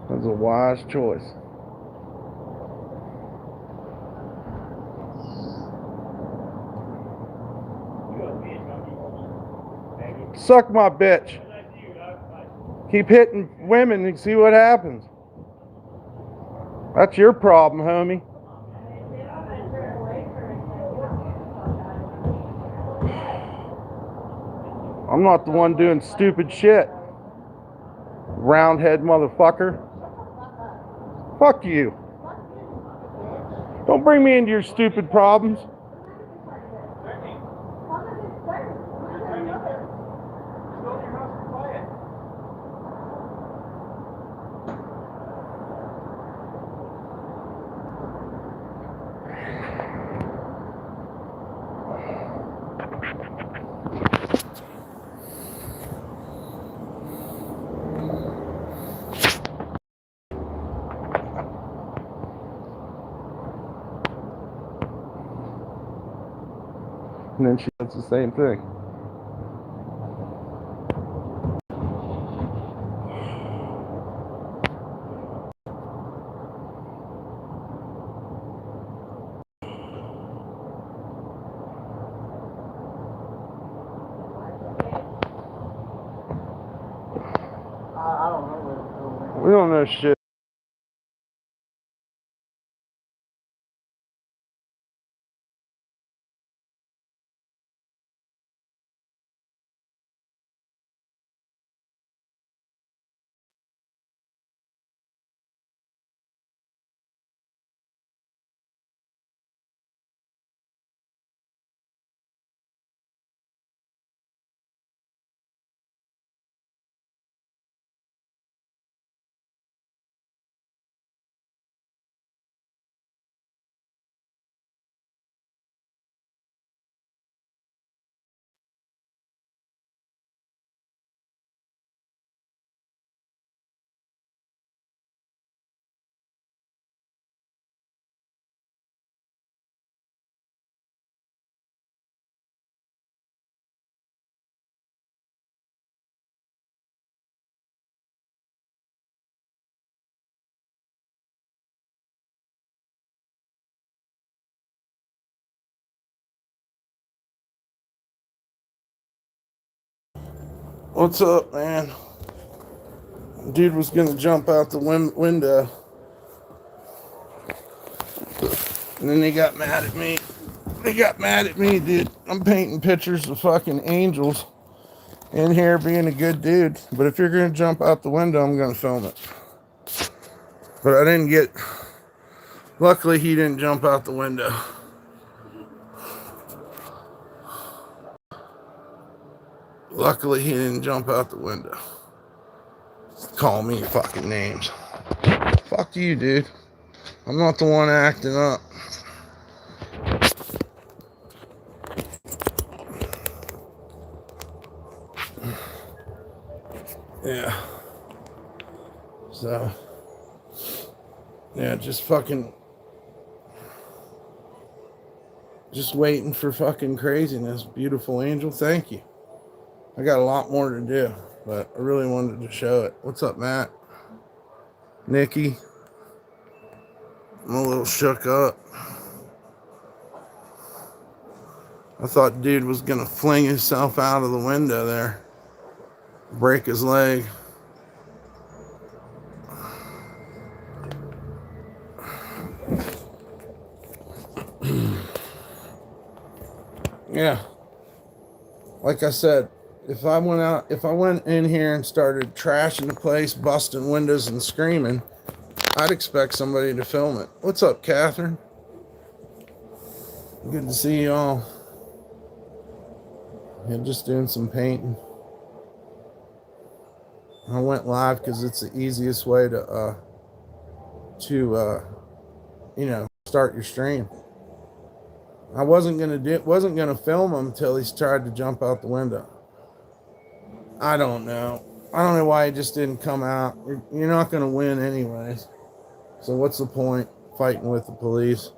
That's a wise choice. Suck my bitch. Keep hitting women and see what happens. That's your problem, homie. I'm not the one doing stupid shit. Roundhead motherfucker. Fuck you. Don't bring me into your stupid problems. And then she does the same thing. We don't know shit. What's up, man? Dude was gonna jump out the window. And then they got mad at me. They got mad at me, dude. I'm painting pictures of fucking angels in here being a good dude. But if you're gonna jump out the window, I'm gonna film it. But I didn't get... Luckily, he didn't jump out the window. Luckily, he didn't jump out the window. Call me fucking names. Fuck you, dude. I'm not the one acting up. Yeah. So, yeah, just waiting for fucking craziness. Beautiful angel, thank you. I got a lot more to do, but I really wanted to show it. What's up, Matt? Nikki? I'm a little shook up. I thought dude was gonna fling himself out of the window there. Break his leg. Yeah. Like I said, if I went in here and started trashing the place, busting windows and screaming, I'd expect somebody to film it. What's up, Catherine? Good to see you all. Yeah, just doing some painting. I went live because it's the easiest way to start your stream. I wasn't gonna film him until he tried to jump out the window. I don't know why he just didn't come out. You're not gonna win anyways. So what's the point fighting with the police?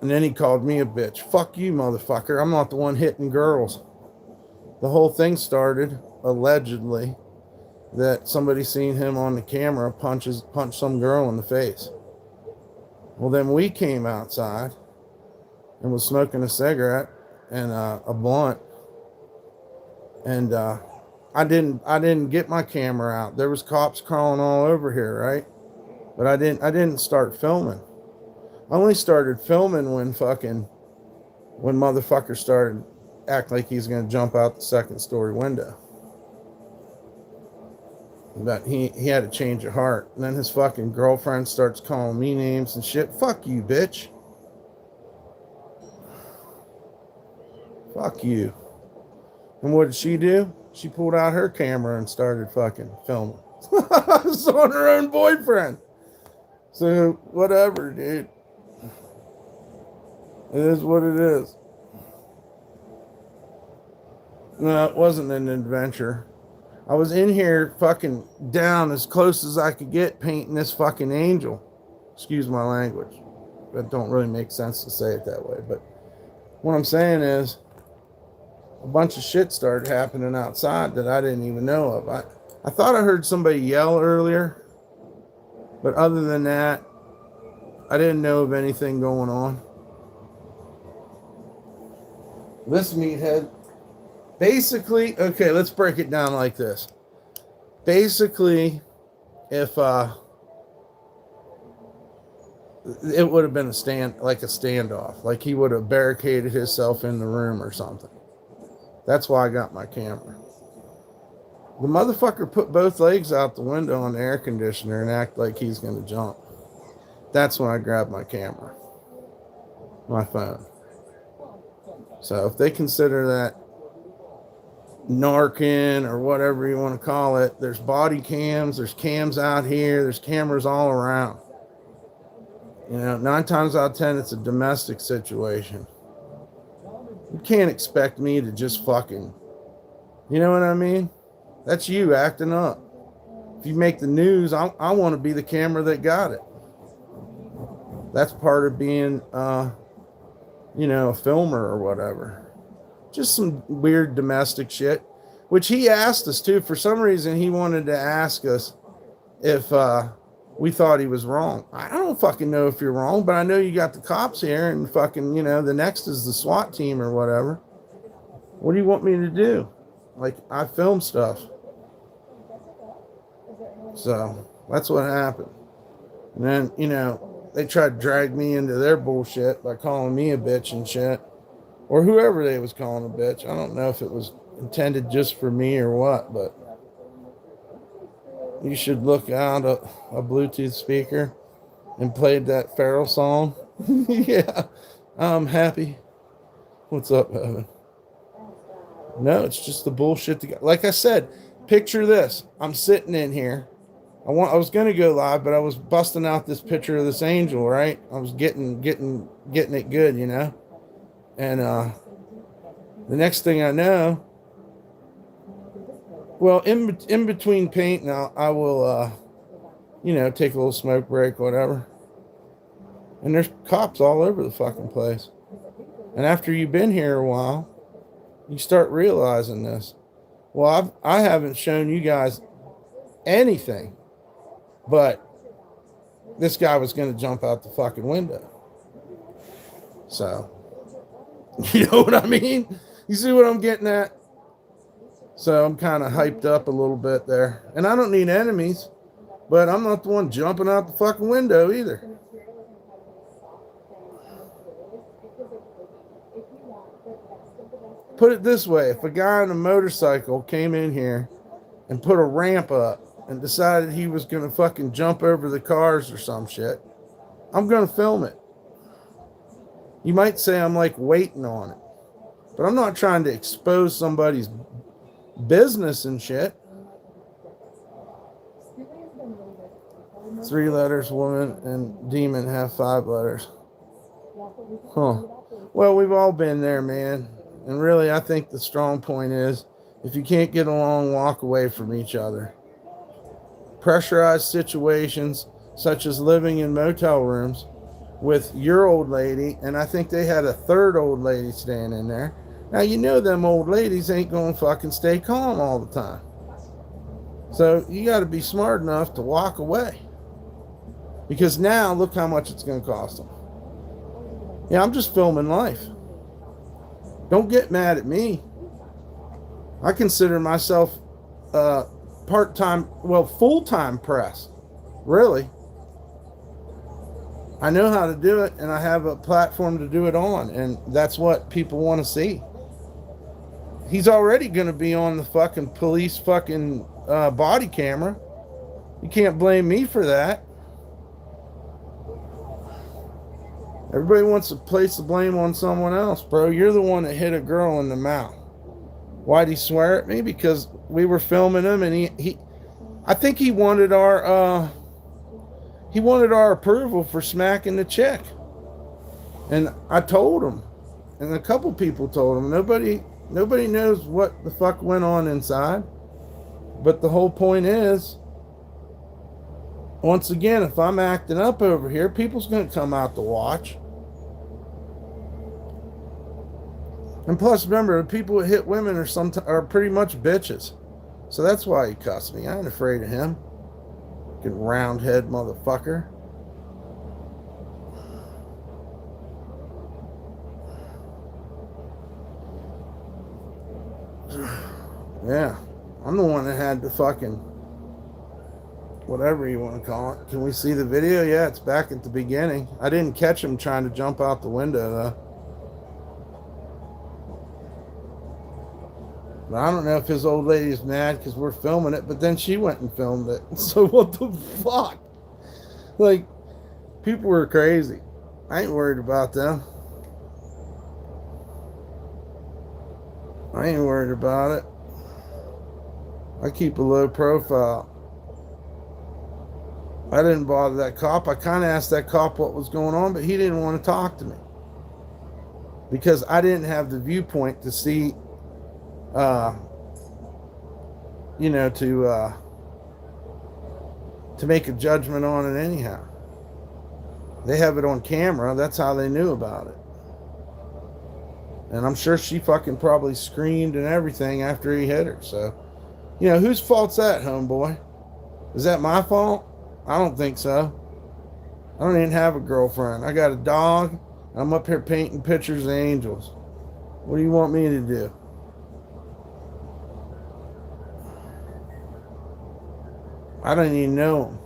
And then he called me a bitch. Fuck you, motherfucker. I'm not the one hitting girls. The whole thing started, allegedly, that somebody seen him on the camera punch some girl in the face. Well, then we came outside and was smoking a cigarette and a blunt. And I didn't get my camera out. There was cops crawling all over here, right? But I didn't start filming. I only started filming when motherfucker started acting like he's gonna jump out the second story window. But he had a change of heart. And then his fucking girlfriend starts calling me names and shit. Fuck you, bitch. Fuck you. And what did she do? She pulled out her camera and started fucking filming. It's on her own boyfriend. So, whatever, dude. It is what it is. No, it wasn't an adventure. I was in here fucking down as close as I could get painting this fucking angel. Excuse my language. That don't really make sense to say it that way. But what I'm saying is a bunch of shit started happening outside that I didn't even know of. I thought I heard somebody yell earlier. But other than that, I didn't know of anything going on. This meathead, basically, okay, let's break it down like this. Basically, if it would have been a standoff, like he would have barricaded himself in the room or something. That's why I got my camera. The motherfucker put both legs out the window on the air conditioner and act like he's going to jump. That's when I grabbed my camera, my phone. So if they consider that narking or whatever you want to call it, there's body cams, there's cams out here, there's cameras all around. You know, 9 times out of 10, it's a domestic situation. You can't expect me to just fucking, you know what I mean? That's you acting up. If you make the news, I want to be the camera that got it. That's part of being, you know, a filmer or whatever. Just some weird domestic shit, which he asked us to. For some reason, he wanted to ask us if we thought he was wrong. I don't fucking know if you're wrong, but I know you got the cops here and fucking, you know, the next is the SWAT team or whatever. What do you want me to do? Like, I film stuff. So that's what happened. And then, you know, they tried to drag me into their bullshit by calling me a bitch and shit. Or whoever they was calling a bitch. I don't know if it was intended just for me or what, but you should look out a Bluetooth speaker and played that Pharrell song. Yeah, I'm happy. What's up, Evan? No, it's just the bullshit. Like I said, picture this. I'm sitting in here. I was going to go live, but I was busting out this picture of this angel, right? I was getting it good, you know? And the next thing I know, well, in between painting, I will, you know, take a little smoke break, whatever. And there's cops all over the fucking place. And after you've been here a while, you start realizing this. Well, I haven't shown you guys anything, but this guy was going to jump out the fucking window. So, you know what I mean? You see what I'm getting at? So I'm kind of hyped up a little bit there. And I don't need enemies, but I'm not the one jumping out the fucking window either. Put it this way, if a guy on a motorcycle came in here and put a ramp up and decided he was going to fucking jump over the cars or some shit, I'm going to film it. You might say I'm like waiting on it, but I'm not trying to expose somebody's business and shit. 3 letters, woman, and demon have 5 letters. Huh. Well, we've all been there, man. And really, I think the strong point is, if you can't get along, walk away from each other. Pressurized situations, such as living in motel rooms, with your old lady, and I think they had a third old lady staying in there. Now, you know them old ladies ain't gonna fucking stay calm all the time. So you got to be smart enough to walk away. Because now, look how much it's going to cost them. Yeah, I'm just filming life. Don't get mad at me. I consider myself part-time, well, full-time press. Really. I know how to do it, and I have a platform to do it on, and that's what people want to see. He's already going to be on the fucking police fucking body camera. You can't blame me for that. Everybody wants to place the blame on someone else, bro. You're the one that hit a girl in the mouth. Why'd he swear at me? Because we were filming him, and he I think he wanted our approval for smacking the chick. And I told him, and a couple people told him. Nobody knows what the fuck went on inside. But the whole point is, once again, if I'm acting up over here, people's going to come out to watch. And plus, remember, the people that hit women are pretty much bitches. So that's why he cussed me. I ain't afraid of him. Fucking roundhead motherfucker. Yeah. I'm the one that had the fucking whatever you want to call it. Can we see the video? Yeah, it's back at the beginning. I didn't catch him trying to jump out the window, though. But I don't know if his old lady's mad because we're filming it, but then she went and filmed it. So what the fuck? Like, people were crazy. I ain't worried about them. I ain't worried about it. I keep a low profile. I didn't bother that cop. I kind of asked that cop what was going on, but he didn't want to talk to me. Because I didn't have the viewpoint to see, to make a judgment on it anyhow. They have it on camera. That's how they knew about it. And I'm sure she fucking probably screamed and everything after he hit her. So, whose fault's that, homeboy? Is that my fault? I don't think so. I don't even have a girlfriend. I got a dog. I'm up here painting pictures of angels. What do you want me to do? I don't even know him.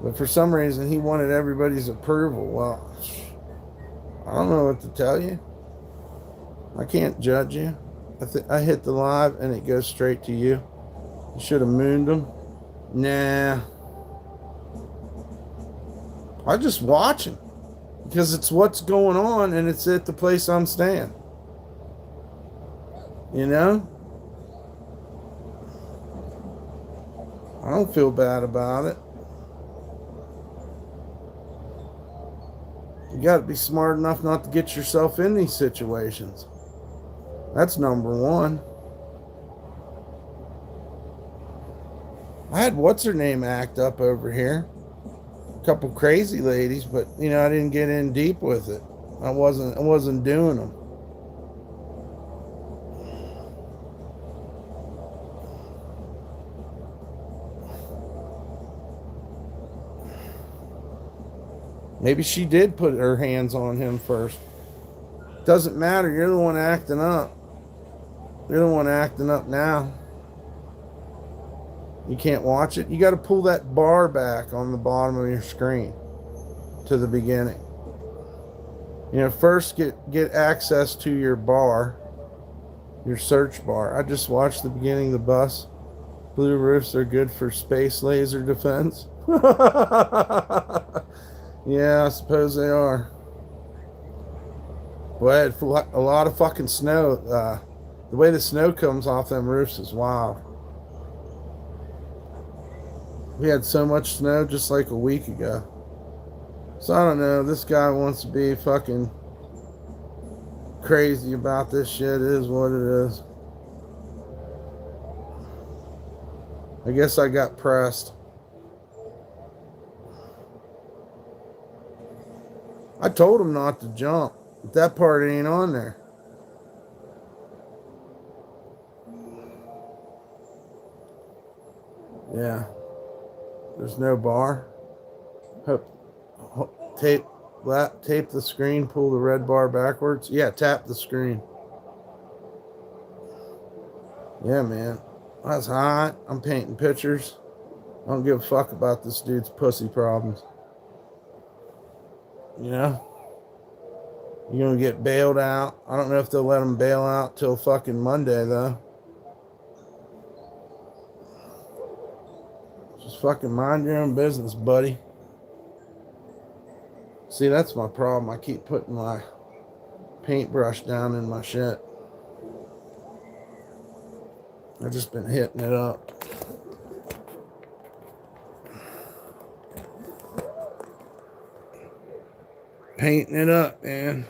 But for some reason, he wanted everybody's approval. Well, I don't know what to tell you. I can't judge you. I hit the live and it goes straight to you. You should have mooned him. Nah. I just watch him. Because it's what's going on and it's at the place I'm staying. I don't feel bad about it. You got to be smart enough not to get yourself in these situations. That's number one. I had what's-her-name act up over here. A couple crazy ladies, but, I didn't get in deep with it. I wasn't doing them. Maybe she did put her hands on him first. Doesn't matter. You're the one acting up. You're the one acting up now. You can't watch it. You got to pull that bar back on the bottom of your screen to the beginning. First get access to your bar, your search bar. I just watched the beginning of the bus. Blue roofs are good for space laser defense. Yeah, I suppose they are. Well, I had a lot of fucking snow. The way the snow comes off them roofs is wild. We had so much snow just like a week ago. So I don't know. This guy wants to be fucking crazy about this shit. It is what it is. I guess I got pressed. I told him not to jump, but that part ain't on there. Yeah. There's no bar. Tape tape the screen, pull the red bar backwards. Yeah, tap the screen. Yeah, man. That's hot. I'm painting pictures. I don't give a fuck about this dude's pussy problems. You know? You're gonna get bailed out. I don't know if they'll let him bail out till fucking Monday, though. Just fucking mind your own business, buddy. See, that's my problem. I keep putting my paintbrush down in my shit. I've just been hitting it up. Painting it up, man.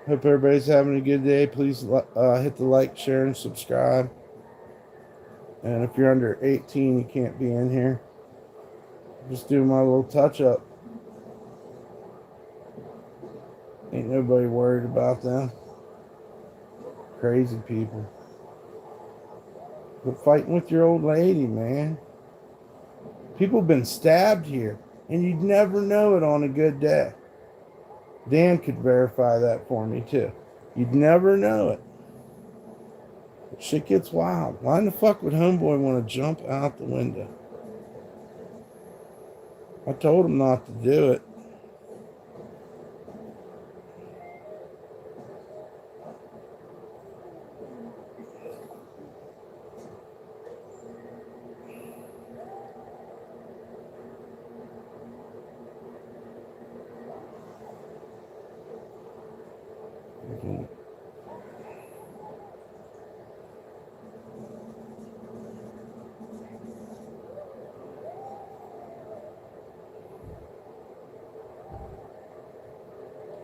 Hope everybody's having a good day. Please hit the like, share, and subscribe. And if you're under 18, you can't be in here. Just do my little touch up. Ain't nobody worried about them. Crazy people. Quit fighting with your old lady, man. People have been stabbed here, and you'd never know it on a good day. Dan could verify that for me, too. You'd never know it. But shit gets wild. Why in the fuck would homeboy want to jump out the window? I told him not to do it.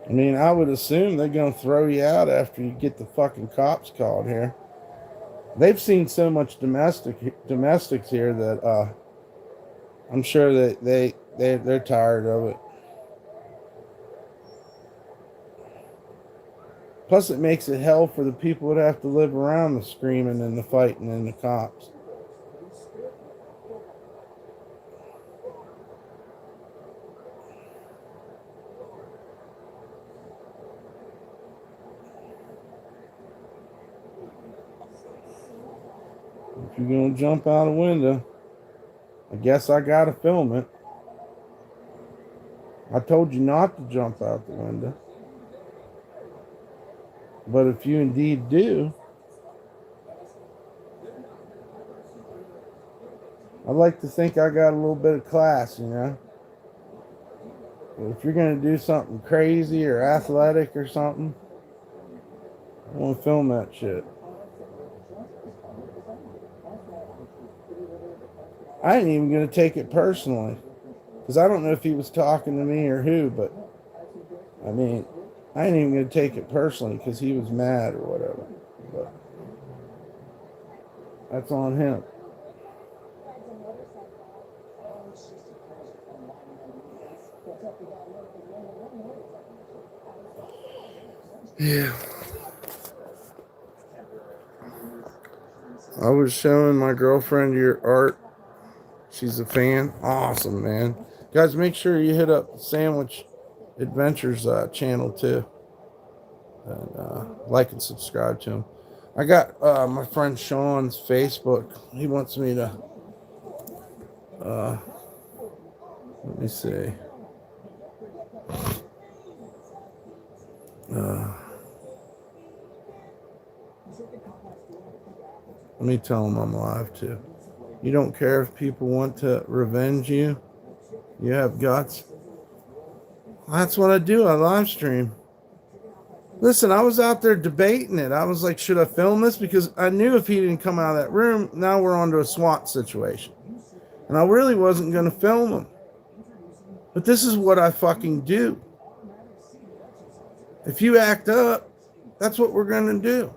I mean, I would assume they're going to throw you out after you get the fucking cops called here. They've seen so much domestics here that I'm sure that they're tired of it. Plus, it makes it hell for the people that have to live around the screaming and the fighting and the cops. If you're going to jump out a window, I guess I got to film it. I told you not to jump out the window. But if you indeed do, I'd like to think I got a little bit of class, you know? But if you're going to do something crazy or athletic or something, I want to film that shit. I ain't even going to take it personally. Because I don't know if he was talking to me or who, but I mean, I ain't even going to take it personally because he was mad or whatever. But that's on him. Yeah. I was showing my girlfriend your art. She's a fan. Awesome, man. Guys, make sure you hit up Sandwich Adventures channel too. And like and subscribe to him. I got my friend Sean's Facebook. He wants me to let me see. Let me tell him I'm live too. You don't care if people want to revenge you? You have guts? That's what I do. I live stream. Listen, I was out there debating it. I was like, should I film this? Because I knew if he didn't come out of that room, now we're onto a SWAT situation. And I really wasn't going to film him. But this is what I fucking do. If you act up, that's what we're going to do.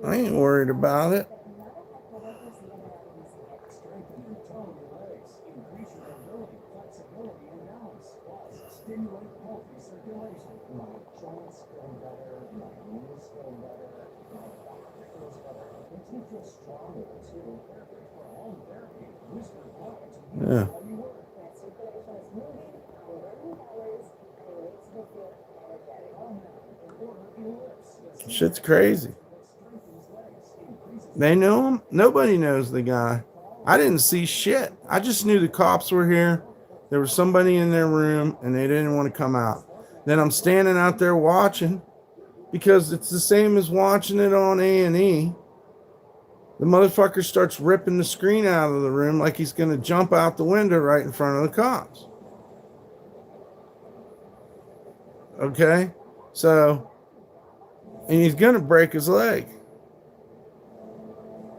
I ain't worried about it. Yeah. Shit's crazy. They know him? Nobody knows the guy. I didn't see shit. I just knew the cops were here. There was somebody in their room and they didn't want to come out. Then I'm standing out there watching because it's the same as watching it on A&E. The motherfucker starts ripping the screen out of the room like he's going to jump out the window right in front of the cops. Okay? So, and he's going to break his leg.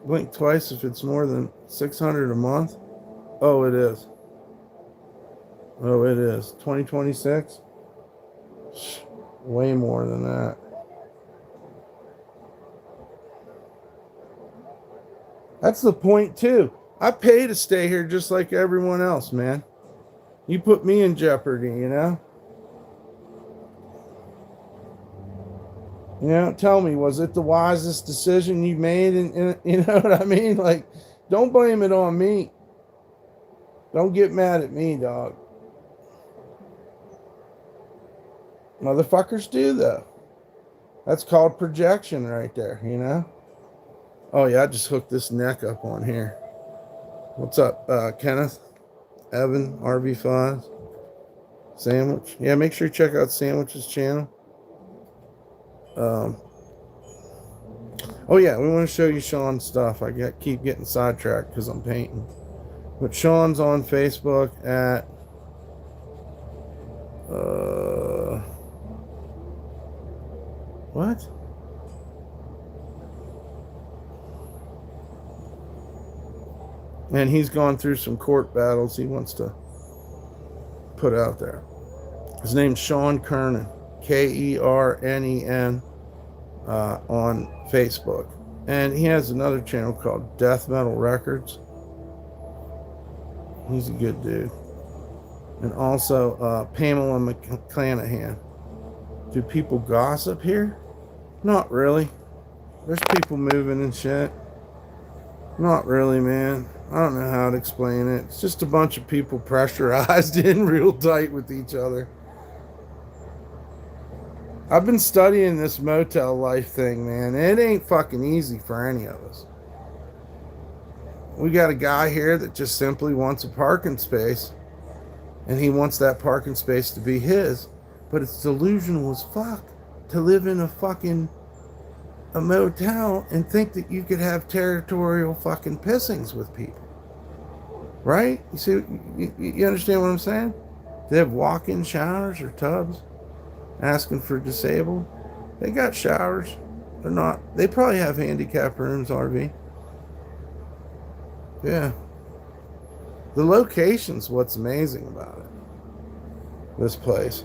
Blink twice if it's more than 600 a month. Oh, it is. Oh, it is. 2026? Way more than that. That's the point, too. I pay to stay here just like everyone else, man. You put me in jeopardy, you know? You know, tell me, was it the wisest decision you made? And you know what I mean? Like, don't blame it on me. Don't get mad at me, dog. Motherfuckers do, though. That's called projection right there, you know? Oh, yeah, I just hooked this neck up on here. What's up, Kenneth? Evan, RB5? Sandwich? Yeah, make sure you check out Sandwich's channel. Oh, yeah, we want to show you Sean's stuff. I keep getting sidetracked because I'm painting. But Sean's on Facebook at... what? And he's gone through some court battles he wants to put out there. His name's Sean Kernen, Kernen, on Facebook. And he has another channel called Death Metal Records. He's a good dude. And also Pamela McClanahan. Do people gossip here? Not really. There's people moving and shit. Not really, man. I don't know how to explain it. It's just a bunch of people pressurized in real tight with each other. I've been studying this motel life thing, man. It ain't fucking easy for any of us. We got a guy here that just simply wants a parking space, and he wants that parking space to be his. But it's delusional as fuck to live in a motel and think that you could have territorial fucking pissings with people. Right? You see, you understand what I'm saying? They have walk-in showers or tubs asking for disabled. They got showers. They probably have handicap rooms, RV. Yeah. The location's what's amazing about it. This place.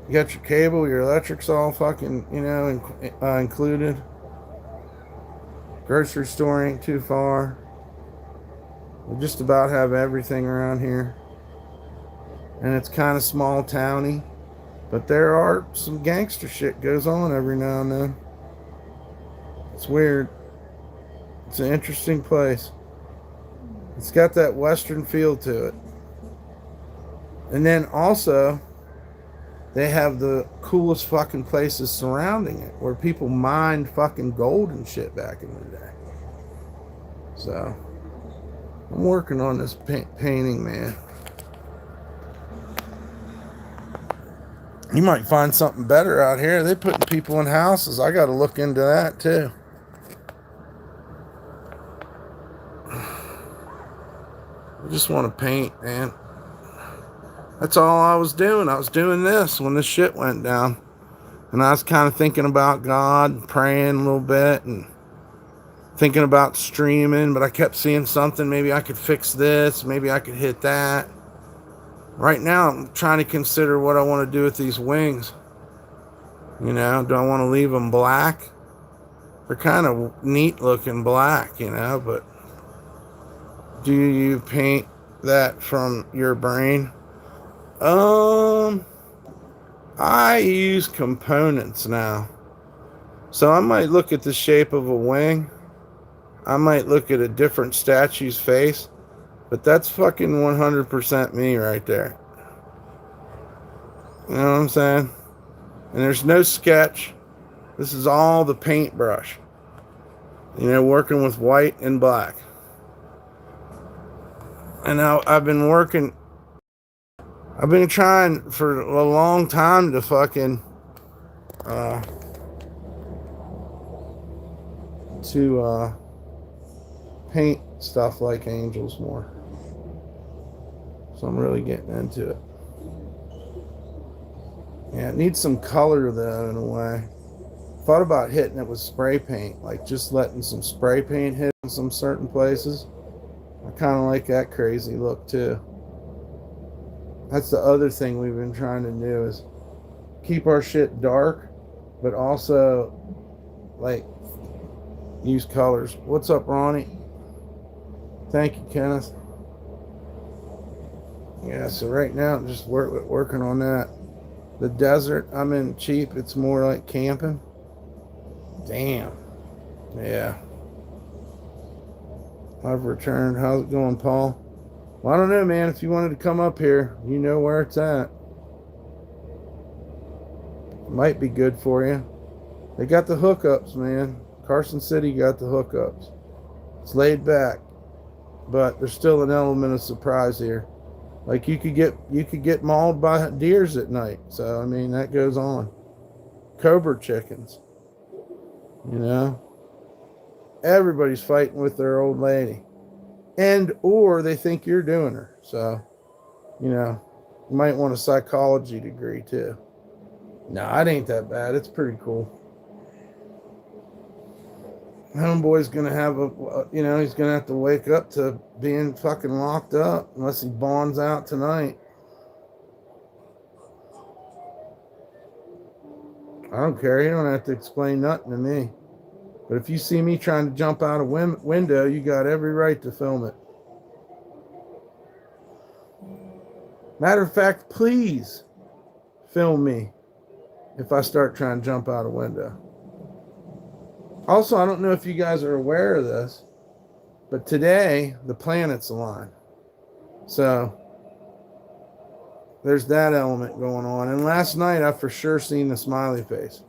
You got your cable, your electric's all fucking, included. Grocery store ain't too far. We just about have everything around here. And it's kind of small towny. But there are some gangster shit goes on every now and then. It's weird. It's an interesting place. It's got that western feel to it. And then also, they have the coolest fucking places surrounding it where people mined fucking gold and shit back in the day. So, I'm working on this painting, man. You might find something better out here. They're putting people in houses. I got to look into that too. I just want to paint, man. That's all I was doing. I was doing this when this shit went down. And I was kind of thinking about God, praying a little bit, and thinking about streaming, but I kept seeing something. Maybe I could fix this. Maybe I could hit that. Right now, I'm trying to consider what I want to do with these wings. You know, do I want to leave them black? They're kind of neat looking black, you know, but do you paint that from your brain. Um, I use components now. So I might look at the shape of a wing. I might look at a different statue's face. But that's fucking 100% me right there. You know what I'm saying? And there's no sketch. This is all the paintbrush. Working with white and black. And now I've been trying for a long time to fucking, uh, to paint stuff like angels more. So I'm really getting into it. Yeah, it needs some color though, in a way. Thought about hitting it with spray paint, like just letting some spray paint hit in some certain places. I kind of like that crazy look too. That's the other thing we've been trying to do is keep our shit dark, but also like use colors. What's up, Ronnie? Thank you, Kenneth. Yeah, so right now I'm just working on that. The desert I'm in cheap. It's more like camping. Damn. Yeah. I've returned. How's it going, Paul? Well, I don't know, man. If you wanted to come up here, you know where it's at. Might be good for you. They got the hookups, man. Carson City got the hookups. It's laid back, but there's still an element of surprise here. Like you could get mauled by deers at night. So I mean that goes on. Cobra chickens. Everybody's fighting with their old lady, or they think you're doing her. So you might want a psychology degree too. No, it ain't that bad. It's pretty cool. Homeboy's gonna have he's gonna have to wake up to being fucking locked up unless he bonds out tonight. I don't care. You don't have to explain nothing to me. But if you see me trying to jump out a window, you got every right to film it. Matter of fact, please film me if I start trying to jump out a window. Also, I don't know if you guys are aware of this, but today the planets align. So there's that element going on. And last night I for sure seen the smiley face.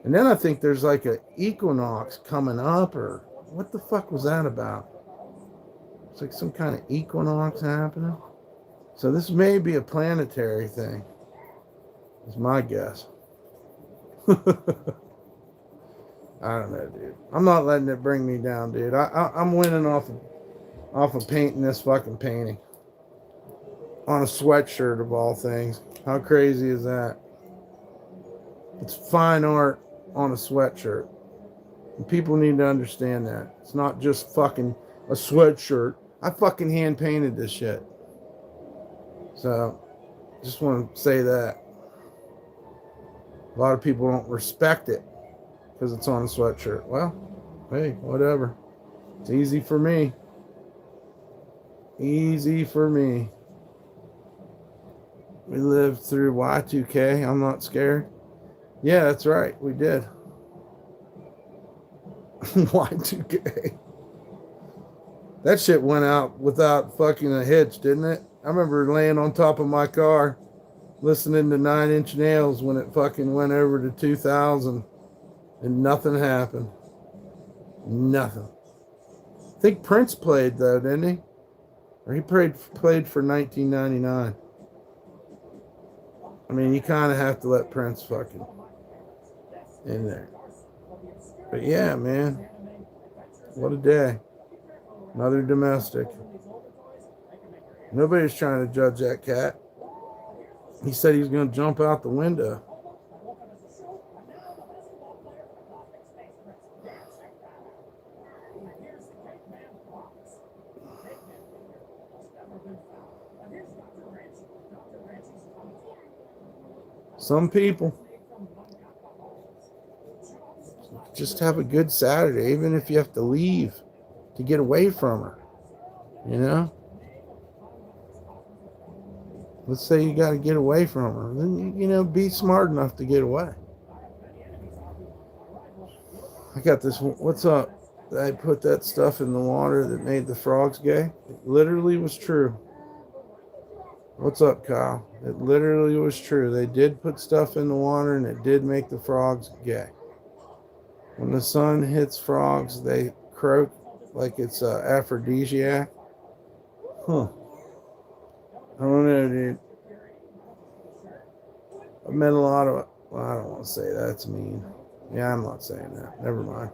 And then I think there's like an equinox coming up, or what the fuck was that about? It's like some kind of equinox happening. So this may be a planetary thing. Is my guess. I don't know, dude. I'm not letting it bring me down, dude. I'm winning off of painting this fucking painting on a sweatshirt of all things. How crazy is that? It's fine art on a sweatshirt. And people need to understand that. It's not just fucking a sweatshirt. I fucking hand painted this shit. So, just want to say that. A lot of people don't respect it because it's on a sweatshirt. Well, hey, whatever. It's easy for me. Easy for me. We lived through Y2K. I'm not scared. Yeah, that's right. We did. Y2K. That shit went out without fucking a hitch, didn't it? I remember laying on top of my car listening to 9 Inch Nails when it fucking went over to 2000 and nothing happened. Nothing. I think Prince played though, didn't he? Or he played for 1999. I mean, you kind of have to let Prince fucking in there. But yeah, man. What a day. Another domestic. Nobody's trying to judge that cat. He said he was going to jump out the window. Some people just have a good Saturday, even if you have to leave to get away from her. Let's say you got to get away from her. Then, be smart enough to get away. I got this. What's up? I put that stuff in the water that made the frogs gay. It literally was true. What's up, Kyle? It literally was true. They did put stuff in the water and it did make the frogs gay. When the sun hits frogs, they croak like it's an aphrodisiac. Huh. I don't know, dude. I've met a lot of... Well, I don't want to say that's mean. Yeah, I'm not saying that. Never mind.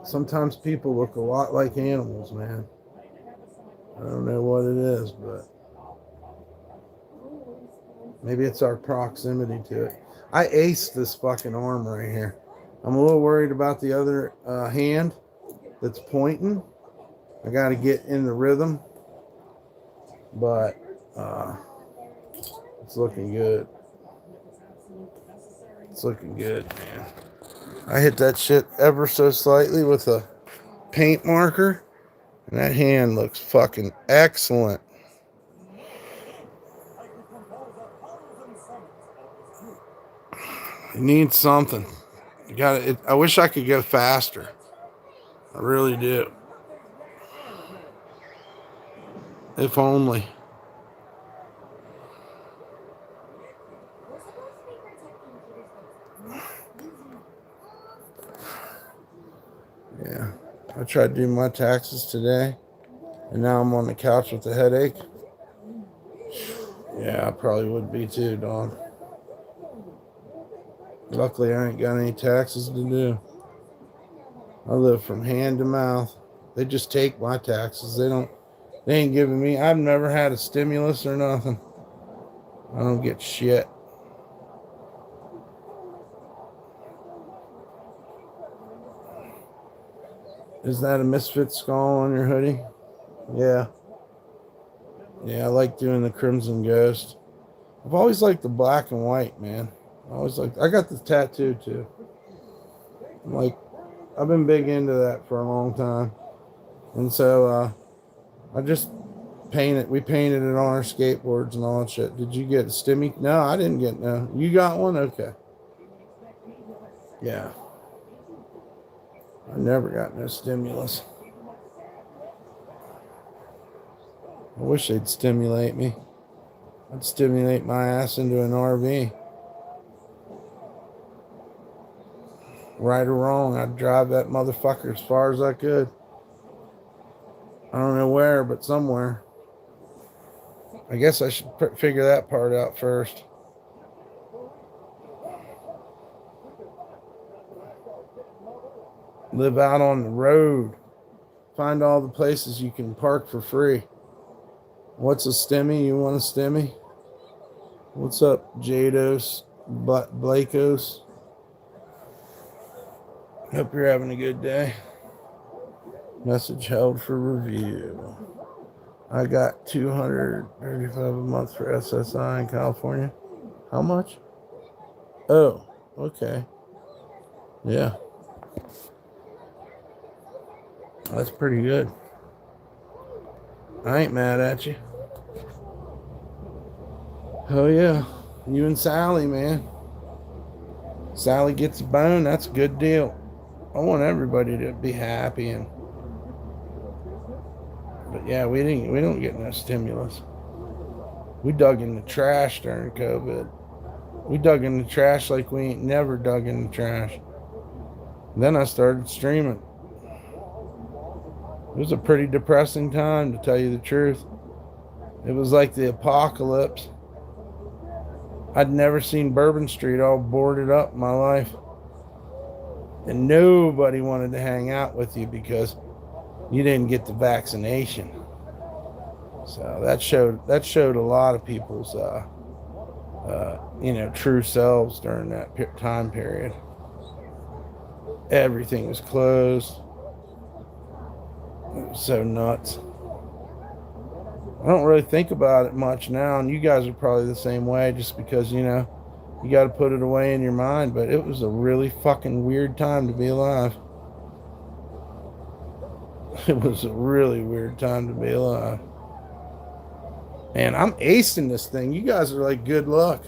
Sometimes people look a lot like animals, man. I don't know what it is, but maybe it's our proximity to it. I aced this fucking arm right here. I'm a little worried about the other hand that's pointing. I got to get in the rhythm, but it's looking good. It's looking good, man. I hit that shit ever so slightly with a paint marker, and that hand looks fucking excellent. It needs something. You got it. I wish I could go faster. I really do. If only. Yeah. I tried to do my taxes today, and now I'm on the couch with a headache. Yeah, I probably would be too, Dawn. Luckily, I ain't got any taxes to do. I live from hand to mouth. They just take my taxes. They ain't giving me... I've never had a stimulus or nothing. I don't get shit. Is that a Misfit skull on your hoodie? Yeah. Yeah, I like doing the Crimson Ghost. I've always liked the black and white, man. I got the tattoo too. I've been big into that for a long time. And so I just painted. We painted it on our skateboards and all that shit. Did you get a stimmy? No, I didn't get no. You got one? Okay. Yeah. I never got no stimulus. I wish they'd stimulate me. I'd stimulate my ass into an RV. Right or wrong, I'd drive that motherfucker as far as I could. I don't know where, but somewhere. I guess I should figure that part out first. Live out on the road. Find all the places you can park for free. What's a stimmy? You want a stimmy? What's up, Jados, Blakos? Hope you're having a good day. Message held for review. I got $235 a month for SSI in California. How much? Oh, okay. Yeah. That's pretty good. I ain't mad at you. Oh, yeah. You and Sally, man. Sally gets a bone. That's a good deal. I want everybody to be happy. But yeah, we don't get no stimulus. We dug in the trash during COVID. We dug in the trash like we ain't never dug in the trash. Then I started streaming. It was a pretty depressing time, to tell you the truth. It was like the apocalypse. I'd never seen Bourbon Street all boarded up in my life. And nobody wanted to hang out with you because you didn't get the vaccination. So that showed a lot of people's true selves during that time period. Everything was closed. It was so nuts. I don't really think about it much now, and you guys are probably the same way, just because, you got to put it away in your mind, but it was a really fucking weird time to be alive. It was a really weird time to be alive. Man, I'm acing this thing. You guys are like, good luck.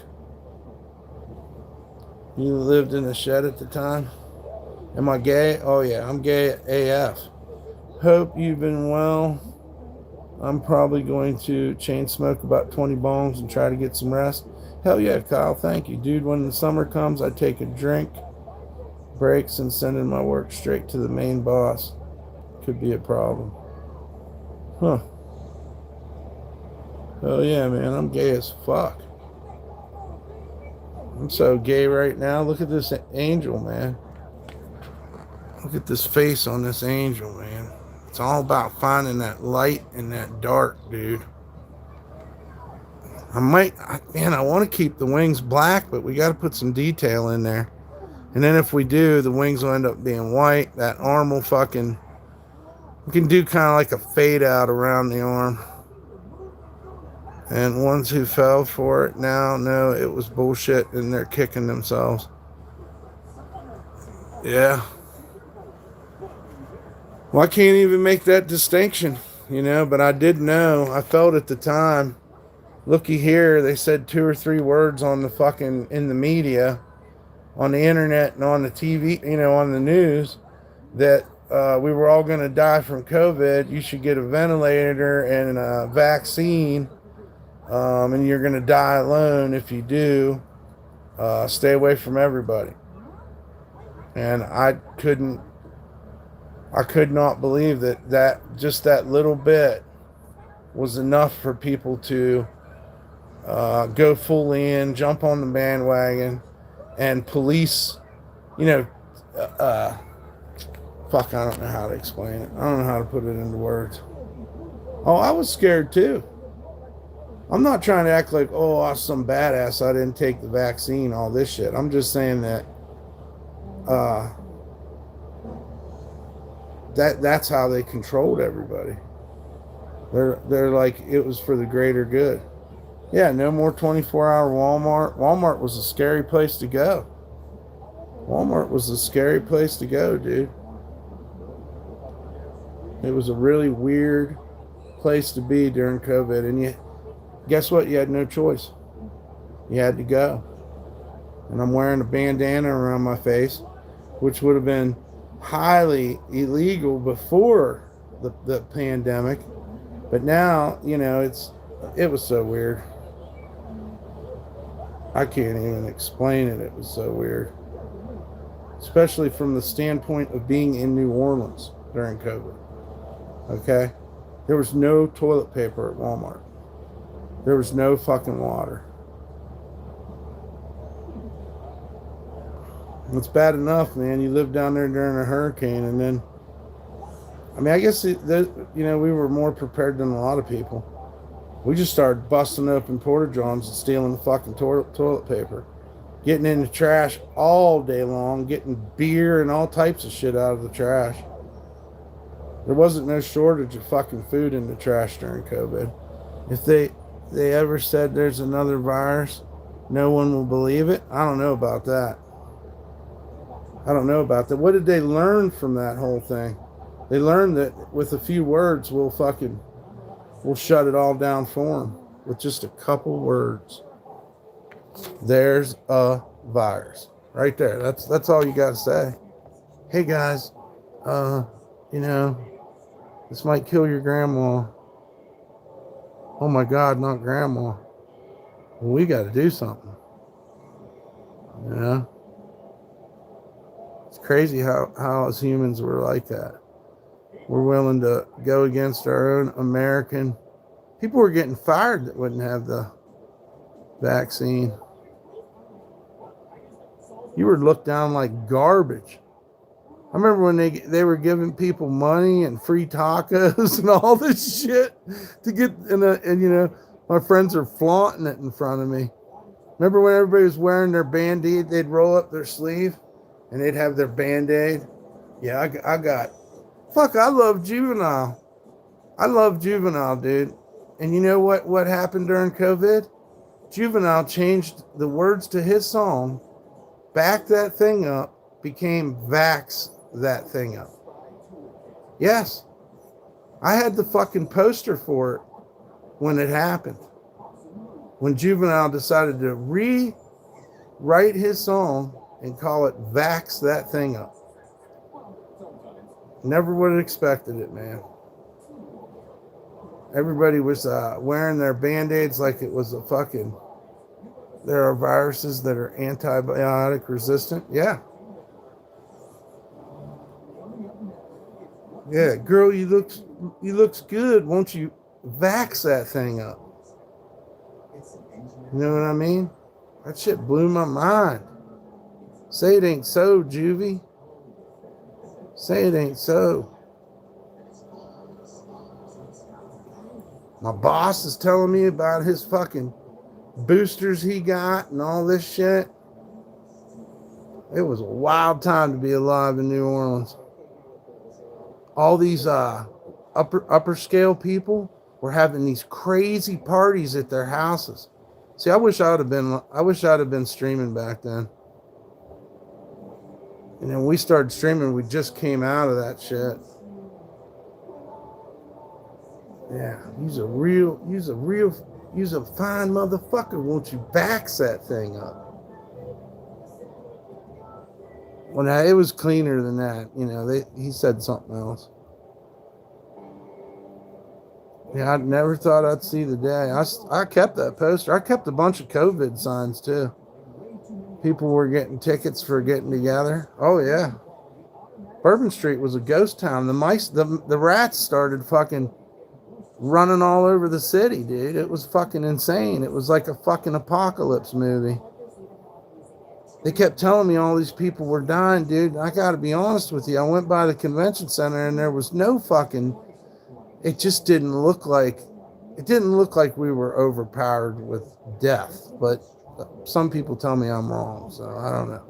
You lived in a shed at the time? Am I gay? Oh, yeah, I'm gay AF. Hope you've been well. I'm probably going to chain smoke about 20 bongs and try to get some rest. Hell yeah, Kyle. Thank you. Dude, when the summer comes, I take a drink, breaks, and send in my work straight to the main boss. Could be a problem. Huh. Hell yeah, man. I'm gay as fuck. I'm so gay right now. Look at this angel, man. Look at this face on this angel, man. It's all about finding that light and that dark, dude. I want to keep the wings black, but we got to put some detail in there. And then if we do, the wings will end up being white. That arm will fucking, we can do kind of like a fade out around the arm. And ones who fell for it now know it was bullshit and they're kicking themselves. Yeah. Well, I can't even make that distinction, but I did know. I felt at the time. Looky here, they said 2 or 3 words on the fucking, in the media, on the internet and on the TV, on the news, that we were all going to die from COVID. You should get a ventilator and a vaccine, and you're going to die alone if you do. Stay away from everybody. And I could not believe that just that little bit was enough for people to go fully in, jump on the bandwagon, and police, fuck, I don't know how to explain it. I don't know how to put it into words. Oh, I was scared too. I'm not trying to act like, oh, I was some badass, I didn't take the vaccine, all this shit. I'm just saying that that's how they controlled everybody. They're like, it was for the greater good. Yeah, no more 24-hour Walmart. Walmart was a scary place to go. Walmart was a scary place to go, dude. It was a really weird place to be during COVID. And guess what? You had no choice. You had to go. And I'm wearing a bandana around my face, which would have been highly illegal before the pandemic. But now, it was so weird. I can't even explain it. It was so weird. Especially from the standpoint of being in New Orleans during COVID. Okay? There was no toilet paper at Walmart. There was no fucking water. It's bad enough, man. You live down there during a hurricane, and then, I guess, we were more prepared than a lot of people. We just started busting open porta johns and stealing the fucking toilet paper. Getting in the trash all day long, getting beer and all types of shit out of the trash. There wasn't no shortage of fucking food in the trash during COVID. If they ever said there's another virus, no one will believe it. I don't know about that. What did they learn from that whole thing? They learned that with a few words, we'll shut it all down for them. With just a couple words. There's a virus. Right there. That's all you got to say. Hey guys, this might kill your grandma. Oh my God, not grandma. Well, we got to do something. It's crazy how as humans we're like that. We're willing to go against our own American. People were getting fired that wouldn't have the vaccine. You were looked down like garbage. I remember when they were giving people money and free tacos and all this shit to get my friends are flaunting it in front of me. Remember when everybody was wearing their Band-Aid, they'd roll up their sleeve and they'd have their Band-Aid. Yeah, I love Juvenile. I love Juvenile, dude. And you know what happened during COVID? Juvenile changed the words to his song, backed that thing up, became Vax that thing up. Yes. I had the fucking poster for it when it happened. When Juvenile decided to rewrite his song and call it Vax That Thing Up. Never would have expected it, man. Everybody was wearing their Band-Aids like it was a fucking... There are viruses that are antibiotic resistant. Yeah. Yeah, girl, you looks good. Won't you vax that thing up? You know what I mean? That shit blew my mind. Say it ain't so, Juvie. Say it ain't so. My boss is telling me about his fucking boosters he got and all this shit. It was a wild time to be alive in New Orleans. All these upper scale people were having these crazy parties at their houses. See, I wish I'd have been streaming back then. And then we started streaming, we just came out of that shit. Yeah, you's a fine motherfucker. Won't you backs that thing up? Well, now it was cleaner than that. You know, he said something else. Yeah, I never thought I'd see the day. I kept that poster. I kept a bunch of COVID signs too. People were getting tickets for getting together. Oh yeah. Bourbon Street was a ghost town. The rats started fucking running all over the city, dude. It was fucking insane. It was like a fucking apocalypse movie. They kept telling me all these people were dying, dude. I gotta be honest with you. I went by the convention center and there was no fucking... It just didn't look like we were overpowered with death. But some people tell me I'm wrong, so I don't know.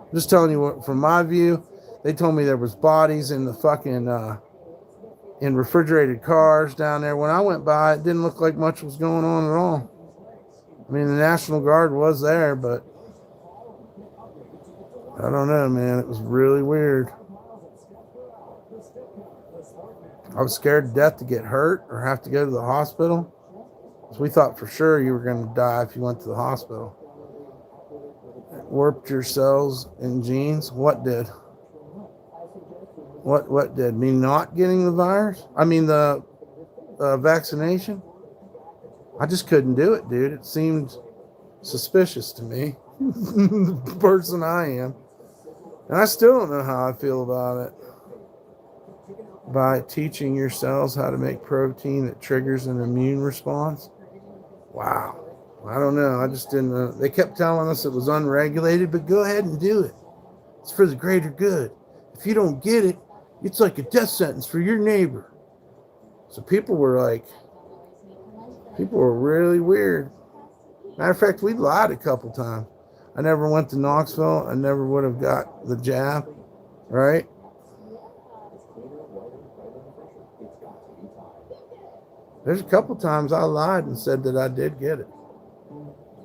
I'm just telling you what, from my view, they told me there was bodies in the fucking in refrigerated cars down there. When I went by, it didn't look like much was going on at all. I mean, the National Guard was there, but I don't know, man. It was really weird. I was scared to death to get hurt or have to go to the hospital. So we thought for sure you were going to die if you went to the hospital. It warped your cells and genes. What did? What did? Me not getting the virus? I mean the vaccination? I just couldn't do it, dude. It seemed suspicious to me. The person I am. And I still don't know how I feel about it. By teaching your cells how to make protein that triggers an immune response. Wow. I don't know. I just didn't know. They kept telling us it was unregulated, but go ahead and do it. It's for the greater good. If you don't get it, it's like a death sentence for your neighbor. So people were really weird. Matter of fact, we lied a couple times. I never went to Knoxville. I never would have got the jab, right? There's a couple times I lied and said that I did get it.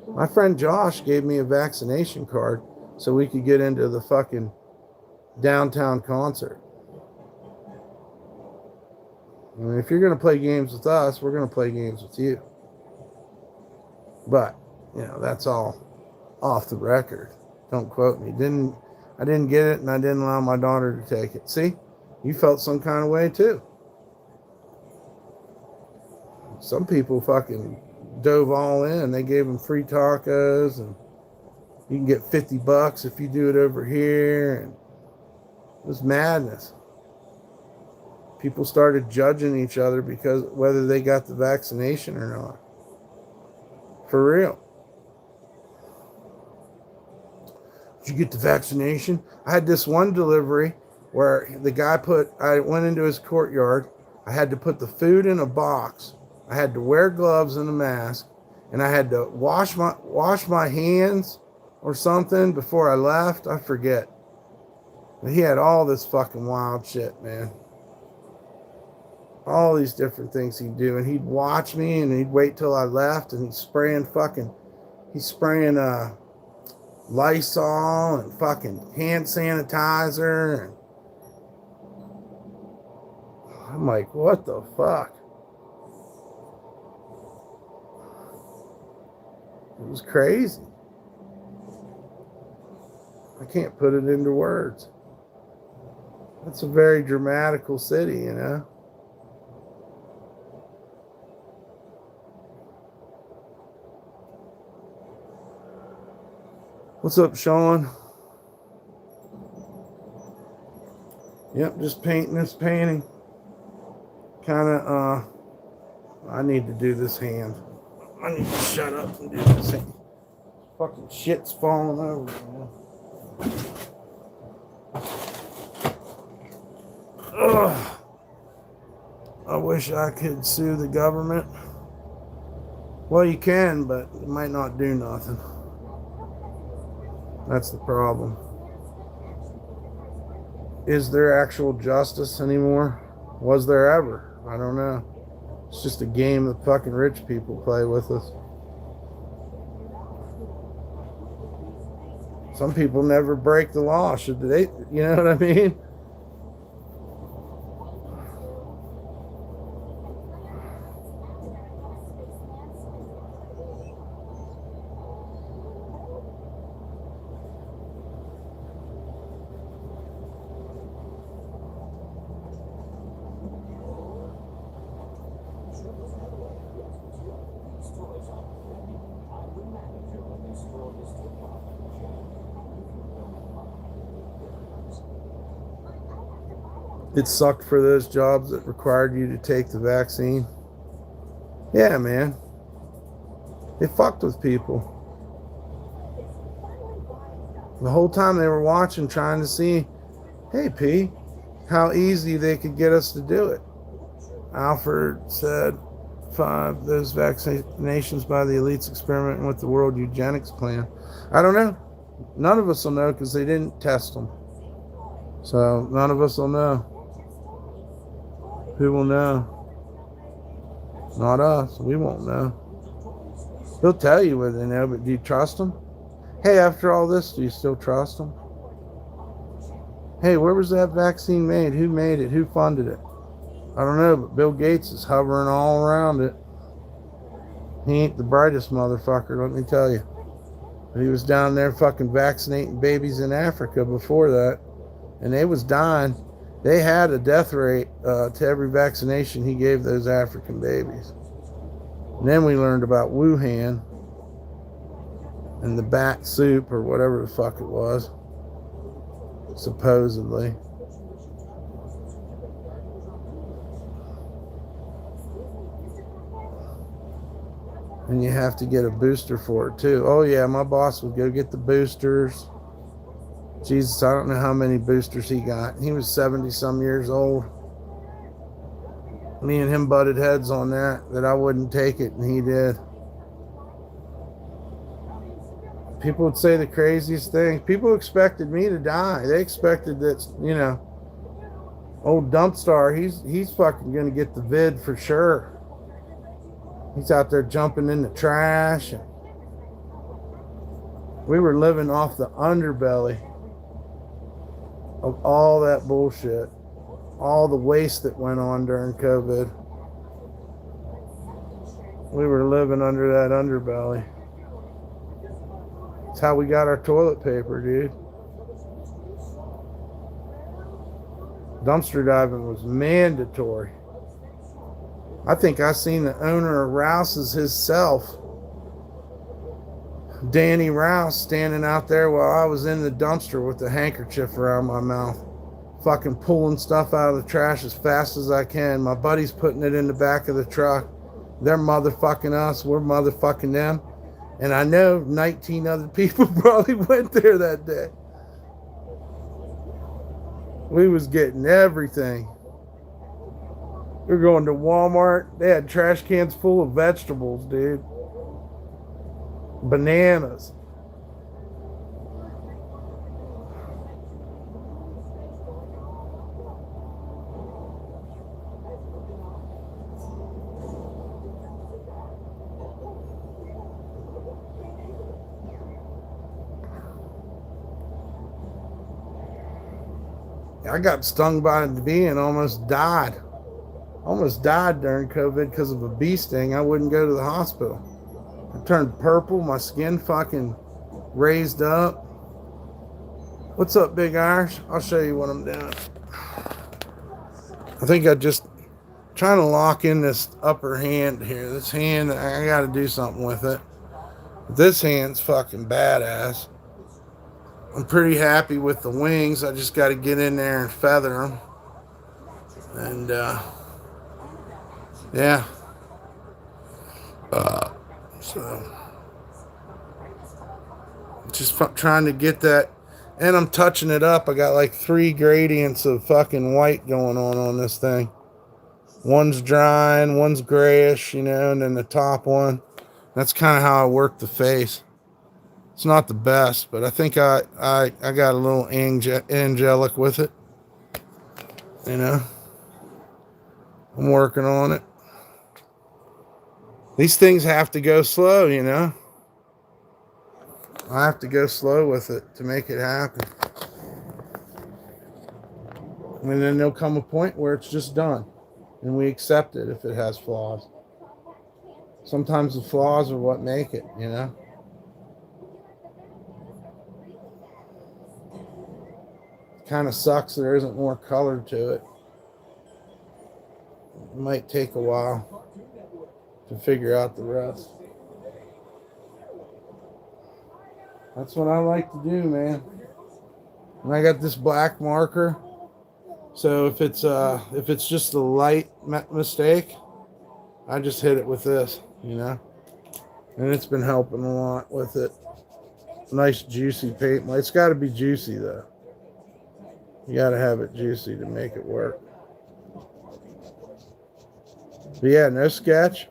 My friend Josh gave me a vaccination card so we could get into the fucking downtown concert. I mean, if you're going to play games with us, we're going to play games with you. But, you know, that's all off the record. Don't quote me. I didn't get it, and I didn't allow my daughter to take it. See? You felt some kind of way too. Some people fucking dove all in. They gave them free tacos, and you can get $50 if you do it over here. And it was madness. People started judging each other because whether they got the vaccination or not. For real. Did you get the vaccination? I had this one delivery where the guy I went into his courtyard. I had to put the food in a box. I had to wear gloves and a mask, and I had to wash my hands or something before I left. I forget. But he had all this fucking wild shit, man. All these different things he'd do, and he'd watch me, and he'd wait till I left, and he's spraying Lysol and fucking hand sanitizer, and I'm like, what the fuck? It was crazy. I can't put it into words. It's a very dramatical city, you know? What's up, Sean? Yep, just painting this painting. Kind of, I need to do this hand. I need to shut up and do this hand. Fucking shit's falling over, man. Ugh. I wish I could sue the government. Well, you can, but it might not do nothing. That's the problem. Is there actual justice anymore? Was there ever? I don't know. It's just a game that fucking rich people play with us. Some people never break the law. Should they? You know what I mean? It sucked for those jobs that required you to take the vaccine. Yeah, man. They fucked with people. The whole time they were watching, trying to see, hey, P, how easy they could get us to do it. Alfred said 5, those vaccinations by the elites experimenting with the world eugenics plan. I don't know. None of us will know because they didn't test them. So none of us will know. Who will know? Not us. We won't know. He'll tell you whether they know, but do you trust him? Hey, after all this, do you still trust him? Hey, where was that vaccine made? Who made it? Who funded it? I don't know, but Bill Gates is hovering all around it. He ain't the brightest motherfucker, let me tell you. He was down there fucking vaccinating babies in Africa before that, and they was dying. They had a death rate to every vaccination he gave those African babies. And then we learned about Wuhan and the bat soup or whatever the fuck it was, supposedly. And you have to get a booster for it too. Oh yeah, my boss would go get the boosters. Jesus, I don't know how many boosters he got. He was 70 some years old. Me and him butted heads on that I wouldn't take it, and he did. People would say the craziest things. People expected me to die. They expected that, you know, old DumpStarr, he's fucking gonna get the vid for sure. He's out there jumping in the trash. And we were living off the underbelly of all that bullshit, all the waste that went on during COVID. We were living under that underbelly. It's how we got our toilet paper, dude. Dumpster diving was mandatory. I think I seen the owner of Rouse's himself, Danny Rouse, standing out there while I was in the dumpster with the handkerchief around my mouth, fucking pulling stuff out of the trash as fast as I can. My buddy's putting it in the back of the truck. They're motherfucking us. We're motherfucking them. And I know 19 other people probably went there that day. We was getting everything. We were going to Walmart. They had trash cans full of vegetables, dude. Bananas. I got stung by a bee and almost died. Almost died during COVID because of a bee sting. I wouldn't go to the hospital. I turned purple. My skin fucking raised up. What's up, Big Irish? I'll show you what I'm doing. I think I just trying to lock in this upper hand here. This hand, I got to do something with it. This hand's fucking badass. I'm pretty happy with the wings. I just got to get in there and feather them. And, yeah. So, just trying to get that. And I'm touching it up. I got like 3 gradients of fucking white going on this thing. One's drying, one's grayish, and then the top one. That's kind of how I work the face. It's not the best, but I think I got a little angelic with it. I'm working on it. These things have to go slow, I have to go slow with it to make it happen. And then there'll come a point where it's just done. And we accept it if it has flaws. Sometimes the flaws are what make it, Kind of sucks there isn't more color to it. It might take a while to figure out the rest. That's what I like to do, man. And I got this black marker. So if it's just a light mistake, I just hit it with this, And it's been helping a lot with it. Nice juicy paint. It's got to be juicy though. You got to have it juicy to make it work. But yeah, no sketch.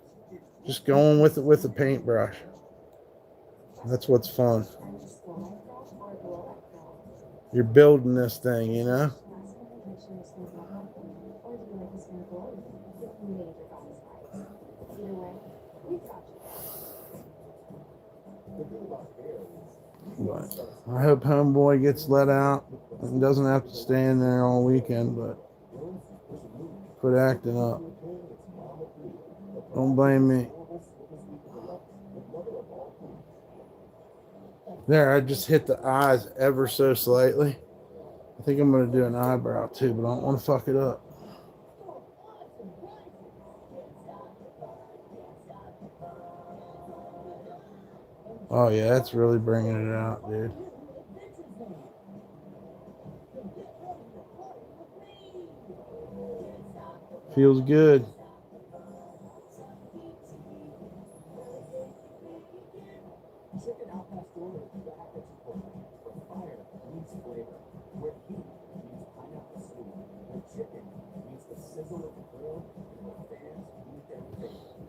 Just going with it with a paintbrush. That's what's fun. You're building this thing, But I hope homeboy gets let out and doesn't have to stay in there all weekend, but quit acting up. Don't blame me. There, I just hit the eyes ever so slightly. I think I'm going to do an eyebrow too, but I don't want to fuck it up. Oh yeah, that's really bringing it out, dude. Feels good.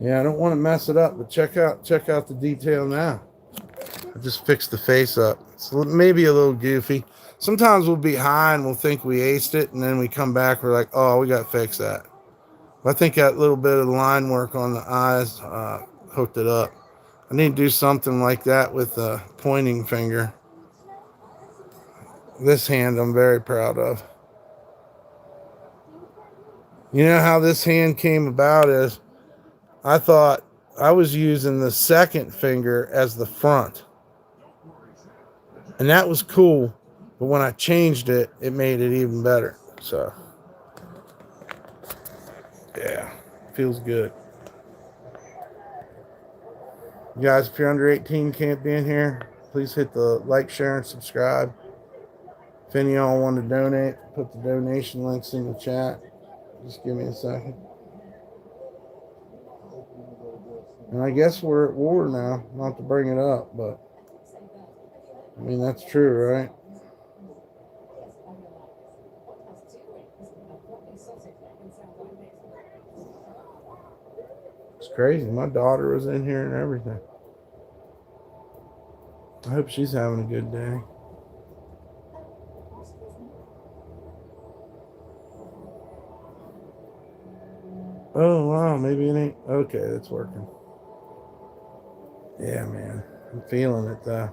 Yeah, I don't want to mess it up, but check out the detail now. I just fixed the face up. It's maybe a little goofy. Sometimes we'll be high and we'll think we aced it, and then we come back, we're like, oh, we got to fix that. But I think that little bit of line work on the eyes hooked it up. I need to do something like that with the pointing finger. This hand I'm very proud of. You know how this hand came about is I thought I was using the second finger as the front. And that was cool. But when I changed it, it made it even better. So, yeah, feels good. You guys, if you're under 18, can't be in here, please hit the like, share, and subscribe. If any of y'all want to donate, put the donation links in the chat. Just give me a second. And I guess we're at war now. Not to bring it up, but I mean, that's true, right? It's crazy. My daughter was in here and everything. I hope she's having a good day. Oh, wow. Maybe it ain't. Okay, that's working. Yeah, man. I'm feeling it, though.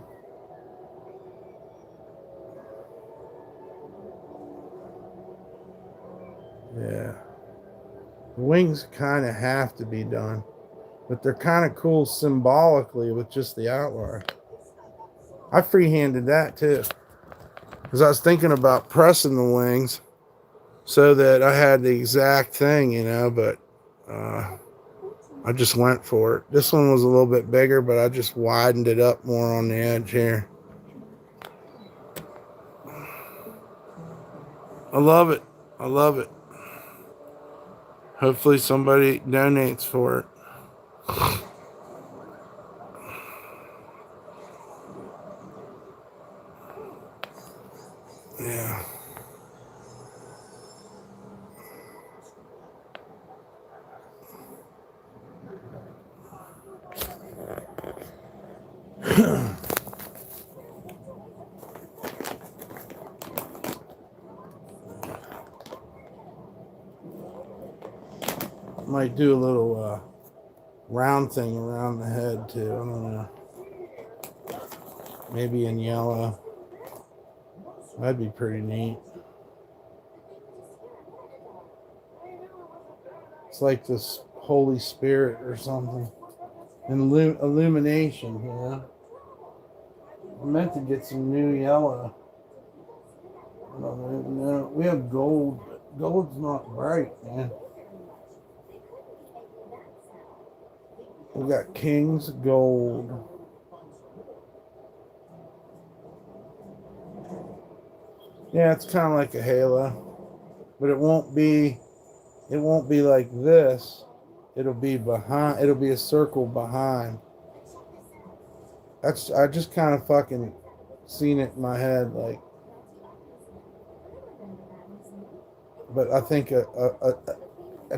Yeah. The wings kind of have to be done, but they're kind of cool symbolically with just the outline. I freehanded that too, because I was thinking about pressing the wings so that I had the exact thing, but I just went for it. This one was a little bit bigger, but I just widened it up more on the edge here. I love it. I love it. Hopefully somebody donates for it. Yeah. Might do a little round thing around the head too. I don't know. Maybe in yellow. That'd be pretty neat. It's like this Holy Spirit or something. Illumination, I meant to get some new yellow. I don't know. We have gold, but gold's not bright, man. We got King's Gold. Yeah, it's kind of like a halo, but it won't be like this. It'll be behind. It'll be a circle behind. I just kind of fucking seen it in my head, like. But I think a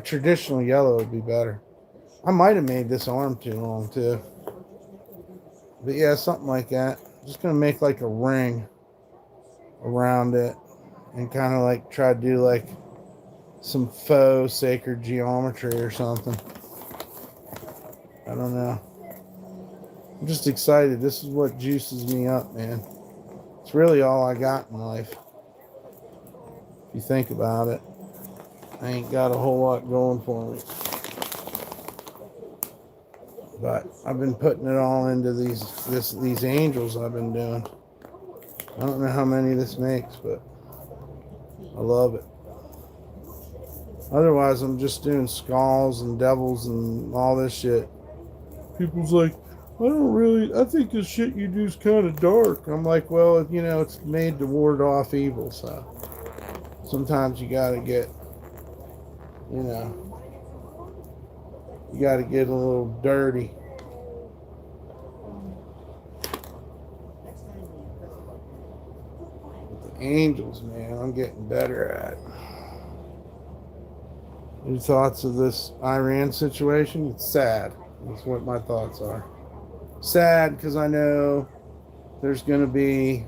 traditional yellow would be better. I might have made this arm too long too. But yeah, something like that. Just gonna make like a ring around it and kind of like try to do like some faux sacred geometry or something. I don't know. I'm just excited. This is what juices me up, man. It's really all I got in life. If you think about it, I ain't got a whole lot going for me. But I've been putting it all into these angels I've been doing. I don't know how many this makes, but I love it. Otherwise, I'm just doing skulls and devils and all this shit. People's like, I think this shit you do is kind of dark. I'm like, well, it's made to ward off evil, so sometimes you gotta get, you gotta get a little dirty. With the angels, man, I'm getting better at. Your thoughts of this Iran situation? It's sad. That's what my thoughts are. Sad because I know there's going to be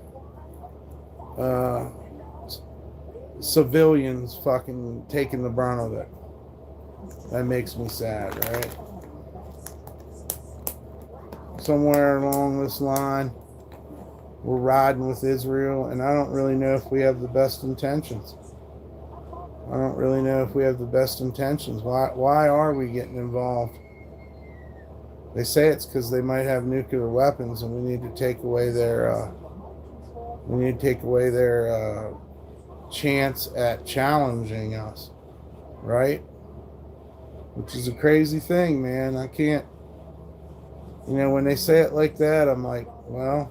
civilians fucking taking the brunt of it. That makes me sad, right? Somewhere along this line, we're riding with Israel, and I don't really know if we have the best intentions. I don't really know if we have the best intentions. Why are we getting involved? They say it's because they might have nuclear weapons, and we need to take away their chance at challenging us, right? Which is a crazy thing, man. I can't. When they say it like that, I'm like, well,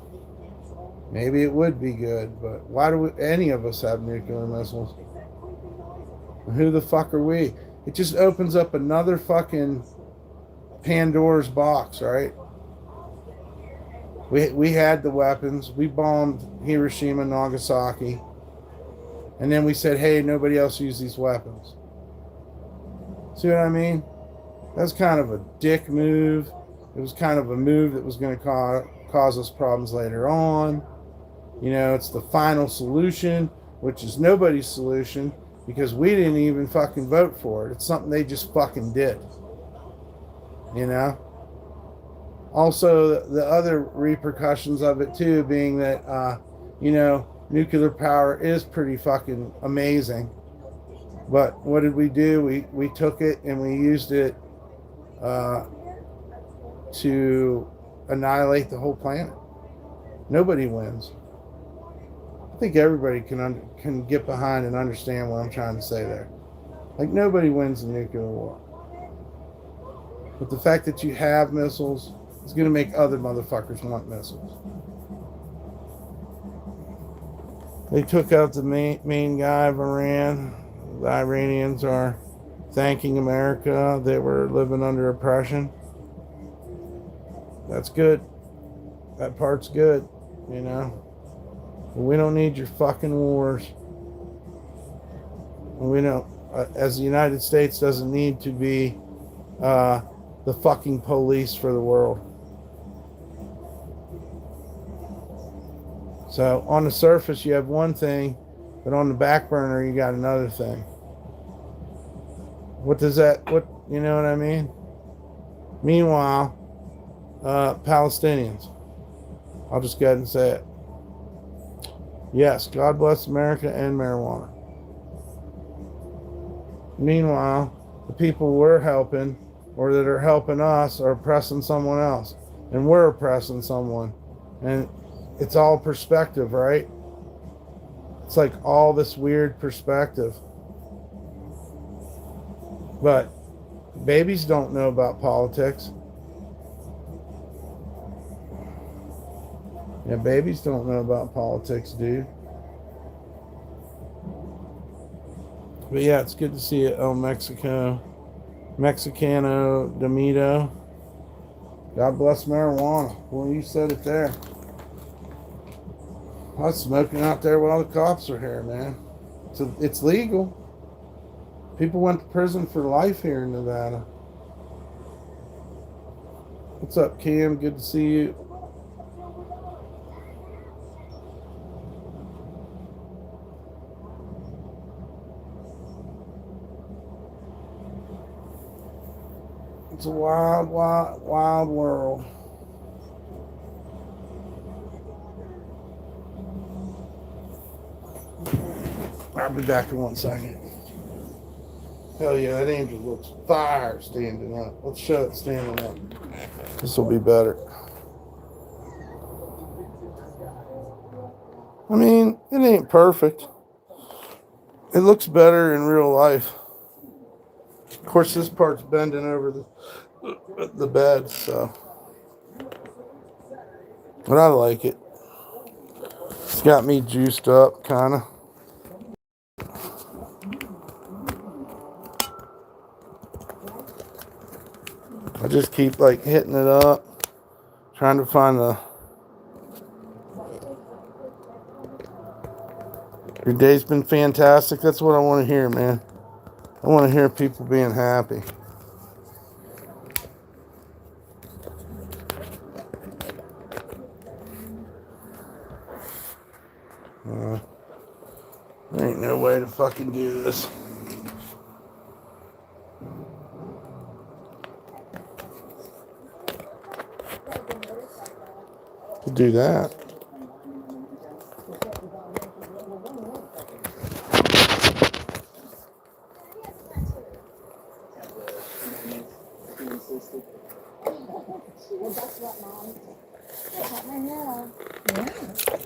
maybe it would be good, but why do any of us have nuclear missiles? Who the fuck are we? It just opens up another fucking Pandora's box, right? We had the weapons. We bombed Hiroshima and Nagasaki. And then we said, hey, nobody else use these weapons. See what I mean? That's kind of a dick move. It was kind of a move that was going to cause us problems later on. It's the final solution, which is nobody's solution, because we didn't even fucking vote for it. It's something they just fucking did. Also, the other repercussions of it too being that, nuclear power is pretty fucking amazing. But what did we do? We took it and we used it to annihilate the whole planet. Nobody wins. I think everybody can get behind and understand what I'm trying to say there. Like, nobody wins the nuclear war. But the fact that you have missiles is going to make other motherfuckers want missiles. They took out the main guy of Iran. The Iranians are thanking America. They were living under oppression. That's good. That part's good, you know. We don't need your fucking wars. We don't, as the United States doesn't need to be the fucking police for the world. So on the surface you have one thing, but on the back burner you got another thing. What you know what I mean? Meanwhile, Palestinians, I'll just go ahead and say it. Yes, God bless America and marijuana. Meanwhile, the people we're helping or that are helping us are oppressing someone else. And we're oppressing someone. And it's all perspective, right? It's like all this weird perspective. But babies don't know about politics. Yeah, babies don't know about politics, dude. But yeah, it's good to see you, El Mexicano Demito. God bless marijuana. Well, you said it there. I was smoking out there while the cops are here, man. So it's legal. People went to prison for life here in Nevada. What's up, Cam? Good to see you. It's a wild, wild, wild world. I'll be back in 1 second. Hell yeah, that angel looks fire standing up. Let's show it standing up. This will be better. I mean, it ain't perfect. It looks better in real life. Of course, this part's bending over the bed, so. But I like it. It's got me juiced up, kind of. I just keep like hitting it up, trying to find your day's been fantastic. That's what I want to hear, man. I want to hear people being happy. There ain't no way to fucking do this. To do that.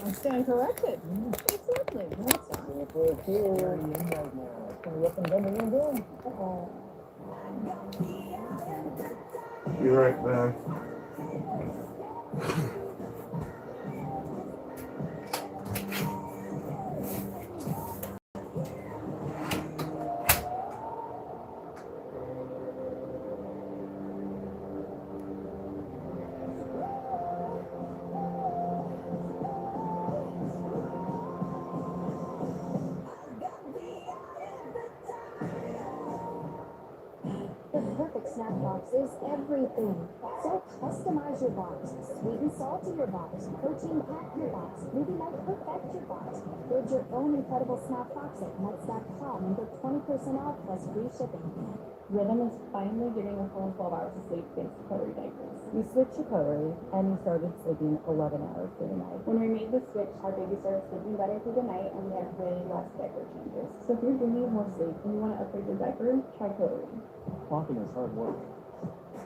I'm staying corrected. Exactly. Be right back. snack box is everything. So customize your box, sweet and salty your box, protein pack your box, movie night perfect your box. Build your own incredible snack box at nuts.com and get 20% off plus free shipping. Rhythm is finally getting a full 12 hours of sleep thanks to Coterie diapers. We switched to Coterie and we started sleeping 11 hours through the night. When we made the switch, our baby started sleeping better through the night and we had way less diaper changes. So if you're dreaming of more sleep and you want to upgrade your diaper, try Coterie. Clothing is hard work.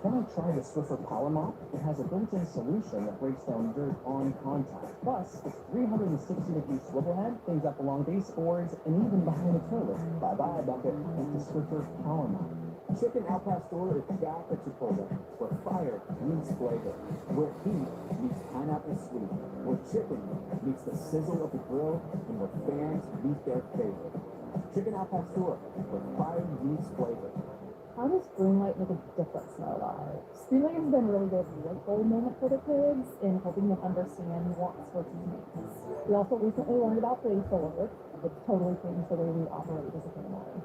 Then I tried the Swiffer Power Mop. It has a built-in solution that breaks down dirt on contact. Plus, its 360-degree swivel head cleans up along baseboards and even behind the toilet. Bye-bye, bucket. It's the Swiffer Power Mop. Chicken Al Pastor is back at Chipotle, where fire meets flavor, where heat meets pineapple sweet, where chicken meets the sizzle of the grill, and where fans meet their favorite. Chicken Al Pastor, where fire meets flavor. How does Greenlight make a difference in our lives? Greenlight has been a really good light bulb moment for the kids in helping them understand wants versus needs. We also recently learned about Play Solar. It's totally changed the way we operate as a family.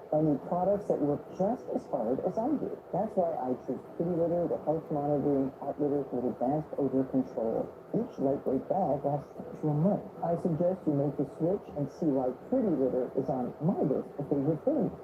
I need products that work just as hard as I do. That's why I choose Kitty Litter, the health monitoring cat litter with advanced odor control. Each lightweight bag lasts up to a month. I suggest you make the switch and see why Pretty Litter is on my list of favorite things.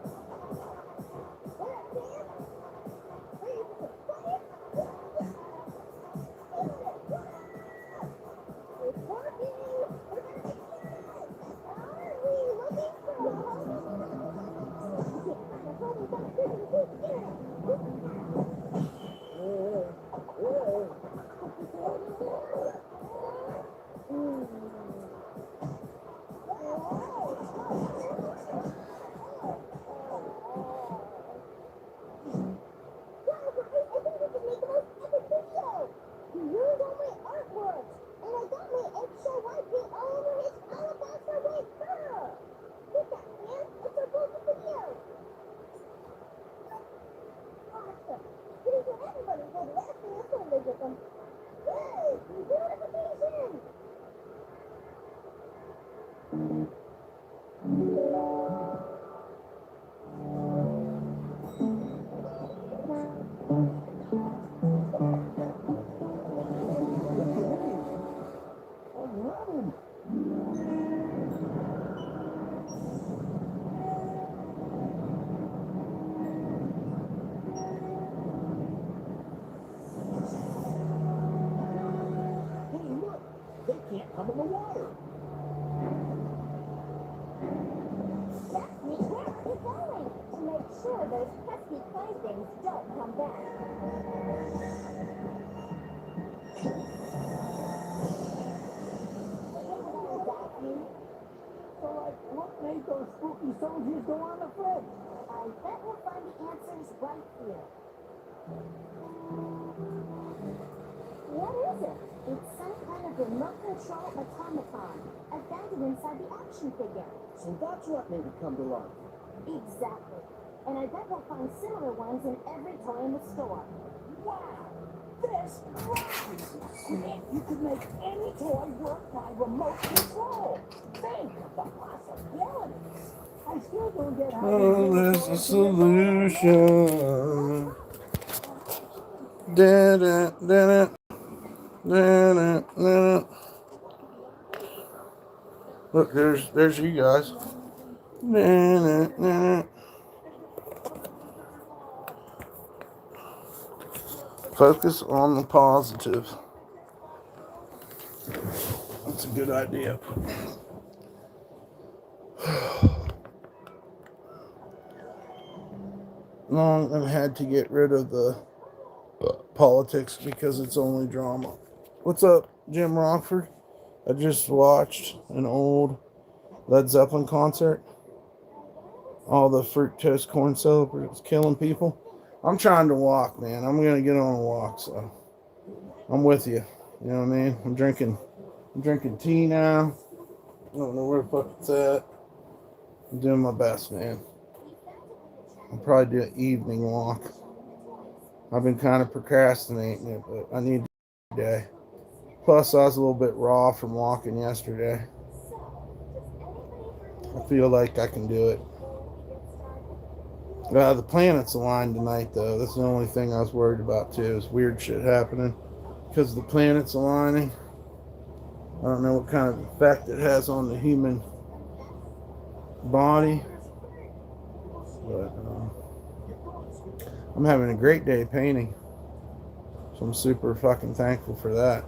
Come in the water. Stephanie, where are you going? To make sure those pesky playthings don't come back. So, what made those spooky soldiers go on the fridge? I bet we'll find the answers right here. What is it? It's some kind of remote control automaton abandoned inside the action figure. So that's what made it come to life. Exactly. And I bet we'll find similar ones in every toy in the store. Wow! This rocks! Man, you could make any toy work by remote control. Think of the possibilities. I still don't get how Oh, there's a solution. Did it, did it, did it, did it. Look, there's you guys. Did it, did it. Focus on the positive. That's a good idea. Long I've had to get rid of the politics because it's only drama. What's up, Jim Rockford? I just watched an old Led Zeppelin concert. All the fructose corn syrup is killing people. I'm trying to walk, man. I'm gonna get on a walk, so I'm with you. You know what I mean? I'm drinking tea now. I don't know where the fuck it's at. I'm doing my best, man. I'll probably do an evening walk. I've been kind of procrastinating it, but I need to day. Plus, I was a little bit raw from walking yesterday. I feel like I can do it. The planets aligned tonight, though. That's the only thing I was worried about, too, is weird shit happening. Because the planets aligning. I don't know what kind of effect it has on the human body. But I'm having a great day painting. So I'm super fucking thankful for that.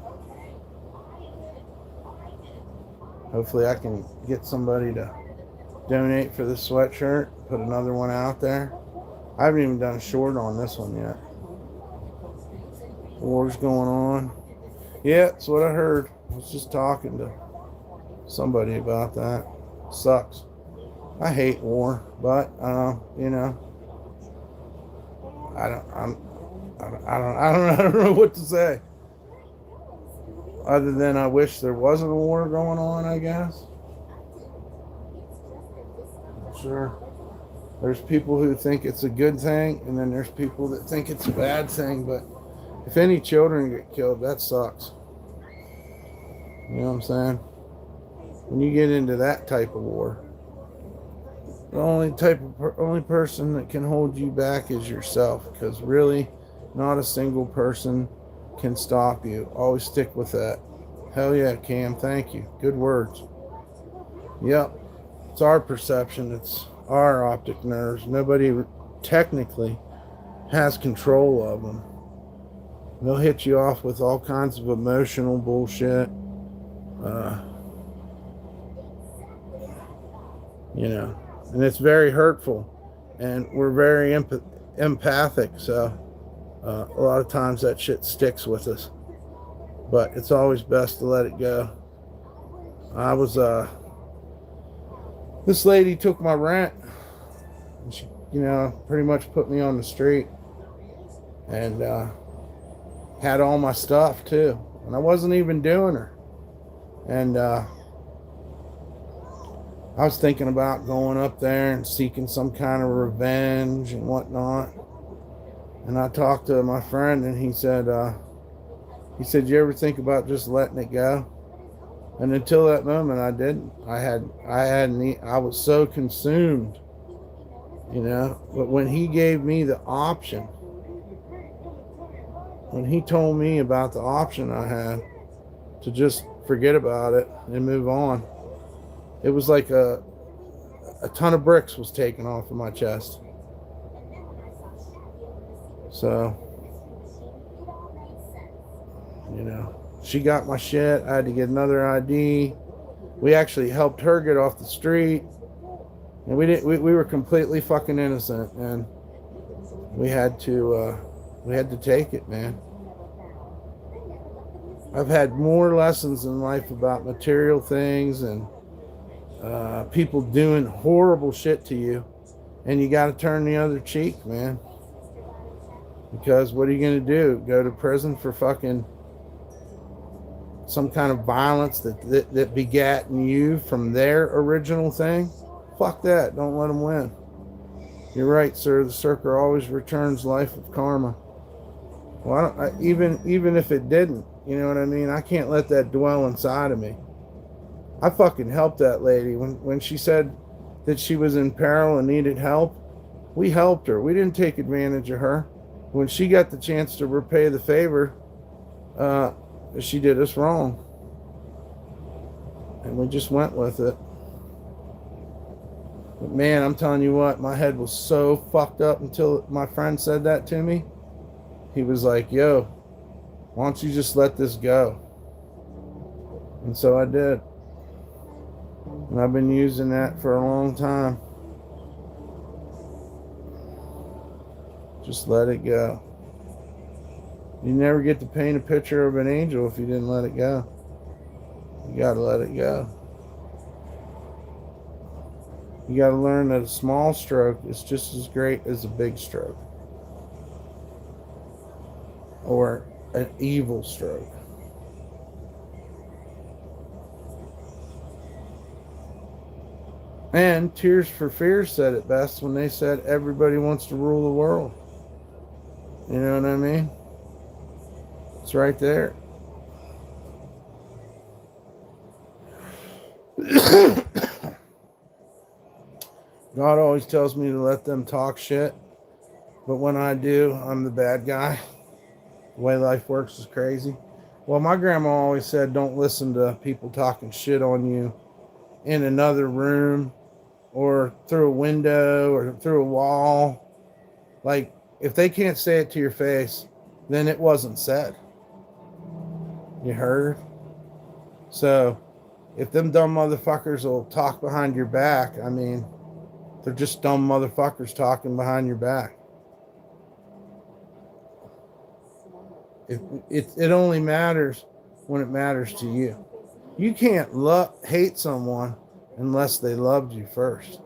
Hopefully I can get somebody to donate for this sweatshirt. Put another one out there. I haven't even done a short on this one yet. War's going on. Yeah, that's what I heard. I was just talking to somebody about that. Sucks. I hate war, but you know, I don't know what to say. Other than I wish there wasn't a war going on, I guess. Sure. There's people who think it's a good thing, and then there's people that think it's a bad thing, but if any children get killed, that sucks. You know what I'm saying? When you get into that type of war, the only person that can hold you back is yourself, because really, not a single person can stop you. Always stick with that. Hell yeah, Cam. Thank you. Good words. Yep. It's our perception. It's our optic nerves. Nobody technically has control of them. They'll hit you off with all kinds of emotional bullshit. You know, and it's very hurtful, and we're very empathic, so a lot of times that shit sticks with us, but it's always best to let it go. I was this lady took my rent, and she, you know, pretty much put me on the street, and had all my stuff too, and I wasn't even doing her. And I was thinking about going up there and seeking some kind of revenge and whatnot. And I talked to my friend, and he said, you ever think about just letting it go? And until that moment, I didn't. I was so consumed, you know. But when he gave me the option, when he told me about the option I had to just forget about it and move on, it was like a ton of bricks was taken off of my chest. So, you know, she got my shit. I had to get another ID. We actually helped her get off the street, and we were completely fucking innocent, and we had to take it, man. I've had more lessons in life about material things and people doing horrible shit to you, and you got to turn the other cheek, man. Because what are you going to do? Go to prison for fucking some kind of violence that begat in you from their original thing? Fuck that. Don't let them win. You're right, sir. The circle always returns life of karma. Well, even if it didn't, you know what I mean? I can't let that dwell inside of me. I fucking helped that lady. When she said that she was in peril and needed help, we helped her. We didn't take advantage of her. When she got the chance to repay the favor, she did us wrong. And we just went with it. But man, I'm telling you what, my head was so fucked up until my friend said that to me. He was like, yo, why don't you just let this go? And so I did. And I've been using that for a long time. Just let it go. You never get to paint a picture of an angel if you didn't let it go. You gotta let it go. You gotta learn that a small stroke is just as great as a big stroke. Or an evil stroke. And Tears for Fears said it best when they said everybody wants to rule the world. You know what I mean? It's right there. God always tells me to let them talk shit. But when I do, I'm the bad guy. The way life works is crazy. Well, my grandma always said, don't listen to people talking shit on you in another room or through a window or through a wall. Like, if they can't say it to your face, then it wasn't said. You heard? So, if them dumb motherfuckers will talk behind your back, I mean, they're just dumb motherfuckers talking behind your back. It only matters when it matters to you. You can't hate someone unless they loved you first.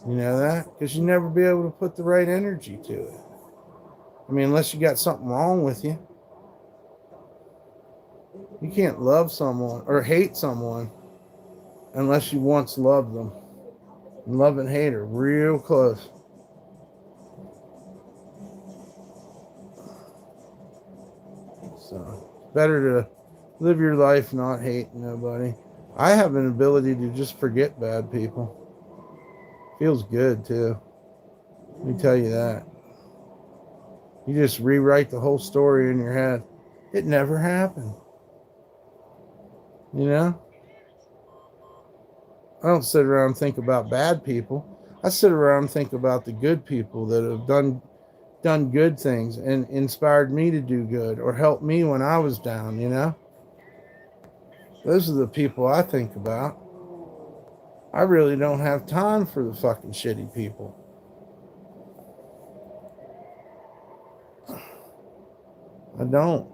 You know that? Because you never be able to put the right energy to it. I mean, unless you got something wrong with you. You can't love someone or hate someone unless you once loved them. And love and hate are real close. So, better to live your life not hating nobody. I have an ability to just forget bad people. Feels good, too. Let me tell you that. You just rewrite the whole story in your head. It never happened. You know? I don't sit around and think about bad people. I sit around and think about the good people that have done good things and inspired me to do good or helped me when I was down, you know? Those are the people I think about. I really don't have time for the fucking shitty people. I don't.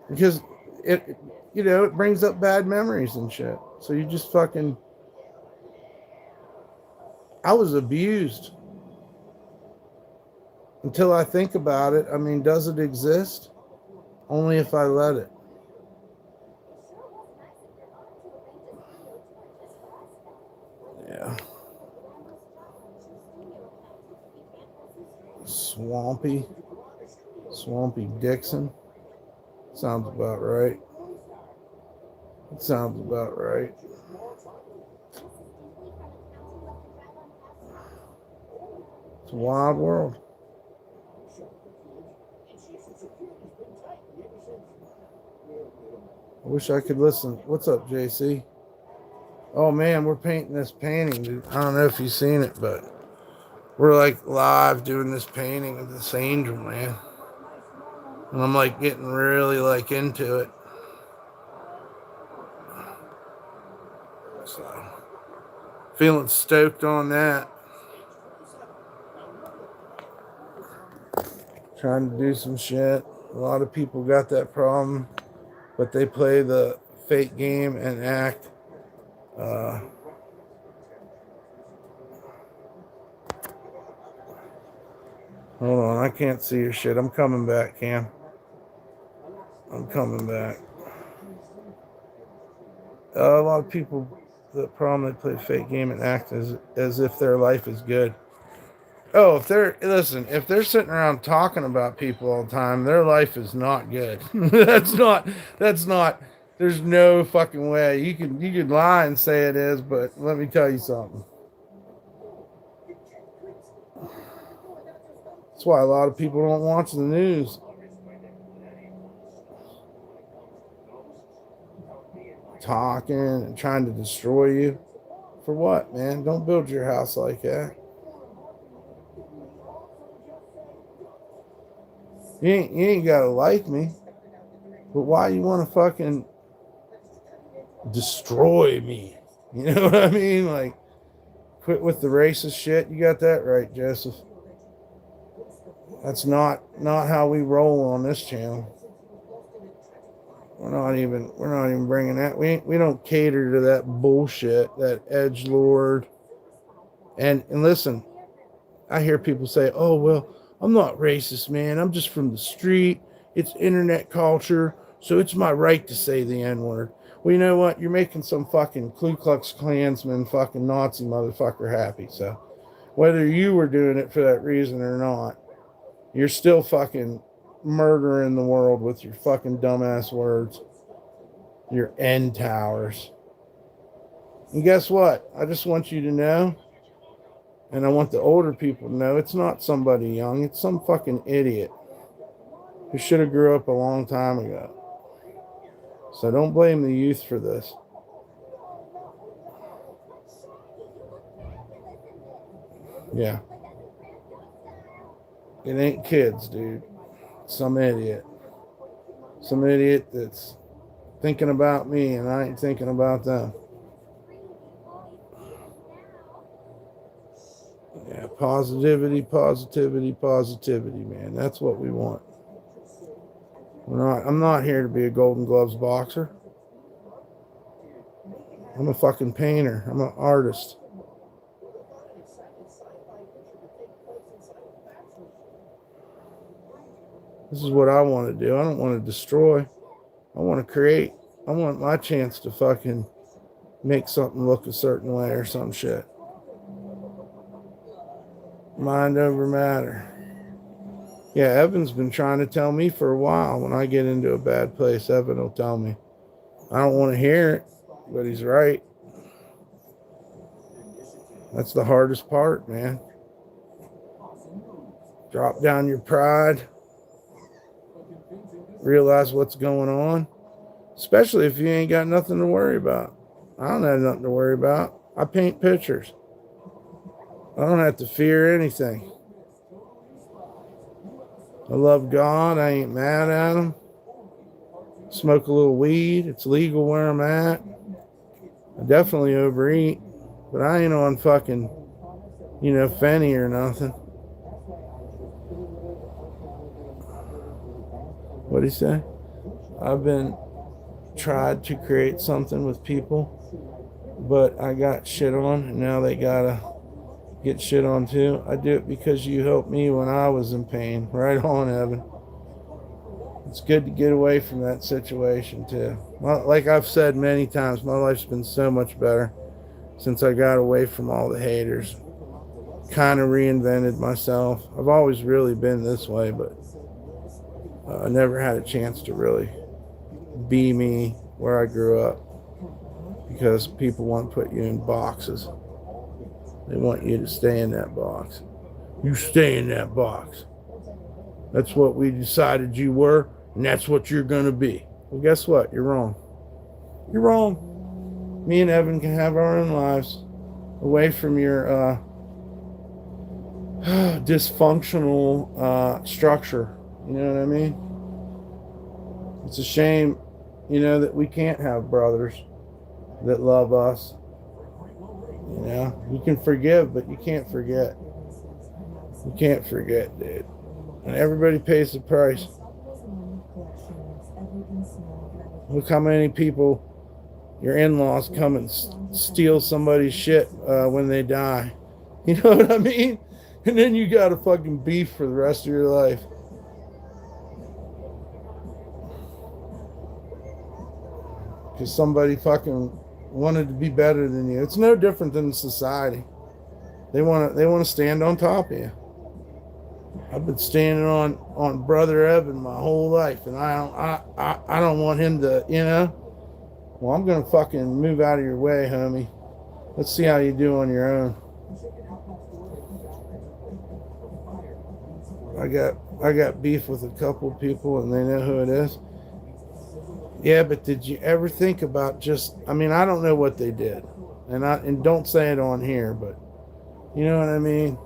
Because it brings up bad memories and shit. So you just fucking... I was abused. Until I think about it, I mean, does it exist? Only if I let it. Yeah. Swampy Dixon. Sounds about right. It sounds about right. It's a wild world. I wish I could listen. What's up, JC? Oh man, we're painting this painting, dude. I don't know if you've seen it, but we're like live doing this painting of this angel, man. And I'm like getting really like into it. So feeling stoked on that. Trying to do some shit. A lot of people got that problem, but they play the fake game and act. Hold on, I can't see your shit. I'm coming back, Cam. I'm coming back. A lot of people, the problem, they play fake game and act as if their life is good. Oh, if they're sitting around talking about people all the time, their life is not good. That's not, there's no fucking way. You could lie and say it is, but let me tell you something. That's why a lot of people don't watch the news. Talking and trying to destroy you. For what, man? Don't build your house like that. You ain't gotta like me. But why you want to fucking destroy me? You know what I mean? Like, quit with the racist shit. You got that right, Joseph. That's not how we roll on this channel. We're not even bringing that. We don't cater to that bullshit, that edgelord. And listen, I hear people say, "Oh well, I'm not racist, man. I'm just from the street. It's internet culture, so it's my right to say the N-word." Well, you know what? You're making some fucking Ku Klux Klansman, fucking Nazi motherfucker happy. So whether you were doing it for that reason or not, you're still fucking murdering the world with your fucking dumbass words. Your end towers. And guess what? I just want you to know, and I want the older people to know, it's not somebody young. It's some fucking idiot who should have grew up a long time ago. So don't blame the youth for this. Yeah. It ain't kids, dude. Some idiot. Some idiot that's thinking about me and I ain't thinking about them. Yeah, positivity, positivity, positivity, man. That's what we want. I'm not here to be a Golden Gloves boxer. I'm a fucking painter. I'm an artist. This is what I want to do. I don't want to destroy. I want to create. I want my chance to fucking make something look a certain way or some shit. Mind over matter. Yeah, Evan's been trying to tell me for a while when I get into a bad place. Evan will tell me. I don't want to hear it, but he's right. That's the hardest part, man. Drop down your pride. Realize what's going on. Especially if you ain't got nothing to worry about. I don't have nothing to worry about. I paint pictures. I don't have to fear anything. I love God. I ain't mad at him. Smoke a little weed. It's legal where I'm at. I definitely overeat. But I ain't on fucking, Fenny or nothing. What'd he say? I've been tried to create something with people, but I got shit on, and now they gotta get shit on too. I do it because you helped me when I was in pain. Right on, Evan. It's good to get away from that situation too. Like I've said many times, my life's been so much better since I got away from all the haters. Kind of reinvented myself. I've always really been this way, but I never had a chance to really be me where I grew up, because people want to put you in boxes. They want you to stay in that box. You stay in that box. That's what we decided you were, and that's what you're going to be. Well, guess what? You're wrong. You're wrong. Me and Evan can have our own lives away from your dysfunctional structure. You know what I mean? It's a shame, that we can't have brothers that love us. You can forgive, but you can't forget. You can't forget, dude. And everybody pays the price. Look how many people, your in-laws, come and steal somebody's shit when they die. You know what I mean? And then you got a fucking beef for the rest of your life. Because somebody fucking wanted to be better than you. It's no different than society. They want to stand on top of you. I've been standing on Brother Evan my whole life, and I don't want him to, Well, I'm gonna fucking move out of your way, homie. Let's see how you do on your own. I got beef with a couple of people, and they know who it is. Yeah, but did you ever think about I don't know what they did. And don't say it on here, but you know what I mean?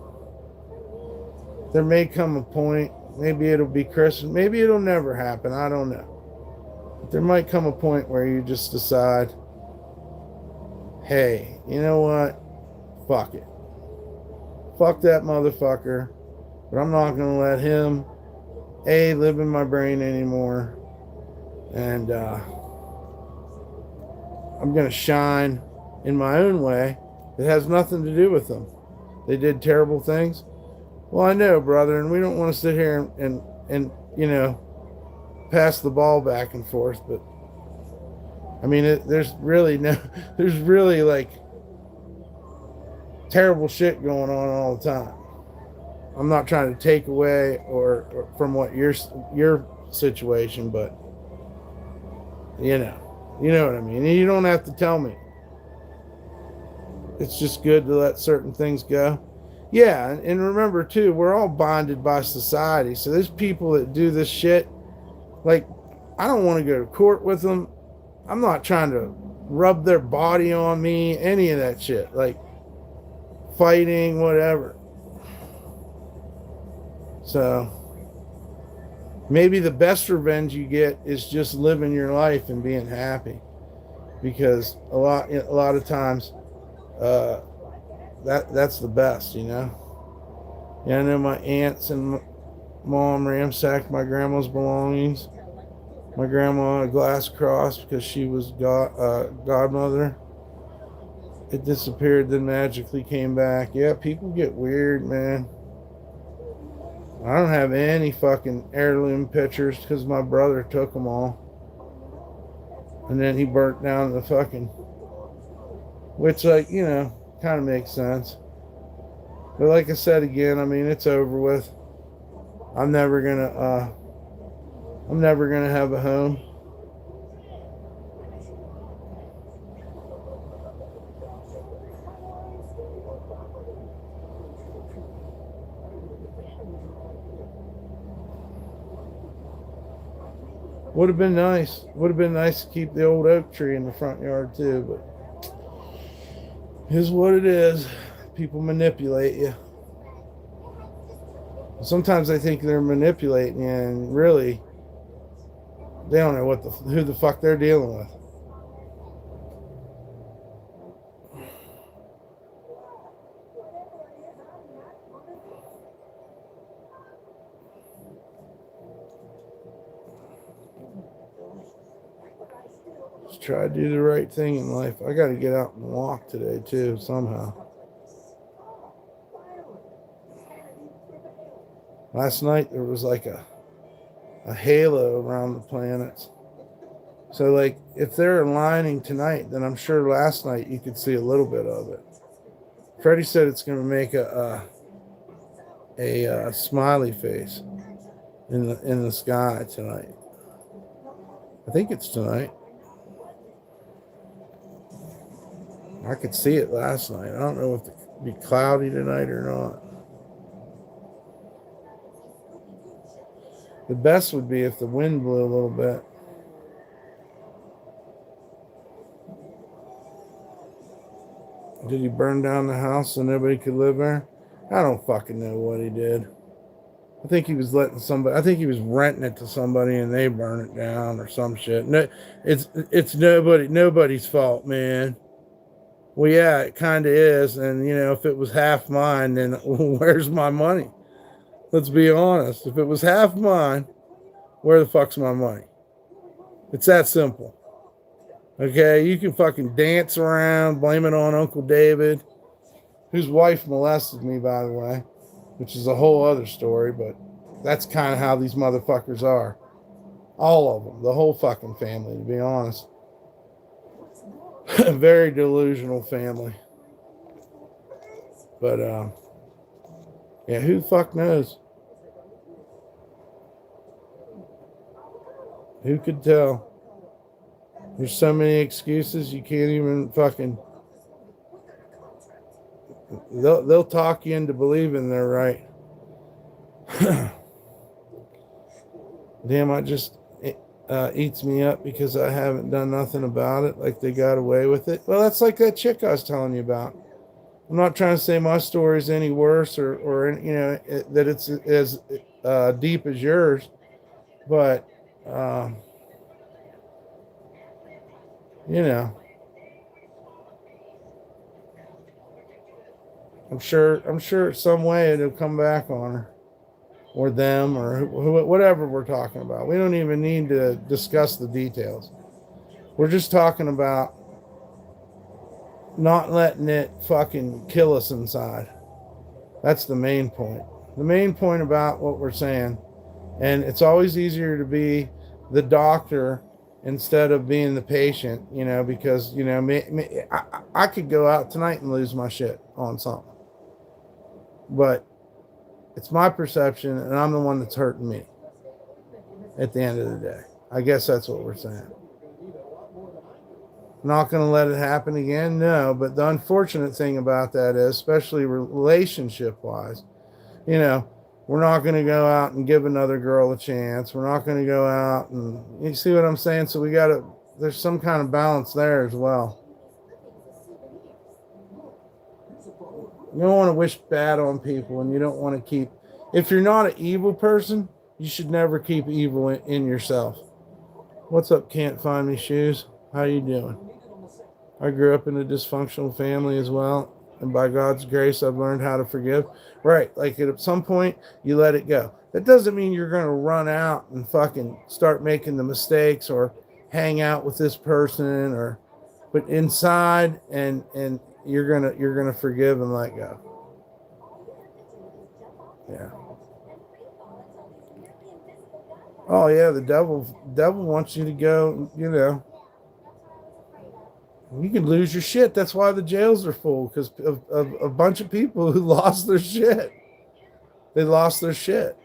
There may come a point, maybe it'll be Christmas, maybe it'll never happen, I don't know. But there might come a point where you just decide, hey, you know what? Fuck it. Fuck that motherfucker. But I'm not going to let him, live in my brain anymore. And I'm going to shine in my own way. It has nothing to do with them. They did terrible things. Well, I know, brother, and we don't want to sit here and pass the ball back and forth, but there's really like terrible shit going on all the time. I'm not trying to take away or from what your situation, but you know what I mean. And you don't have to tell me. it's just good to let certain things go. Yeah, and remember too, we're all bonded by society. So there's people that do this shit. Like, I don't want to go to court with them. I'm not trying to rub their body on me, any of that shit. Like, fighting, whatever. So maybe the best revenge you get is just living your life and being happy, because a lot of times that's the best, you know. Yeah, I know my aunts and mom ransacked my grandma's belongings. My grandma had a glass cross because she was godmother. It disappeared, then magically came back. Yeah, people get weird, man. I don't have any fucking heirloom pictures because my brother took them all. And then he burnt down the fucking... Which, like, you know, kind of makes sense. But like I said again, I mean, it's over with. I'm never gonna have a home. Would have been nice. Would have been nice to keep the old oak tree in the front yard too, but here's what it is. People manipulate you. Sometimes I think they're manipulating you, and really, they don't know who the fuck they're dealing with. Just try to do the right thing in life. I got to get out and walk today too, somehow. Last night there was like a halo around the planets. So like if they're aligning tonight, then I'm sure last night you could see a little bit of it. Freddie said it's going to make a smiley face in the sky tonight. I think it's tonight. I could see it last night. I don't know if it'll be cloudy tonight or not. The best would be if the wind blew a little bit. Did he burn down the house so nobody could live there? I don't fucking know what he did. I think he was renting it to somebody and they burned it down or some shit. No, it's nobody's fault, man. Well, yeah, it kind of is. And, you know, if it was half mine, then where's my money? Let's be honest. If it was half mine, where the fuck's my money? It's that simple. Okay, you can fucking dance around, blame it on Uncle David, whose wife molested me, by the way, which is a whole other story, but that's kind of how these motherfuckers are. All of them, the whole fucking family, to be honest. A very delusional family. But, yeah, who the fuck knows? Who could tell? There's so many excuses you can't even fucking... They'll talk you into believing they're right. Damn, eats me up because I haven't done nothing about it, like they got away with it. Well, that's like that chick I was telling you about. I'm not trying to say my story is any worse or you know, that it's as deep as yours, but you know, I'm sure some way it'll come back on her or them or whatever we're talking about. We don't even need to discuss the details. We're just talking about not letting it fucking kill us inside. That's the main point. The main point about what we're saying. And it's always easier to be the doctor instead of being the patient, you know, because, you know, I could go out tonight and lose my shit on something. But it's my perception, and I'm the one that's hurting me at the end of the day. I guess that's what we're saying. Not going to let it happen again? No. But the unfortunate thing about that is, especially relationship wise, you know, we're not going to go out and give another girl a chance. We're not going to go out and, you see what I'm saying? So we got to, there's some kind of balance there as well. You don't want to wish bad on people, and you don't want to keep, if you're not an evil person, you should never keep evil in yourself. What's up, Can't Find Me Shoes? How you doing? I grew up in a dysfunctional family as well, and by God's grace, I've learned how to forgive. Right, like at some point, you let it go. That doesn't mean you're going to run out and fucking start making the mistakes or hang out with this person, or, but inside, and you're gonna forgive and let go. Yeah. Oh yeah, the devil wants you to go, you know. You can lose your shit. That's why the jails are full, because of a bunch of people who lost their shit. They lost their shit.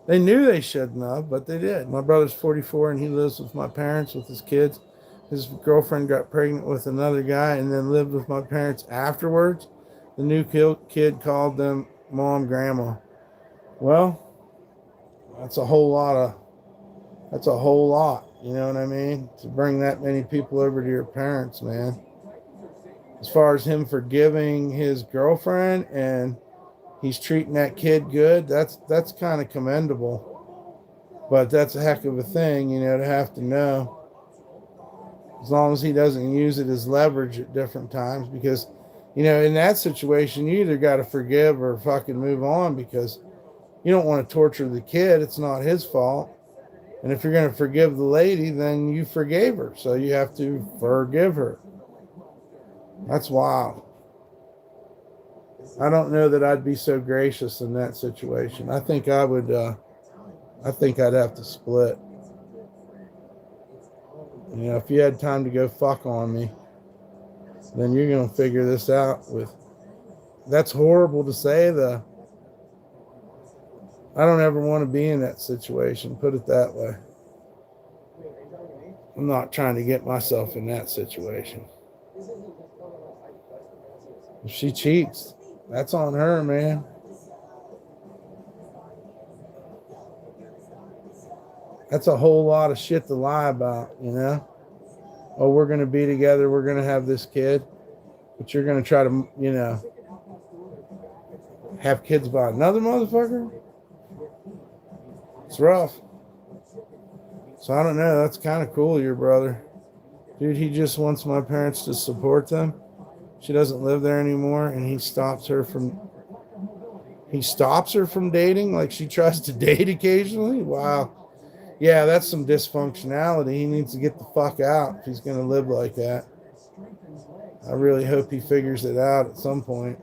They knew they shouldn't have, but they did. My brother's 44 and he lives with my parents with his kids. His girlfriend got pregnant with another guy and then lived with my parents afterwards. The new kid called them mom, grandma. Well, that's a whole lot. You know what I mean? To bring that many people over to your parents, man. As far as him forgiving his girlfriend and he's treating that kid good, that's kind of commendable. But that's a heck of a thing, you know, to have to know. As long as he doesn't use it as leverage at different times, because, you know, in that situation, you either got to forgive or fucking move on, because you don't want to torture the kid. It's not his fault. And if you're going to forgive the lady, then you forgave her. So you have to forgive her. That's wild. I don't know that I'd be so gracious in that situation. I think I would, I think I'd have to split. You know, if you had time to go fuck on me, then you're going to figure this out with, that's horrible to say, though. I don't ever want to be in that situation, put it that way. I'm not trying to get myself in that situation. If she cheats, that's on her, man. That's a whole lot of shit to lie about, you know? Oh, we're going to be together, we're going to have this kid, but you're going to try to, you know, have kids by another motherfucker? It's rough. So I don't know, that's kind of cool, your brother. Dude, he just wants my parents to support them. She doesn't live there anymore, and he stops her from dating, like she tries to date occasionally. Wow. Yeah, that's some dysfunctionality. He needs to get the fuck out if he's going to live like that. I really hope he figures it out at some point.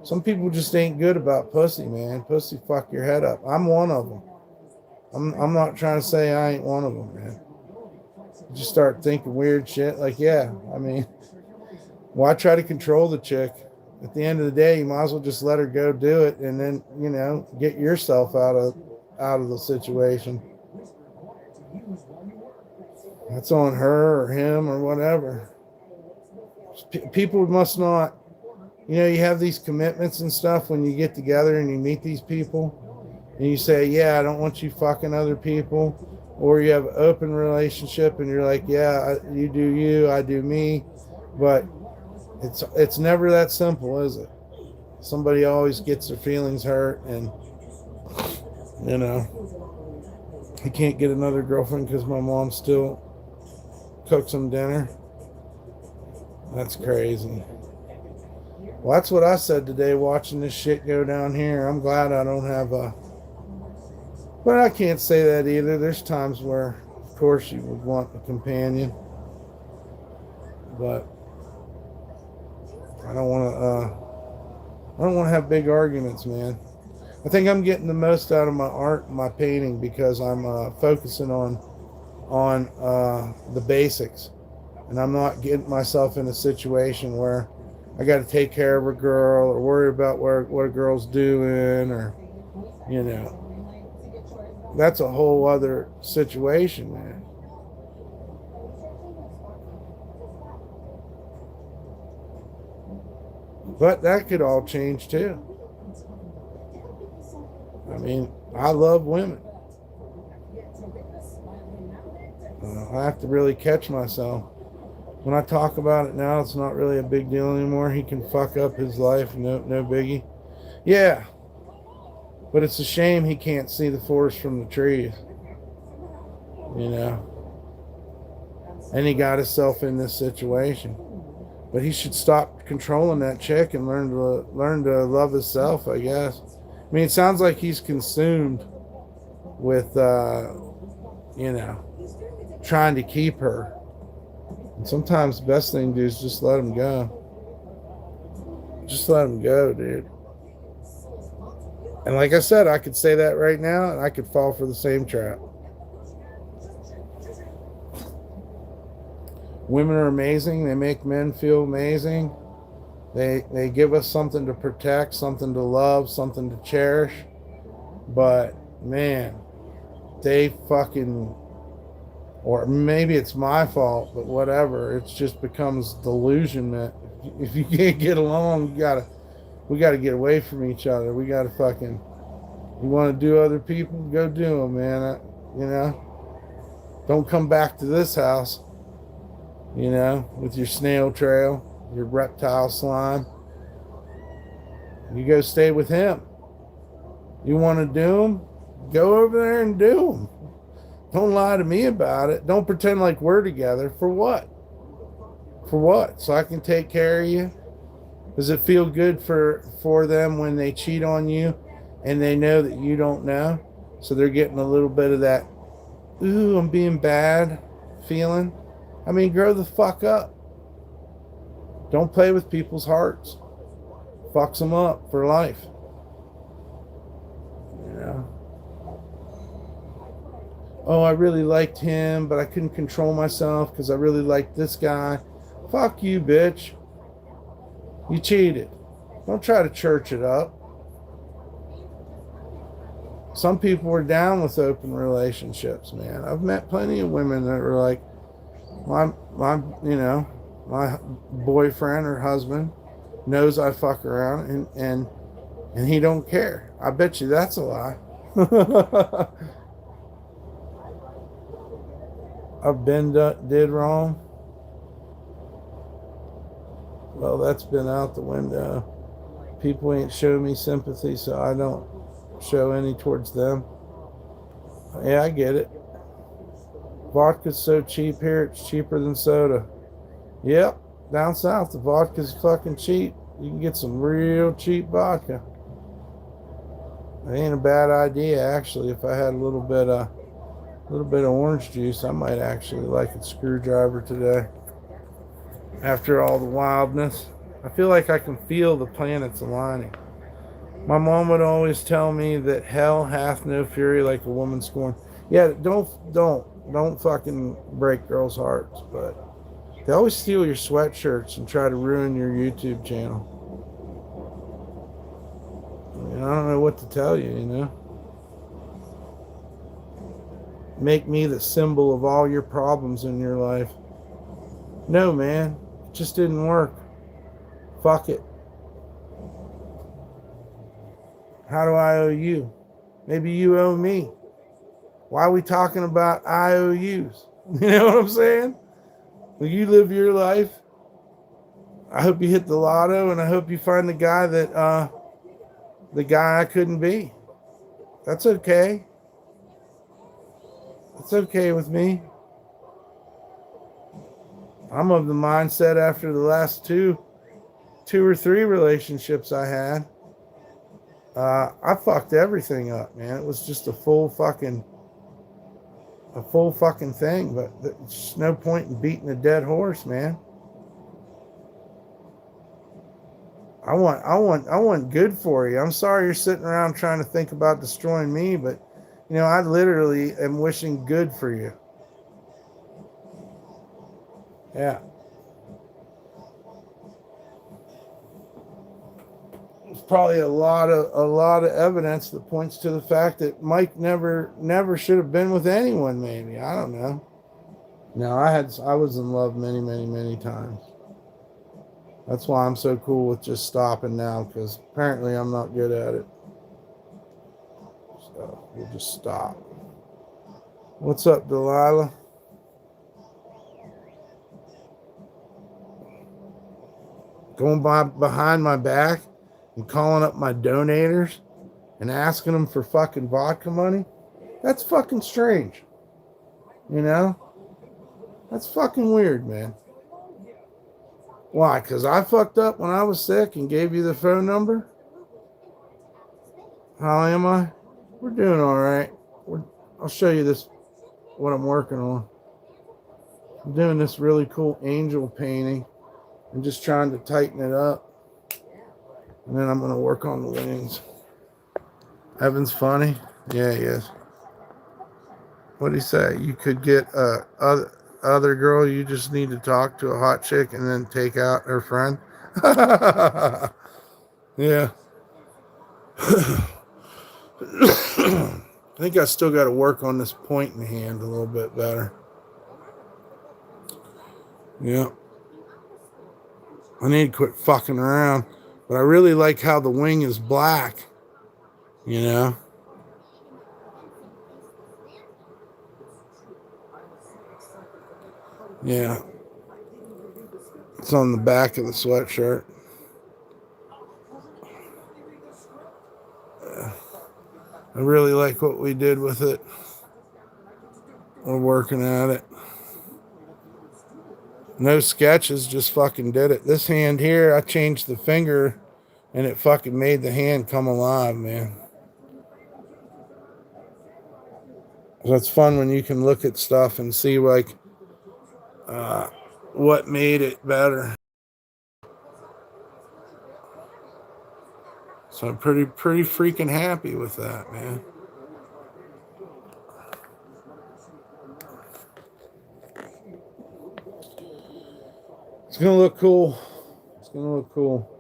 Some people just ain't good about pussy, man. Pussy fuck your head up. I'm one of them. I'm not trying to say I ain't one of them, man. You just start thinking weird shit. Like, yeah, I mean, why try to control the chick? At the end of the day, you might as well just let her go do it, and then, you know, get yourself out of the situation. That's on her or him or whatever. People must not, you know, you have these commitments and stuff when you get together and you meet these people and you say, yeah, I don't want you fucking other people. Or you have an open relationship and you're like, yeah, you do you, I do me. But it's never that simple, is it? Somebody always gets their feelings hurt, and, you know, I can't get another girlfriend because my mom still cooks them dinner. That's crazy. Well, that's what I said today watching this shit go down here. I'm glad I don't have a... But I can't say that either. There's times where, of course, you would want a companion. But I don't want to have big arguments, man. I think I'm getting the most out of my art and my painting because I'm focusing on the basics. And I'm not getting myself in a situation where I got to take care of a girl or worry about what a girl's doing, or, you know. That's a whole other situation, man. But that could all change too. I mean, I love women. I have to really catch myself. When I talk about it now, it's not really a big deal anymore. He can fuck up his life, no biggie. Yeah, but it's a shame he can't see the forest from the trees, you know. And he got himself in this situation. But he should stop controlling that chick and learn to love himself, I guess. I mean, it sounds like he's consumed with, you know, trying to keep her. And sometimes the best thing to do is just let him go. Just let him go, dude. And like I said, I could say that right now and I could fall for the same trap. Women are amazing. They make men feel amazing. They give us something to protect, something to love, something to cherish. But man, they fucking, or maybe it's my fault, but whatever. It just becomes delusionment. If you can't get along, we gotta get away from each other. We gotta fucking, you want to do other people, go do them, man. You know, don't come back to this house, you know, with your snail trail, your reptile slime. You go stay with him. You want to do them? Go over there and do them. Don't lie to me about it. Don't pretend like we're together. For what? For what? So I can take care of you? Does it feel good for them when they cheat on you and they know that you don't know? So they're getting a little bit of that, ooh, I'm being bad feeling. I mean, grow the fuck up. Don't play with people's hearts. Fucks them up for life. You know? Oh, I really liked him, but I couldn't control myself because I really liked this guy. Fuck you, bitch. You cheated. Don't try to church it up. Some people are down with open relationships, man. I've met plenty of women that were like, my boyfriend or husband knows I fuck around and he don't care. I bet you that's a lie. I've been did wrong. Well, that's been out the window. People ain't showing me sympathy, so I don't show any towards them. Yeah, I get it. Vodka's so cheap here, it's cheaper than soda. Yep, down south, the vodka's fucking cheap. You can get some real cheap vodka. It ain't a bad idea, actually. If I had a little bit of orange juice, I might actually like a screwdriver today. After all the wildness, I feel like I can feel the planets aligning. My mom would always tell me that hell hath no fury like a woman scorned. Yeah, don't fucking break girls' hearts, but they always steal your sweatshirts and try to ruin your YouTube channel. I mean, I don't know what to tell you, you know? Make me the symbol of all your problems in your life. No, man, it just didn't work. Fuck it. How do I owe you? Maybe you owe me. Why are we talking about IOUs? You know what I'm saying? Will you live your life? I hope you hit the lotto, and I hope you find the guy I couldn't be. That's okay. It's okay with me. I'm of the mindset after the last two or three relationships I had, I fucked everything up, man. It was just a full fucking thing, but there's no point in beating a dead horse, man. I want good for you. I'm sorry you're sitting around trying to think about destroying me, but you know, I literally am wishing good for you. Yeah. There's probably a lot of evidence that points to the fact that Mike never should have been with anyone, maybe. I don't know. No, I was in love many times. That's why I'm so cool with just stopping now, because apparently I'm not good at it. So we'll just stop. What's up, Delilah? Going behind my back and calling up my donators and asking them for fucking vodka money? That's fucking strange. You know? That's fucking weird, man. Why? Because I fucked up when I was sick and gave you the phone number? How am I? We're doing all right. I'll show you this, what I'm working on. I'm doing this really cool angel painting and just trying to tighten it up. And then I'm going to work on the wings. Evan's funny? Yeah, he is. What'd he say? You could get other girl, you just need to talk to a hot chick and then take out her friend? Yeah. I think I still got to work on this point in the hand a little bit better. Yeah. I need to quit fucking around. But I really like how the wing is black. You know? Yeah. It's on the back of the sweatshirt. I really like what we did with it. We're working at it. No sketches, just fucking did it. This hand here, I changed the finger and it fucking made the hand come alive, man. That's fun when you can look at stuff and see like what made it better. So I'm pretty freaking happy with that, man. It's gonna look cool. It's gonna look cool.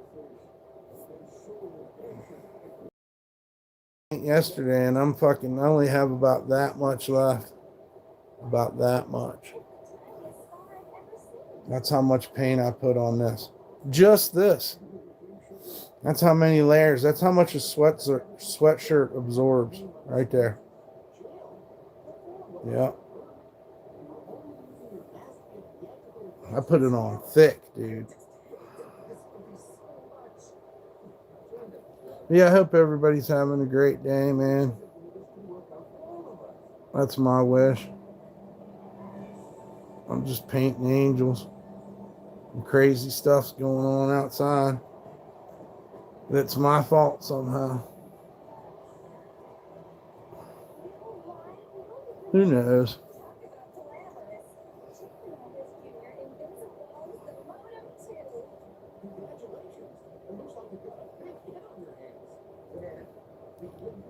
Yesterday, and I only have about that much left. About that much. That's how much paint I put on this. Just this. That's how many layers. That's how much a sweatshirt absorbs right there. Yeah. I put it on thick, dude. Yeah, I hope everybody's having a great day, man. That's my wish. I'm just painting angels. And crazy stuff's going on outside. It's my fault somehow. Who knows?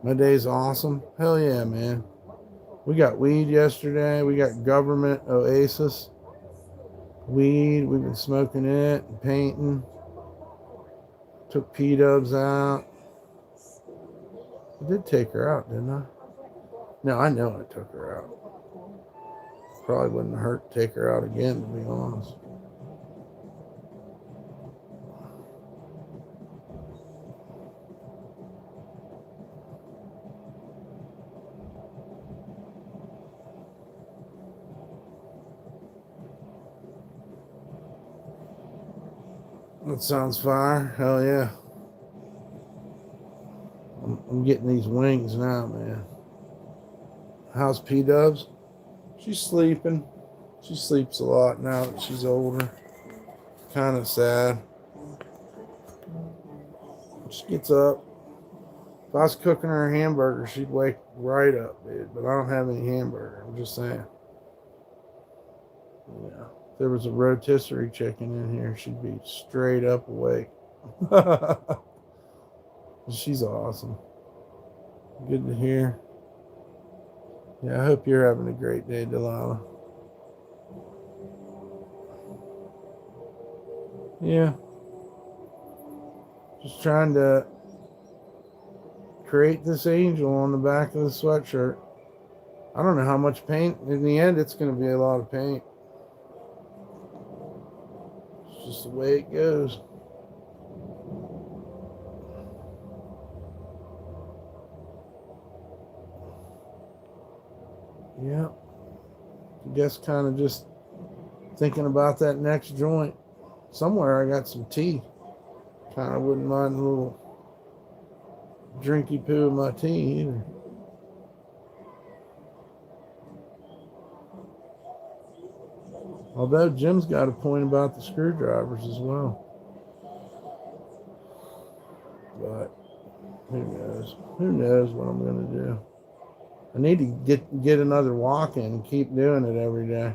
My day's awesome. Hell yeah, man. We got weed yesterday. We got government oasis. Weed. We've been smoking it and painting. Took P-dubs out. I did take her out, didn't I? No, I know I took her out. Probably wouldn't hurt to take her out again, to be honest. That sounds fire. Hell yeah. I'm getting these wings now, man. How's P-dubs? She's sleeping. She sleeps a lot now that she's older. Kind of sad. She gets up. If I was cooking her a hamburger, she'd wake right up, dude. But I don't have any hamburger. I'm just saying. Yeah. If there was a rotisserie chicken in here, she'd be straight up awake. She's awesome. Good to hear. Yeah, I hope you're having a great day, Delilah. Yeah. Just trying to create this angel on the back of the sweatshirt. I don't know how much paint. In the end, it's going to be a lot of paint. It's just the way it goes. Yeah. I guess kind of just thinking about that next joint. Somewhere I got some tea. Kind of wouldn't mind a little drinky poo in my tea either. Although Jim's got a point about the screwdrivers as well. But who knows? Who knows what I'm going to do? I need to get another walk in and keep doing it every day.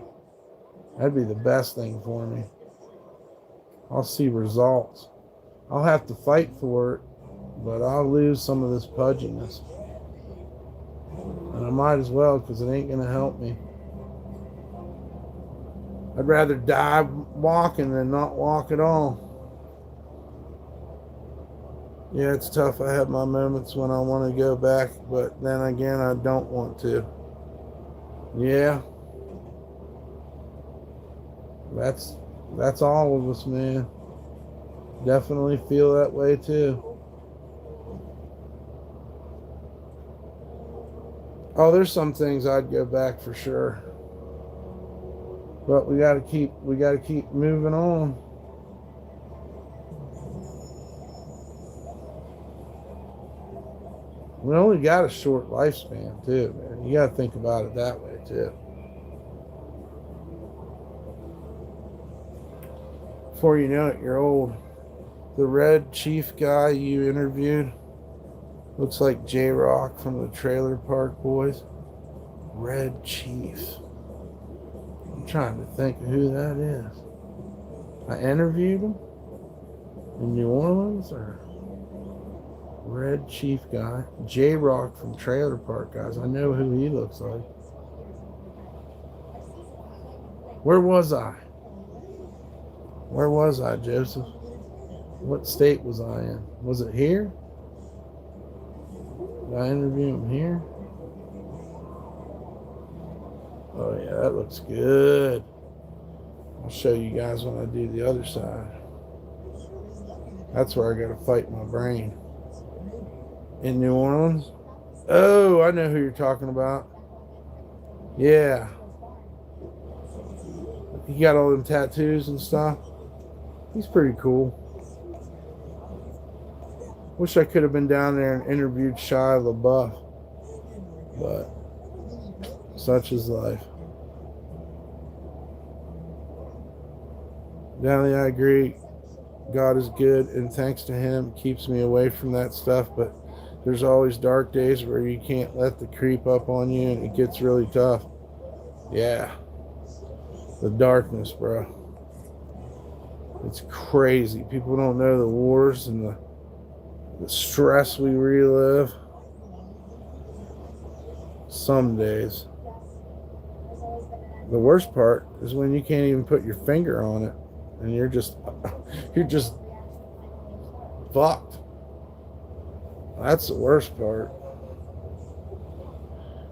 That'd be the best thing for me. I'll see results. I'll have to fight for it, but I'll lose some of this pudginess. And I might as well, because it ain't going to help me. I'd rather die walking than not walk at all. Yeah, it's tough. I have my moments when I want to go back, but then again, I don't want to. Yeah. That's all of us, man. Definitely feel that way too. Oh, there's some things I'd go back for sure. But we gotta keep moving on. We only got a short lifespan too, man. You gotta think about it that way too. Before you know it, you're old. The Red Chief guy you interviewed looks like J-Rock from the Trailer Park Boys. Red Chief. I'm trying to think of who that is. I interviewed him in New Orleans, or Red Chief guy. J-Rock from Trailer Park Guys. I know who he looks like. Where was I? Where was I, Joseph? What state was I in? Was it here? Did I interview him here? Oh yeah, that looks good. I'll show you guys when I do the other side. That's where I gotta fight my brain. In New Orleans? Oh, I know who you're talking about. Yeah. He got all them tattoos and stuff. He's pretty cool. Wish I could have been down there and interviewed Shia LaBeouf. But such is life. Downey, I agree. God is good, and thanks to him, keeps me away from that stuff. But there's always dark days where you can't let the creep up on you, and it gets really tough. Yeah. The darkness, bro. It's crazy. People don't know the wars and the stress we relive. Some days. The worst part is when you can't even put your finger on it, and you're just fucked. That's the worst part.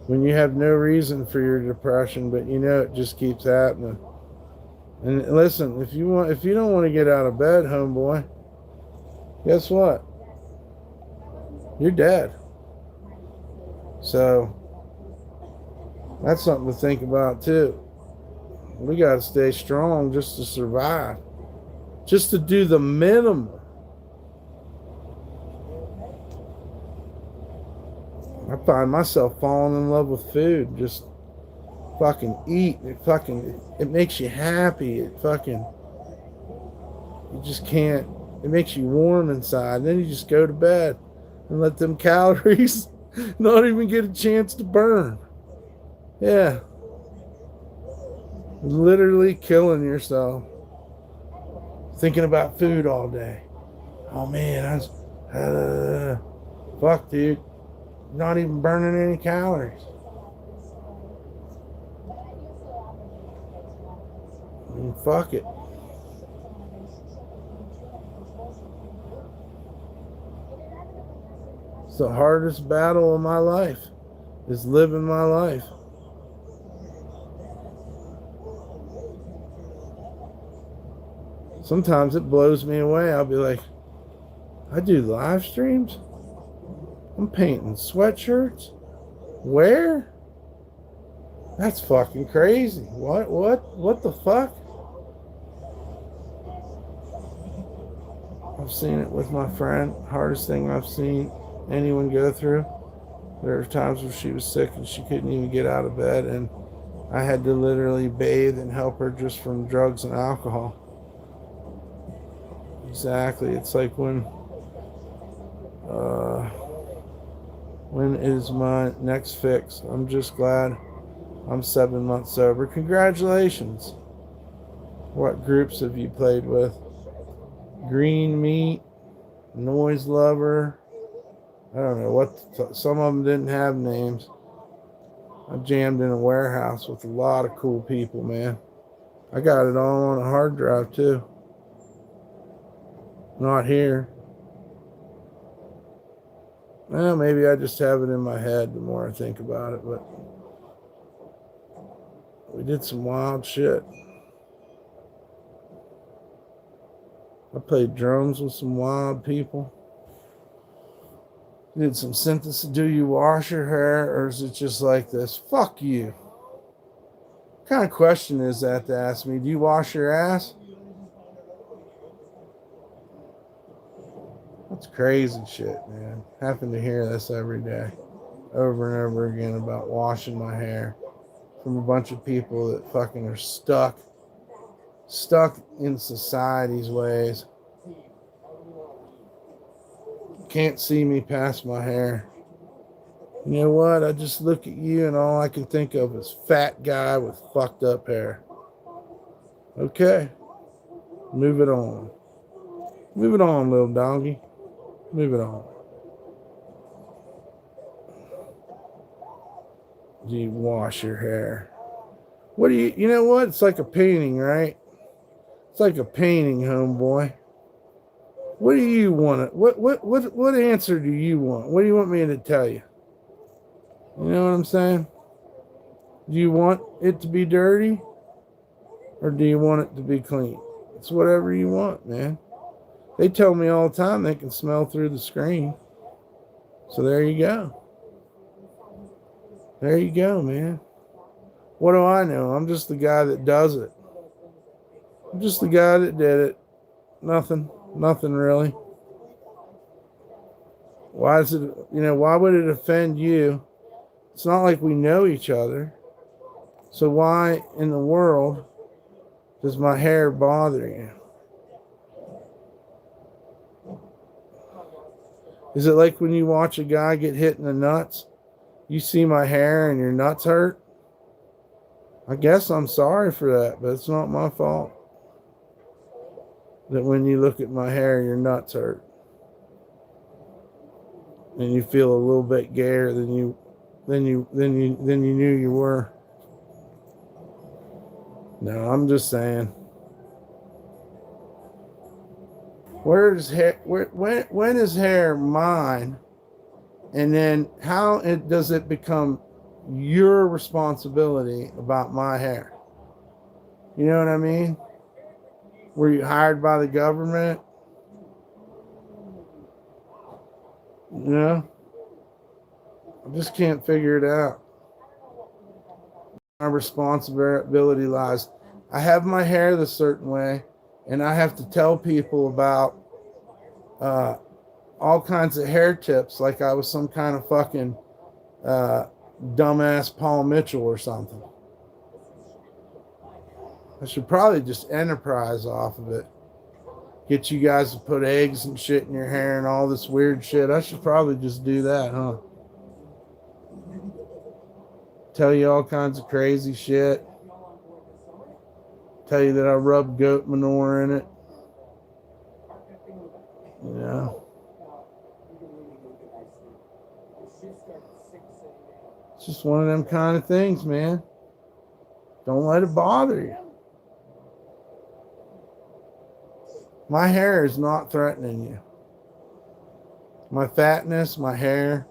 When you have no reason for your depression, but you know it just keeps happening. And listen, if you don't want to get out of bed, homeboy, guess what? You're dead. So that's something to think about too. We got to stay strong just to survive, just to do the minimum. I find myself falling in love with food. Just fucking eat. It makes you happy. You just can't. It makes you warm inside. And then you just go to bed and let them calories not even get a chance to burn. Yeah. Literally killing yourself. Thinking about food all day. Oh man, fuck, dude. Not even burning any calories. I mean, fuck it. It's the hardest battle of my life, is living my life. Sometimes it blows me away. I'll be like, I do live streams? I'm painting sweatshirts? Where? That's fucking crazy. What the fuck? I've seen it with my friend. Hardest thing I've seen anyone go through. There were times where she was sick and she couldn't even get out of bed, and I had to literally bathe and help her just from drugs and alcohol. Exactly. It's like when is my next fix? I'm just glad I'm 7 months sober. Congratulations. What groups have you played with? Green Meat, Noise Lover. I don't know what. Some of them didn't have names. I jammed in a warehouse with a lot of cool people, man. I got it all on a hard drive too. Not here. Well, maybe I just have it in my head the more I think about it, but we did some wild shit. I played drums with some wild people. Did some synthesis. Do you wash your hair, or is it just like this? Fuck you. What kind of question is that to ask me? Do you wash your ass? That's crazy shit, man. Happen to hear this every day, over and over again, about washing my hair from a bunch of people that fucking are stuck in society's ways. Can't see me past my hair. You know what? I just look at you and all I can think of is fat guy with fucked up hair. Okay. Move it on. Move it on, little doggy. Move it on. Do you wash your hair? What do you know what? It's like a painting, right? It's like a painting, homeboy. What do you want? What answer do you want? What do you want me to tell you? You know what I'm saying? Do you want it to be dirty? Or do you want it to be clean? It's whatever you want, man. They tell me all the time they can smell through the screen. So there you go. There you go, man. What do I know? I'm just the guy that does it. I'm just the guy that did it. Nothing really. Why is it, why would it offend you? It's not like we know each other. So why in the world does my hair bother you? Is it like when you watch a guy get hit in the nuts? You see my hair and your nuts hurt? I guess I'm sorry for that, but it's not my fault that when you look at my hair, your nuts hurt. And you feel a little bit gayer than you knew you were. No, I'm just saying. When is hair mine? And then how does it become your responsibility about my hair? You know what I mean? Were you hired by the government? No. I just can't figure it out. My responsibility lies. I have my hair the certain way, and I have to tell people about all kinds of hair tips like I was some kind of fucking dumbass Paul Mitchell or something. I should probably just enterprise off of it. Get you guys to put eggs and shit in your hair and all this weird shit. I should probably just do that, huh? Tell you all kinds of crazy shit. Tell you that I rub goat manure in it. Yeah. It's just one of them kind of things, man. Don't let it bother you. My hair is not threatening you. My fatness, my hair,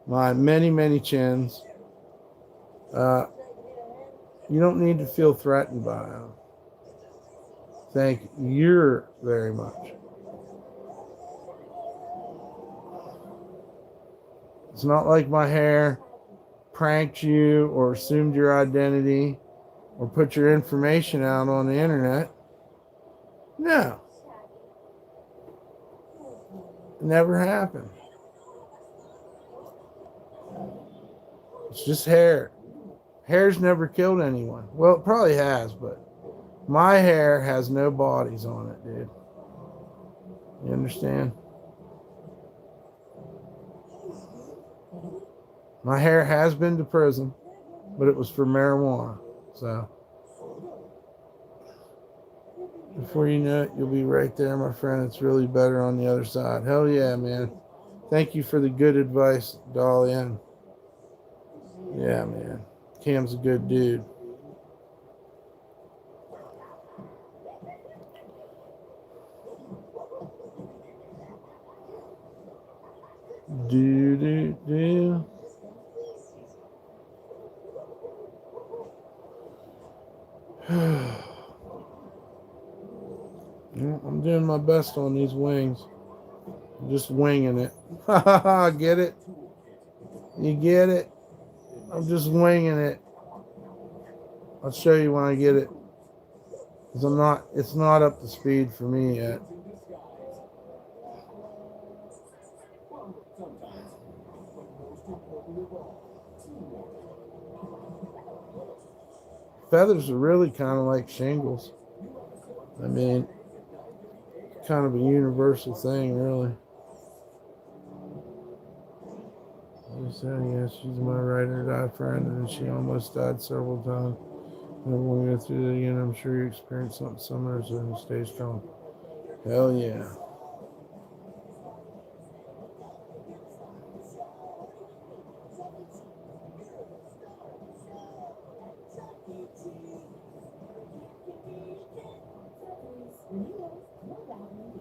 my many, many chins. You don't need to feel threatened by them. Thank you very much. It's not like my hair pranked you or assumed your identity or put your information out on the internet. No. It never happened. It's just hair. Hair's never killed anyone. Well, it probably has, but my hair has no bodies on it, dude. You understand? My hair has been to prison, but it was for marijuana. So, before you know it, you'll be right there, my friend. It's really better on the other side. Hell yeah, man. Thank you for the good advice, Dahlia. Yeah, man. Cam's a good dude. Do. I'm doing my best on these wings. I'm just winging it. Get it? You get it? I'm just winging it. I'll show you when I get it. Because it's not up to speed for me yet. Feathers are really kind of like shingles. I mean, kind of a universal thing, really. She said, yeah, she's my ride or die friend, and she almost died several times. Never want to go through that again. I'm sure you experienced something similar, so you stay strong. Hell yeah.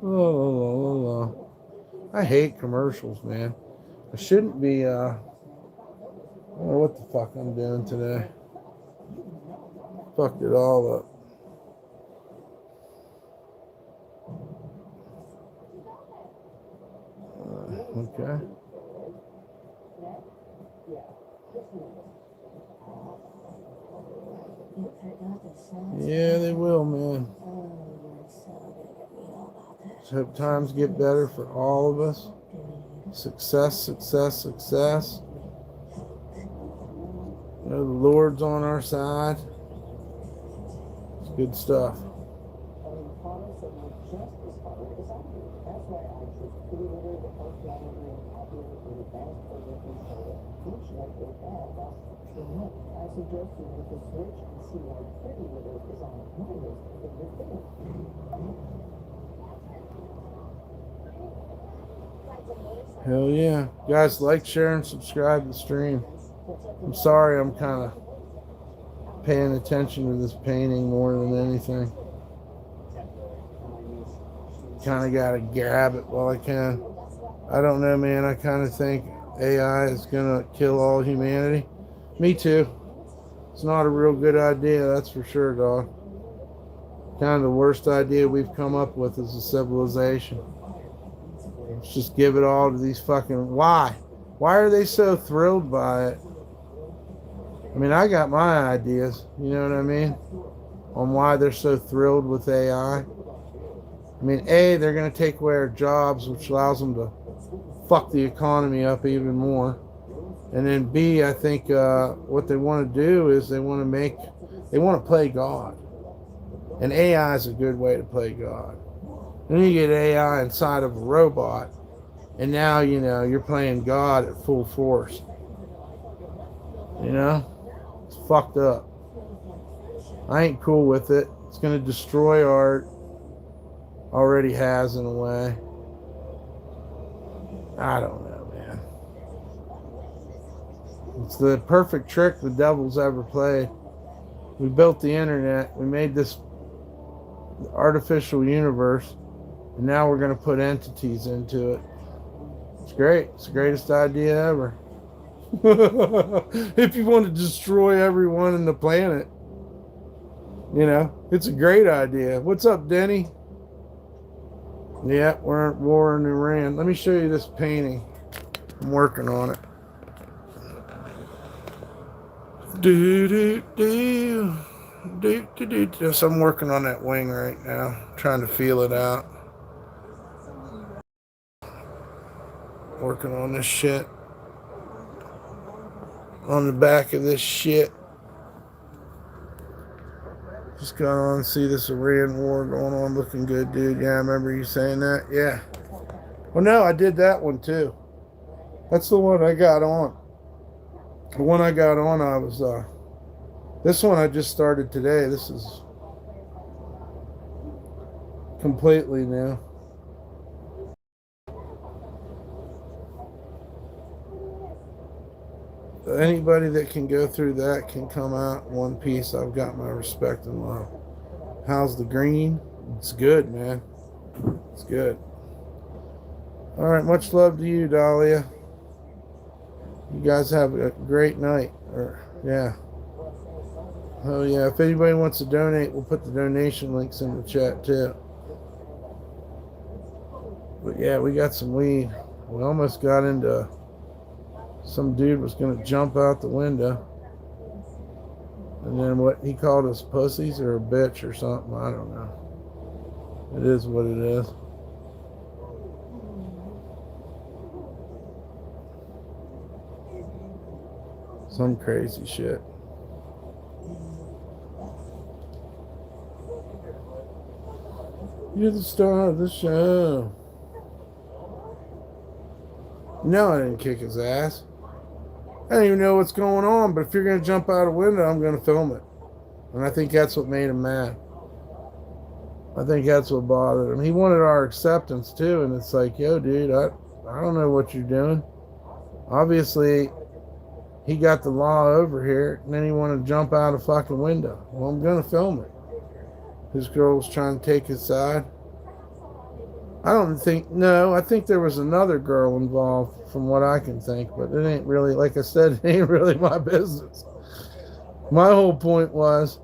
Oh, I hate commercials, man. I shouldn't be, I don't know what the fuck I'm doing today. Fucked it all up. Okay. Yeah, they will, man. Just hope times get better for all of us. Success, success, success. You know, the Lord's on our side. It's good stuff. I suggest you make a switch and see why pretty litter is on my list of favorite things. Hell yeah. Guys, like, share, and subscribe to the stream. I'm sorry I'm kind of paying attention to this painting more than anything. Kind of got to grab it while I can. I don't know, man. I kind of think AI is going to kill all humanity. Me too. It's not a real good idea, that's for sure, dog. Kind of the worst idea we've come up with as a civilization. Let's just give it all to these fucking... Why? Why are they so thrilled by it? I mean, I got my ideas, you know what I mean? On why they're so thrilled with AI. I mean, A, they're going to take away our jobs, which allows them to fuck the economy up even more. And then B, I think what they want to do is they want to play God. And AI is a good way to play God. Then you get AI inside of a robot, and now, you know, you're playing God at full force. You know? It's fucked up. I ain't cool with it. It's going to destroy art. Already has, in a way. I don't know, man. It's the perfect trick the devil's ever played. We built the internet. We made this artificial universe. And now we're going to put entities into it. It's great. It's the greatest idea ever. If you want to destroy everyone in the planet, You know, it's a great idea. What's up, Denny? Yeah, we're at war in Iran. Let me show you this painting. I'm working on it. Do do do do do do do. So I'm working on that wing right now, trying to feel it out. Working on this shit. On the back of this shit. Just got on, see this Iran war going on, looking good, dude. Yeah, I remember you saying that. Yeah. Well, no, I did that one too. That's the one I got on. The one I got on, I was, this one I just started today. This is completely new. Anybody that can go through that can come out in one piece. I've got my respect and love. How's the green? It's good, man. It's good. All right, much love to you, Dahlia. You guys have a great night. Yeah. Oh, yeah. If anybody wants to donate, we'll put the donation links in the chat, too. But, yeah, we got some weed. We almost got into... Some dude was going to jump out the window. And then what he called us pussies or a bitch or something. I don't know. It is what it is. Some crazy shit. You're the star of the show. No, I didn't kick his ass. I don't even know what's going on, but if you're going to jump out a window, I'm going to film it. And I think that's what made him mad. I think that's what bothered him. He wanted our acceptance, too, and it's like, yo, dude, I don't know what you're doing. Obviously, he got the law over here, and then he wanted to jump out a fucking window. Well, I'm going to film it. His girl was trying to take his side. I think there was another girl involved from what I can think, but it ain't really, like I said, it ain't really my business. My whole point was,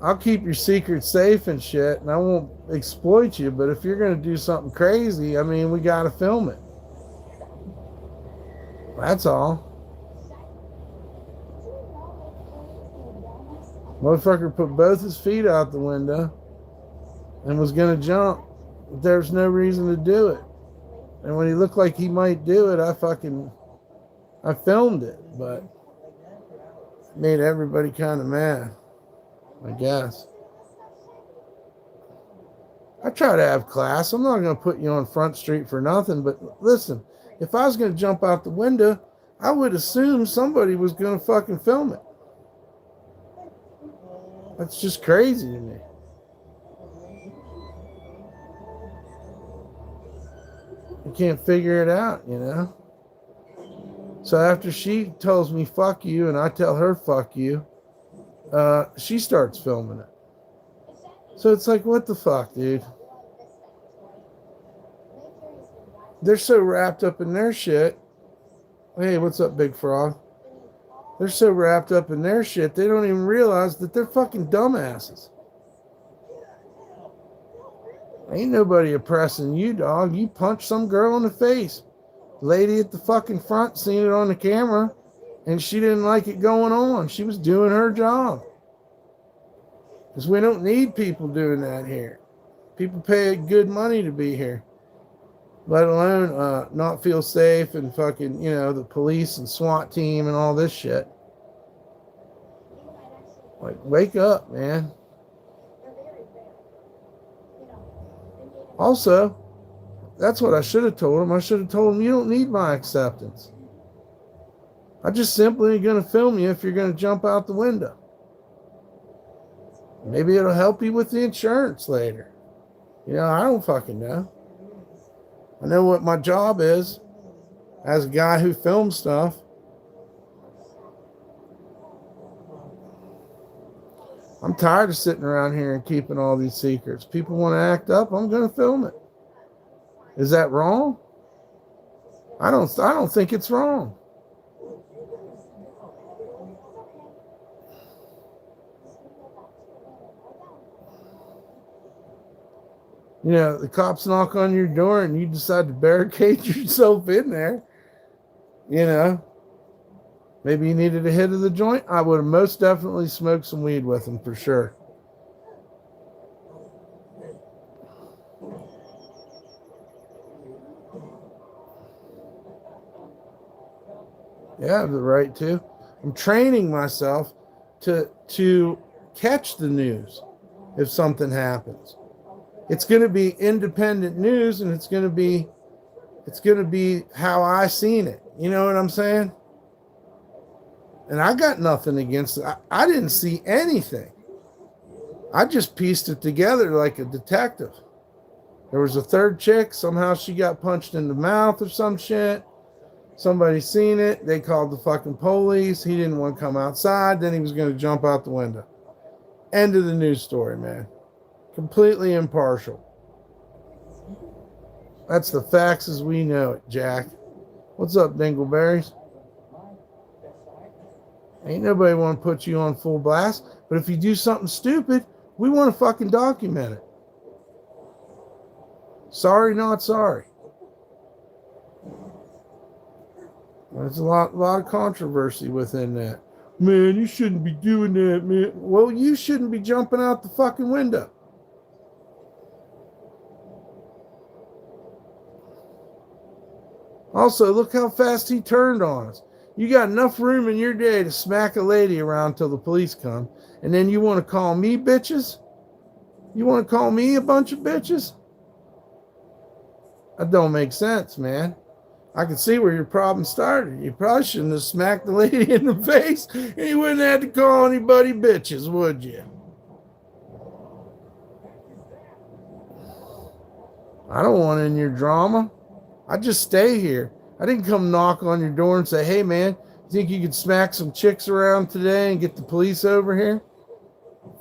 I'll keep your secret safe and shit, and I won't exploit you, but if you're going to do something crazy, I mean, we got to film it. That's all. Motherfucker put both his feet out the window and was going to jump. There's no reason to do it. And when he looked like he might do it, I filmed it, but it made everybody kind of mad, I guess. I try to have class. I'm not going to put you on Front Street for nothing, but listen, if I was going to jump out the window, I would assume somebody was going to fucking film it. That's just crazy to me. You can't figure it out, you know? So after she tells me fuck you and I tell her fuck you, she starts filming it. So it's like, what the fuck, dude? They're so wrapped up in their shit. Hey, what's up, Big Frog? They're so wrapped up in their shit, they don't even realize that they're fucking dumbasses. Ain't nobody oppressing you, dog. You punched some girl in the face. Lady at the fucking front seen it on the camera, and she didn't like it going on. She was doing her job. Because we don't need people doing that here. People pay good money to be here. Let alone not feel safe and fucking, you know, the police and SWAT team and all this shit. Like, wake up, man. Also, that's what I should have told him. I should have told him, you don't need my acceptance. I just simply ain't going to film you if you're going to jump out the window. Maybe it'll help you with the insurance later. You know, I don't fucking know. I know what my job is as a guy who films stuff. I'm tired of sitting around here and keeping all these secrets. People want to act up, I'm going to film it. Is that wrong? I don't think it's wrong. You know, the cops knock on your door and you decide to barricade yourself in there. You know, maybe you needed a hit of the joint. I would have most definitely smoked some weed with him for sure. Yeah, I have the right to. I'm training myself to catch the news if something happens. It's going to be independent news, and it's going to be how I seen it. You know what I'm saying? And I got nothing against it. I didn't see anything. I just pieced it together like a detective. There was a third chick. Somehow she got punched in the mouth or some shit. Somebody seen it. They called the fucking police. He didn't want to come outside. Then he was going to jump out the window. End of the news story, man. Completely impartial. That's the facts as we know it, Jack. What's up, Dingleberries? Ain't nobody want to put you on full blast. But if you do something stupid, we want to fucking document it. Sorry, not sorry. There's a lot of controversy within that. Man, you shouldn't be doing that, man. Well, you shouldn't be jumping out the fucking window. Also, look how fast he turned on us. You got enough room in your day to smack a lady around till the police come, and then you want to call me bitches? You want to call me a bunch of bitches? That don't make sense, man. I can see where your problem started. You probably shouldn't have smacked the lady in the face, and you wouldn't have to call anybody bitches, would you? I don't want any of your drama. I just stay here. I didn't come knock on your door and say, hey, man, you think you could smack some chicks around today and get the police over here?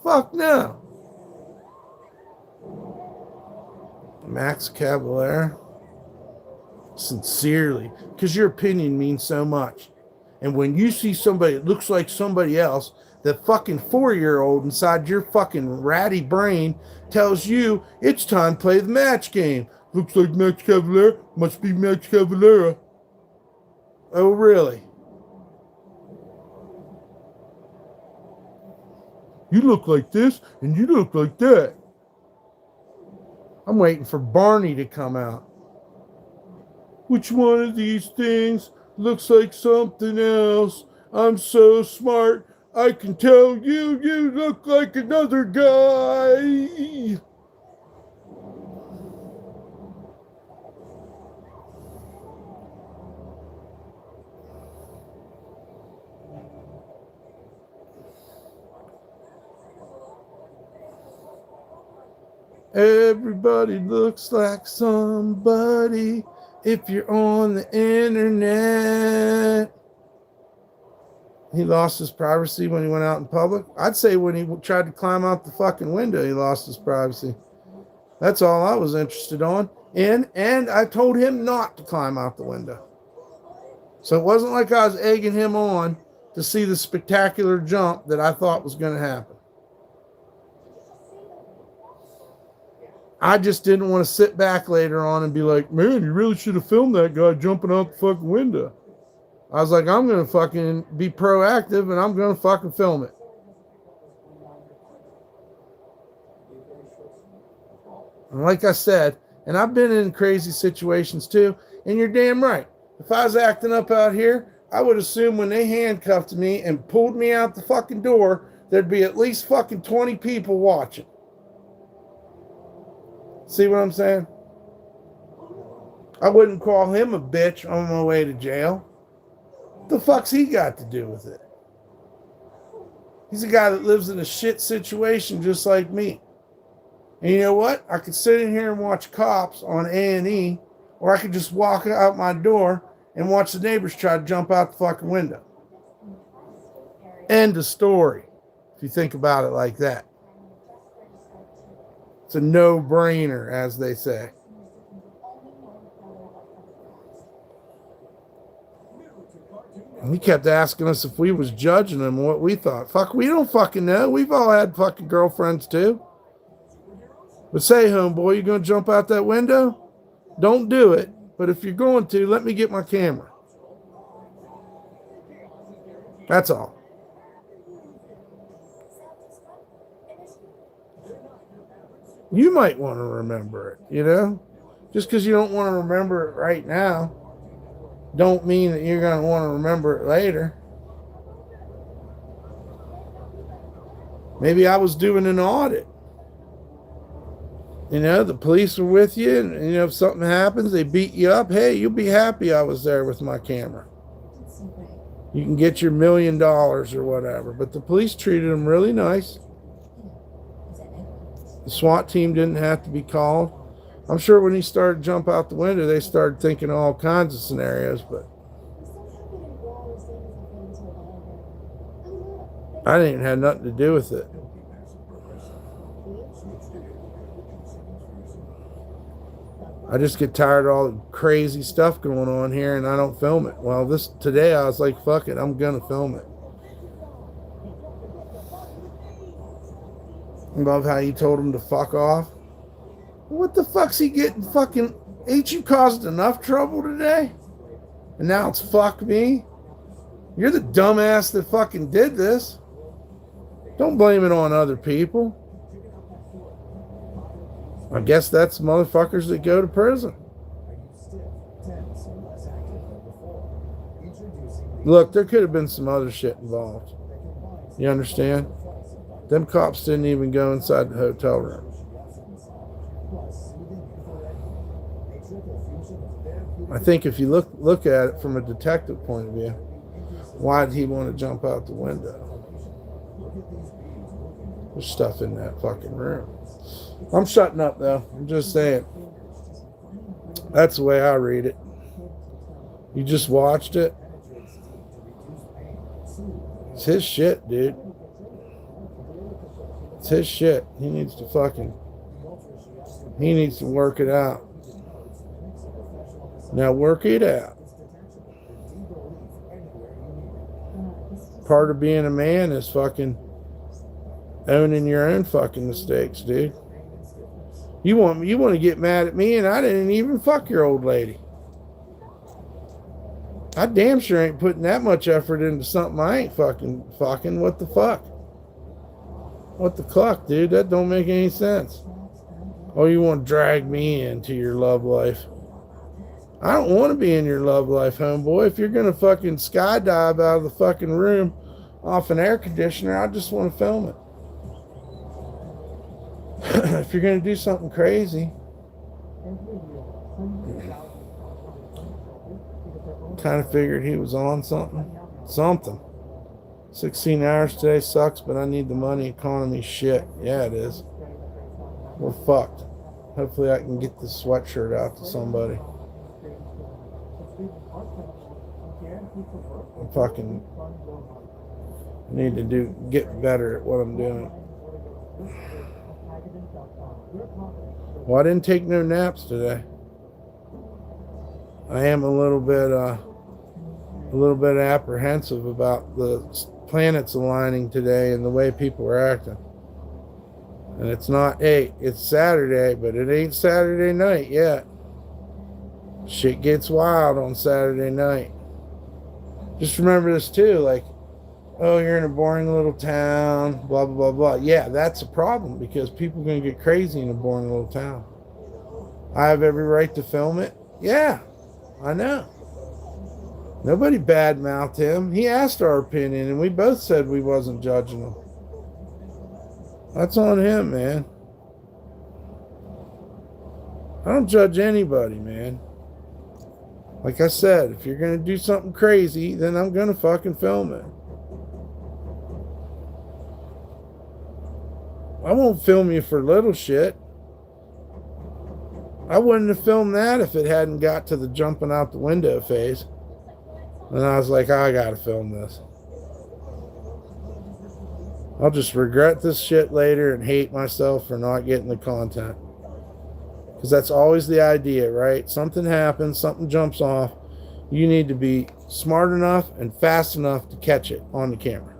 Fuck no. Max Cavalera. Sincerely, because your opinion means so much. And when you see somebody that looks like somebody else, the fucking 4-year-old inside your fucking ratty brain tells you it's time to play the match game. Looks like Max Cavalera, must be Max Cavalera. Oh, really? You look like this, and you look like that. I'm waiting for Barney to come out. Which one of these things looks like something else? I'm so smart, I can tell you look like another guy. Everybody looks like somebody if you're on the internet. He lost his privacy when he went out in public. I'd say when he tried to climb out the fucking window, he lost his privacy. That's all I was interested in. And I told him not to climb out the window. So it wasn't like I was egging him on to see the spectacular jump that I thought was going to happen. I just didn't want to sit back later on and be like, man, you really should have filmed that guy jumping out the fucking window. I was like, I'm going to fucking be proactive and I'm going to fucking film it. And like I said, and I've been in crazy situations too, and you're damn right. If I was acting up out here, I would assume when they handcuffed me and pulled me out the fucking door, there'd be at least fucking 20 people watching. See what I'm saying? I wouldn't call him a bitch on my way to jail. What the fuck's he got to do with it? He's a guy that lives in a shit situation just like me. And you know what? I could sit in here and watch Cops on A&E, or I could just walk out my door and watch the neighbors try to jump out the fucking window. End of story, if you think about it like that. It's a no-brainer, as they say. And he kept asking us if we was judging him, what we thought. Fuck, we don't fucking know. We've all had fucking girlfriends, too. But say, homeboy, you going to jump out that window? Don't do it. But if you're going to, let me get my camera. That's all. You might want to remember it, you know? Just because you don't want to remember it right now, don't mean that you're going to want to remember it later. Maybe I was doing an audit. You know, the police are with you, and you know, if something happens, they beat you up. Hey, you'll be happy I was there with my camera. You can get your $1 million or whatever. But the police treated them really nice. The SWAT team didn't have to be called. I'm sure when he started to jump out the window, they started thinking all kinds of scenarios, but I didn't have nothing to do with it. I just get tired of all the crazy stuff going on here and I don't film it. Well, today I was like, fuck it, I'm gonna film it. I love how you told him to fuck off. What the fuck's he getting fucking... Ain't you caused enough trouble today? And now it's fuck me? You're the dumbass that fucking did this. Don't blame it on other people. I guess that's motherfuckers that go to prison. Look, there could have been some other shit involved. You understand? Them cops didn't even go inside the hotel room. I think if you look at it from a detective point of view, why did he want to jump out the window? There's stuff in that fucking room. I'm shutting up though. I'm just saying. That's the way I read it. You just watched it. It's his shit, dude. It's his shit. He needs to work it out. Now work it out. Part of being a man is fucking owning your own fucking mistakes, dude. You want to get mad at me and I didn't even fuck your old lady. I damn sure ain't putting that much effort into something I ain't fucking. What the fuck? What the cluck, dude? That don't make any sense. Oh, you want to drag me into your love life? I don't want to be in your love life, homeboy. If you're going to fucking skydive out of the fucking room off an air conditioner, I just want to film it. If you're going to do something crazy, kind of figured he was on something. 16 hours today sucks, but I need the money. Economy shit. Yeah, it is. We're fucked. Hopefully I can get this sweatshirt out to somebody. I fucking need to get better at what I'm doing. Well, I didn't take no naps today. I am a little bit apprehensive about the planets aligning today and the way people are acting. And it's Saturday, but it ain't Saturday night yet. Shit gets wild on Saturday night. Just remember this too, like, oh, you're in a boring little town, blah, blah, blah, blah. Yeah, that's a problem because people are going to get crazy in a boring little town. I have every right to film it. Yeah, I know. Nobody badmouthed him. He asked our opinion, and we both said we wasn't judging him. That's on him, man. I don't judge anybody, man. Like I said, if you're going to do something crazy, then I'm going to fucking film it. I won't film you for little shit. I wouldn't have filmed that if it hadn't got to the jumping out the window phase. And I was like, I gotta film this. I'll just regret this shit later and hate myself for not getting the content. Because that's always the idea, right? Something happens, something jumps off. You need to be smart enough and fast enough to catch it on the camera.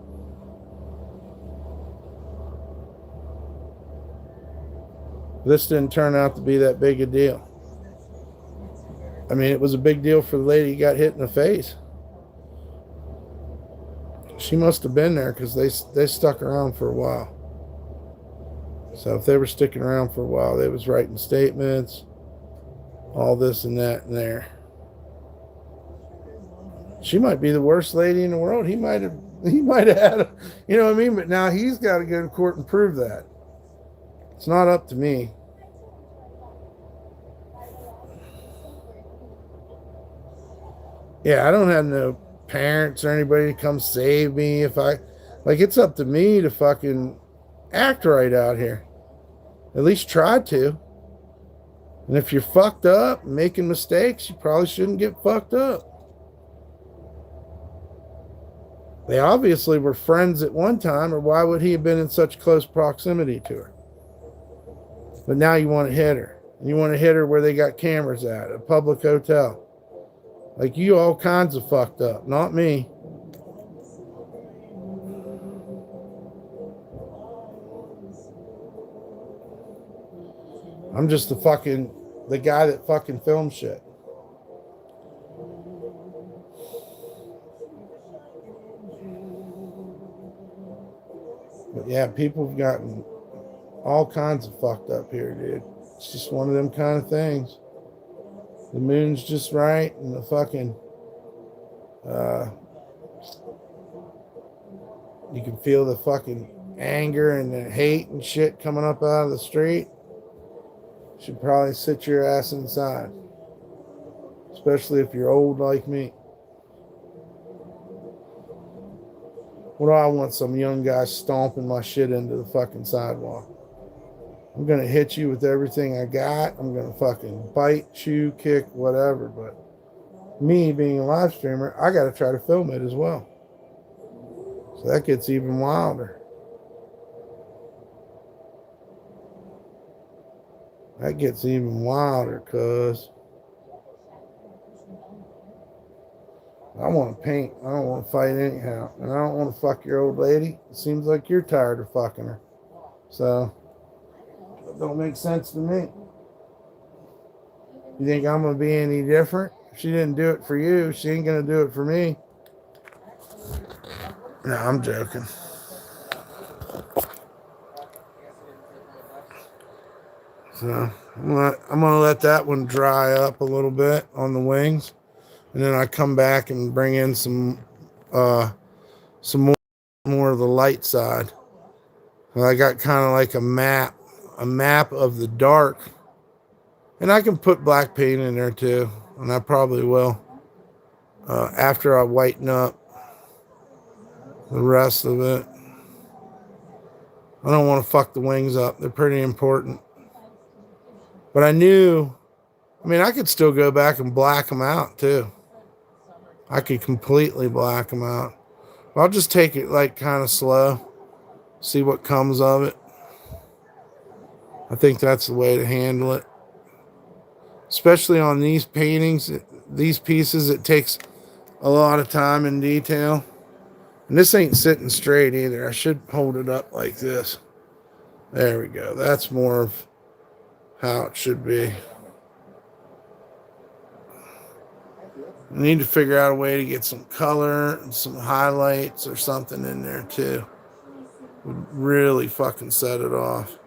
This didn't turn out to be that big a deal. I mean, it was a big deal for the lady who got hit in the face. She must have been there because they stuck around for a while. So if they were sticking around for a while, they was writing statements, all this and that and there. She might be the worst lady in the world. He might have had a, you know what I mean? But now he's got to go to court and prove that. It's not up to me. Yeah, I don't have no parents or anybody to come save me if I, like, it's up to me to fucking act right out here. At least try to. And if you're fucked up, making mistakes, you probably shouldn't get fucked up. They obviously were friends at one time, or why would he have been in such close proximity to her? But now you want to hit her. You want to hit her where they got cameras at, a public hotel. Like, you all kinds of fucked up, not me. I'm just the guy that fucking films shit. But yeah, people have gotten all kinds of fucked up here, dude. It's just one of them kind of things. The moon's just right, and the fucking, you can feel the fucking anger and the hate and shit coming up out of the street. You should probably sit your ass inside. Especially if you're old like me. What do I want some young guy stomping my shit into the fucking sidewalk? I'm going to hit you with everything I got. I'm going to fucking bite, chew, kick, whatever. But me being a live streamer, I got to try to film it as well. So that gets even wilder. That gets even wilder, cuz I want to paint. I don't want to fight anyhow. And I don't want to fuck your old lady. It seems like you're tired of fucking her. So, it don't make sense to me. You think I'm going to be any different? If she didn't do it for you, she ain't going to do it for me. No, I'm joking. So, I'm gonna let that one dry up a little bit on the wings. And then I come back and bring in some more of the light side. And I got kind of like a map of the dark. And I can put black paint in there too, and I probably will. After I whiten up the rest of it. I don't want to fuck the wings up. They're pretty important. But I could still go back and black them out too. I could completely black them out. I'll just take it like kind of slow. See what comes of it. I think that's the way to handle it. Especially on these paintings, these pieces, it takes a lot of time and detail. And this ain't sitting straight either. I should hold it up like this. There we go. That's more of how it should be. I need to figure out a way to get some color and some highlights or something in there too. Would really fucking set it off.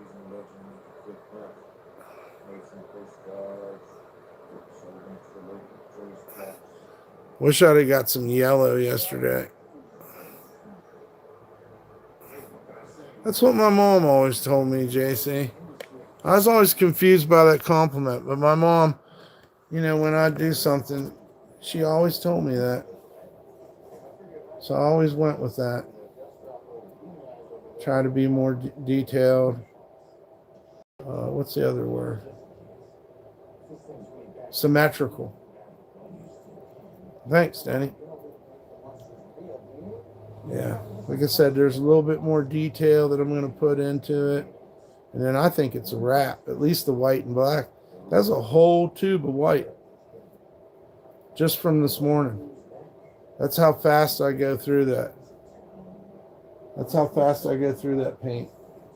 Wish I'd have got some yellow yesterday. That's what my mom always told me, JC. I was always confused by that compliment, but my mom, when I do something, she always told me that. So I always went with that. Try to be more detailed. What's the other word? Symmetrical. Thanks, Danny. Yeah, like I said, there's a little bit more detail that I'm going to put into it. And then I think it's a wrap, at least the white and black. That's a whole tube of white. Just from this morning. That's how fast I go through that. That's how fast I go through that paint.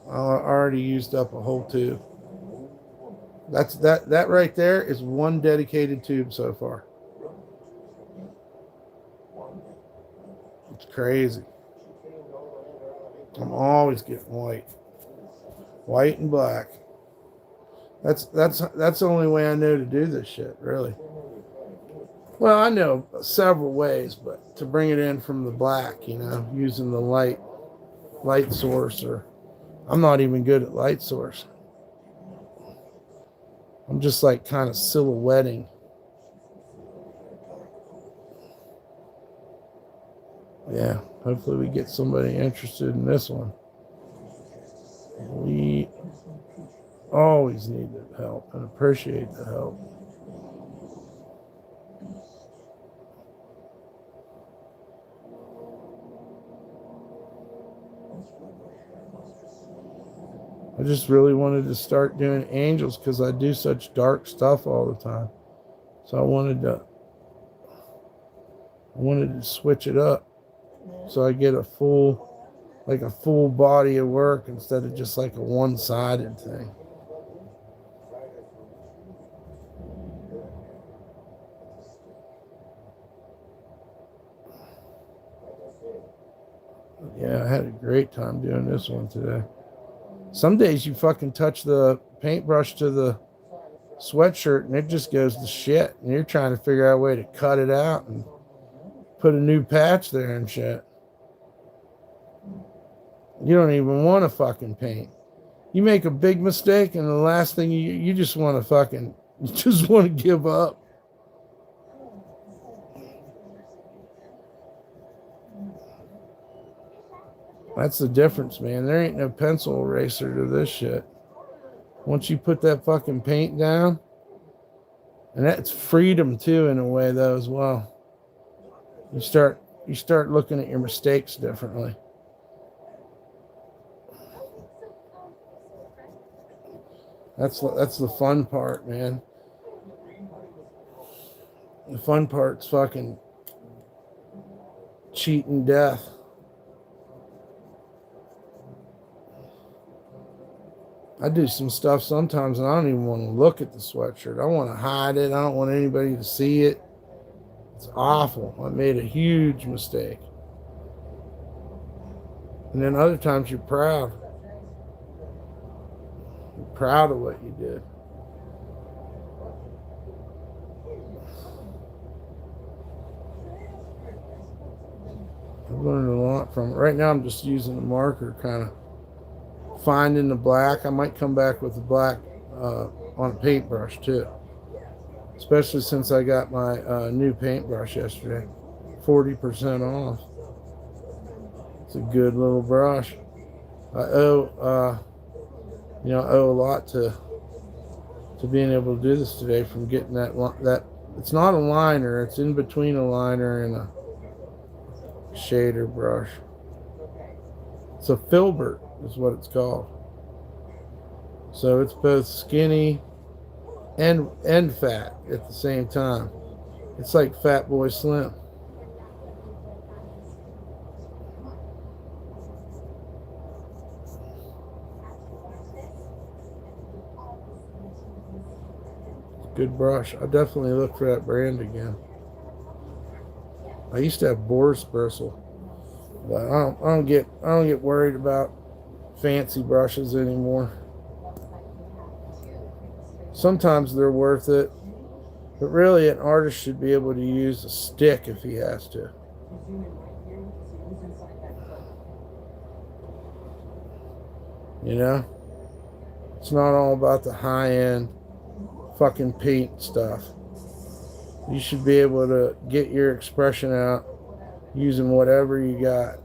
I already used up a whole tube. That right there is one dedicated tube so far. It's crazy. I'm always getting white and black. That's the only way I know to do this shit, really. Well, I know several ways, but to bring it in from the black, using the light source, or I'm not even good at light source. I'm just like kind of silhouetting. Yeah, hopefully we get somebody interested in this one. We always need the help and appreciate the help. I just really wanted to start doing angels because I do such dark stuff all the time. So I wanted to switch it up so I get a full body of work instead of just like a one-sided thing. Yeah, I had a great time doing this one today. Some days you fucking touch the paintbrush to the sweatshirt and it just goes to shit. And you're trying to figure out a way to cut it out and put a new patch there and shit. You don't even want to fucking paint. You make a big mistake and the last thing you just want to give up. That's the difference, man. There ain't no pencil eraser to this shit. Once you put that fucking paint down, and that's freedom too in a way though as well. You start looking at your mistakes differently. That's the fun part, man. The fun part's fucking cheating death. I do some stuff sometimes and I don't even want to look at the sweatshirt. I want to hide it. I don't want anybody to see it. It's awful. I made a huge mistake. And then other times you're proud. You're proud of what you did. I've learned a lot from it. Right now I'm just using a marker, kind of finding the black. I might come back with the black on a paintbrush too. Especially since I got my new paintbrush yesterday. 40% off. It's a good little brush. I owe a lot to being able to do this today from getting that it's not a liner, it's in between a liner and a shader brush. It's a filbert is what it's called. So it's both skinny and fat at the same time. It's like Fat Boy Slim. Good brush. I definitely look for that brand again. I used to have boar's bristle, but I don't get worried about fancy brushes anymore. Sometimes they're worth it, but really an artist should be able to use a stick if he has to. You know? It's not all about the high-end fucking paint stuff. You should be able to get your expression out using whatever you got.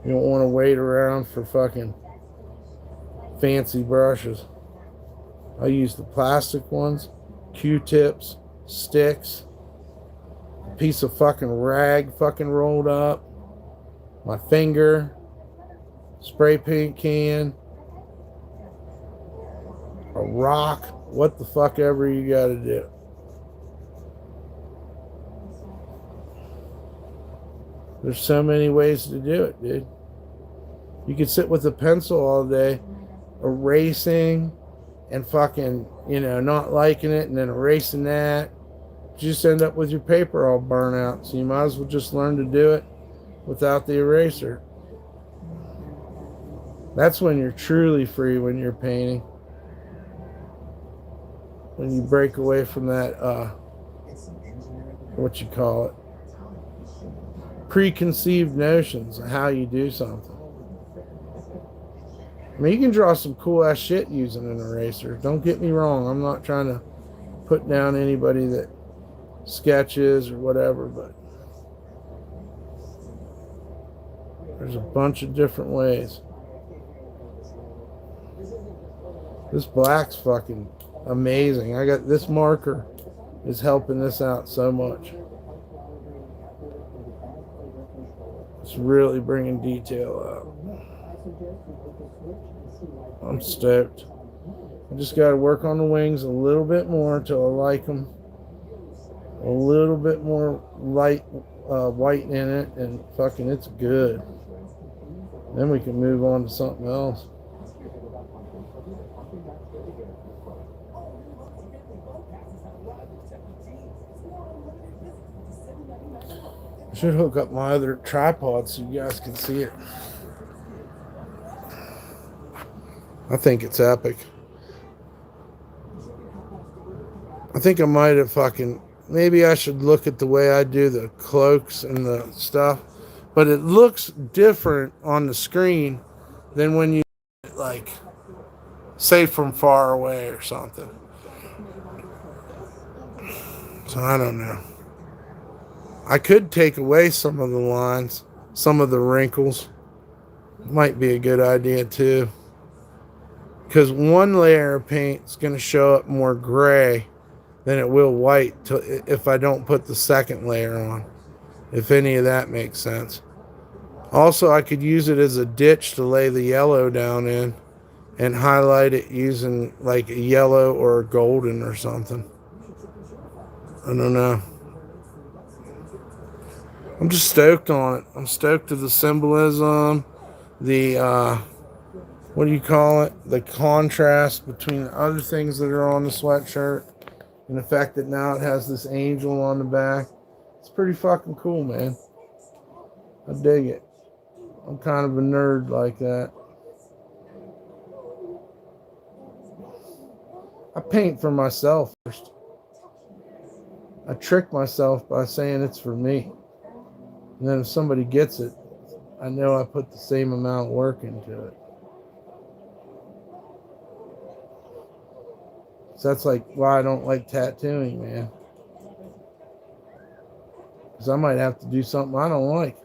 You don't want to wait around for fucking fancy brushes. I use the plastic ones, Q-tips, sticks, a piece of fucking rag fucking rolled up, my finger, spray paint can, a rock, what the fuck ever you gotta do. There's so many ways to do it, dude. You could sit with a pencil all day, erasing and fucking, not liking it and then erasing that, you just end up with your paper all burnt out. So you might as well just learn to do it without the eraser. That's when you're truly free, when you're painting. When you break away from that, what you call it, preconceived notions of how you do something. I mean, you can draw some cool ass shit using an eraser. Don't get me wrong. I'm not trying to put down anybody that sketches or whatever, but there's a bunch of different ways. This black's fucking amazing. I got this marker is helping this out so much. It's really bringing detail out. I'm stoked. I just got to work on the wings a little bit more until I like them. A little bit more light white in it, and fucking it's good. Then we can move on to something else. I should hook up my other tripod so you guys can see it. I think it's epic. I think I might have maybe I should look at the way I do the cloaks and the stuff, but it looks different on the screen than when you say from far away or something. So I don't know. I could take away some of the lines, some of the wrinkles. Might be a good idea too. Because one layer of paint is going to show up more gray than it will white if I don't put the second layer on. If any of that makes sense. Also, I could use it as a ditch to lay the yellow down in and highlight it using like a yellow or a golden or something. I don't know. I'm just stoked on it. I'm stoked to the symbolism, the what do you call it? The contrast between the other things that are on the sweatshirt and the fact that now it has this angel on the back. It's pretty fucking cool, man. I dig it. I'm kind of a nerd like that. I paint for myself first. I trick myself by saying it's for me. And then if somebody gets it, I know I put the same amount of work into it. So that's like why I don't like tattooing, man. Because I might have to do something I don't like.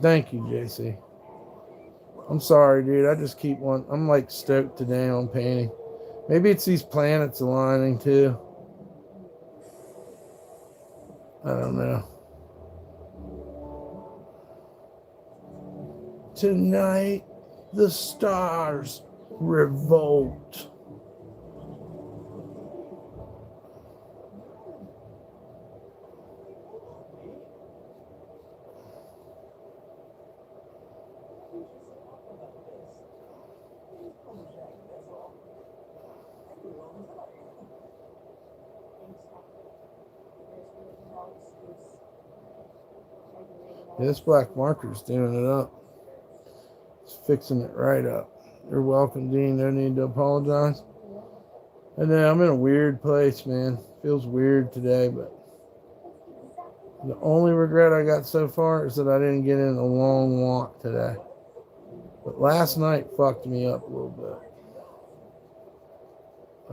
Thank you, JC. I'm sorry, dude. I just keep one. I'm like stoked today on painting. Maybe it's these planets aligning too. I don't know. Tonight, the stars revolt. Yeah, this black marker's doing it up. It's fixing it right up. You're welcome, Dean. No need to apologize. And then I'm in a weird place, man. Feels weird today, but the only regret I got so far is that I didn't get in a long walk today. But last night fucked me up a little bit.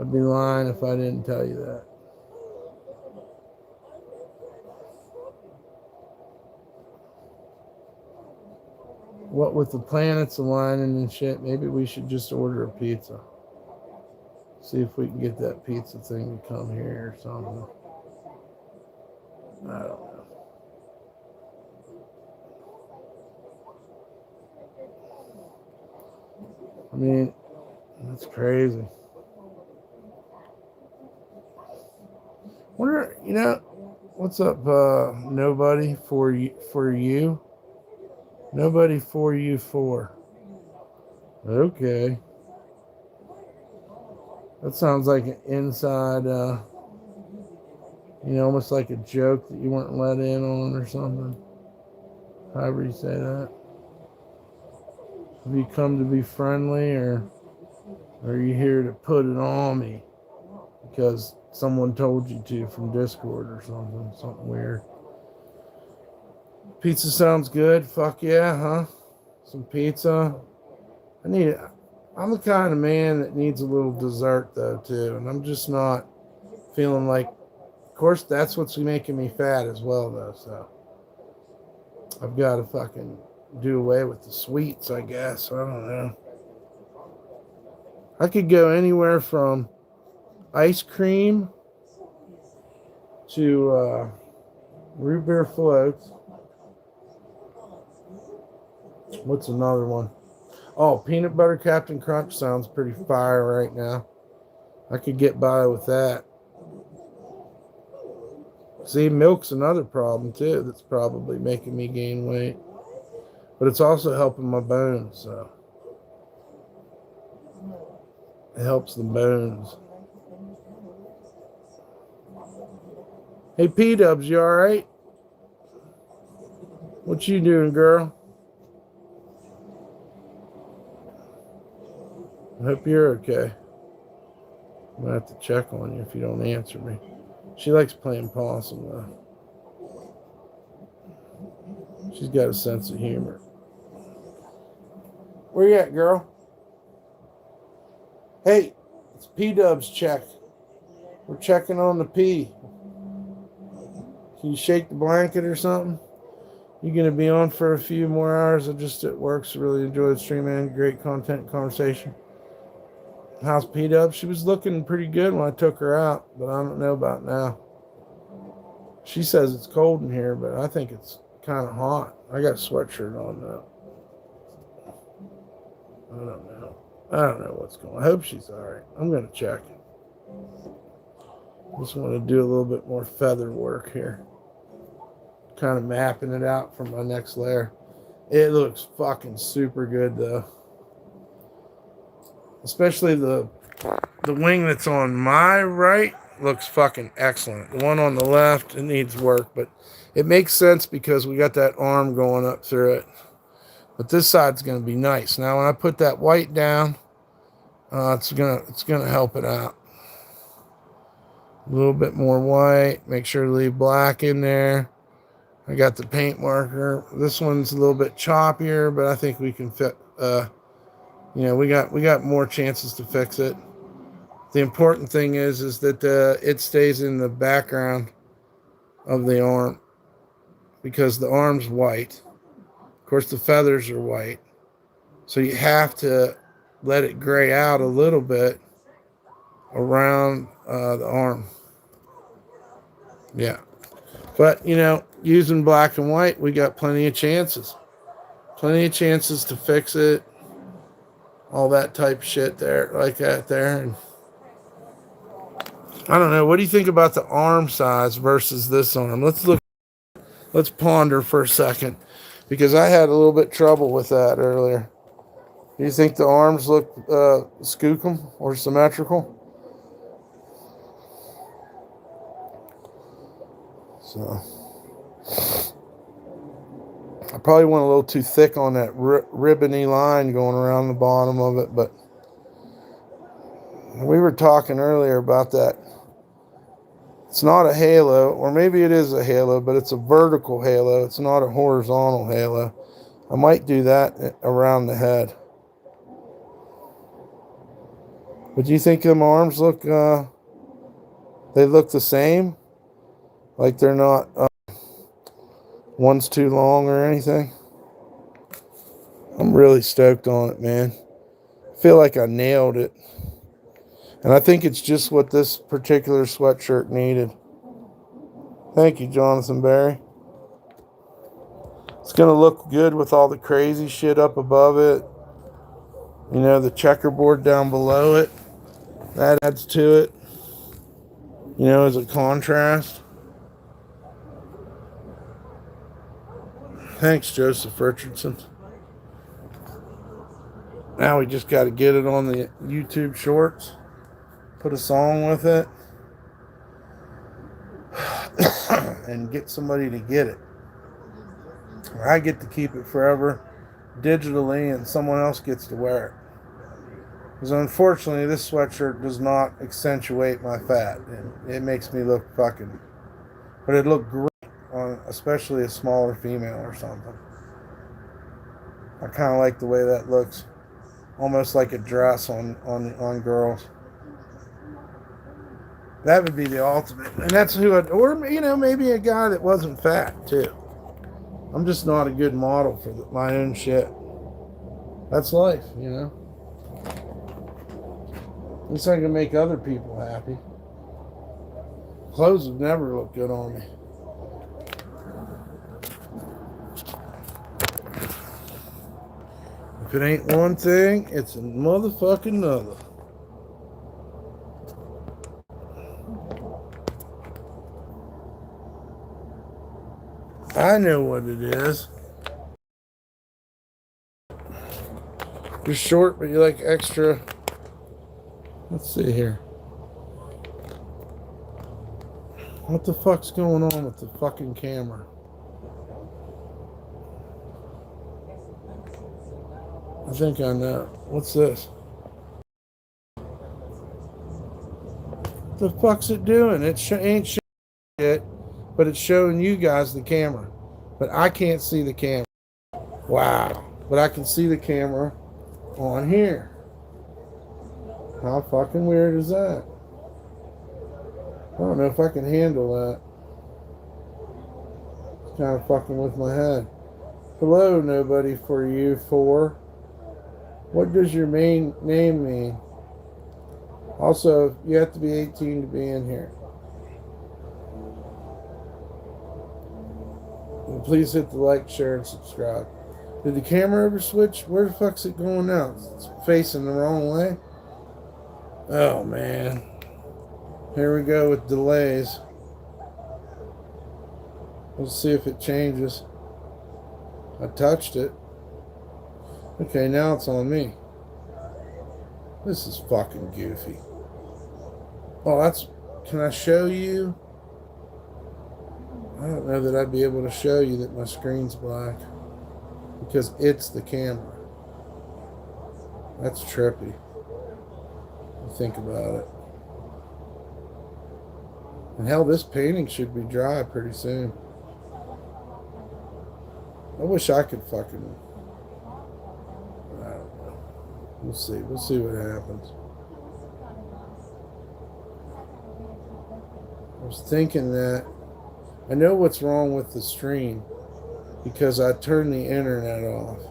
I'd be lying if I didn't tell you that. What with the planets aligning and shit, maybe we should just order a pizza. See if we can get that pizza thing to come here or something. I don't know. I mean, that's crazy. Wonder, What's up, nobody for you, for you? Nobody for you for. Okay. That sounds like an inside, almost like a joke that you weren't let in on or something. However you say that. Have you come to be friendly, or are you here to put it on me because someone told you to from Discord or something? Something weird. Pizza sounds good. Fuck yeah, huh? Some pizza. I'm the kind of man that needs a little dessert though too, and I'm just not feeling like. Of course, that's what's making me fat as well though. So I've got to fucking do away with the sweets, I guess. I don't know. I could go anywhere from ice cream to root beer floats. What's another one? Oh, peanut butter Captain Crunch sounds pretty fire right now. I could get by with that. See, milk's another problem too that's probably making me gain weight. But it's also helping my bones, so. It helps the bones. Hey, P-Dubs, you alright? What you doing, girl? I hope you're okay. I'm gonna have to check on you if you don't answer me. She likes playing possum, though. She's got a sense of humor. Where you at, girl? Hey, it's P-Dubs check. We're checking on the P. Can you shake the blanket or something? You gonna be on for a few more hours? I just at work, so really enjoyed the stream, man. Great content conversation. How's P-Dub? She was looking pretty good when I took her out, but I don't know about now. She says it's cold in here, but I think it's kind of hot. I got a sweatshirt on now. I don't know what's going on. I hope she's all right. I'm going to check. Just want to do a little bit more feather work here. Kind of mapping it out for my next layer. It looks fucking super good, though. Especially the wing that's on my right looks fucking excellent. The one on the left, it needs work, but it makes sense because we got that arm going up through it. But this side's going to be nice. Now, when I put that white down, it's gonna help it out. A little bit more white. Make sure to leave black in there. I got the paint marker. This one's a little bit choppier, but I think we can fit. We got more chances to fix it. The important thing is that it stays in the background of the arm because the arm's white. Of course, the feathers are white, so you have to let it gray out a little bit around the arm. Yeah, but using black and white, we got plenty of chances to fix it. All that type shit there, like that there. And I don't know. What do you think about the arm size versus this arm? Let's ponder for a second, because I had a little bit trouble with that earlier. Do you think the arms look skookum or symmetrical? So I probably went a little too thick on that ribbony line going around the bottom of it, but we were talking earlier about that. It's not a halo, or maybe it is a halo, but it's a vertical halo. It's not a horizontal halo. I might do that around the head. But do you think them arms look, they look the same? Like they're not, one's too long or anything? I'm really stoked on it, man. I feel like I nailed it. And I think it's just what this particular sweatshirt needed. Thank you, Jonathan Barry. It's going to look good with all the crazy shit up above it. The checkerboard down below it. That adds to it. As a contrast. Thanks, Joseph Richardson. Now we just got to get it on the YouTube shorts, put a song with it, and get somebody to get it. I get to keep it forever digitally, and someone else gets to wear it. Because unfortunately, this sweatshirt does not accentuate my fat, and it makes me look fucking. But it looked great on, especially a smaller female or something. I kind of like the way that looks, almost like a dress on girls. That would be the ultimate, and that's who I'd, or maybe a guy that wasn't fat too. I'm just not a good model for my own shit. That's life, At least I can make other people happy. Clothes would never look good on me. If it ain't one thing, it's a motherfucking another. I know what it is. You're short, but you like extra. Let's see here. What the fuck's going on with the fucking camera? I think I know. What's this? What the fuck's it doing? It ain't showing it, but it's showing you guys the camera. But I can't see the camera. Wow. But I can see the camera on here. How fucking weird is that? I don't know if I can handle that. It's kind of fucking with my head. Hello, nobody for you four. What does your main name mean? Also, you have to be 18 to be in here. And please hit the like, share, and subscribe. Did the camera ever switch? Where the fuck's it going now? It's facing the wrong way. Oh, man. Here we go with delays. Let's see if it changes. I touched it. Okay, now it's on me. This is fucking goofy. Oh, can I show you? I don't know that I'd be able to show you that my screen's black. Because it's the camera. That's trippy. Think about it. And hell, this painting should be dry pretty soon. I wish I could fucking... I don't know. We'll see. We'll see what happens. I was thinking that... I know what's wrong with the stream because I turned the internet off.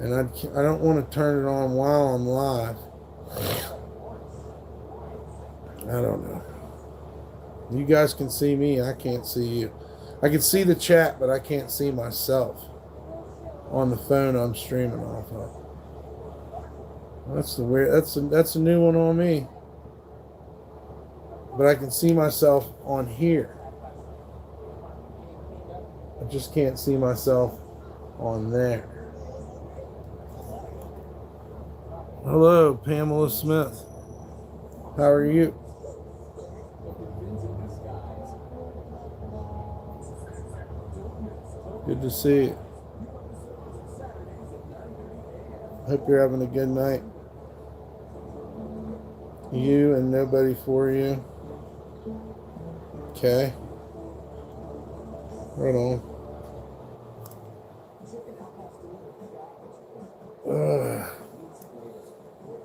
And I don't want to turn it on while I'm live. I don't know. You guys can see me. I can't see you. I can see the chat, but I can't see myself on the phone I'm streaming off of. That's the weird. That's a new one on me. But I can see myself on here. I just can't see myself on there. Hello, Pamela Smith. How are you? Good to see you. Hope you're having a good night. You and nobody for you. Okay. Right on.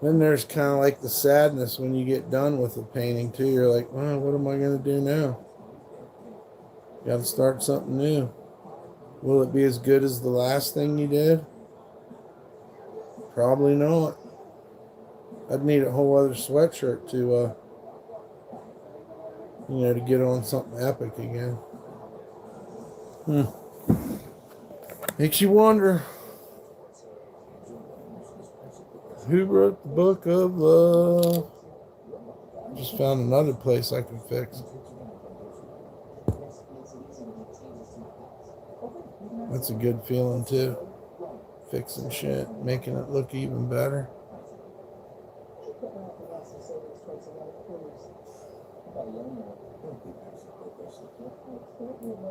Then there's kind of like the sadness when you get done with the painting too. You're like, well, what am I going to do now? Got to start something new. Will it be as good as the last thing you did? Probably not. I'd need a whole other sweatshirt to, to get on something epic again. Makes you wonder. Who wrote the book of love? Just found another place I can fix. That's a good feeling too. Fixing shit, making it look even better.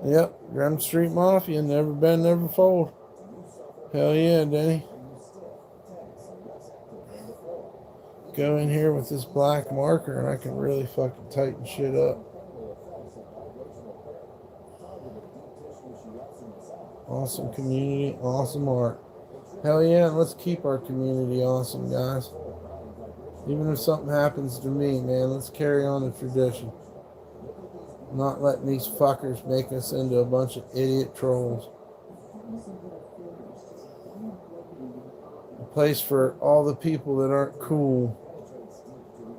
Yep, Grim Street Mafia, never bend, never fold. Hell yeah, Denny. Go in here with this black marker and I can really fucking tighten shit up. Awesome community, awesome art. Hell yeah, let's keep our community awesome, guys. Even if something happens to me, man, let's carry on the tradition. Not letting these fuckers make us into a bunch of idiot trolls. A place for all the people that aren't cool.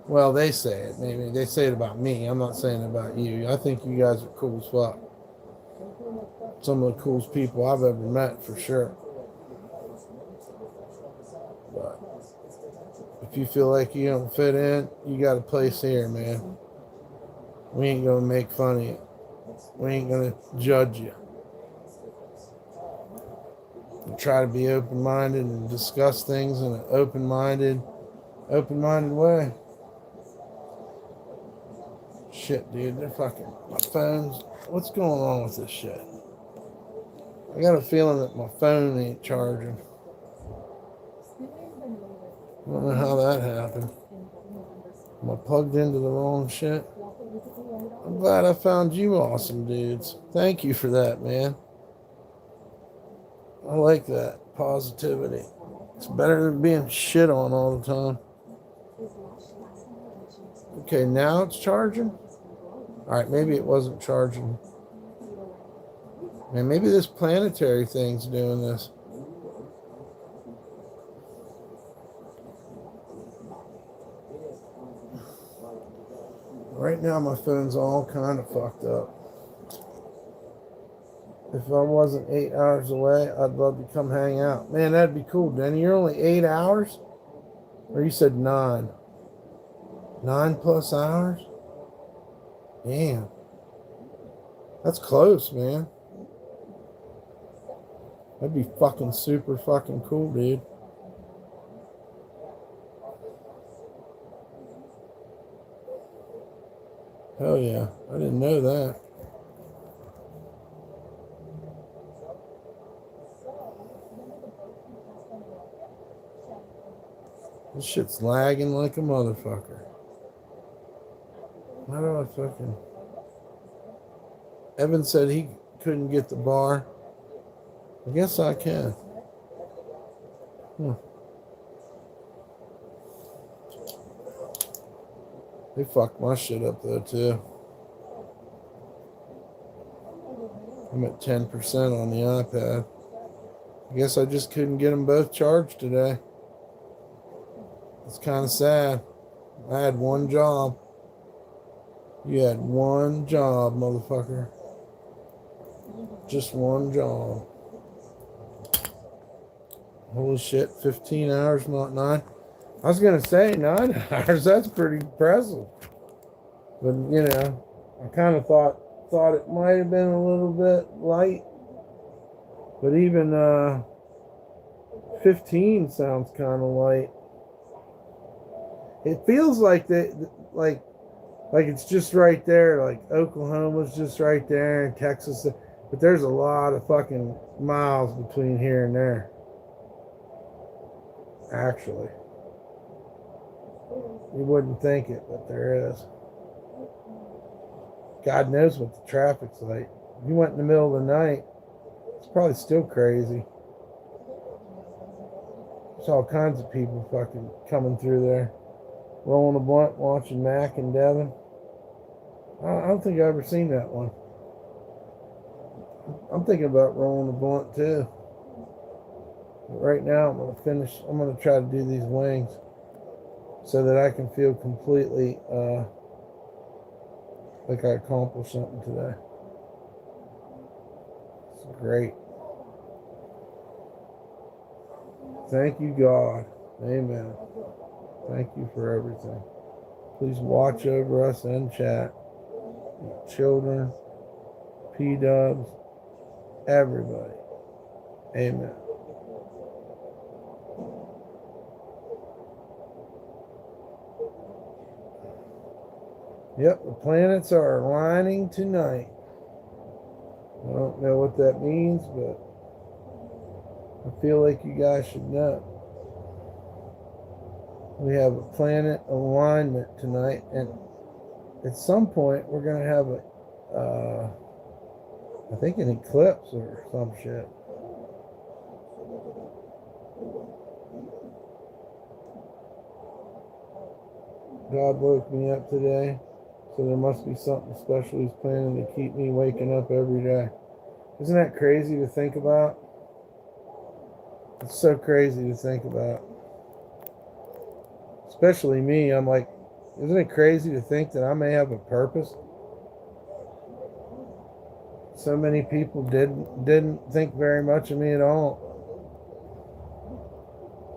Well, they say it. Maybe they say it about me. I'm not saying it about you. I think you guys are cool as fuck. Some of the coolest people I've ever met, for sure. But if you feel like you don't fit in, you got a place here, man. We ain't gonna make fun of you. We ain't gonna judge you. We try to be open-minded and discuss things in an open-minded way. Shit, dude, they're fucking my phones. What's going on with this shit? I got a feeling that my phone ain't charging. I don't know how that happened. Am I plugged into the wrong shit? I'm glad I found you awesome dudes. Thank you for that, man. I like that positivity. It's better than being shit on all the time. Okay, now it's charging? Alright, maybe it wasn't charging. Man, maybe this planetary thing's doing this. Right now my phone's all kind of fucked up. If I wasn't 8 hours away, I'd love to come hang out. Man, that'd be cool, Denny. You're only 8 hours? Or you said 9? 9+ hours? Damn. That's close, man. That'd be fucking super fucking cool, dude. Hell yeah. I didn't know that. This shit's lagging like a motherfucker. How do I fucking... Evan said he couldn't get the bar. I guess I can. They fucked my shit up though too. I'm at 10% on the iPad. I guess I just couldn't get them both charged today. It's kind of sad. I had one job. You had one job, motherfucker. Just one job. Holy shit, 15 hours, not 9. I was going to say 9 hours. That's pretty impressive. But, you know, I kind of thought it might have been a little bit light. But even 15 sounds kind of light. It feels like like it's just right there. Like Oklahoma's just right there and Texas. But there's a lot of fucking miles between here and there. Actually. You wouldn't think it, but there is. God knows what the traffic's like. If you went in the middle of the night, it's probably still crazy. There's all kinds of people fucking coming through there. Rolling a blunt, watching Mac and Devin. I don't think I've ever seen that one. I'm thinking about rolling a blunt too. But right now I'm going to try to do these wings so that I can feel completely like I accomplished something today. It's great. Thank you, God. Amen. Thank you for everything. Please watch over us and chat. Children, P-dubs, everybody. Amen. Yep, the planets are aligning tonight. I don't know what that means, but I feel like you guys should know. We have a planet alignment tonight, and at some point we're going to have I think an eclipse or some shit. God woke me up today, so there must be something special He's planning to keep me waking up every day. Isn't that crazy to think about? It's so crazy to think about. Especially me. I'm like, isn't it crazy to think that I may have a purpose? So many people didn't think very much of me at all.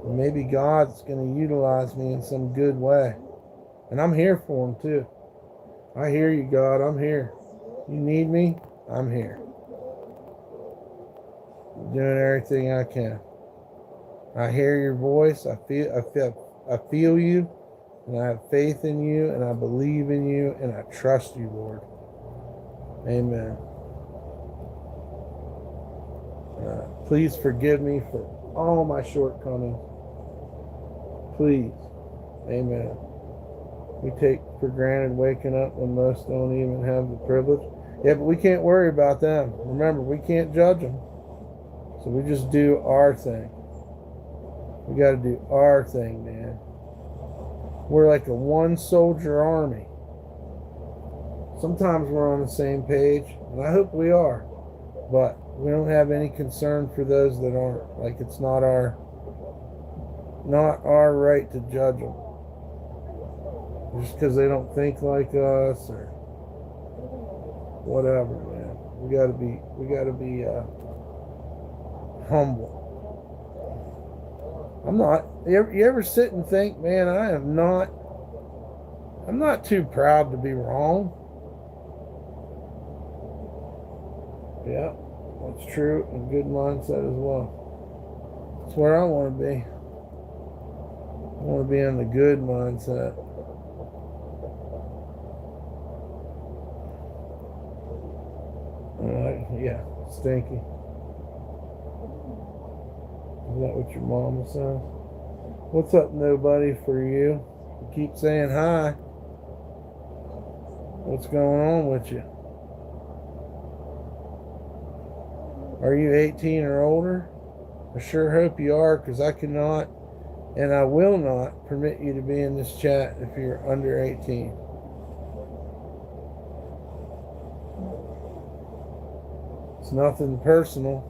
And maybe God's going to utilize me in some good way. And I'm here for Him too. I hear you, God. I'm here. You need me? I'm here. Doing everything I can. I hear your voice. I feel you, and I have faith in you, and I believe in you, and I trust you, Lord. Amen. Please forgive me for all my shortcomings. Please. Amen. We take for granted waking up when most don't even have the privilege. Yeah, but we can't worry about them. Remember, we can't judge them. So we just do our thing. We got to do our thing, man. We're like a one-soldier army. Sometimes we're on the same page, and I hope we are. But we don't have any concern for those that aren't. Like, it's not our right to judge them. Just because they don't think like us or whatever, man. We gotta be humble. I'm not. You ever sit and think, man, I'm not too proud to be wrong. Yeah, that's true. And good mindset as well. That's where I want to be. I want to be in the good mindset. Yeah, stinky. Is that what your mama says? What's up, nobody, for you? You keep saying hi. What's going on with you? Are you 18 or older? I sure hope you are, because I cannot and I will not permit you to be in this chat if you're under 18. It's nothing personal,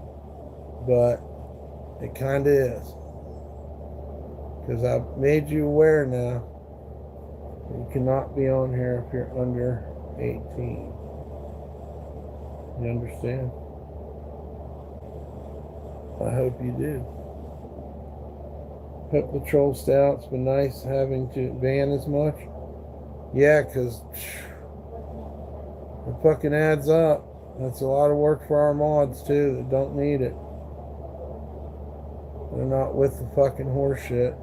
but it kind of is. Because I've made you aware now. You cannot be on here if you're under 18. You understand? I hope you do. Hope the troll stout's been nice having to ban as much. Yeah, because it fucking adds up. That's a lot of work for our mods too that don't need it. They're not with the fucking horse shit.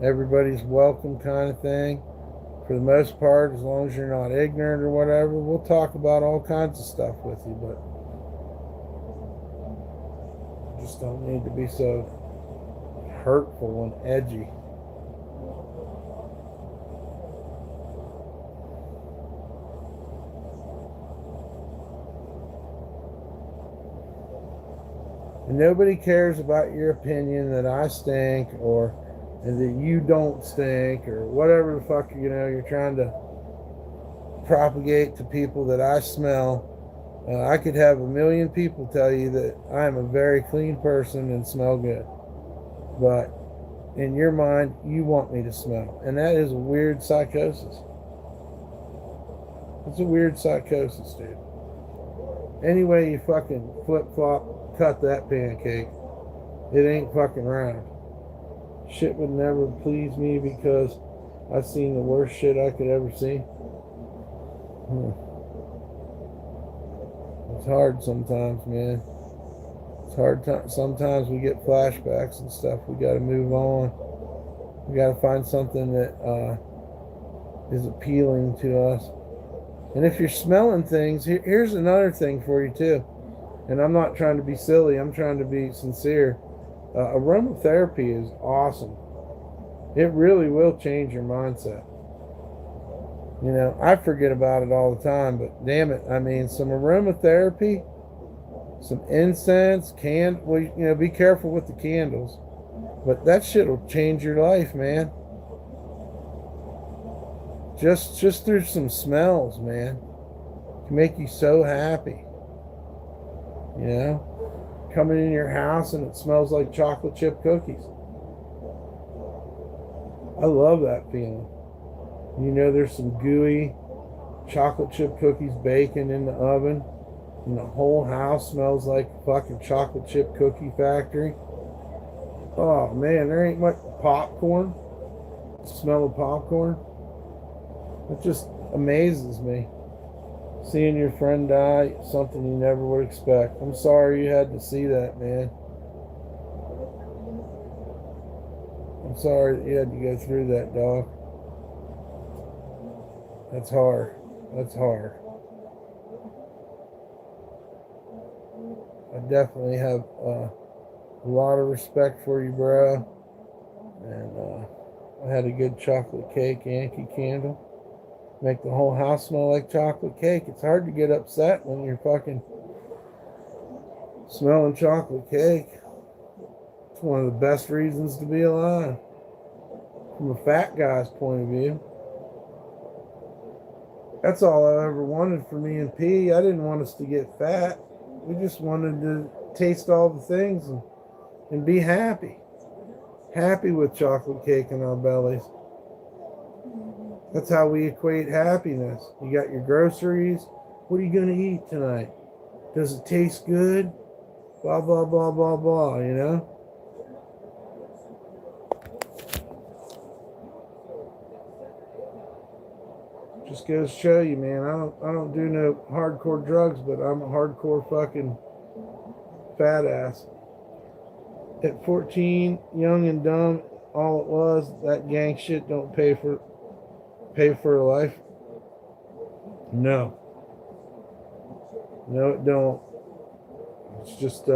Everybody's welcome kind of thing. For the most part, as long as you're not ignorant or whatever, we'll talk about all kinds of stuff with you, but you just don't need to be so hurtful and edgy. And nobody cares about your opinion that I stink or that you don't stink or whatever the fuck, you're trying to propagate to people that I smell. I could have 1 million people tell you that I'm a very clean person and smell good. But in your mind, you want me to smell. And that is a weird psychosis. It's a weird psychosis, dude. Anyway, you fucking flip-flop, cut that pancake. It ain't fucking round. Shit would never please me because I've seen the worst shit I could ever see. It's hard sometimes, man. hard time. Sometimes we get flashbacks and stuff. We got to move on. We got to find something that is appealing to us. And if you're smelling things, here's another thing for you too. And I'm not trying to be silly. I'm trying to be sincere. Aromatherapy is awesome. It really will change your mindset. You know, I forget about it all the time, but damn it, I mean, some aromatherapy, some incense, well, you know, be careful with the candles, but that shit will change your life, man. Just through some smells, man, can make you so happy. You know, coming in your house and it smells like chocolate chip cookies. I love that feeling. You know, there's some gooey chocolate chip cookies baking in the oven, and the whole house smells like a fucking chocolate chip cookie factory. Oh man, there ain't much popcorn. The smell of popcorn. It just amazes me. Seeing your friend die, something you never would expect. I'm sorry you had to see that, man. I'm sorry that you had to go through that, dog. That's hard. That's hard. I definitely have a lot of respect for you, bro. And I had a good chocolate cake Yankee candle. Make the whole house smell like chocolate cake. It's hard to get upset when you're fucking smelling chocolate cake. It's one of the best reasons to be alive. From a fat guy's point of view. That's all I ever wanted for me and P. I didn't want us to get fat. We just wanted to taste all the things and be happy. Happy with chocolate cake in our bellies. That's how we equate happiness. You got your groceries. What are you going to eat tonight? Does it taste good? Blah, blah, blah, blah, blah, you know? Just goes to show you, man, I don't do no hardcore drugs, but I'm a hardcore fucking fat ass. At 14, young and dumb, all it was, that gang shit don't pay for a life. No, it don't. It's just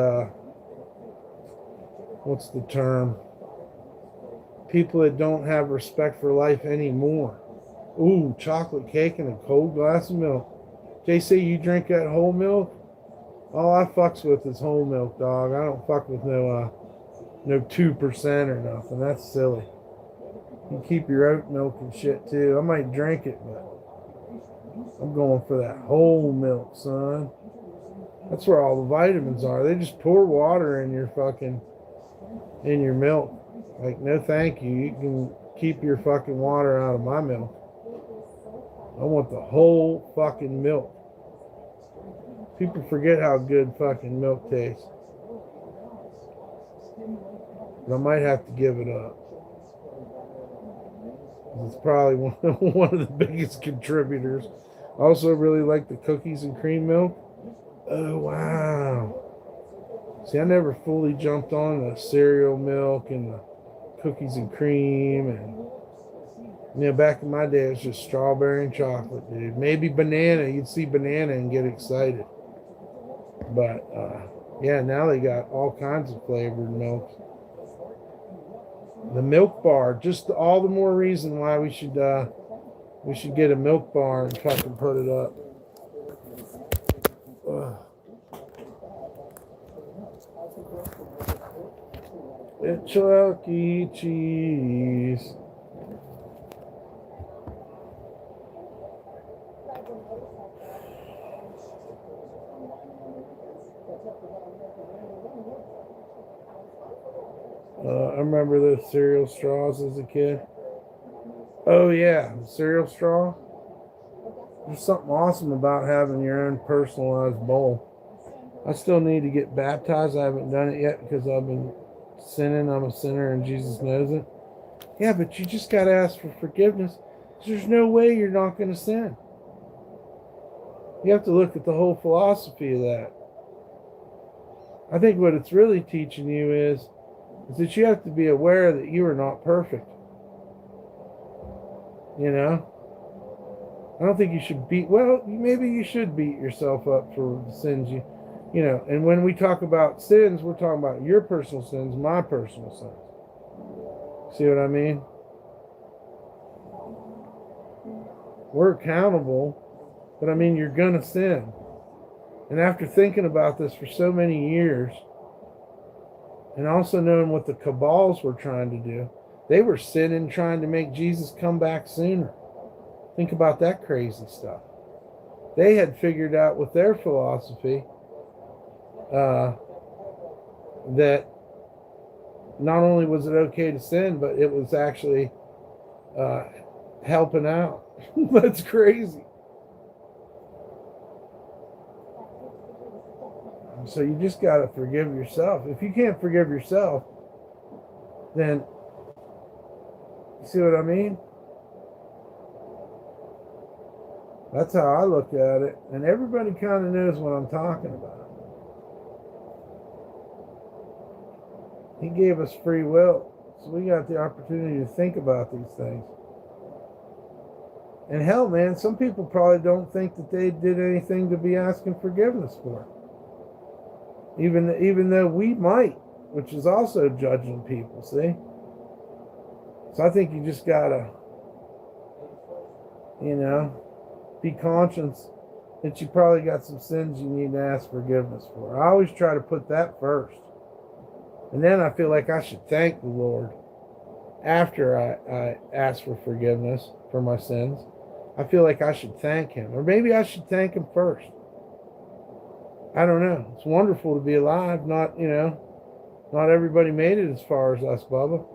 what's the term? People that don't have respect for life anymore. Ooh, chocolate cake and a cold glass of milk. JC, you drink that whole milk? All I fucks with is whole milk, dog. I don't fuck with no 2% or nothing. That's silly. You keep your oat milk and shit too. I might drink it, but I'm going for that whole milk, son. That's where all the vitamins are. They just pour water in your milk. Like, no thank you. You can keep your fucking water out of my milk. I want the whole fucking milk. People forget how good fucking milk tastes. But I might have to give it up. It's probably one of the biggest contributors. I also really like the cookies and cream milk. Oh, wow. See, I never fully jumped on the cereal milk and the cookies and cream. And, you know, back in my day, it was just strawberry and chocolate, dude. Maybe banana. You'd see banana and get excited. But, yeah, now they got all kinds of flavored milks. The milk bar, just all the more reason why we should get a milk bar and fucking put it up. Ugh. It's Chuck E. Cheese. I remember those cereal straws as a kid. Oh yeah, the cereal straw. There's something awesome about having your own personalized bowl. I still need to get baptized. I haven't done it yet because I've been sinning. I'm a sinner and Jesus knows it. Yeah, but you just got to ask for forgiveness. There's no way you're not going to sin. You have to look at the whole philosophy of that. I think what it's really teaching you is that you have to be aware that you are not perfect. You know? I don't think you should maybe you should beat yourself up for the sins you know, and when we talk about sins, we're talking about your personal sins, my personal sins. See what I mean? We're accountable, but I mean, you're going to sin. And after thinking about this for so many years, and also knowing what the cabals were trying to do, they were sinning trying to make Jesus come back sooner. Think about that crazy stuff. They had figured out with their philosophy that not only was it okay to sin, but it was actually helping out. That's crazy. So you just got to forgive yourself. If you can't forgive yourself, then, you see what I mean? That's how I look at it. And everybody kind of knows what I'm talking about. He gave us free will. So we got the opportunity to think about these things. And hell, man, some people probably don't think that they did anything to be asking forgiveness for. Even though we might, which is also judging people, see? So I think you just gotta, you know, be conscious that you probably got some sins you need to ask forgiveness for. I always try to put that first. And then I feel like I should thank the Lord after I ask for forgiveness for my sins. I feel like I should thank him. Or maybe I should thank him first. I don't know. It's wonderful to be alive. Not everybody made it as far as us, Bubba.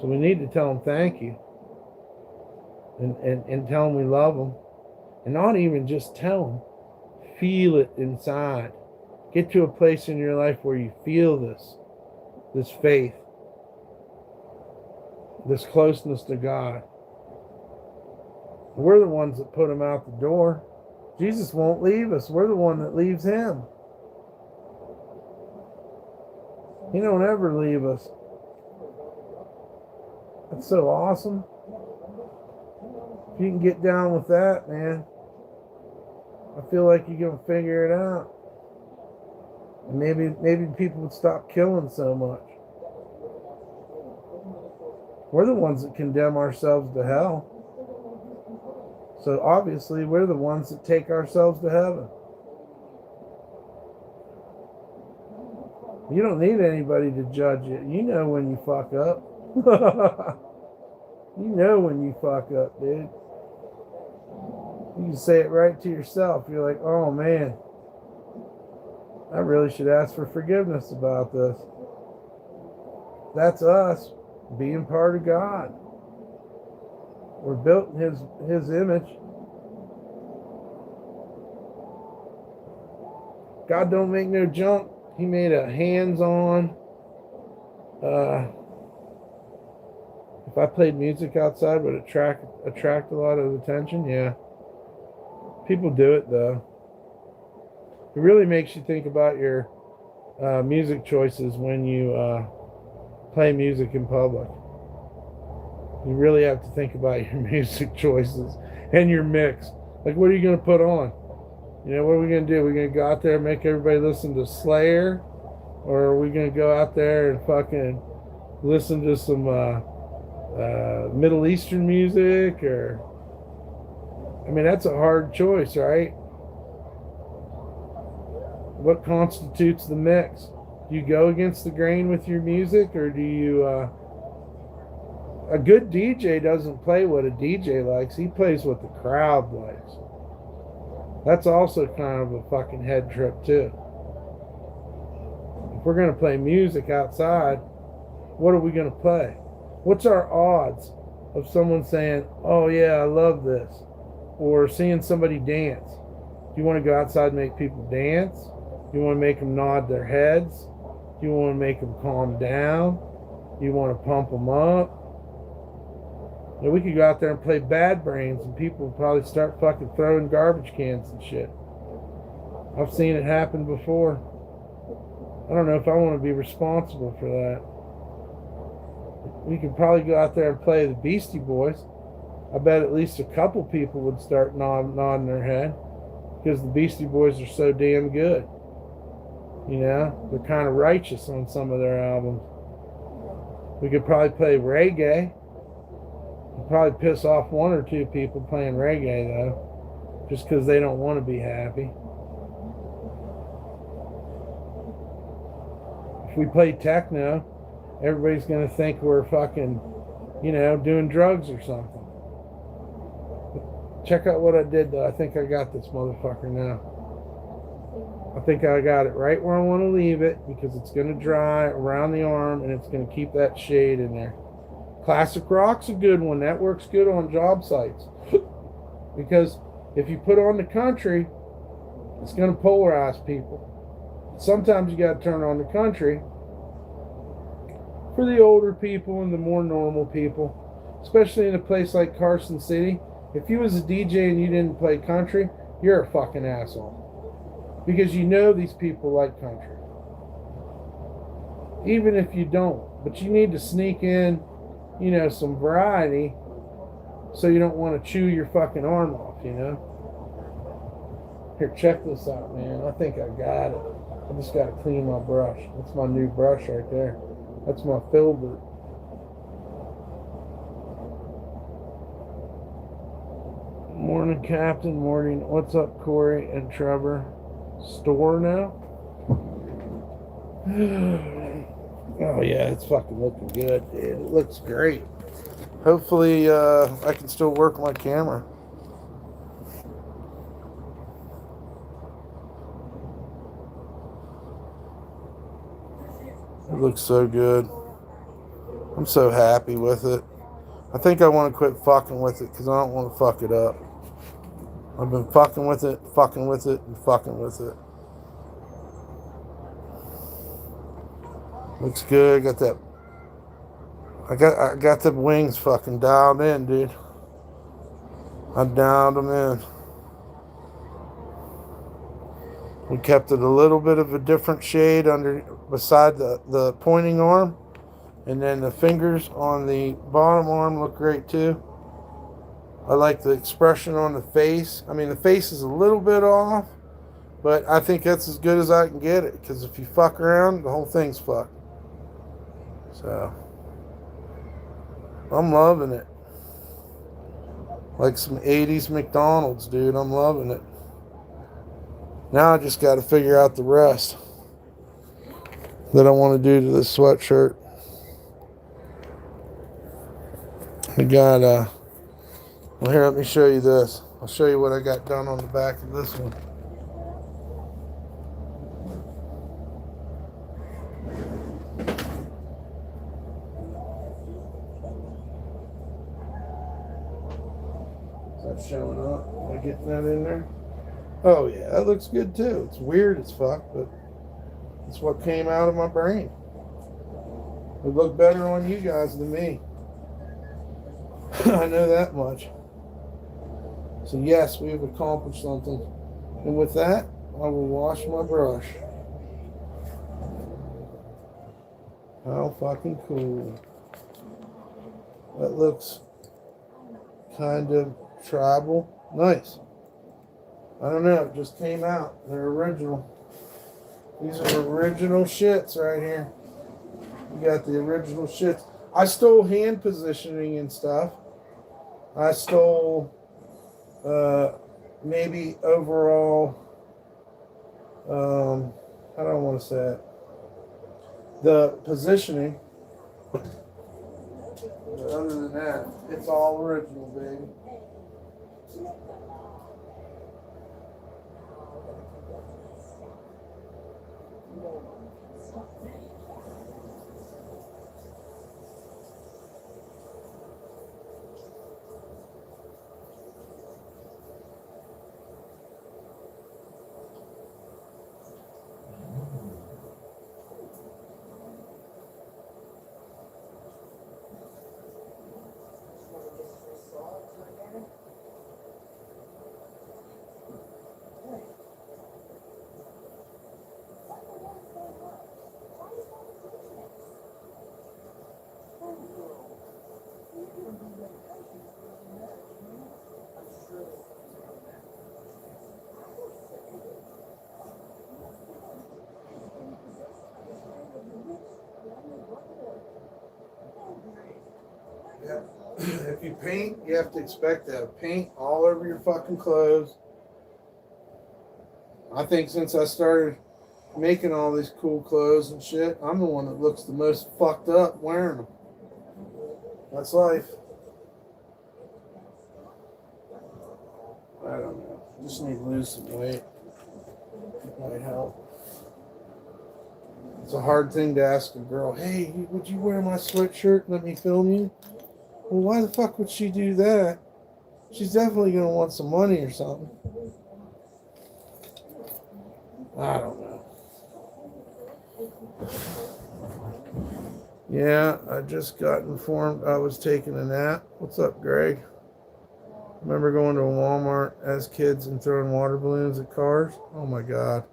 So we need to tell them thank you. And tell them we love them. And not even just tell them. Feel it inside. Get to a place in your life where you feel this faith, this closeness to God. We're the ones that put him out the door. Jesus won't leave us. We're the one that leaves him. He don't ever leave us. That's so awesome. If you can get down with that, man, I feel like you're going to figure it out. And maybe people would stop killing so much. We're the ones that condemn ourselves to hell. So obviously we're the ones that take ourselves to heaven. You don't need anybody to judge you. You know when you fuck up. You know when you fuck up, dude. You can say it right to yourself. You're like, oh man, I really should ask for forgiveness about this. That's us being part of God. We're built in his image. God don't make no junk. He made a hands-on. If I played music outside, would it attract a lot of attention? Yeah. People do it though. It really makes you think about your music choices when you play music in public. You really have to think about your music choices and your mix. Like, what are you going to put on? You know, what are we going to do? We're going to go out there and make everybody listen to Slayer? Or are we going to go out there and fucking listen to some Middle Eastern music? Or, I mean, that's a hard choice, right? What constitutes the mix? Do you go against the grain with your music, or do you... A good DJ doesn't play what a DJ likes. He plays what the crowd likes. That's also kind of a fucking head trip, too. If we're going to play music outside, what are we going to play? What's our odds of someone saying, oh, yeah, I love this? Or seeing somebody dance? Do you want to go outside and make people dance? Do you want to make them nod their heads? Do you want to make them calm down? Do you want to pump them up? You know, we could go out there and play Bad Brains and people would probably start fucking throwing garbage cans and shit. I've seen it happen before. I don't know if I want to be responsible for that. We could probably go out there and play the Beastie Boys. I bet at least a couple people would start nodding their head because the Beastie Boys are so damn good. You know, they're kind of righteous on some of their albums. We could probably play reggae. We'd probably piss off one or two people playing reggae, though, just because they don't want to be happy. If we play techno, everybody's going to think we're fucking, you know, doing drugs or something. Check out what I did, though. I think I got this motherfucker now. I think I got it right where I want to leave it because it's going to dry around the arm and it's going to keep that shade in there. Classic rock's a good one. That works good on job sites. Because if you put on the country, it's going to polarize people. Sometimes you got to turn on the country for the older people and the more normal people, especially in a place like Carson City. If you was a DJ and you didn't play country, you're a fucking asshole. Because you know these people like country. Even if you don't. But you need to sneak in, you know, some variety so you don't want to chew your fucking arm off, you know? Here, check this out, man. I think I got it. I just got to clean my brush. That's my new brush right there. That's my filbert. Morning, Captain. Morning. What's up, Corey and Trevor? Store now? Oh yeah, it's fucking looking good, dude. It looks great. Hopefully I can still work my camera. It looks so good. I'm so happy with it. I think I want to quit fucking with it because I don't want to fuck it up. I've been fucking with it, and fucking with it. Looks good. Got that. I got the wings fucking dialed in, dude. I dialed them in. We kept it a little bit of a different shade beside the pointing arm, and then the fingers on the bottom arm look great too. I like the expression on the face. I mean, the face is a little bit off, but I think that's as good as I can get it, because if you fuck around, the whole thing's fucked. So, I'm loving it. Like some 80s McDonald's, dude. I'm loving it. Now I just got to figure out the rest that I want to do to this sweatshirt. I got, well, here, let me show you this. I'll show you what I got done on the back of this one. Is that showing up? Am I getting that in there? Oh yeah, that looks good too. It's weird as fuck, but it's what came out of my brain. It looked better on you guys than me. I know that much. So yes, we've accomplished something. And with that, I will wash my brush. How fucking cool. That looks kind of tribal. Nice. I don't know, it just came out. They're original. These are original shits right here. You got the original shits. I stole hand positioning and stuff. I stole maybe overall, how do I want to say it? The positioning. But other than that, it's all original, baby. Yeah. If you paint, you have to expect to have paint all over your fucking clothes. I think since I started making all these cool clothes and shit, I'm the one that looks the most fucked up wearing them. That's life. I don't know. Just need to lose some weight. It might help. It's a hard thing to ask a girl, hey, would you wear my sweatshirt and let me film you? Well, why the fuck would she do that? She's definitely going to want some money or something. I don't know. Yeah, I just got informed I was taking a nap. What's up, Greg? Remember going to a Walmart as kids and throwing water balloons at cars? Oh my God.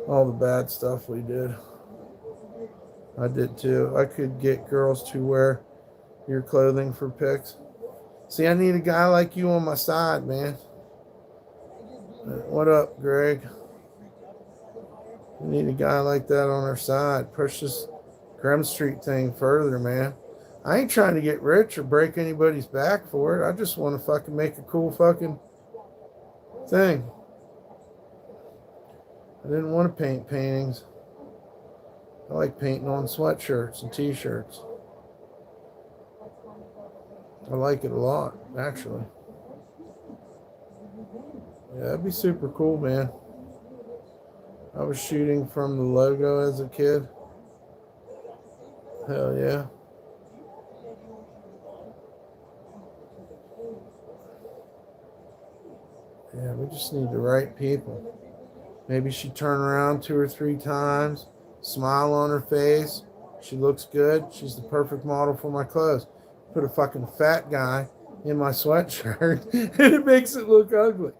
All the bad stuff we did. I did too. I could get girls to wear your clothing for pics. See, I need a guy like you on my side, man. What up, Greg? We need a guy like that on our side. Push this Graham Street thing further, man. I ain't trying to get rich or break anybody's back for it. I just want to fucking make a cool fucking thing. I didn't want to paint paintings. I like painting on sweatshirts and t-shirts. I like it a lot, actually. Yeah, that'd be super cool, man. I was shooting from the logo as a kid. Hell yeah. Yeah, we just need the right people. Maybe she turn around 2 or 3 times, smile on her face. She looks good. She's the perfect model for my clothes. Put a fucking fat guy in my sweatshirt and it makes it look ugly.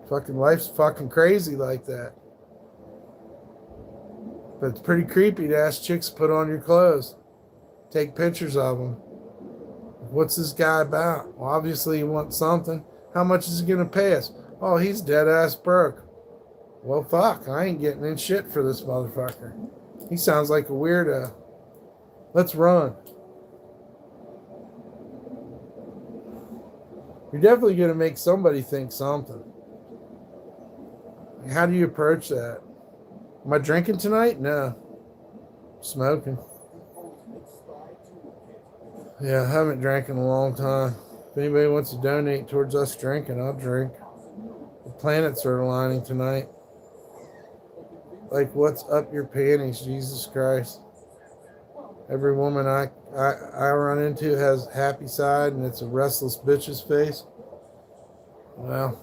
Fucking life's fucking crazy like that. But it's pretty creepy to ask chicks to put on your clothes. Take pictures of them. What's this guy about? Well, obviously he wants something. How much is he going to pay us? Oh, he's dead ass broke. Well, fuck. I ain't getting in shit for this motherfucker. He sounds like a weirdo. Let's run. You're definitely going to make somebody think something. How do you approach that? Am I drinking tonight? No. Smoking. Yeah, I haven't drank in a long time. If anybody wants to donate towards us drinking, I'll drink. The planets are aligning tonight. Like, what's up your panties, Jesus Christ? Every woman I run into has happy side, and it's a restless bitch's face. Well,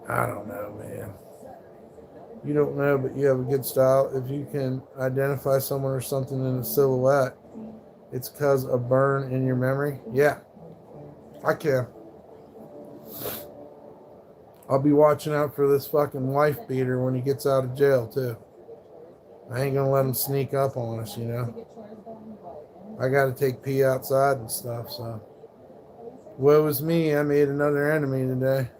I don't know, man. You don't know, but you have a good style. If you can identify someone or something in a silhouette, it's because a burn in your memory. Yeah, I can. I'll be watching out for this fucking wife beater when he gets out of jail, too. I ain't gonna let him sneak up on us, you know. I gotta take pee outside and stuff, so. Woe is me, I made another enemy today.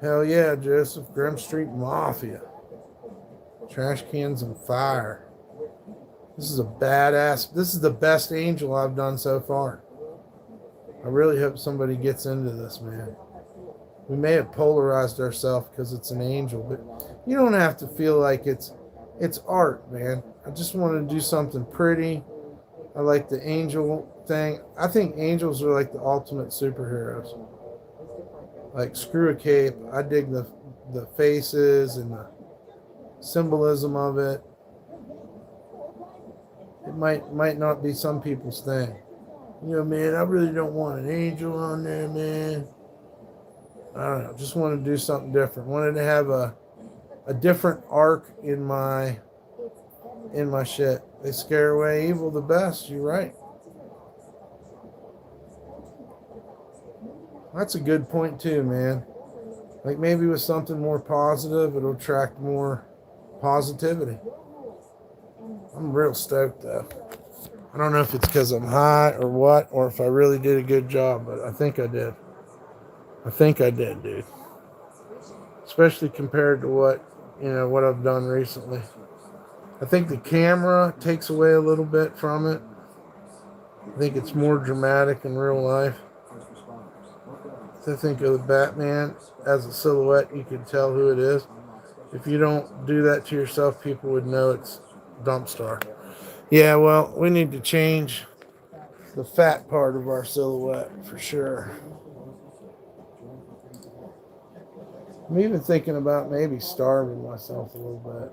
Hell yeah, Joseph. Grim Street Mafia. Trash cans and fire. This is a badass. This is the best angel I've done so far. I really hope somebody gets into this, man. We may have polarized ourselves because it's an angel, but you don't have to feel like it's art, man. I just want to do something pretty. I like the angel thing. I think angels are like the ultimate superheroes. Like, screw a cape. I dig the faces and the symbolism of it. It might not be some people's thing. You know, man, I really don't want an angel on there, man. I don't know. Just wanted to do something different. Wanted to have a different arc in my shit. They scare away evil the best. You're right. That's a good point too, man. Like, maybe with something more positive, it'll attract more positivity. I'm real stoked though. I don't know if it's because I'm high or what, or if I really did a good job, but I think I did. I think I did, dude. Especially compared to what I've done recently. I think the camera takes away a little bit from it. I think it's more dramatic in real life. I think of the Batman as a silhouette, you can tell who it is. If you don't do that to yourself, people would know it's DumpStarr. Yeah, well, we need to change the fat part of our silhouette for sure. I'm even thinking about maybe starving myself a little bit.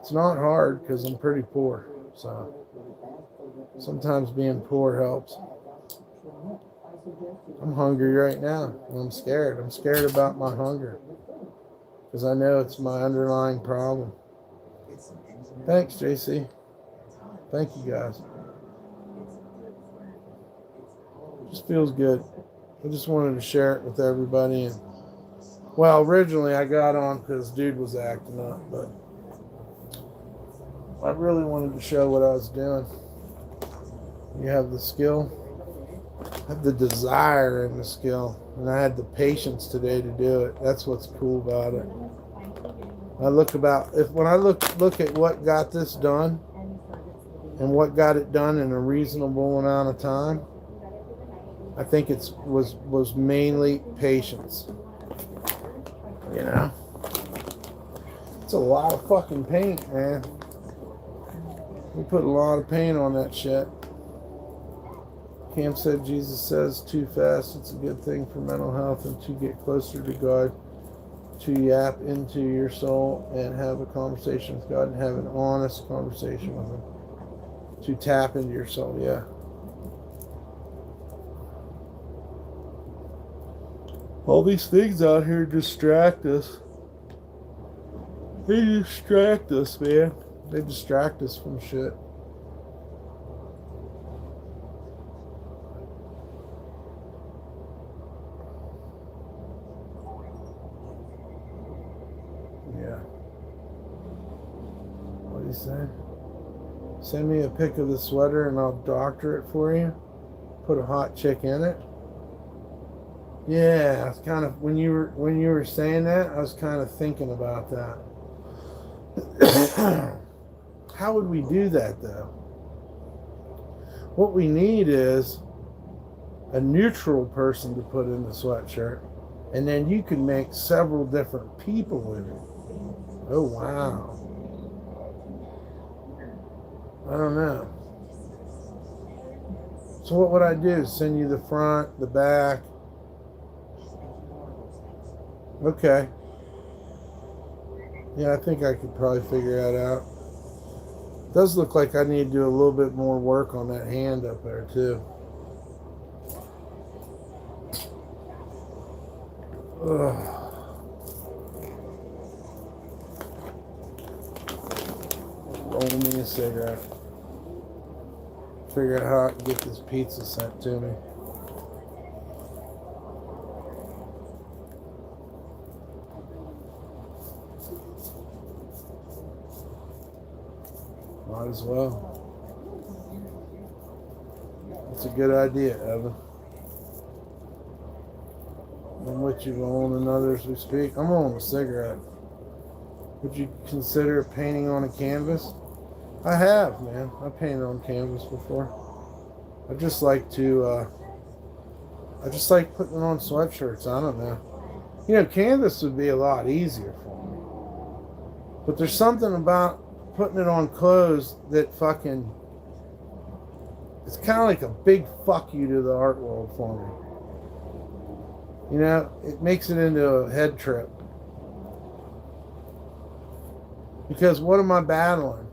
It's not hard because I'm pretty poor, so sometimes being poor helps. I'm hungry right now, and I'm scared. I'm scared about my hunger because I know it's my underlying problem. Thanks, JC. Thank you, guys. Just feels good. I just wanted to share it with everybody. And well, originally I got on because dude was acting up, but I really wanted to show what I was doing. You have the skill, I have the desire and the skill, and I had the patience today to do it. That's what's cool about it. When I look at what got this done and what got it done in a reasonable amount of time, I think it was mainly patience. You know, it's a lot of fucking paint, man. We put a lot of paint on that shit. Cam said Jesus says too fast it's a good thing for mental health and to get closer to God, to yap into your soul and have a conversation with God and have an honest conversation with Him. To tap into your soul, yeah. All these things out here distract us. They distract us, man. They distract us from shit. Yeah. What do you say? Send me a pic of the sweater and I'll doctor it for you. Put a hot chick in it. Yeah, it's kind of when you were saying that, I was kind of thinking about that. How would we do that though? What we need is a neutral person to put in the sweatshirt, and then you can make several different people with it. Oh wow. I don't know. So what would I do? Send you the front, the back? Okay. Yeah, I think I could probably figure that out. It does look like I need to do a little bit more work on that hand up there too. Ugh. Roll me a cigarette. Figure out how I can get this pizza sent to me. Might as well. That's a good idea, Evan. I'm with you, rolling and others we speak. I'm rolling a cigarette. Would you consider painting on a canvas? I have, man. I painted on canvas before. I just like putting on sweatshirts. I don't know. You know, canvas would be a lot easier for me. But there's something about putting it on clothes that fucking, it's kind of like a big fuck you to the art world for me. You know, it makes it into a head trip. Because what am I battling?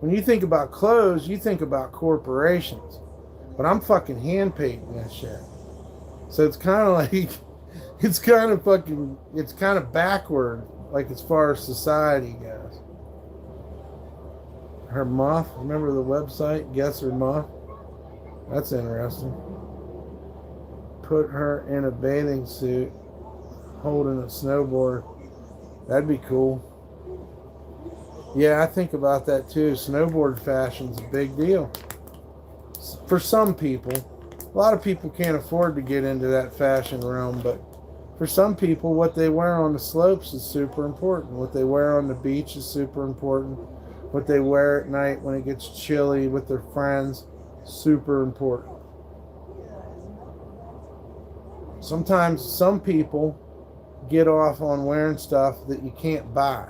When you think about clothes, you think about corporations. But I'm fucking hand painting that shit. So it's kind of like, it's kind of backward, like as far as society goes. Her muff, remember the website, Guess Her Muff? That's interesting. Put her in a bathing suit, holding a snowboard. That'd be cool. Yeah, I think about that too. Snowboard fashion's a big deal. For some people. A lot of people can't afford to get into that fashion realm, but for some people, what they wear on the slopes is super important. What they wear on the beach is super important. what they wear at night when it gets chilly with their friends. Super important. Sometimes some people get off on wearing stuff that you can't buy.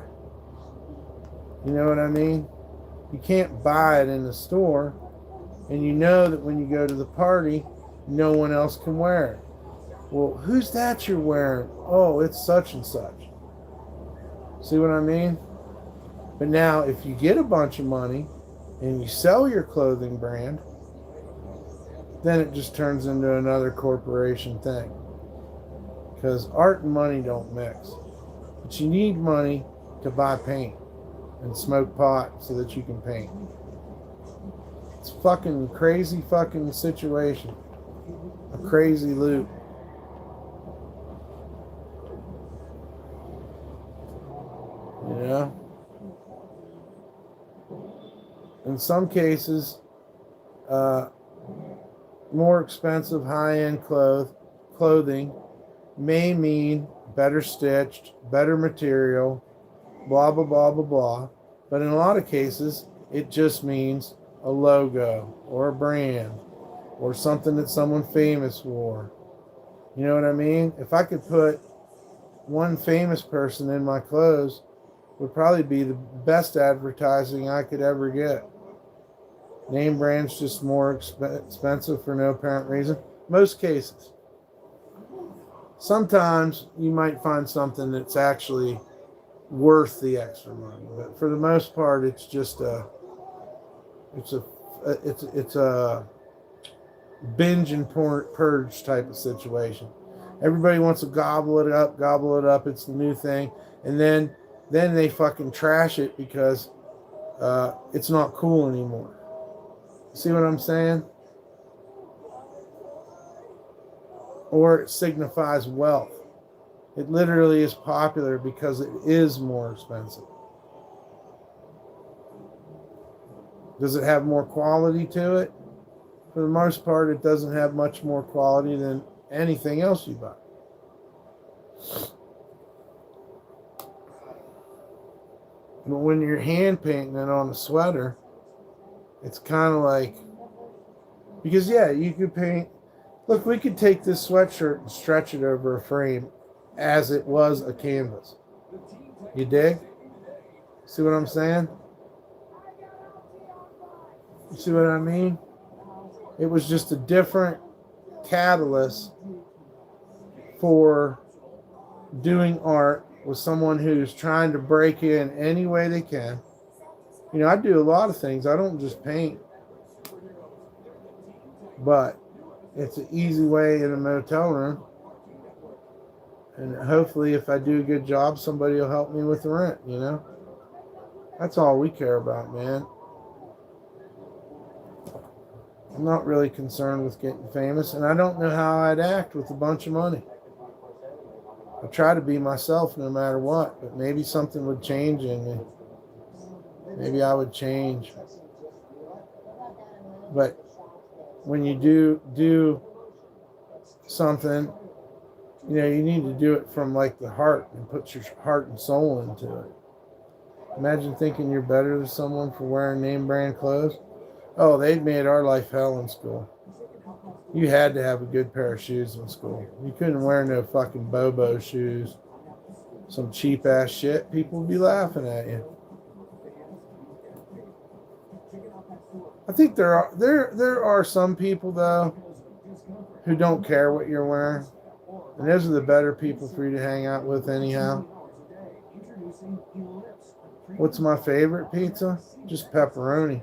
You know what I mean? You can't buy it in the store, and you know that when you go to the party, no one else can wear it. Well, who's that you're wearing? Oh, it's such and such. See what I mean? But now, if you get a bunch of money and you sell your clothing brand, then it just turns into another corporation thing. Because art and money don't mix. But you need money to buy paint and smoke pot so that you can paint. It's a fucking crazy fucking situation. A crazy loop. You know? In some cases, more expensive high-end clothing may mean better stitched, better material, blah, blah, blah, blah, blah. But in a lot of cases, it just means a logo or a brand or something that someone famous wore. You know what I mean? If I could put one famous person in my clothes, would probably be the best advertising I could ever get. Name brand's just more expensive for no apparent reason. Most cases. Sometimes you might find something that's actually worth the extra money, but for the most part, it's just it's a binge and purge type of situation. Everybody wants to gobble it up. It's the new thing, and then they fucking trash it because it's not cool anymore. See what I'm saying? Or it signifies wealth. It literally is popular because it is more expensive. Does it have more quality to it? For the most part, it doesn't have much more quality than anything else you buy. But when you're hand painting it on a sweater, it's kind of like, because yeah, you could paint, look, we could take this sweatshirt and stretch it over a frame as it was a canvas. You dig? See what I'm saying? You see what I mean? It was just a different catalyst for doing art with someone who's trying to break in any way they can. You know, I do a lot of things. I don't just paint. But it's an easy way in a motel room. And hopefully if I do a good job, somebody will help me with the rent, you know? That's all we care about, man. I'm not really concerned with getting famous, and I don't know how I'd act with a bunch of money. I try to be myself no matter what, but maybe something would change in me. Maybe I would change. But when you do something, you know, you need to do it from like the heart and put your heart and soul into it. Imagine thinking you're better than someone for wearing name brand clothes. Oh, they made our life hell in school. You had to have a good pair of shoes in school. You couldn't wear no fucking Bobo shoes. Some cheap ass shit. People would be laughing at you. I think there are some people though who don't care what you're wearing. And those are the better people for you to hang out with anyhow. What's my favorite pizza? Just pepperoni.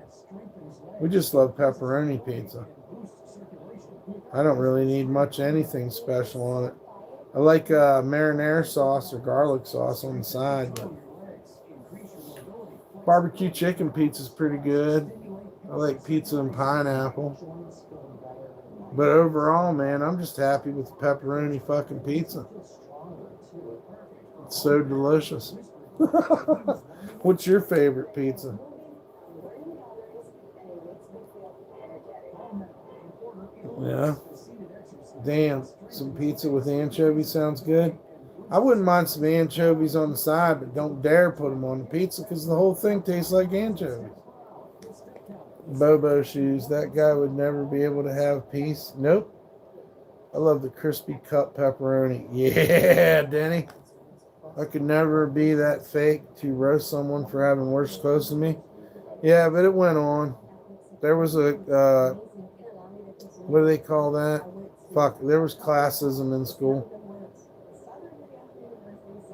We just love pepperoni pizza. I don't really need much anything special on it. I like marinara sauce or garlic sauce on the side. But barbecue chicken pizza is pretty good. I like pizza and pineapple. But overall, man, I'm just happy with the pepperoni fucking pizza. It's so delicious. What's your favorite pizza? Yeah. Damn, some pizza with anchovy sounds good. I wouldn't mind some anchovies on the side, but don't dare put them on the pizza because the whole thing tastes like anchovies. Bobo shoes. That guy would never be able to have peace. Nope. I love the crispy cut pepperoni. Yeah, Denny. I could never be that fake to roast someone for having worse clothes than me. Yeah, but it went on. There was a, what do they call that? Fuck, there was classism in school.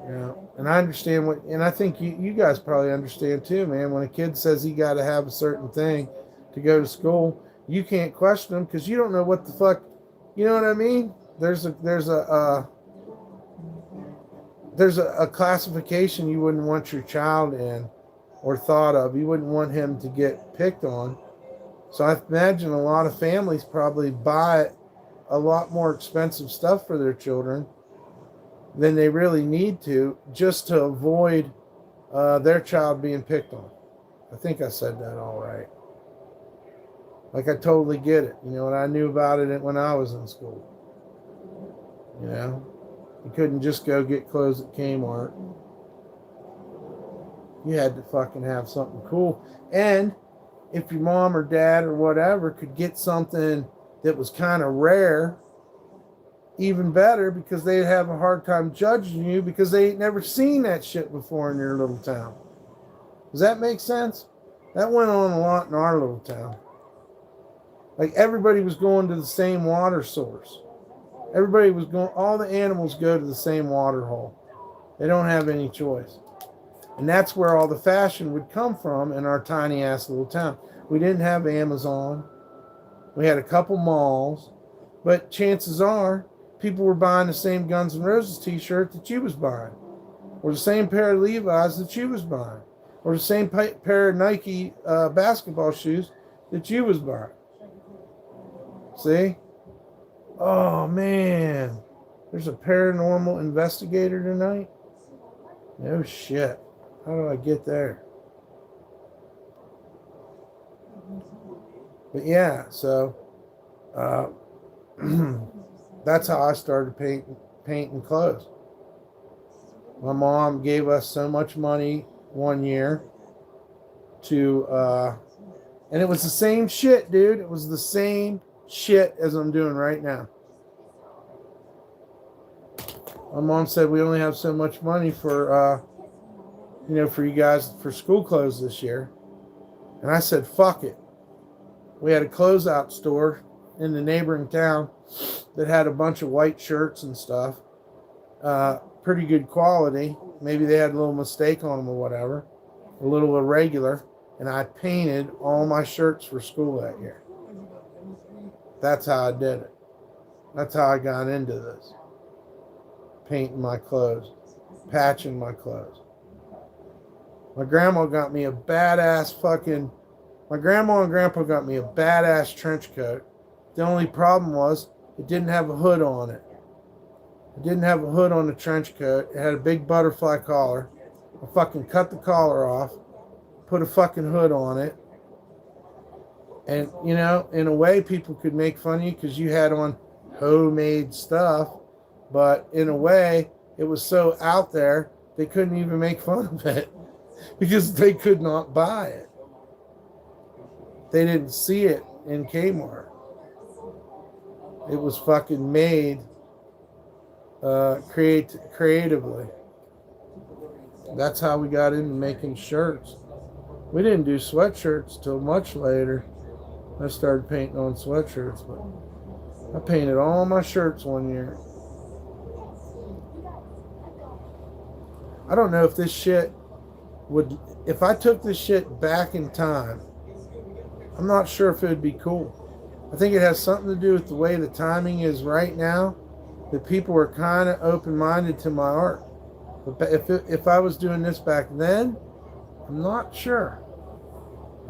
Yeah, and I understand what, and I think you guys probably understand too, man. When a kid says he got to have a certain thing to go to school, you can't question them because you don't know what the fuck, you know what I mean? There's a classification you wouldn't want your child in or thought of. You wouldn't want him to get picked on. So I imagine a lot of families probably buy a lot more expensive stuff for their children than they really need to, just to avoid their child being picked on. I think I said that all right. Like, I totally get it. You know, and I knew about it when I was in school. You know, you couldn't just go get clothes at Kmart. You had to fucking have something cool. And if your mom or dad or whatever could get something that was kind of rare, even better, because they'd have a hard time judging you because they ain't never seen that shit before in your little town. Does that make sense? That went on a lot in our little town. Like, everybody was going to the same water source. Everybody was going, all the animals go to the same water hole. They don't have any choice. And that's where all the fashion would come from in our tiny ass little town. We didn't have Amazon. We had a couple malls. But chances are, people were buying the same Guns N' Roses t-shirt that you was buying, or the same pair of Levi's that you was buying, or the same pair of Nike basketball shoes that you was buying. See? Oh, man. There's a paranormal investigator tonight? No shit. How do I get there? But yeah, so that's how I started painting clothes. My mom gave us so much money one year to, and it was the same shit, dude. It was the same shit as I'm doing right now. My mom said we only have so much money for, for you guys for school clothes this year. And I said, fuck it. We had a closeout store in the neighboring town that had a bunch of white shirts and stuff. Pretty good quality. Maybe they had a little mistake on them or whatever. A little irregular. And I painted all my shirts for school that year. That's how I did it. That's how I got into this. Painting my clothes. Patching my clothes. My grandma got me a badass my grandma and grandpa got me a badass trench coat. The only problem was it didn't have a hood on it. It didn't have a hood on the trench coat. It had a big butterfly collar. I fucking cut the collar off, put a fucking hood on it. And, in a way, people could make fun of you because you had on homemade stuff. But in a way, it was so out there, they couldn't even make fun of it because they could not buy it. They didn't see it in Kmart. It was fucking made creatively. That's how we got into making shirts. We didn't do sweatshirts till much later. I started painting on sweatshirts, but I painted all my shirts one year. I don't know if this shit would, if I took this shit back in time, I'm not sure if it would be cool. I think it has something to do with the way the timing is right now, that people are kind of open-minded to my art. But if I was doing this back then, I'm not sure.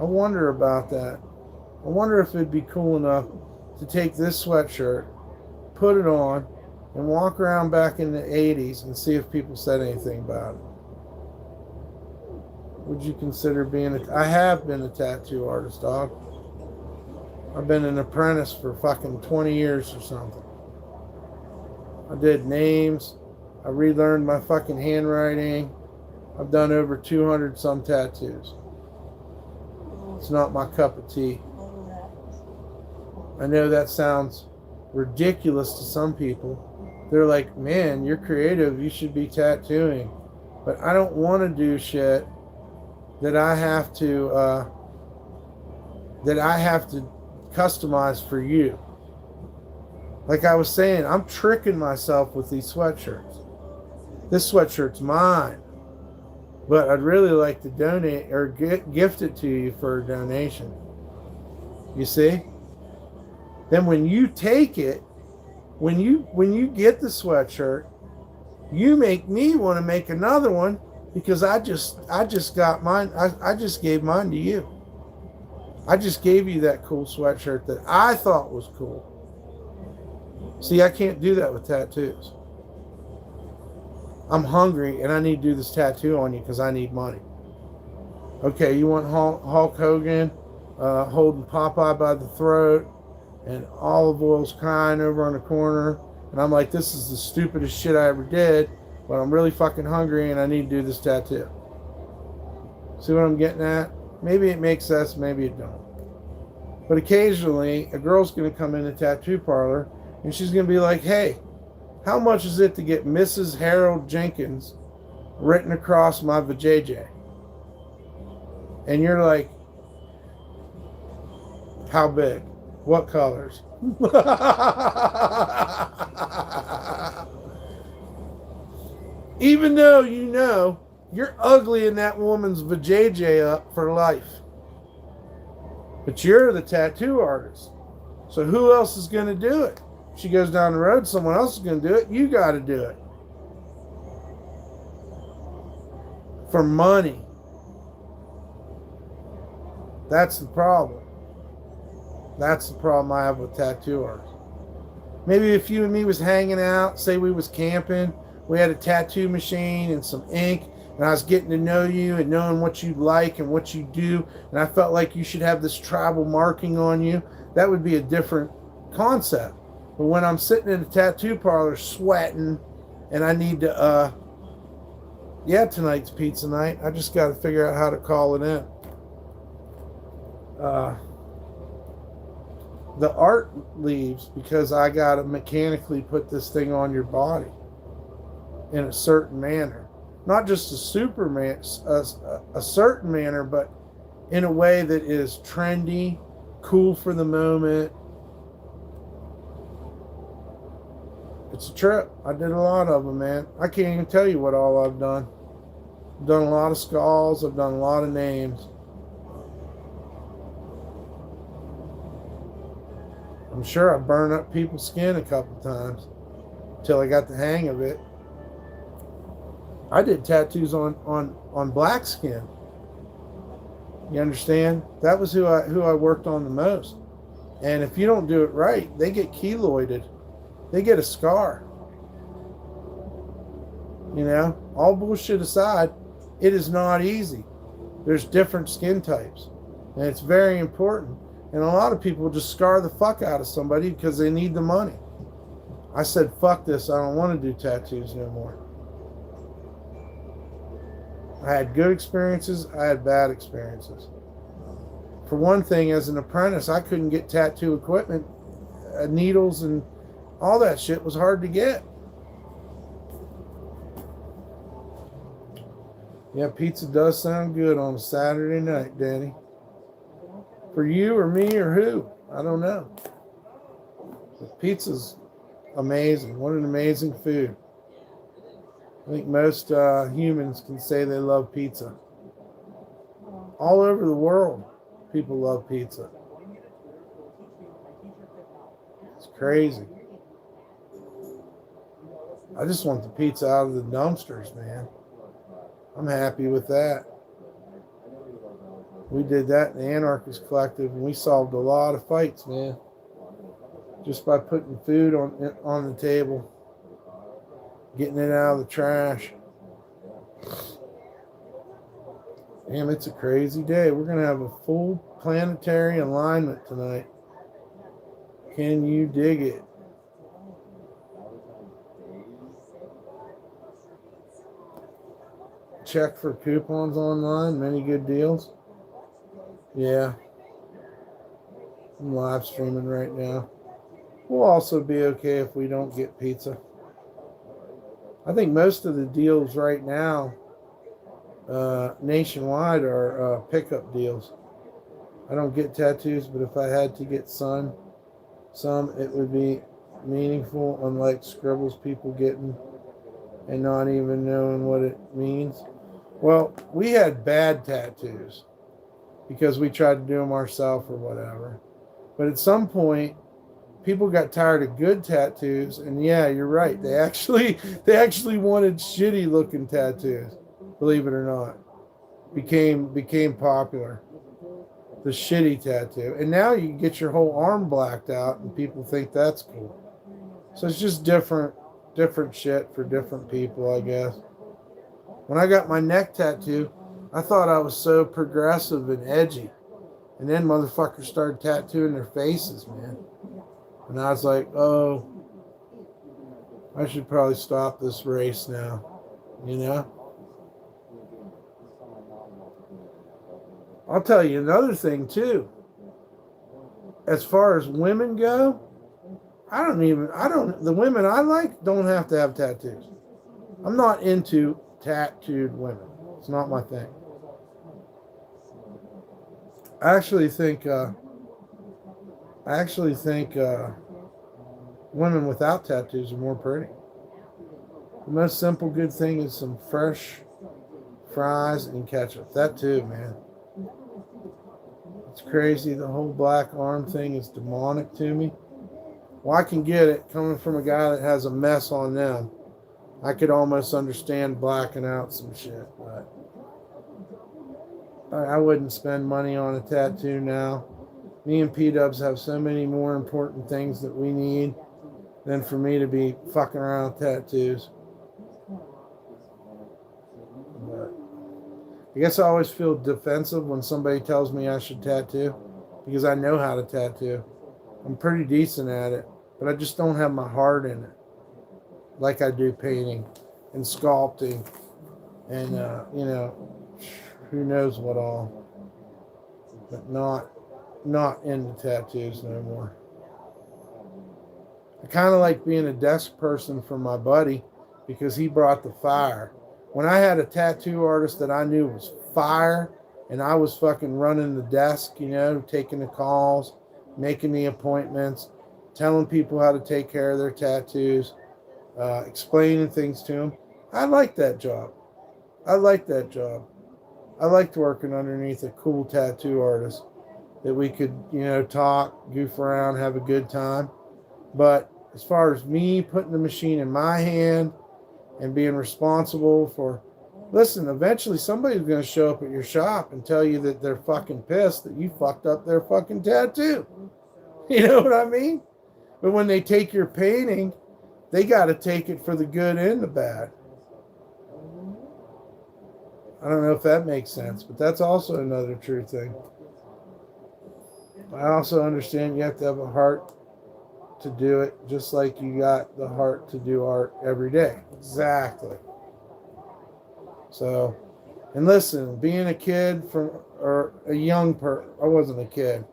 I wonder about that. I wonder if it'd be cool enough to take this sweatshirt, put it on, and walk around back in the 80s and see if people said anything about it. Would you consider being I have been a tattoo artist, dog. I've been an apprentice for fucking 20 years or something. I did names. I relearned my fucking handwriting. I've done over 200 some tattoos. It's not my cup of tea. I know that sounds ridiculous to some people. They're like, man, you're creative. You should be tattooing. But I don't want to do shit that I have to customize for you. Like I was saying, I'm tricking myself with these sweatshirts. This sweatshirt's mine. But I'd really like to donate or gift it to you for a donation. You see? Then when you take it, when you get the sweatshirt, you make me want to make another one because I just got mine. I just gave mine to you. I just gave you that cool sweatshirt that I thought was cool. See, I can't do that with tattoos. I'm hungry and I need to do this tattoo on you because I need money. Okay, you want Hulk Hogan holding Popeye by the throat and Olive Oil's crying over on the corner. And I'm like, this is the stupidest shit I ever did, but I'm really fucking hungry and I need to do this tattoo. See what I'm getting at? Maybe it makes sense, maybe it don't. But occasionally, a girl's going to come in a tattoo parlor and she's going to be like, hey, how much is it to get Mrs. Harold Jenkins written across my vajayjay? And you're like, how big? What colors? Even though you know you're ugly in that woman's vajayjay up for life. But you're the tattoo artist. So who else is going to do it? If she goes down the road, someone else is going to do it. You got to do it. For money. That's the problem. That's the problem I have with tattoo artists. Maybe if you and me was hanging out, say we was camping, we had a tattoo machine and some ink, and I was getting to know you and knowing what you like and what you do, and I felt like you should have this tribal marking on you, that would be a different concept. But when I'm sitting in a tattoo parlor sweating and I need to, tonight's pizza night, I just got to figure out how to call it in. The art leaves because I got to mechanically put this thing on your body in a certain manner. Not just a certain manner, but in a way that is trendy, cool for the moment. It's a trip. I did a lot of them, man. I can't even tell you what all I've done. I've done a lot of skulls. I've done a lot of names. I'm sure I burned up people's skin a couple times until I got the hang of it. I did tattoos on black skin. You understand? That was who I worked on the most. And if you don't do it right, they get keloided. They get a scar. You know, all bullshit aside, it is not easy. There's different skin types. And it's very important. And a lot of people just scar the fuck out of somebody because they need the money. I said, fuck this. I don't want to do tattoos no more. I had good experiences. I had bad experiences. For one thing, as an apprentice, I couldn't get tattoo equipment. Needles and all that shit was hard to get. Yeah, pizza does sound good on a Saturday night, Danny. For you or me or who? I don't know. But pizza's amazing. What an amazing food. I think most humans can say they love pizza. All over the world, people love pizza. It's crazy. I just want the pizza out of the dumpsters, man. I'm happy with that. We did that in the Anarchist Collective, and we solved a lot of fights, man. Just by putting food on the table, getting it out of the trash. Damn, it's a crazy day. We're going to have a full planetary alignment tonight. Can you dig it? check for coupons online. Many good deals. Yeah. I'm live streaming right now. We'll also be okay if we don't get pizza. I think most of the deals right now nationwide are pickup deals. I don't get tattoos, but if I had to get some, it would be meaningful, unlike scribbles people getting and not even knowing what it means. Well, we had bad tattoos because we tried to do them ourselves or whatever. But at some point, people got tired of good tattoos, and yeah, you're right. They actually wanted shitty looking tattoos. Believe it or not, became popular. The shitty tattoo, and now you can get your whole arm blacked out, and people think that's cool. So it's just different shit for different people, I guess. When I got my neck tattoo, I thought I was so progressive and edgy, and then motherfuckers started tattooing their faces, man. And I was like, oh, I should probably stop this race now, you know? I'll tell you another thing, too. As far as women go, the women I like don't have to have tattoos. I'm not into tattooed women. It's not my thing. I actually think women without tattoos are more pretty. The most simple good thing is some fresh fries and ketchup. That too, man. It's crazy. The whole black arm thing is demonic to me. Well, I can get it coming from a guy that has a mess on them. I could almost understand blacking out some shit, but I wouldn't spend money on a tattoo now. Me and P-Dubs have so many more important things that we need than for me to be fucking around with tattoos. But I guess I always feel defensive when somebody tells me I should tattoo because I know how to tattoo. I'm pretty decent at it, but I just don't have my heart in it like I do painting and sculpting and, who knows what all. But not into tattoos no more. I kind of like being a desk person for my buddy because he brought the fire. When I had a tattoo artist that I knew was fire and I was fucking running the desk, taking the calls, making the appointments, telling people how to take care of their tattoos, explaining things to them, I liked that job. I liked working underneath a cool tattoo artist that we could, talk, goof around, have a good time. But as far as me putting the machine in my hand and being responsible for, listen, eventually somebody's going to show up at your shop and tell you that they're fucking pissed that you fucked up their fucking tattoo. You know what I mean? But when they take your painting, they got to take it for the good and the bad. I don't know if that makes sense, but that's also another true thing. I also understand you have to have a heart to do it, just like you got the heart to do art every day. Exactly. So, and listen, being a kid I wasn't a kid.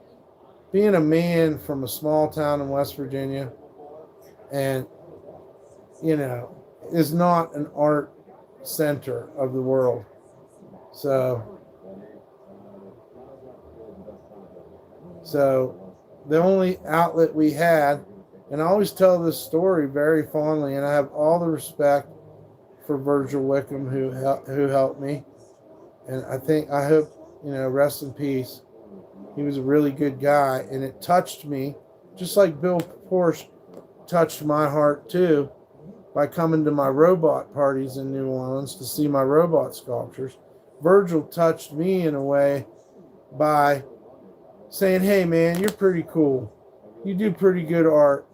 Being a man from a small town in West Virginia and, is not an art center of the world. So the only outlet we had, and I always tell this story very fondly, and I have all the respect for Virgil Wickham who helped me, and I hope rest in peace. He was a really good guy, and it touched me, just like Bill Porsche touched my heart too, by coming to my robot parties in New Orleans to see my robot sculptures. Virgil touched me in a way by saying, hey man, you're pretty cool. You do pretty good art.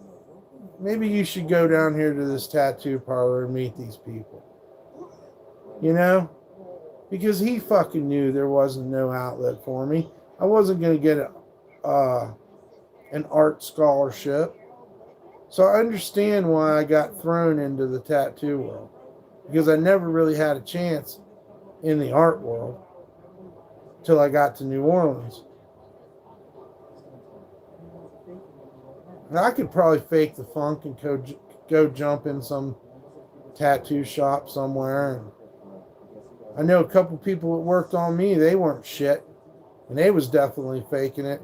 Maybe you should go down here to this tattoo parlor and meet these people. Because he fucking knew there wasn't no outlet for me. I wasn't going to get an art scholarship. So I understand why I got thrown into the tattoo world. Because I never really had a chance in the art world till I got to New Orleans. And I could probably fake the funk and go jump in some tattoo shop somewhere. And I know a couple people that worked on me, they weren't shit. And they was definitely faking it.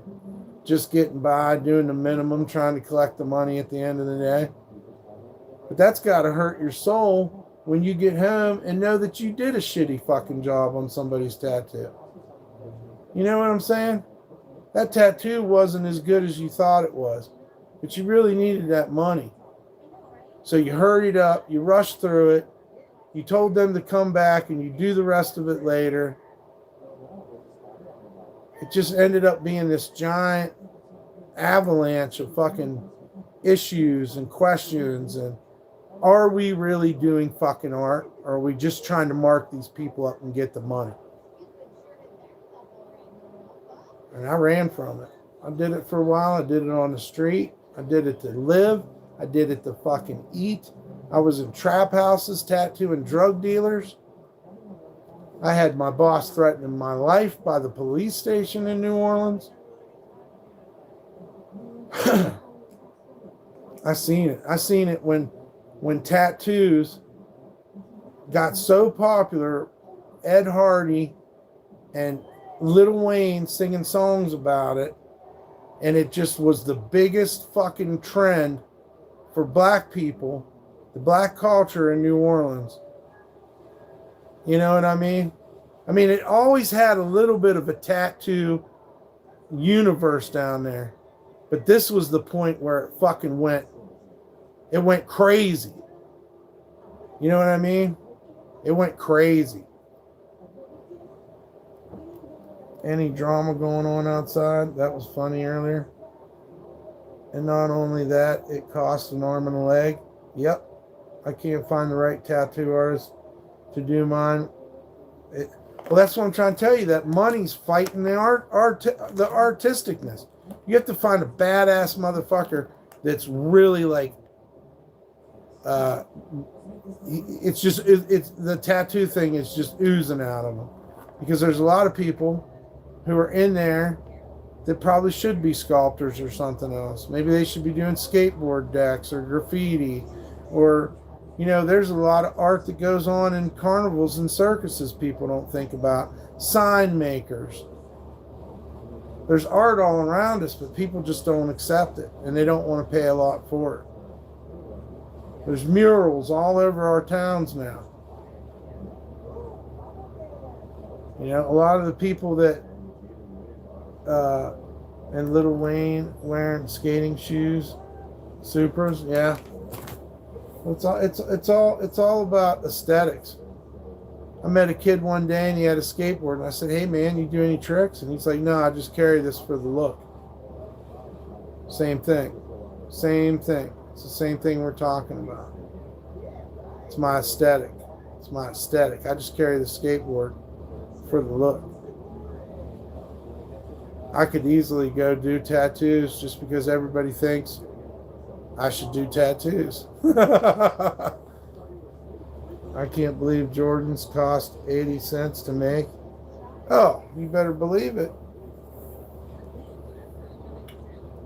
Just getting by, doing the minimum, trying to collect the money at the end of the day. But that's got to hurt your soul when you get home and know that you did a shitty fucking job on somebody's tattoo. You know what I'm saying? That tattoo wasn't as good as you thought it was. But you really needed that money. So you hurried up, you rushed through it, you told them to come back and you do the rest of it later. It just ended up being this giant avalanche of fucking issues and questions. And are we really doing fucking art? Or are we just trying to mark these people up and get the money? And I ran from it. I did it for a while. I did it on the street. I did it to live. I did it to fucking eat. I was in trap houses tattooing drug dealers. I had my boss threatening my life by the police station in New Orleans. I seen it. I seen it when tattoos got so popular. Ed Hardy and Lil Wayne singing songs about it. And it just was the biggest fucking trend for black people, the black culture in New Orleans. You know what I mean? I mean, it always had a little bit of a tattoo universe down there. But this was the point where it fucking went. It went crazy. You know what I mean? It went crazy. Any drama going on outside? That was funny earlier. And not only that, it cost an arm and a leg. Yep. I can't find the right tattoo artist to do mine. Well, that's what I'm trying to tell you. That money's fighting the the artisticness. You have to find a badass motherfucker that's really like, it's the tattoo thing is just oozing out of them. Because there's a lot of people who are in there that probably should be sculptors or something else. Maybe they should be doing skateboard decks or graffiti, or, you know, there's a lot of art that goes on in carnivals and circuses people don't think about. Sign makers. There's art all around us, but people just don't accept it, and they don't want to pay a lot for it. There's murals all over our towns now. You know, a lot of the people that and Lil Wayne wearing skating shoes, Supras, yeah. It's all about aesthetics. I met a kid one day and he had a skateboard, and I said, "Hey man, you do any tricks?" And he's like, "No, I just carry this for the look." Same thing. Same thing. It's the same thing we're talking about. It's my aesthetic. It's my aesthetic. I just carry the skateboard for the look. I could easily go do tattoos just because everybody thinks I should do tattoos. I can't believe Jordans cost 80 cents to make. Oh, you better believe it.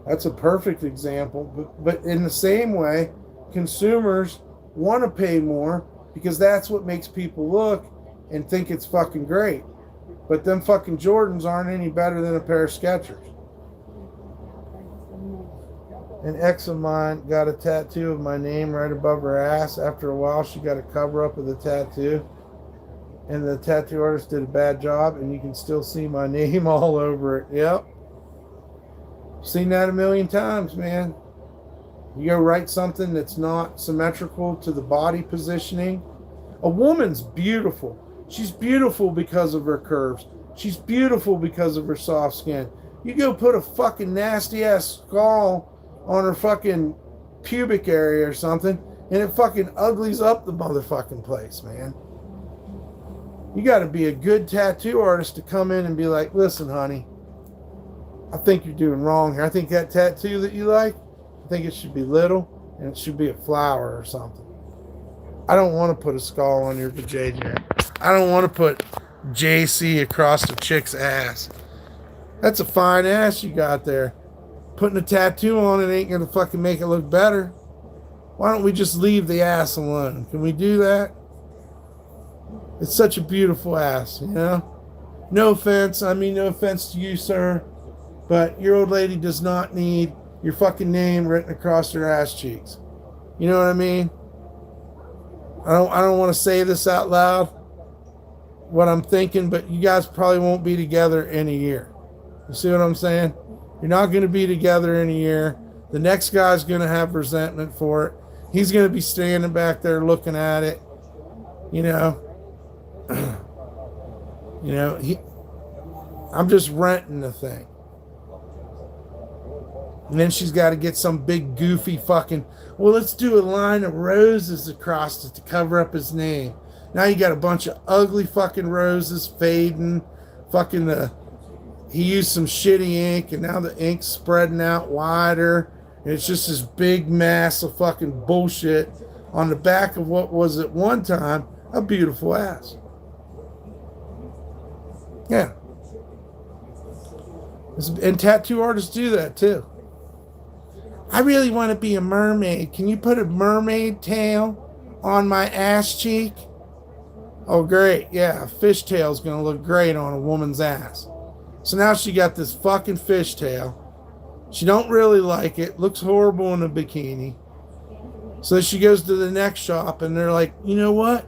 That's a perfect example. But in the same way, consumers want to pay more because that's what makes people look and think it's fucking great. But them fucking Jordans aren't any better than a pair of Skechers. An ex of mine got a tattoo of my name right above her ass. After a while, she got a cover-up of the tattoo. And the tattoo artist did a bad job, and you can still see my name all over it. Yep. Seen that a million times, man. You go write something that's not symmetrical to the body positioning. A woman's beautiful. She's beautiful because of her curves. She's beautiful because of her soft skin. You go put a fucking nasty ass skull on her fucking pubic area or something, and it fucking uglies up the motherfucking place, man. You got to be a good tattoo artist to come in and be like, "Listen, honey, I think you're doing wrong here. I think that tattoo that you like, I think it should be little, and it should be a flower or something. I don't want to put a skull on your vajayjay." I don't want to put JC across the chick's ass. That's a fine ass you got there. Putting a tattoo on it ain't gonna fucking make it look better. Why don't we just leave the ass alone? Can we do that? It's such a beautiful ass, you know? No offense. I mean, no offense to you, sir. But your old lady does not need your fucking name written across her ass cheeks. You know what I mean? I don't want to say this out loud, what I'm thinking, but you guys probably won't be together in a year. You see what I'm saying? You're not going to be together in a year. The next guy's going to have resentment for it. He's going to be standing back there looking at it. You know, I'm just renting the thing. And then she's got to get some big goofy fucking, well, let's do a line of roses across it to cover up his name. Now you got a bunch of ugly fucking roses fading. He used some shitty ink, and now the ink's spreading out wider. And it's just this big mass of fucking bullshit on the back of what was at one time a beautiful ass. Yeah. And tattoo artists do that too. I really want to be a mermaid. Can you put a mermaid tail on my ass cheek? Oh, great. Yeah, a fish tail is going to look great on a woman's ass. So now she got this fucking fish tail. She don't really like it. Looks horrible in a bikini. So she goes to the next shop and they're like, you know what?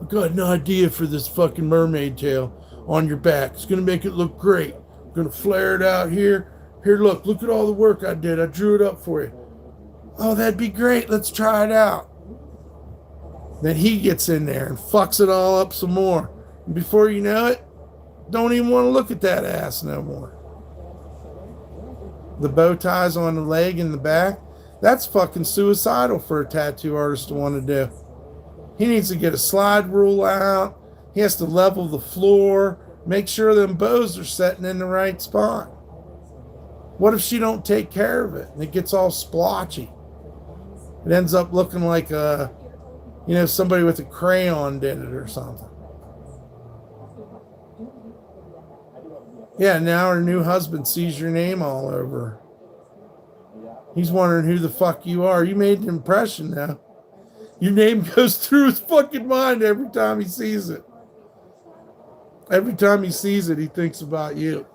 I've got an idea for this fucking mermaid tail on your back. It's going to make it look great. I'm going to flare it out here. Here, look at all the work I did. I drew it up for you. Oh, that'd be great. Let's try it out. Then he gets in there and fucks it all up some more. And before you know it, don't even want to look at that ass no more. The bow ties on the leg and the back, that's fucking suicidal for a tattoo artist to want to do. He needs to get a slide rule out. He has to level the floor, make sure them bows are setting in the right spot. What if she don't take care of it and it gets all splotchy? It ends up looking like somebody with a crayon did it or something. Yeah, now her new husband sees your name all over her. He's wondering who the fuck you are. You made an impression now. Your name goes through his fucking mind every time he sees it. Every time he sees it, he thinks about you.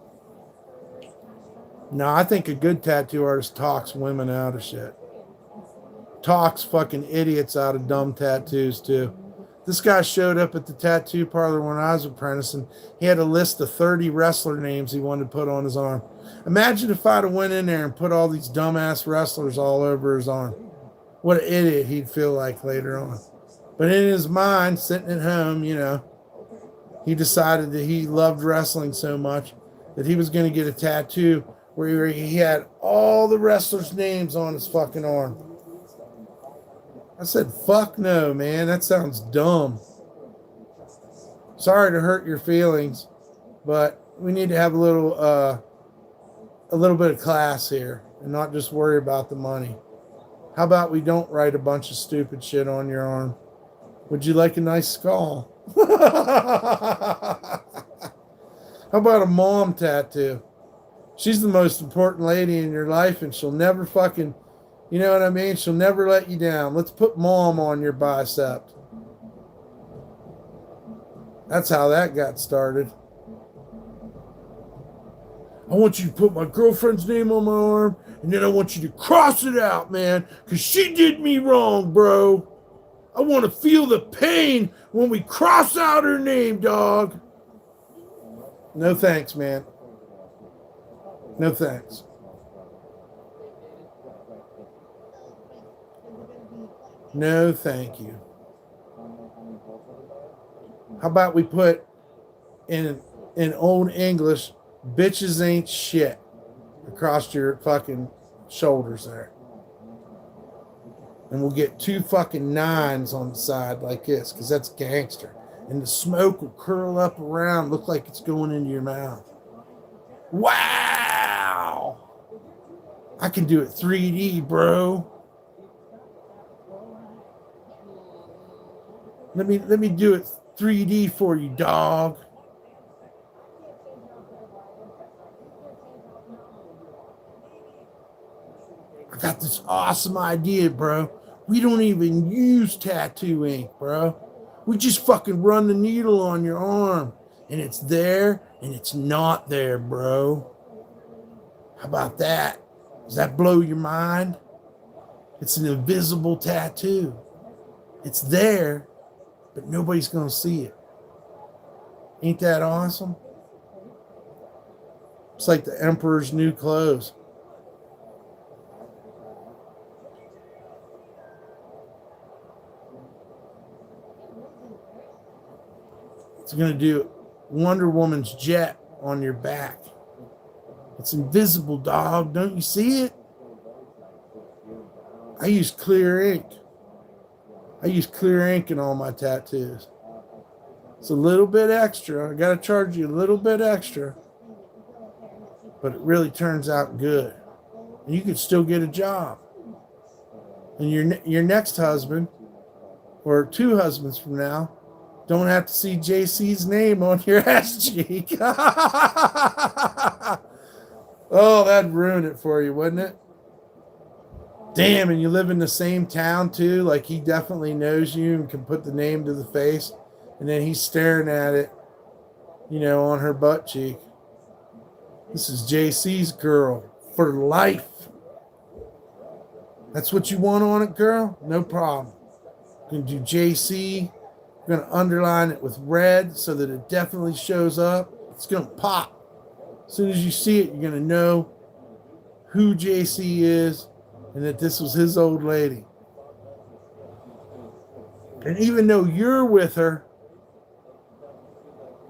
No, I think a good tattoo artist talks women out of shit. Talks fucking idiots out of dumb tattoos too. This guy showed up at the tattoo parlor when I was apprenticing. He had a list of 30 wrestler names he wanted to put on his arm. Imagine if I'd have went in there and put all these dumbass wrestlers all over his arm. What an idiot he'd feel like later on. But in his mind, sitting at home, he decided that he loved wrestling so much that he was going to get a tattoo where he had all the wrestlers' names on his fucking arm. I said, fuck no, man. That sounds dumb. Sorry to hurt your feelings, but we need to have a little bit of class here and not just worry about the money. How about we don't write a bunch of stupid shit on your arm? Would you like a nice skull? How about a mom tattoo? She's the most important lady in your life, and she'll never fucking, you know what I mean? She'll never let you down. Let's put mom on your bicep. That's how that got started. I want you to put my girlfriend's name on my arm, and then I want you to cross it out, man, because she did me wrong, bro. I want to feel the pain when we cross out her name, dog. No thanks, man. No thanks. No thank you. How about we put in old English, bitches ain't shit across your fucking shoulders there. And we'll get 2 fucking 9s on the side like this, because that's gangster. And the smoke will curl up around, look like it's going into your mouth. Wow! I can do it 3D, bro. Let me do it 3D for you, dog. I got this awesome idea, bro. We don't even use tattoo ink, bro. We just fucking run the needle on your arm, and it's there and it's not there, bro. How about that? Does that blow your mind? It's an invisible tattoo. It's there, but nobody's gonna see it. Ain't that awesome? It's like the Emperor's new clothes. It's gonna do Wonder Woman's jet on your back. It's invisible, dog. Don't you see it? I use clear ink. I use clear ink in all my tattoos. It's a little bit extra. I gotta charge you a little bit extra, but it really turns out good. And you could still get a job. And your next husband, or 2 husbands from now, don't have to see JC's name on your ass cheek. Oh, that'd ruin it for you, wouldn't it? Damn, and you live in the same town too. Like, he definitely knows you and can put the name to the face. And then he's staring at it, on her butt cheek. This is JC's girl for life. That's what you want on it, girl? No problem. You can do JC. We're going to underline it with red so that it definitely shows up. It's going to pop. As soon as you see it, you're going to know who JC is and that this was his old lady. And even though you're with her,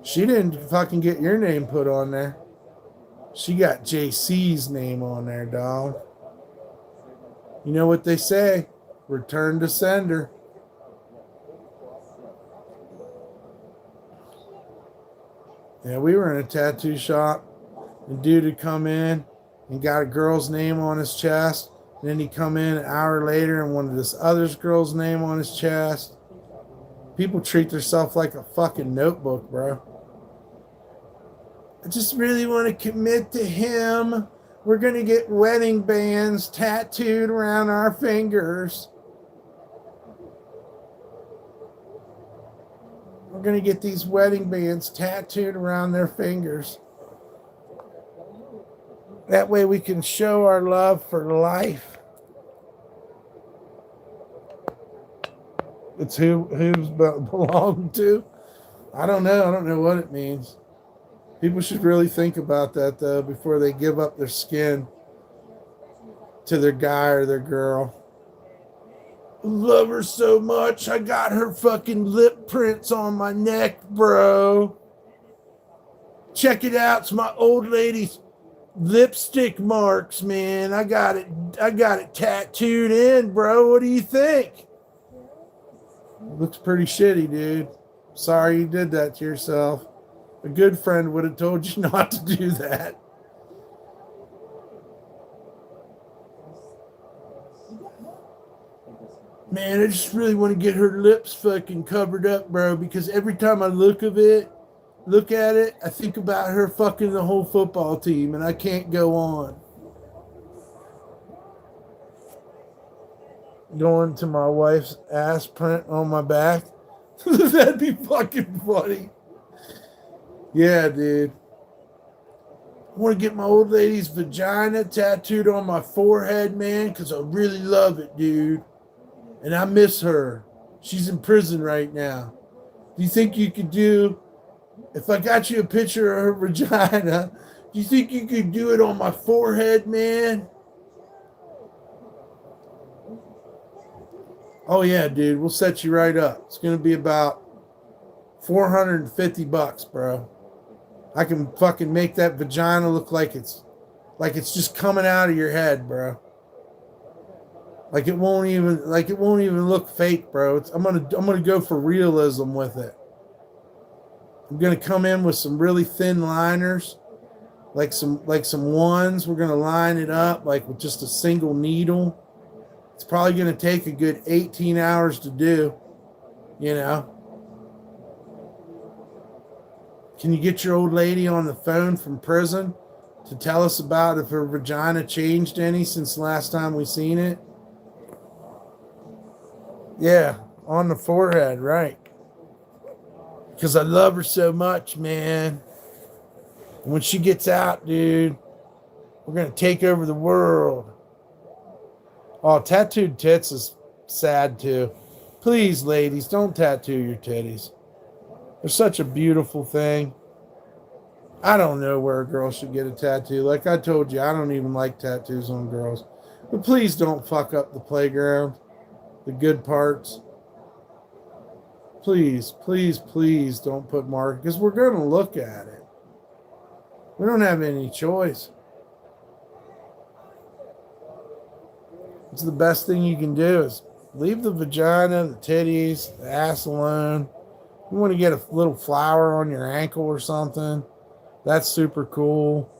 she didn't fucking get your name put on there. She got JC's name on there, dog. You know what they say? Return to sender. Yeah, we were in a tattoo shop, and dude had come in and got a girl's name on his chest. And then he'd come in an hour later and wanted this other girl's name on his chest. People treat themselves like a fucking notebook, bro. I just really want to commit to him. We're going to get wedding bands tattooed around our fingers. We're going to get these wedding bands tattooed around their fingers. That way we can show our love for life. It's who's belong to. I don't know. I don't know what it means. People should really think about that, though, before they give up their skin to their guy or their girl. Love her so much, I got her fucking lip prints on my neck, bro. Check it out. It's my old lady's lipstick marks, man. I got it tattooed in, bro. What do you think? Looks pretty shitty, dude. Sorry you did that to yourself. A good friend would have told you not to do that. Man, I just really want to get her lips fucking covered up, bro, because every time I look at it, I think about her fucking the whole football team, and I can't go on. Going to my wife's ass print on my back. That'd be fucking funny. Yeah, dude. I want to get my old lady's vagina tattooed on my forehead, man, because I really love it, dude. And I miss her. She's in prison right now. Do you think you could do, if I got you a picture of her vagina, do you think you could do it on my forehead, man? Oh yeah, dude, we'll set you right up. It's going to be about $450, bro. I can fucking make that vagina look like it's just coming out of your head, bro. Like it won't even look fake, bro. I'm gonna go for realism with it. I'm gonna come in with some really thin liners, like some ones. We're gonna line it up like with just a single needle. It's probably gonna take a good 18 hours to do, Can you get your old lady on the phone from prison to tell us about if her vagina changed any since the last time we seen it? Yeah, on the forehead, right. Because I love her so much, man. And when she gets out, dude, we're going to take over the world. Oh, tattooed tits is sad too. Please, ladies, don't tattoo your titties. They're such a beautiful thing. I don't know where a girl should get a tattoo. Like I told you, I don't even like tattoos on girls. But please don't fuck up the playground, the good parts. Please, please, please don't put mark, because we're going to look at it. We don't have any choice. It's the best thing you can do is leave the vagina, the titties, the ass alone. You want to get a little flower on your ankle or something. That's super cool.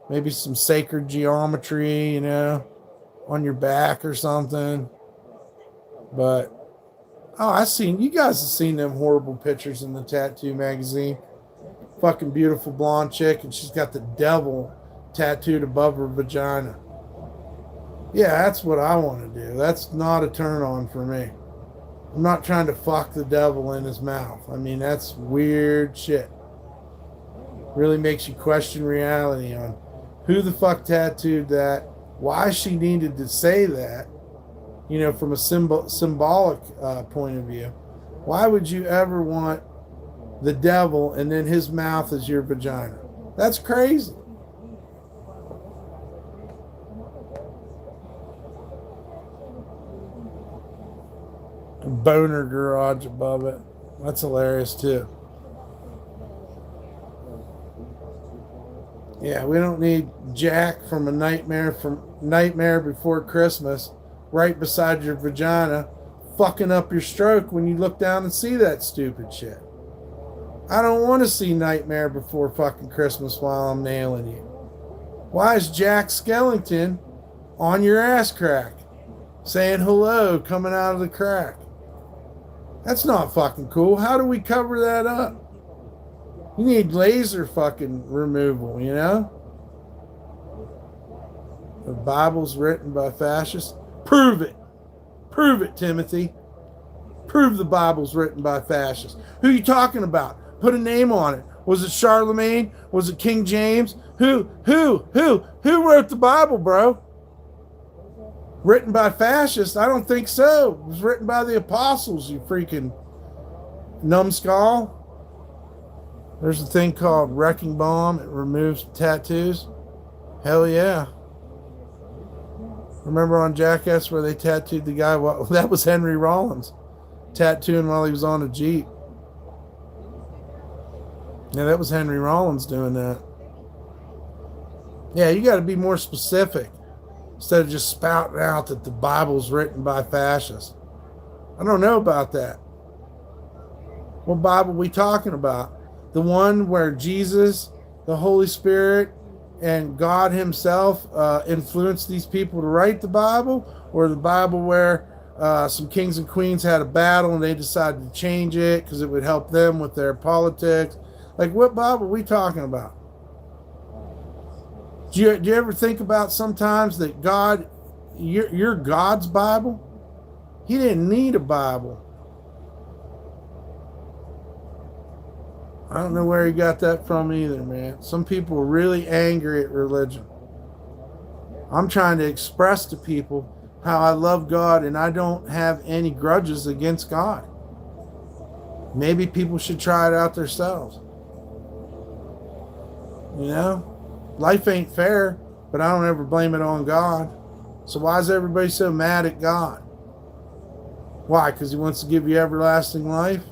Maybe some sacred geometry, on your back or something. But, you guys have seen them horrible pictures in the tattoo magazine. Fucking beautiful blonde chick, and she's got the devil tattooed above her vagina. Yeah, that's what I want to do. That's not a turn on for me. I'm not trying to fuck the devil in his mouth. I mean, that's weird shit. Really makes you question reality on who the fuck tattooed that, why she needed to say that, from a symbolic point of view. Why would you ever want the devil and then his mouth as your vagina? That's crazy. Boner garage above it. That's hilarious too. Yeah, we don't need Jack from Nightmare Before Christmas right beside your vagina fucking up your stroke when you look down and see that stupid shit. I don't want to see Nightmare Before fucking Christmas while I'm nailing you. Why is Jack Skellington on your ass crack saying hello coming out of the crack? That's not fucking cool. How do we cover that up? You need laser fucking removal, The Bible's written by fascists. Prove it. Prove it, Timothy. Prove the Bible's written by fascists. Who are you talking about? Put a name on it. Was it Charlemagne? Was it King James? Who wrote the Bible, bro? Written by fascists? I don't think so. It was written by the apostles, you freaking numbskull. There's a thing called Wrecking Bomb. It removes tattoos. Hell yeah. Remember on Jackass where they tattooed the guy? Well, that was Henry Rollins. Tattooing while he was on a Jeep. Yeah, that was Henry Rollins doing that. Yeah, you got to be more specific. Instead of just spouting out that the Bible's written by fascists. I don't know about that. What Bible are we talking about? The one where Jesus, the Holy Spirit, and God himself influenced these people to write the Bible? Or the Bible where some kings and queens had a battle and they decided to change it because it would help them with their politics? Like, what Bible are we talking about? Do you ever think about sometimes that God, you're God's Bible? He didn't need a Bible. I don't know where he got that from either, man. Some people are really angry at religion. I'm trying to express to people how I love God and I don't have any grudges against God. Maybe people should try it out themselves. Life ain't fair, but I don't ever blame it on God. So why is everybody so mad at God? Why? Because he wants to give you everlasting life?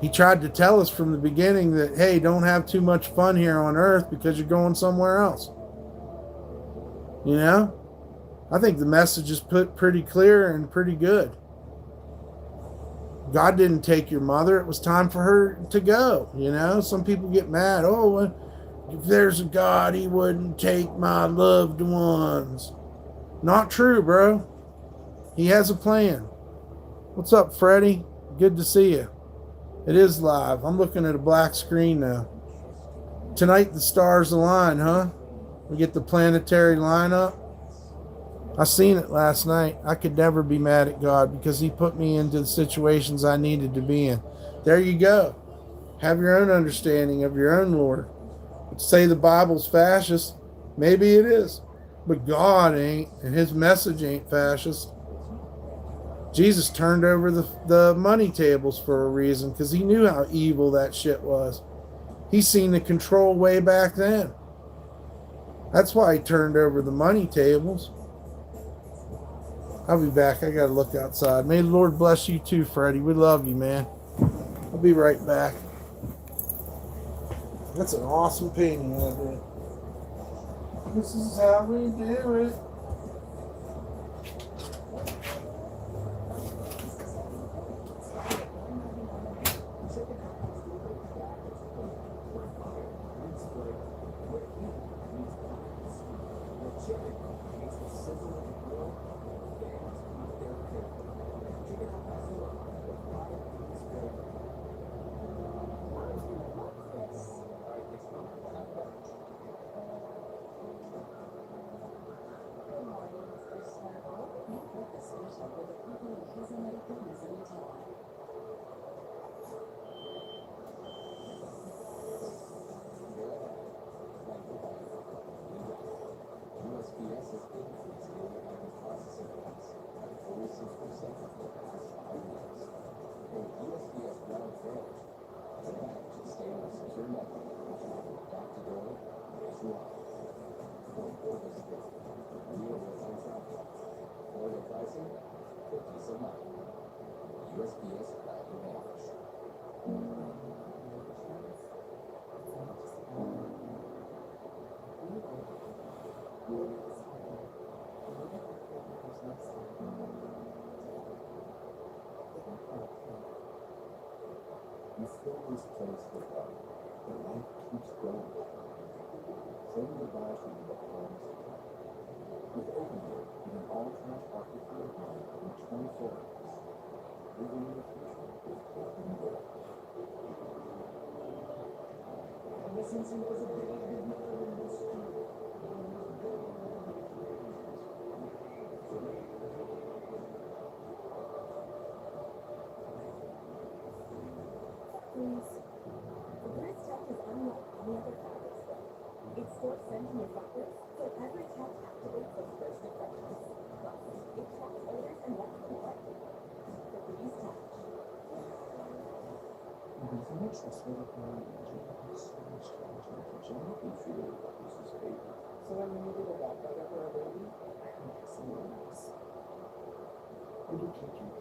He tried to tell us from the beginning that, hey, don't have too much fun here on earth because you're going somewhere else. I think the message is put pretty clear and pretty good. God didn't take your mother. It was time for her to go. Some people get mad. Oh, if there's a God, he wouldn't take my loved ones. Not true, bro. He has a plan. What's up, Freddie? Good to see you. It is live. I'm looking at a black screen now. Tonight the stars align, huh? We get the planetary lineup. I seen it last night. I could never be mad at God because he put me into the situations I needed to be in. There you go. Have your own understanding of your own Lord. Say the Bible's fascist. Maybe it is. But God ain't, and his message ain't fascist. Jesus turned over the money tables for a reason because he knew how evil that shit was. He seen the control way back then. That's why he turned over the money tables. I'll be back. I got to look outside. May the Lord bless you too, Freddie. We love you, man. I'll be right back. That's an awesome painting I did. This is how we do it. You fill this place with love. The light keeps growing. Saving the lives from the homes. With OpenGate, you can all trash out your field home in 24 hours. Living in the future with OpenGate. Ever since he was a baby, mother in the street. Please. The first touch is unlike any other fabric spray. It stores scent in your fibers, so every touch activates those first impressions. Plus, it tracks odors and lets them play. The Breeze Touch. So much less for the family and so much to the kitchen. You feel like this is baby. So when you needed a back better for a baby, I can get someone else. What do kitchens?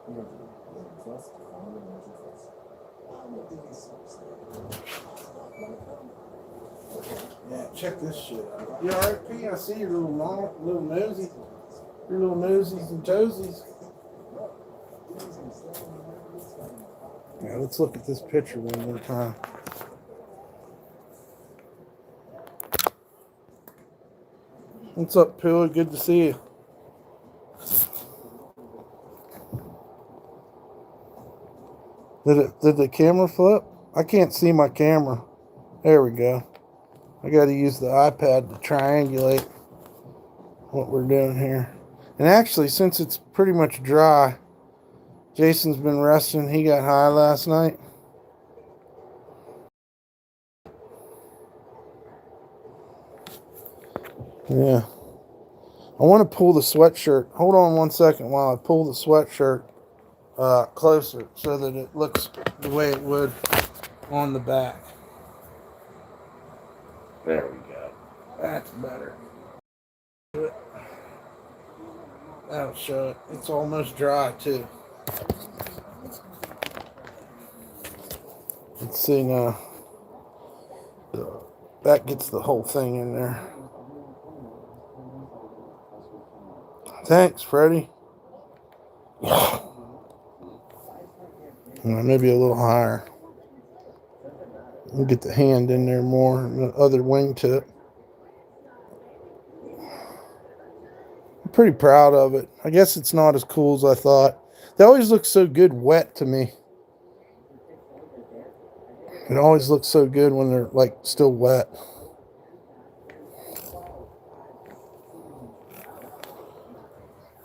Interview with a trust founder manager first. Yeah, check this shit out. You alright, P? I see your little nosy. Your little nosies and toesies. Yeah, let's look at this picture one more time. What's up, Pilla? Good to see you. Did the camera flip? I can't see my camera. There we go. I got to use the iPad to triangulate what we're doing here. And actually, since it's pretty much dry, Jason's been resting. He got high last night. Yeah. I want to pull the sweatshirt. Hold on one second while I pull the sweatshirt closer so that it looks the way it would on the back. There we go. That's better. That'll show it. It's almost dry too. Let's see now. That gets the whole thing in there. Thanks, Freddie. Maybe a little higher. We'll get the hand in there more, and the other wingtip. I'm pretty proud of it. I guess it's not as cool as I thought. They always look so good wet to me. It always looks so good when they're like still wet.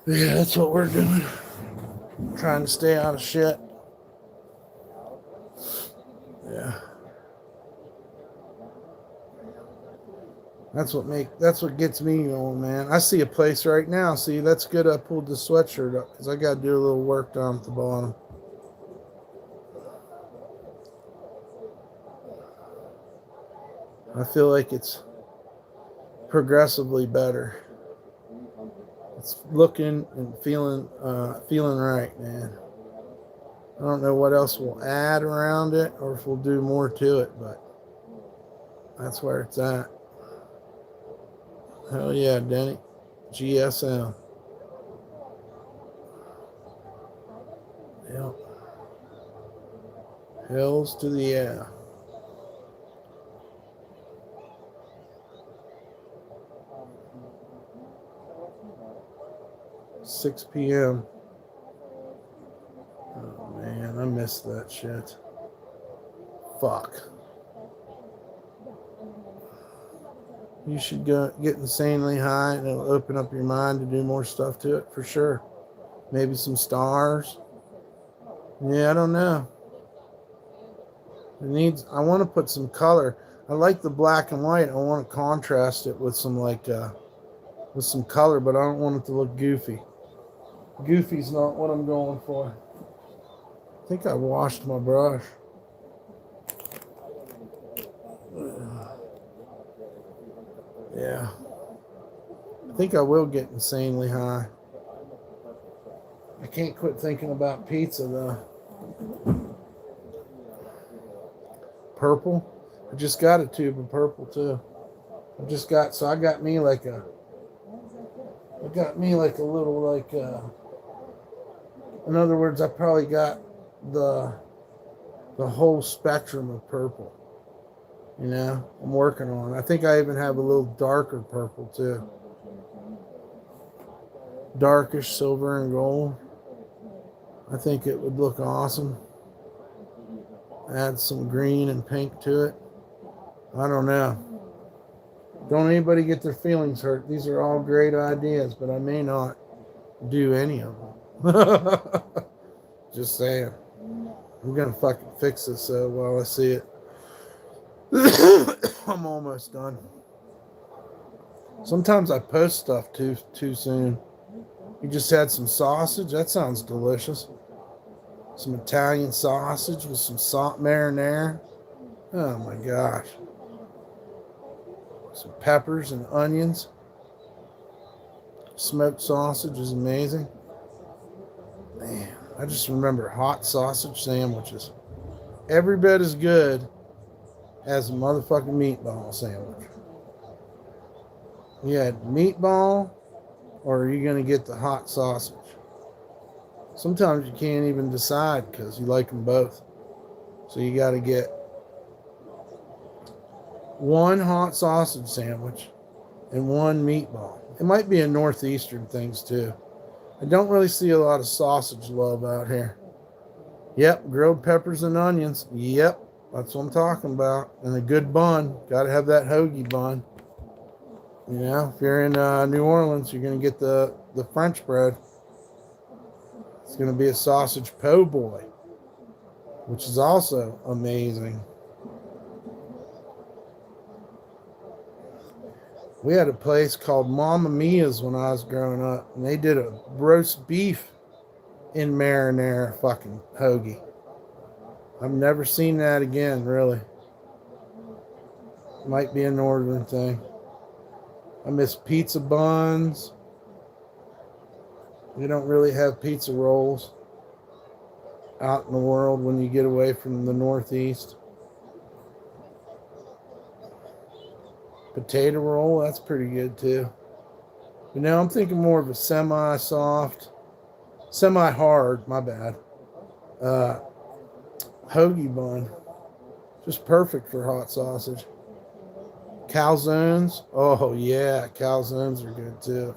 Yeah, that's what we're doing. Trying to stay out of shit. Yeah. That's what gets me going, man. I see a place right now. See, that's good. I pulled the sweatshirt up because I got to do a little work down at the bottom. I feel like it's progressively better. It's looking and feeling right, man. I don't know what else we'll add around it or if we'll do more to it, but that's where it's at. Hell yeah, Denny. GSM. Yep. Hells to the yeah. 6 p.m. Oh man, I missed that shit. Fuck. You should go get insanely high and it'll open up your mind to do more stuff to it for sure. Maybe some stars. Yeah, I don't know. I want to put some color. I like the black and white. I want to contrast it with some with some color, but I don't want it to look goofy. Goofy's not what I'm going for. I think I washed my brush. Yeah. I think I will get insanely high. I can't quit thinking about pizza though. Purple. I just got a tube of purple too. I got me like a little in other words, I probably got the whole spectrum of purple. You know, I'm working on. I think I even have a little darker purple too. Darkish silver and gold. I think it would look awesome. Add some green and pink to it. I don't know. Don't anybody get their feelings hurt. These are all great ideas, but I may not do any of them. Just saying. I'm going to fucking fix this while I see it. I'm almost done. Sometimes I post stuff too soon. You just had some sausage? That sounds delicious. Some Italian sausage with some salt marinara. Oh my gosh. Some peppers and onions. Smoked sausage is amazing. Man, I just remember hot sausage sandwiches. Every bit as good as a motherfucking meatball sandwich. You had meatball, or are you going to get the hot sausage? Sometimes you can't even decide because you like them both. So you got to get one hot sausage sandwich and one meatball. It might be a northeastern things too. I don't really see a lot of sausage love out here. Yep, grilled peppers and onions. Yep, that's what I'm talking about. And a good bun. Got to have that hoagie bun. You know, if you're in New Orleans, you're going to get the French bread. It's going to be a sausage po' boy, which is also amazing. We had a place called Mama Mia's when I was growing up, and they did a roast beef in marinara fucking hoagie. I've never seen that again, really. Might be a northern thing. I miss pizza buns. We don't really have pizza rolls out in the world when you get away from the Northeast. Potato roll, that's pretty good too. But now I'm thinking more of a semi-soft, semi-hard, my bad, hoagie bun. Just perfect for hot sausage. Calzones, oh yeah, calzones are good too.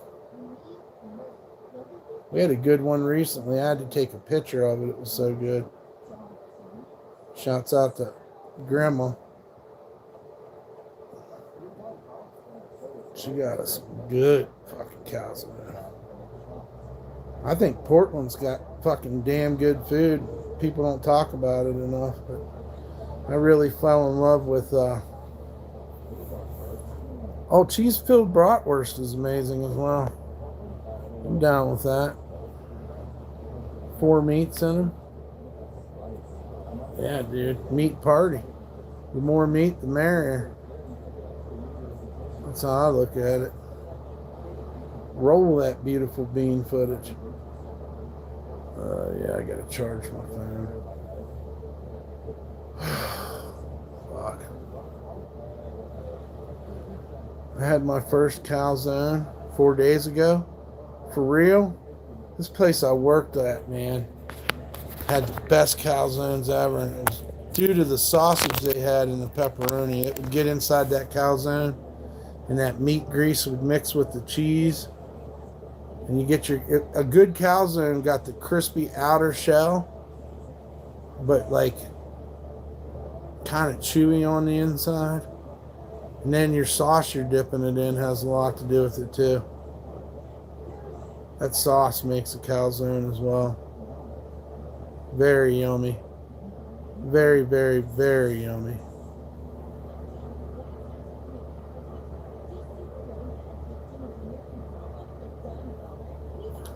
We had a good one recently. I had to take a picture of it. It was so good. Shouts out to grandma. She got us good fucking cows, man. I think Portland's got fucking damn good food. People don't talk about it enough, but I really fell in love with cheese-filled bratwurst is amazing as well. I'm down with that. 4 meats in them. Yeah, dude. Meat party. The more meat, the merrier. That's how I look at it. Roll that beautiful bean footage. Yeah, I gotta charge my phone. Fuck. I had my first calzone 4 days ago. For real? This place I worked at, man, had the best calzones ever. And it was due to the sausage they had and the pepperoni. It would get inside that calzone, and that meat grease would mix with the cheese. And you get a good calzone got the crispy outer shell, but like kind of chewy on the inside. And then your sauce you're dipping it in has a lot to do with it too. That sauce makes a calzone as well. Very yummy. Very, very, very yummy.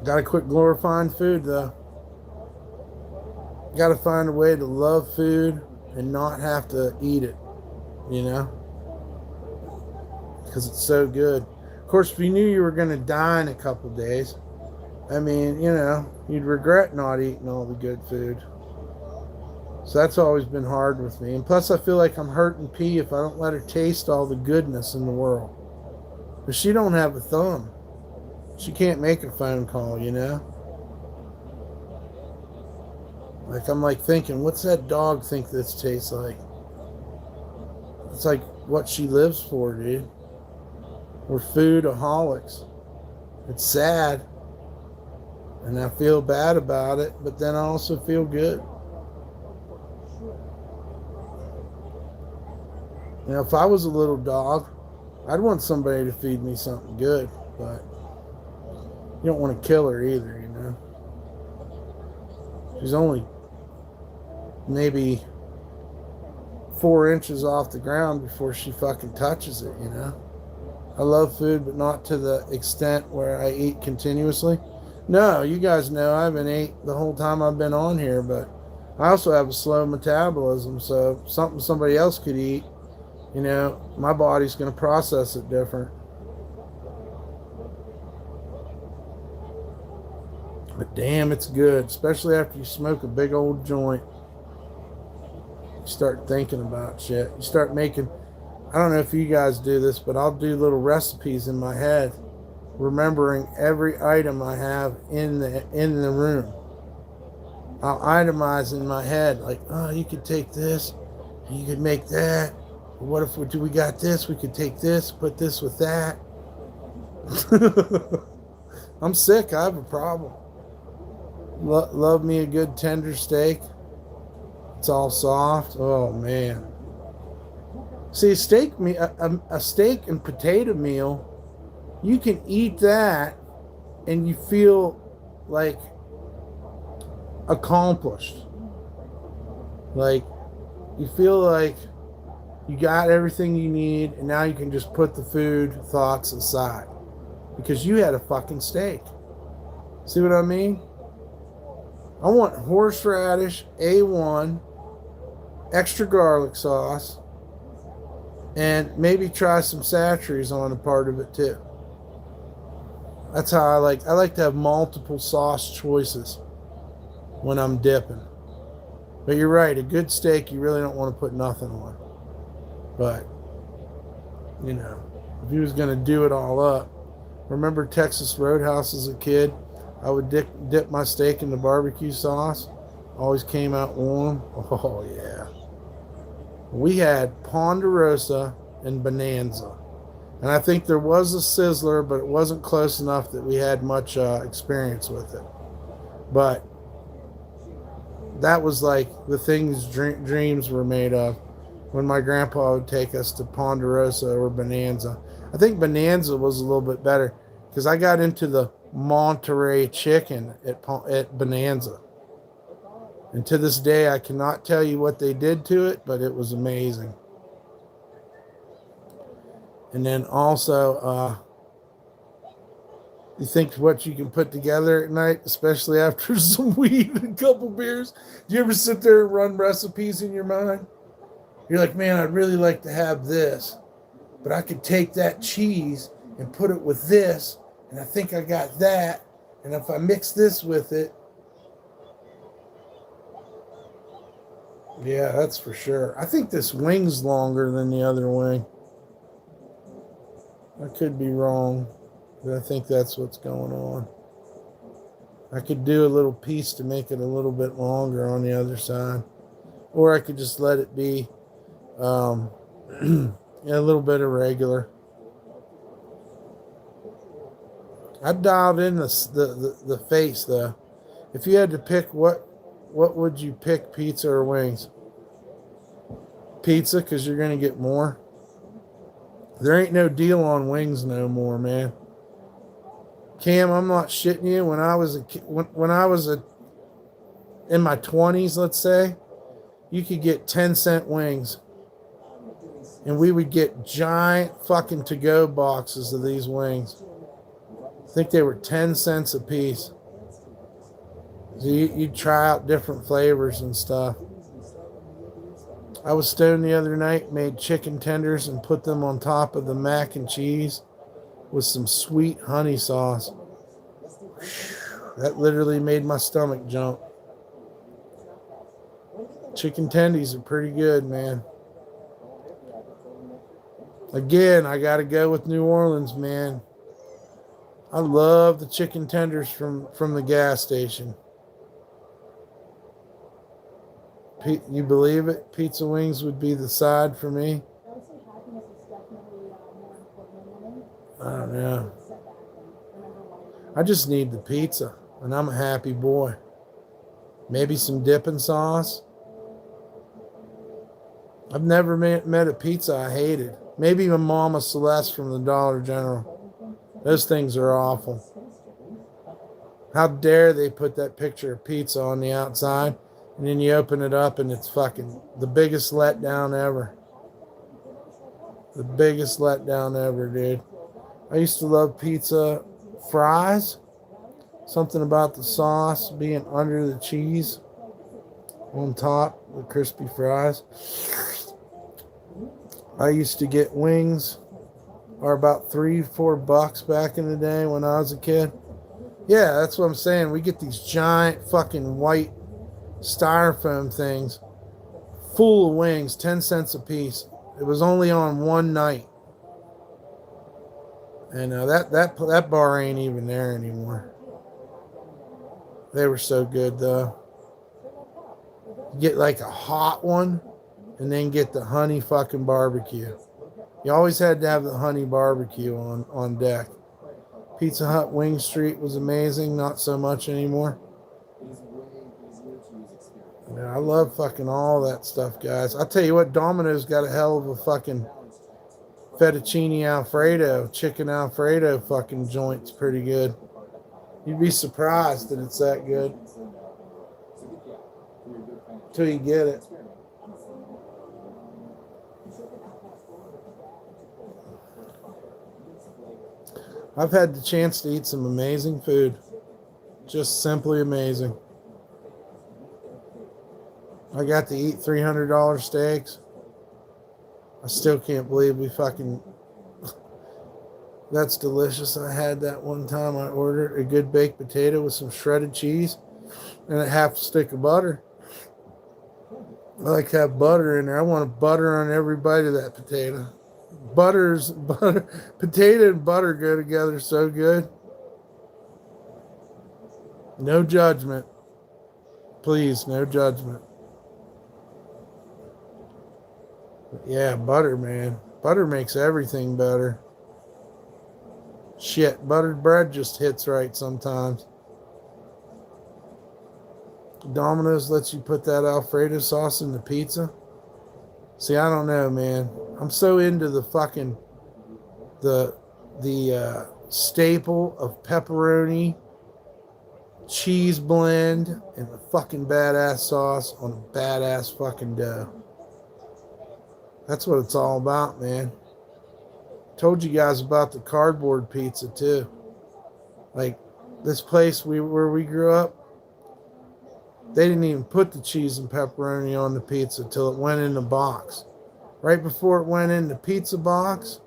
Gotta quit glorifying food though. Gotta find a way to love food and not have to eat it, you know? Because it's so good. Of course, if you knew you were going to die in a couple days, I mean, you know, you'd regret not eating all the good food. So that's always been hard with me. And plus, I feel like I'm hurting P if I don't let her taste all the goodness in the world. But she don't have a thumb. She can't make a phone call, you know? Like, I'm like thinking, what's that dog think this tastes like? It's like what she lives for, dude. We're foodaholics. It's sad. And I feel bad about it, but then I also feel good. You know, if I was a little dog, I'd want somebody to feed me something good, but you don't want to kill her either, you know. She's only maybe 4 inches off the ground before she fucking touches it, you know. I love food, but not to the extent where I eat continuously. No, you guys know I haven't ate the whole time I've been on here, but I also have a slow metabolism, so something somebody else could eat, you know, my body's going to process it different. But damn, it's good, especially after you smoke a big old joint. You start thinking about shit. You start making, I don't know if you guys do this, but I'll do little recipes in my head, remembering every item I have in the room. I'll itemize in my head, like, oh, you could take this, and you could make that. What if we got this? We could take this, put this with that. I'm sick. I have a problem. Love me a good tender steak. It's all soft. Oh man. See, a steak and potato meal, you can eat that and you feel like accomplished. Like you feel like you got everything you need and now you can just put the food thoughts aside because you had a fucking steak. See what I mean? I want horseradish, A1, extra garlic sauce, and maybe try some Satcheries on a part of it too. That's how I like to have multiple sauce choices when I'm dipping. But you're right, a good steak you really don't want to put nothing on. But, you know, if you was going to do it all up, remember Texas Roadhouse as a kid? I would dip my steak in the barbecue sauce. Always came out warm. Oh, yeah. We had Ponderosa and Bonanza. And I think there was a Sizzler, but it wasn't close enough that we had much experience with it. But that was like the things dreams were made of. when my grandpa would take us to Ponderosa or Bonanza. I think Bonanza was a little bit better because I got into the Monterey chicken at Bonanza. And to this day, I cannot tell you what they did to it, but it was amazing. And then also, you think what you can put together at night, especially after some weed and a couple beers. Do you ever sit there and run recipes in your mind? You're like, man, I'd really like to have this, but I could take that cheese and put it with this, and I think I got that, and if I mix this with it, yeah, that's for sure. I think this wing's longer than the other wing. I could be wrong, but I think that's what's going on. I could do a little piece to make it a little bit longer on the other side. Or I could just let it be a little bit irregular. I dialed in the face, though. If you had to pick, what would you pick, pizza or wings? Pizza, because you're going to get more. There ain't no deal on wings no more, man. Cam, I'm not shitting you. When I was in my 20s, let's say, you could get 10-cent wings. And we would get giant fucking to-go boxes of these wings. I think they were 10 cents a piece. So you'd try out different flavors and stuff. I was stoned the other night, made chicken tenders and put them on top of the mac and cheese with some sweet honey sauce. That literally made my stomach jump. Chicken tendies are pretty good, man. Again, I got to go with New Orleans, man. I love the chicken tenders from the gas station. You believe it? Pizza wings would be the side for me. I don't know. I just need the pizza, and I'm a happy boy. Maybe some dipping sauce. I've never met a pizza I hated. Maybe a Mama Celeste from the Dollar General. Those things are awful. How dare they put that picture of pizza on the outside, and then you open it up and it's fucking the biggest letdown ever. The biggest letdown ever, dude. I used to love pizza fries. Something about the sauce being under the cheese on top, the crispy fries. I used to get wings, or about $3-4 back in the day when I was a kid. Yeah, that's what I'm saying. We get these giant fucking white styrofoam things full of wings, 10 cents a piece. It was only on one night. And that bar ain't even there anymore. They were so good, though. Get like a hot one, and then get the honey fucking barbecue. You always had to have the honey barbecue on deck. Pizza Hut Wing Street was amazing. Not so much anymore. Yeah, I love fucking all that stuff, guys. I'll tell you what, Domino's got a hell of a fucking fettuccine Alfredo, chicken Alfredo fucking joint's pretty good. You'd be surprised that it's that good till you get it. I've had the chance to eat some amazing food. Just simply amazing. I got to eat $300 steaks. I still can't believe we fucking... That's delicious. I had that one time. I ordered a good baked potato with some shredded cheese and a half stick of butter. I like to have butter in there. I want butter on every bite of that potato. Butter, potato and butter go together so good. No judgment. Please, no judgment. But yeah, butter, man. Butter makes everything better. Shit, buttered bread just hits right sometimes. Domino's lets you put that Alfredo sauce in the pizza. See, I don't know, man. I'm so into the fucking the staple of pepperoni, cheese blend, and a fucking badass sauce on a badass fucking dough. That's what it's all about, man. Told you guys about the cardboard pizza too. Like this place where we grew up, they didn't even put the cheese and pepperoni on the pizza till it went in the box. Right before it went in the pizza box,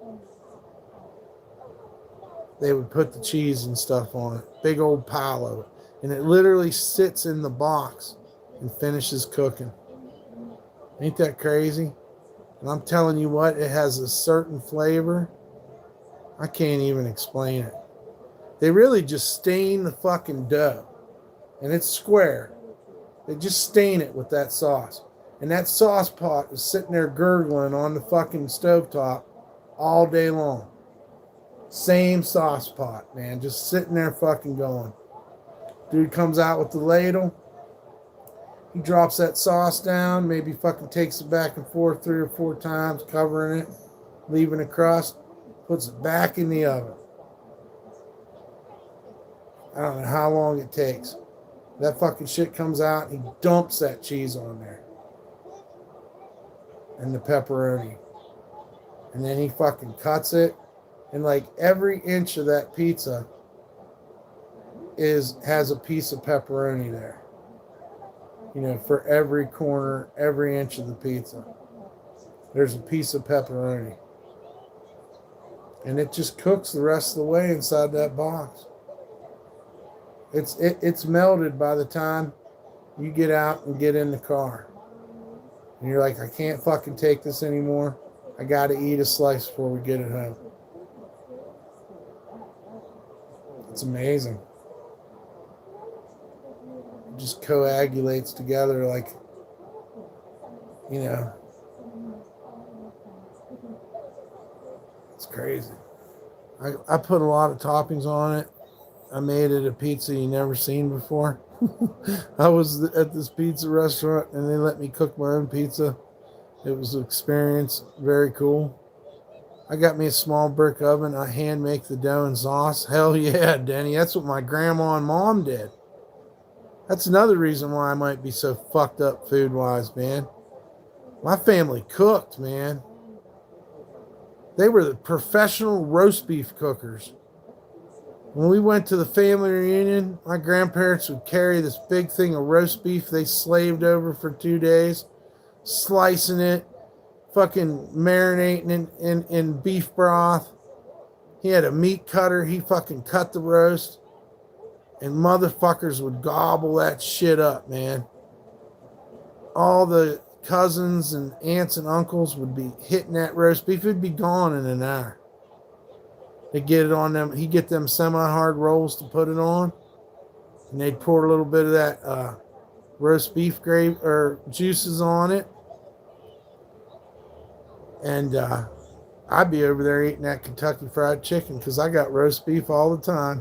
they would put the cheese and stuff on it. Big old pile of it. And it literally sits in the box and finishes cooking. Ain't that crazy? And I'm telling you what, it has a certain flavor. I can't even explain it. They really just stain the fucking dough. And it's square. They just stain it with that sauce. And that sauce pot is sitting there gurgling on the fucking stovetop all day long. Same sauce pot, man. Just sitting there fucking going. Dude comes out with the ladle. He drops that sauce down. Maybe fucking takes it back and forth 3 or 4 times, covering it, leaving a crust. Puts it back in the oven. I don't know how long it takes. That fucking shit comes out. He dumps that cheese on there. And the pepperoni. And then he fucking cuts it. And like every inch of that pizza has a piece of pepperoni there. You know, for every corner, every inch of the pizza, there's a piece of pepperoni. And it just cooks the rest of the way inside that box. It's melted by the time you get out and get in the car. And you're like, I can't fucking take this anymore. I got to eat a slice before we get it home. It's amazing. It just coagulates together like, you know. It's crazy. I put a lot of toppings on it. I made it a pizza you never seen before. I was at this pizza restaurant and they let me cook my own pizza. It was an experience. Very cool. I got me a small brick oven. I hand make the dough and sauce. Hell yeah, Denny. That's what my grandma and mom did. That's another reason why I might be so fucked up food-wise, man. My family cooked, man. They were the professional roast beef cookers. When we went to the family reunion, my grandparents would carry this big thing of roast beef they slaved over for 2 days, slicing it, fucking marinating in beef broth. He had a meat cutter. He fucking cut the roast. And motherfuckers would gobble that shit up, man. All the cousins and aunts and uncles would be hitting that roast beef. It'd be gone in an hour. They'd get it on them. He'd get them semi-hard rolls to put it on. And they'd pour a little bit of that roast beef gravy or juices on it. And I'd be over there eating that Kentucky Fried Chicken because I got roast beef all the time.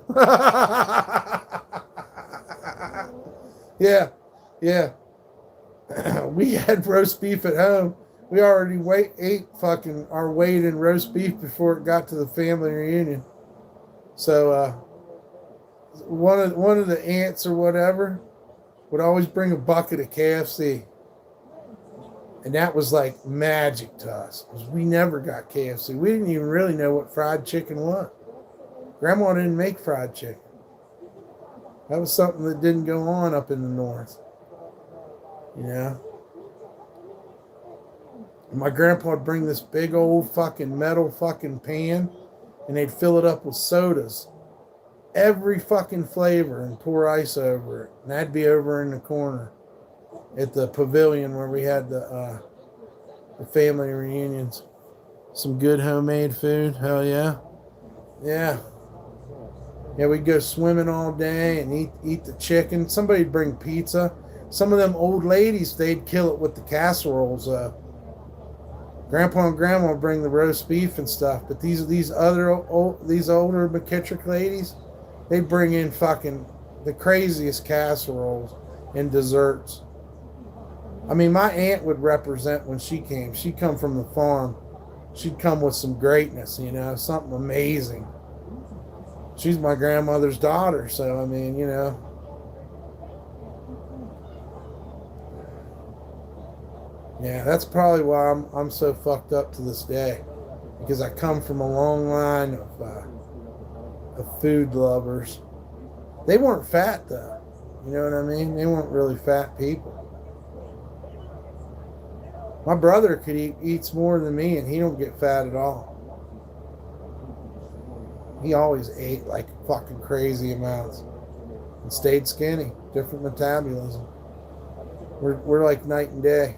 Yeah. We had roast beef at home. We already ate fucking our weight in roast beef before it got to the family reunion. So one of the aunts or whatever would always bring a bucket of KFC. And that was like magic to us because we never got KFC. We didn't even really know what fried chicken was. Grandma didn't make fried chicken. That was something that didn't go on up in the north. You know? And my grandpa would bring this big old fucking metal fucking pan and they'd fill it up with sodas. Every fucking flavor and pour ice over it. And that'd be over in the corner at the pavilion where we had the family reunions. Some good homemade food. Hell yeah. Yeah, we'd go swimming all day and eat the chicken. Somebody'd bring pizza. Some of them old ladies, they'd kill it with the casseroles. Grandpa and Grandma would bring the roast beef and stuff. But these older McKittrick ladies, they bring in fucking the craziest casseroles and desserts. I mean, my aunt would represent when she came. She'd come from the farm. She'd come with some greatness, you know, something amazing. She's my grandmother's daughter, so I mean, you know. Yeah, that's probably why I'm so fucked up to this day, because I come from a long line of food lovers. They weren't fat though, you know what I mean? They weren't really fat people. My brother eats more than me, and he don't get fat at all. He always ate like fucking crazy amounts and stayed skinny. Different metabolism. We're like night and day.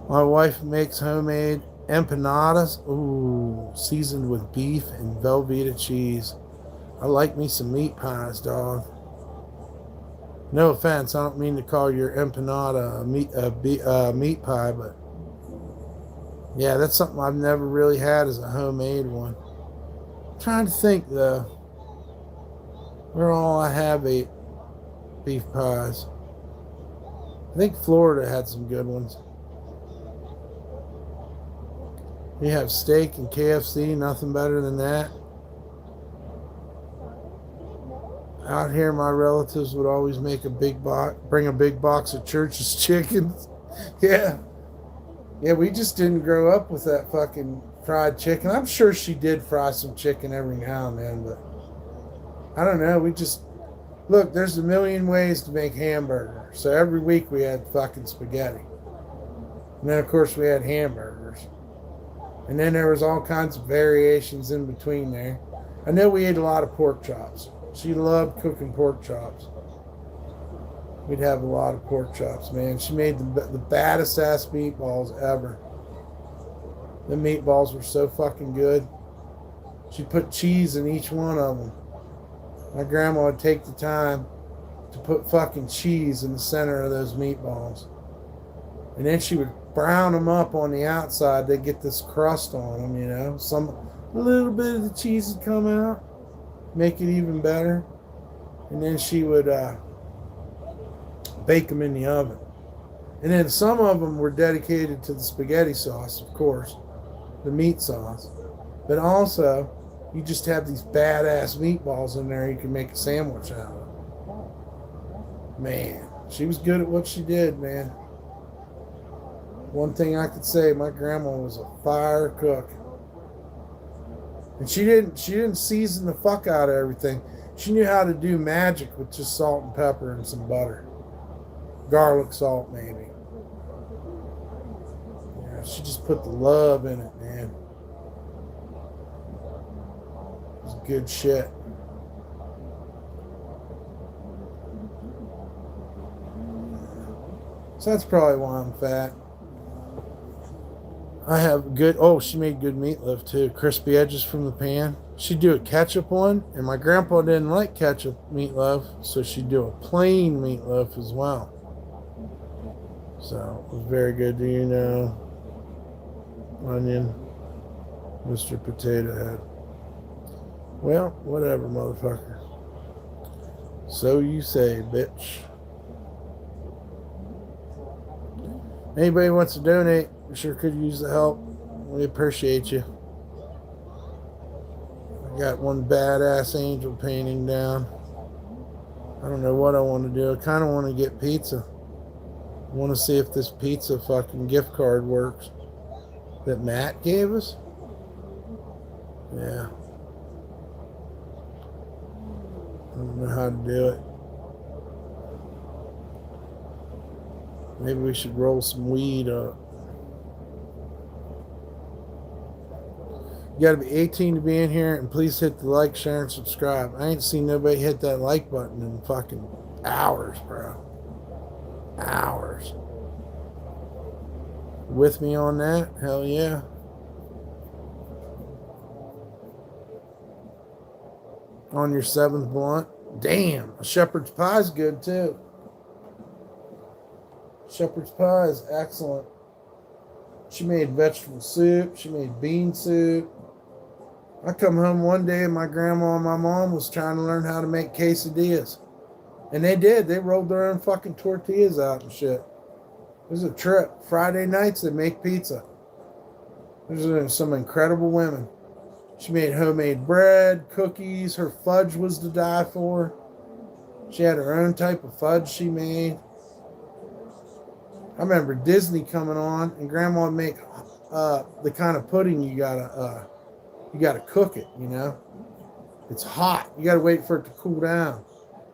My wife makes homemade empanadas, ooh, seasoned with beef and Velveeta cheese. I like me some meat pies, dog. No offense, I don't mean to call your empanada a meat pie, but yeah, that's something I've never really had as a homemade one. I'm trying to think though, where all I have ate beef pies. I think Florida had some good ones. You have steak and KFC, nothing better than that. Out here, my relatives would always make bring a big box of Church's chickens. Yeah. Yeah, we just didn't grow up with that fucking fried chicken. I'm sure she did fry some chicken every now and then, but I don't know. Look, there's a million ways to make hamburger. So every week we had fucking spaghetti. And then, of course, we had hamburgers. And then there was all kinds of variations in between there. I know we ate a lot of pork chops. She loved cooking pork chops. We'd have a lot of pork chops, man. She made the baddest ass meatballs ever. The meatballs were so fucking good. She put cheese in each one of them. My grandma would take the time to put fucking cheese in the center of those meatballs. And then she would brown them up on the outside. They'd get this crust on them, you know. A little bit of the cheese would come out, make it even better. And then she would bake them in the oven. And then some of them were dedicated to the spaghetti sauce, of course, the meat sauce. But also, you just have these badass meatballs in there you can make a sandwich out of. Man, she was good at what she did, man. One thing I could say, my grandma was a fire cook. And she didn't season the fuck out of everything. She knew how to do magic with just salt and pepper and some butter. Garlic salt, maybe. Yeah, she just put the love in it, man. It was good shit. So that's probably why I'm fat. I have good, she made good meatloaf too. Crispy edges from the pan. She'd do a ketchup one, and my grandpa didn't like ketchup meatloaf, so she'd do a plain meatloaf as well. So it was very good. Do you know? Onion, Mr. Potato Head. Well, whatever, motherfucker. So you say, bitch. Anybody wants to donate, we sure could use the help. We appreciate you. I got one badass angel painting down. I don't know what I want to do. I kind of want to get pizza. I want to see if this pizza fucking gift card works that Matt gave us. Yeah. I don't know how to do it. Maybe we should roll some weed up. You gotta be 18 to be in here, and please hit the like, share, and subscribe. I ain't seen nobody hit that like button in fucking hours, bro. Hours. With me on that? Hell yeah. On your 7th blunt? Damn, a shepherd's pie's good too. Shepherd's pie is excellent. She made vegetable soup. She made bean soup. I come home one day and my grandma and my mom was trying to learn how to make quesadillas. And they did. They rolled their own fucking tortillas out and shit. There's a trip. Friday nights they make pizza. There's some incredible women. She made homemade bread, cookies. Her fudge was to die for. She had her own type of fudge she made. I remember Disney coming on, and Grandma would make the kind of pudding you gotta cook it. You know, it's hot. You gotta wait for it to cool down.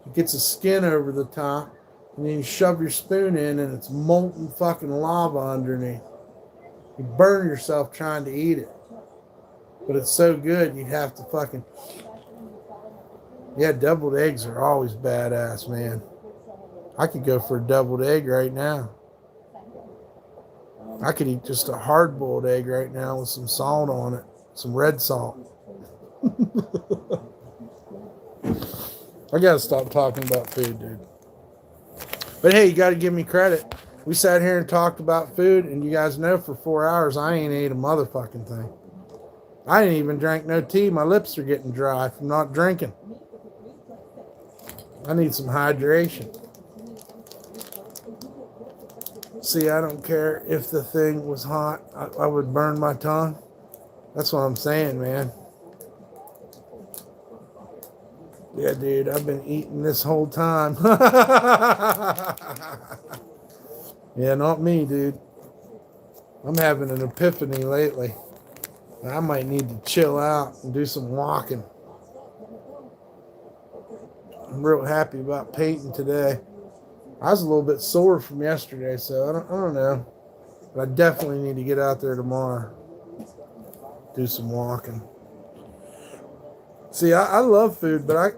It gets a skin over the top, and then you shove your spoon in, and it's molten fucking lava underneath. You burn yourself trying to eat it, but it's so good you'd have to fucking. Yeah, deviled eggs are always badass, man. I could go for a deviled egg right now. I could eat just a hard-boiled egg right now with some salt on it, some red salt. I gotta stop talking about food, dude. But hey, you gotta give me credit. We sat here and talked about food, and you guys know for 4 hours I ain't ate a motherfucking thing. I didn't even drink no tea. My lips are getting dry from not drinking. I need some hydration. See, I don't care if the thing was hot. I would burn my tongue. That's what I'm saying, man. Yeah, dude, I've been eating this whole time. Yeah, not me, dude. I'm having an epiphany lately. I might need to chill out and do some walking. I'm real happy about painting today. I was a little bit sore from yesterday, so I don't know. But I definitely need to get out there tomorrow. Do some walking. See, I love food, but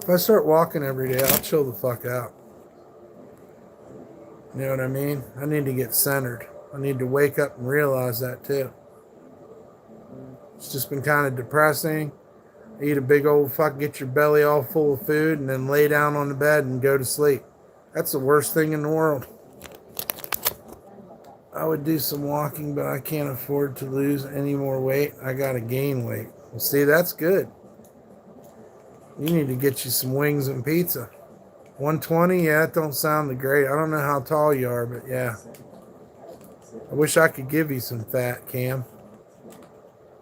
if I start walking every day, I'll chill the fuck out. You know what I mean? I need to get centered. I need to wake up and realize that too. It's just been kind of depressing. Eat a big old fuck, get your belly all full of food, and then lay down on the bed and go to sleep. That's the worst thing in the world. I would do some walking, but I can't afford to lose any more weight. I gotta gain weight. Well, see, that's good. You need to get you some wings and pizza. 120, yeah, that don't sound great. I don't know how tall you are, but yeah. I wish I could give you some fat, Cam.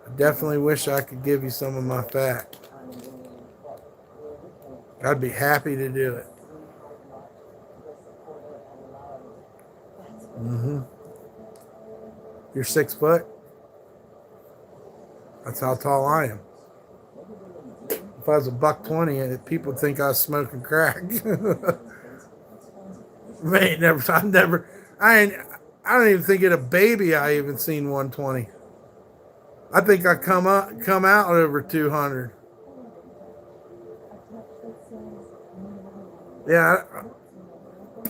I definitely wish I could give you some of my fat. I'd be happy to do it. You're 6 foot? That's how tall I am. If I was a $120, people would think I was smoking crack. Man, I don't even think at a baby I even seen 120. I think I come out over 200. Yeah,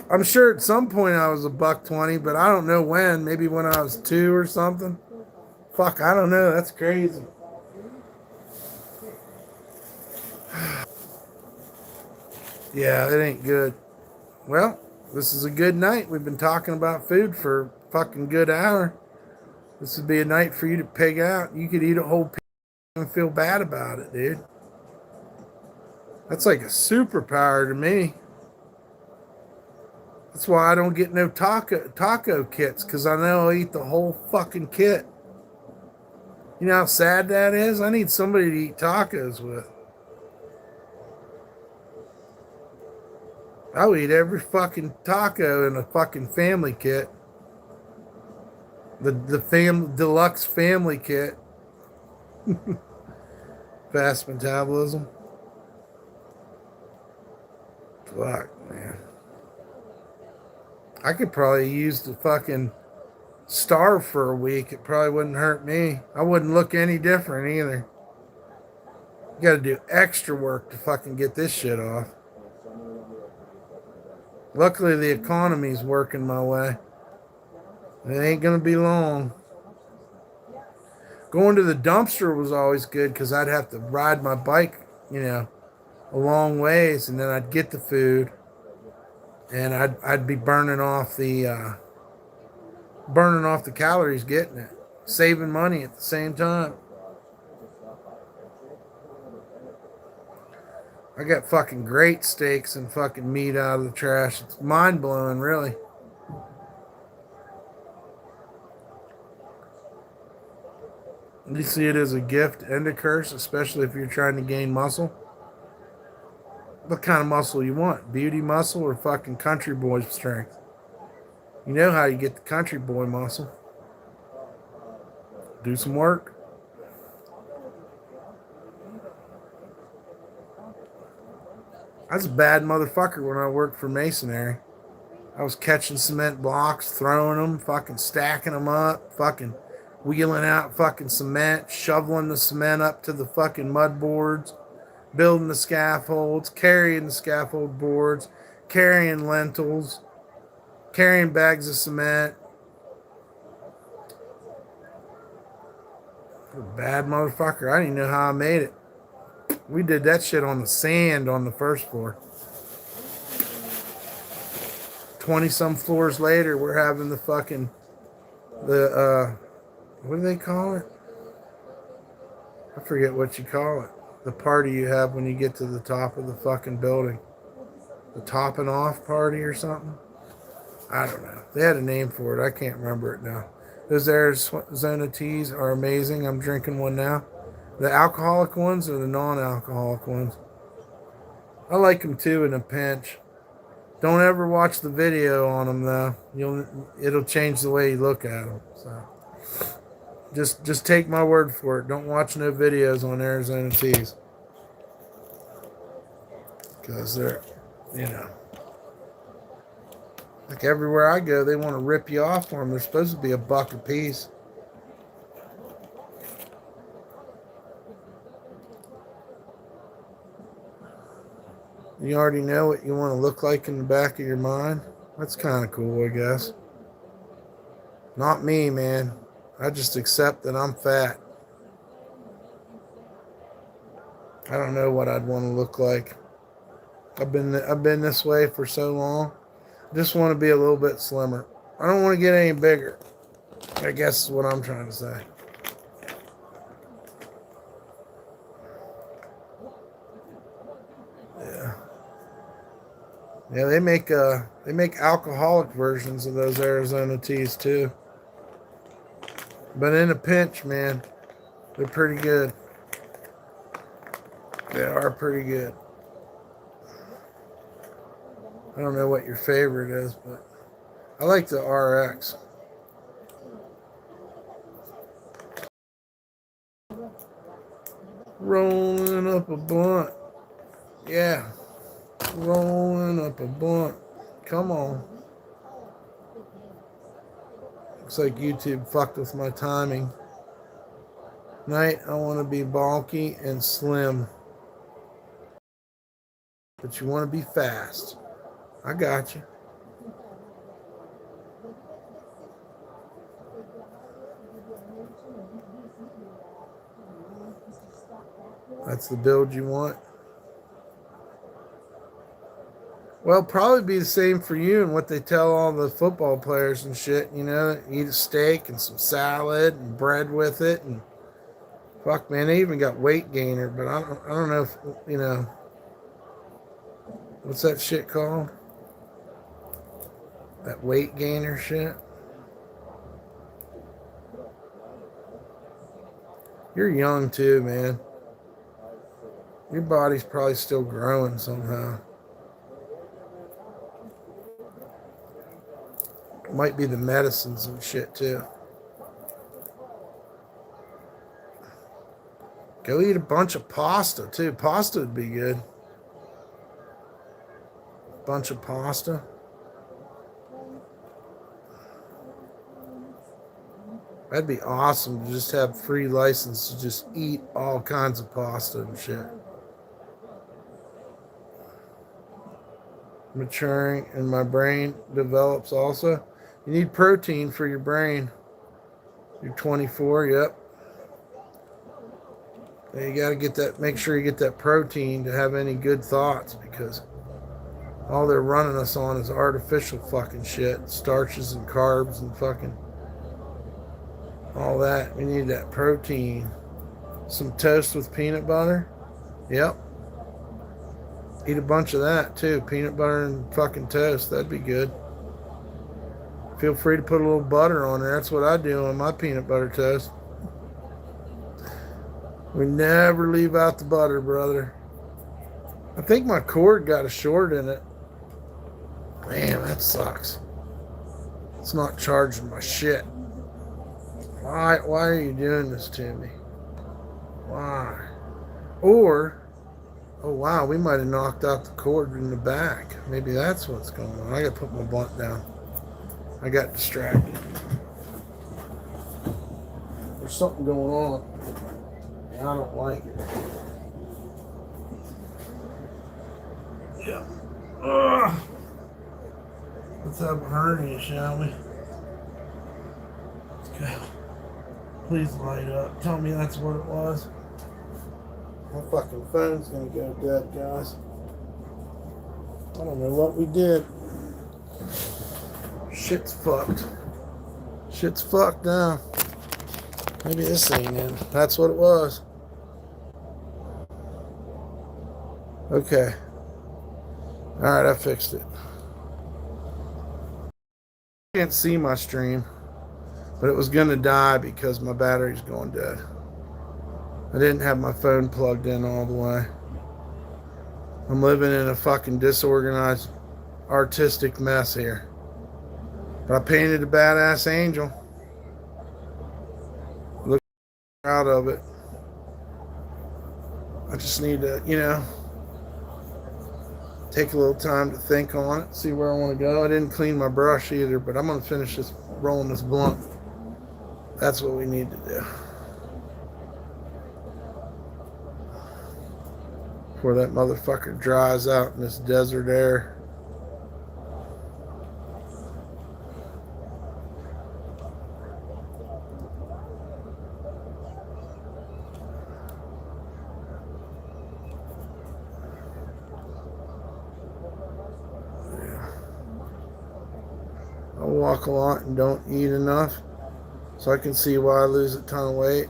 I'm sure at some point I was a $120, but I don't know when. Maybe when I was 2 or something. Fuck, I don't know. That's crazy. Yeah, it ain't good. Well, this is a good night. We've been talking about food for a fucking good hour. This would be a night for you to pig out. You could eat a whole pig and feel bad about it, dude. That's like a superpower to me. That's why I don't get no taco kits, because I know I'll eat the whole fucking kit. You know how sad that is? I need somebody to eat tacos with. I'll eat every fucking taco in a fucking family kit. The deluxe family kit. Fast metabolism. Fuck, man. I could probably use the fucking starve for a week. It probably wouldn't hurt me. I wouldn't look any different either. You gotta do extra work to fucking get this shit off. Luckily, the economy's working my way. It ain't gonna be long. Going to the dumpster was always good because I'd have to ride my bike, a long ways, and then I'd get the food, and I'd be burning off the calories getting it, saving money at the same time. I got fucking great steaks and fucking meat out of the trash. It's mind blowing, really. You see it as a gift and a curse, especially if you're trying to gain muscle. What kind of muscle you want? Beauty muscle or fucking country boy strength? You know how you get the country boy muscle. Do some work. I was a bad motherfucker when I worked for masonry. I was catching cement blocks, throwing them, fucking stacking them up, fucking wheeling out fucking cement, shoveling the cement up to the fucking mud boards, building the scaffolds, carrying the scaffold boards, carrying lentils, carrying bags of cement. A bad motherfucker. I didn't even know how I made it. We did that shit on the sand on the first floor. 20-some floors later, we're having the fucking, what do they call it? I forget what you call it. The party you have when you get to the top of the fucking building. The topping off party or something? I don't know. They had a name for it. I can't remember it now. Those Arizona teas are amazing. I'm drinking one now. The alcoholic ones or the non-alcoholic ones? I like them too in a pinch. Don't ever watch the video on them though. It'll change the way you look at them. So just take my word for it. Don't watch no videos on Arizona teas, because they're, like everywhere I go, they want to rip you off for them. They're supposed to be $1 a piece. You already know what you want to look like in the back of your mind. That's kind of cool, I guess. Not me, man. I just accept that I'm fat. I don't know what I'd want to look like. I've been this way for so long. I just want to be a little bit slimmer. I don't want to get any bigger. I guess is what I'm trying to say. Yeah, they make alcoholic versions of those Arizona teas too. But in a pinch, man, they're pretty good. They are pretty good. I don't know what your favorite is, but I like the RX. Rolling up a blunt. Yeah. Rolling up a blunt. Come on. Looks like YouTube fucked with my timing. Night, I want to be bulky and slim. But you want to be fast. I got you. That's the build you want? Well, probably be the same for you and what they tell all the football players and shit, eat a steak and some salad and bread with it, and fuck, man, they even got weight gainer, but I don't know if, what's that shit called? That weight gainer shit? You're young too, man. Your body's probably still growing somehow. Might be the medicines and shit too. Go eat a bunch of pasta too. Pasta would be good. Bunch of pasta. That'd be awesome to just have free license to just eat all kinds of pasta and shit. Maturing and my brain develops also. You need protein for your brain. You're 24, yep. You got to get that, make sure you get that protein to have any good thoughts, because all they're running us on is artificial fucking shit. Starches and carbs and fucking all that. We need that protein. Some toast with peanut butter. Yep. Eat a bunch of that too. Peanut butter and fucking toast. That'd be good. Feel free to put a little butter on there. That's what I do on my peanut butter toast. We never leave out the butter, brother. I think my cord got a short in it. Man, that sucks. It's not charging my shit. Why are you doing this to me? Why? Or, oh wow, we might have knocked out the cord in the back. Maybe that's what's going on. I gotta put my blunt down. I got distracted. There's something going on. And I don't like it. Yeah. Ugh. Let's have a hernia, shall we? Okay. Please light up. Tell me that's what it was. My fucking phone's gonna go dead, guys. I don't know what we did. Shit's fucked. Shit's fucked now. Maybe this ain't in. That's what it was. Okay. Alright, I fixed it. I can't see my stream, but it was gonna die because my battery's going dead. I didn't have my phone plugged in all the way. I'm living in a fucking disorganized artistic mess here. But I painted a badass angel. Look proud of it. I just need to, take a little time to think on it, see where I want to go. I didn't clean my brush either, but I'm going to finish this, rolling this blunt. That's what we need to do. Before that motherfucker dries out in this desert air. I walk a lot and don't eat enough, so I can see why I lose a ton of weight.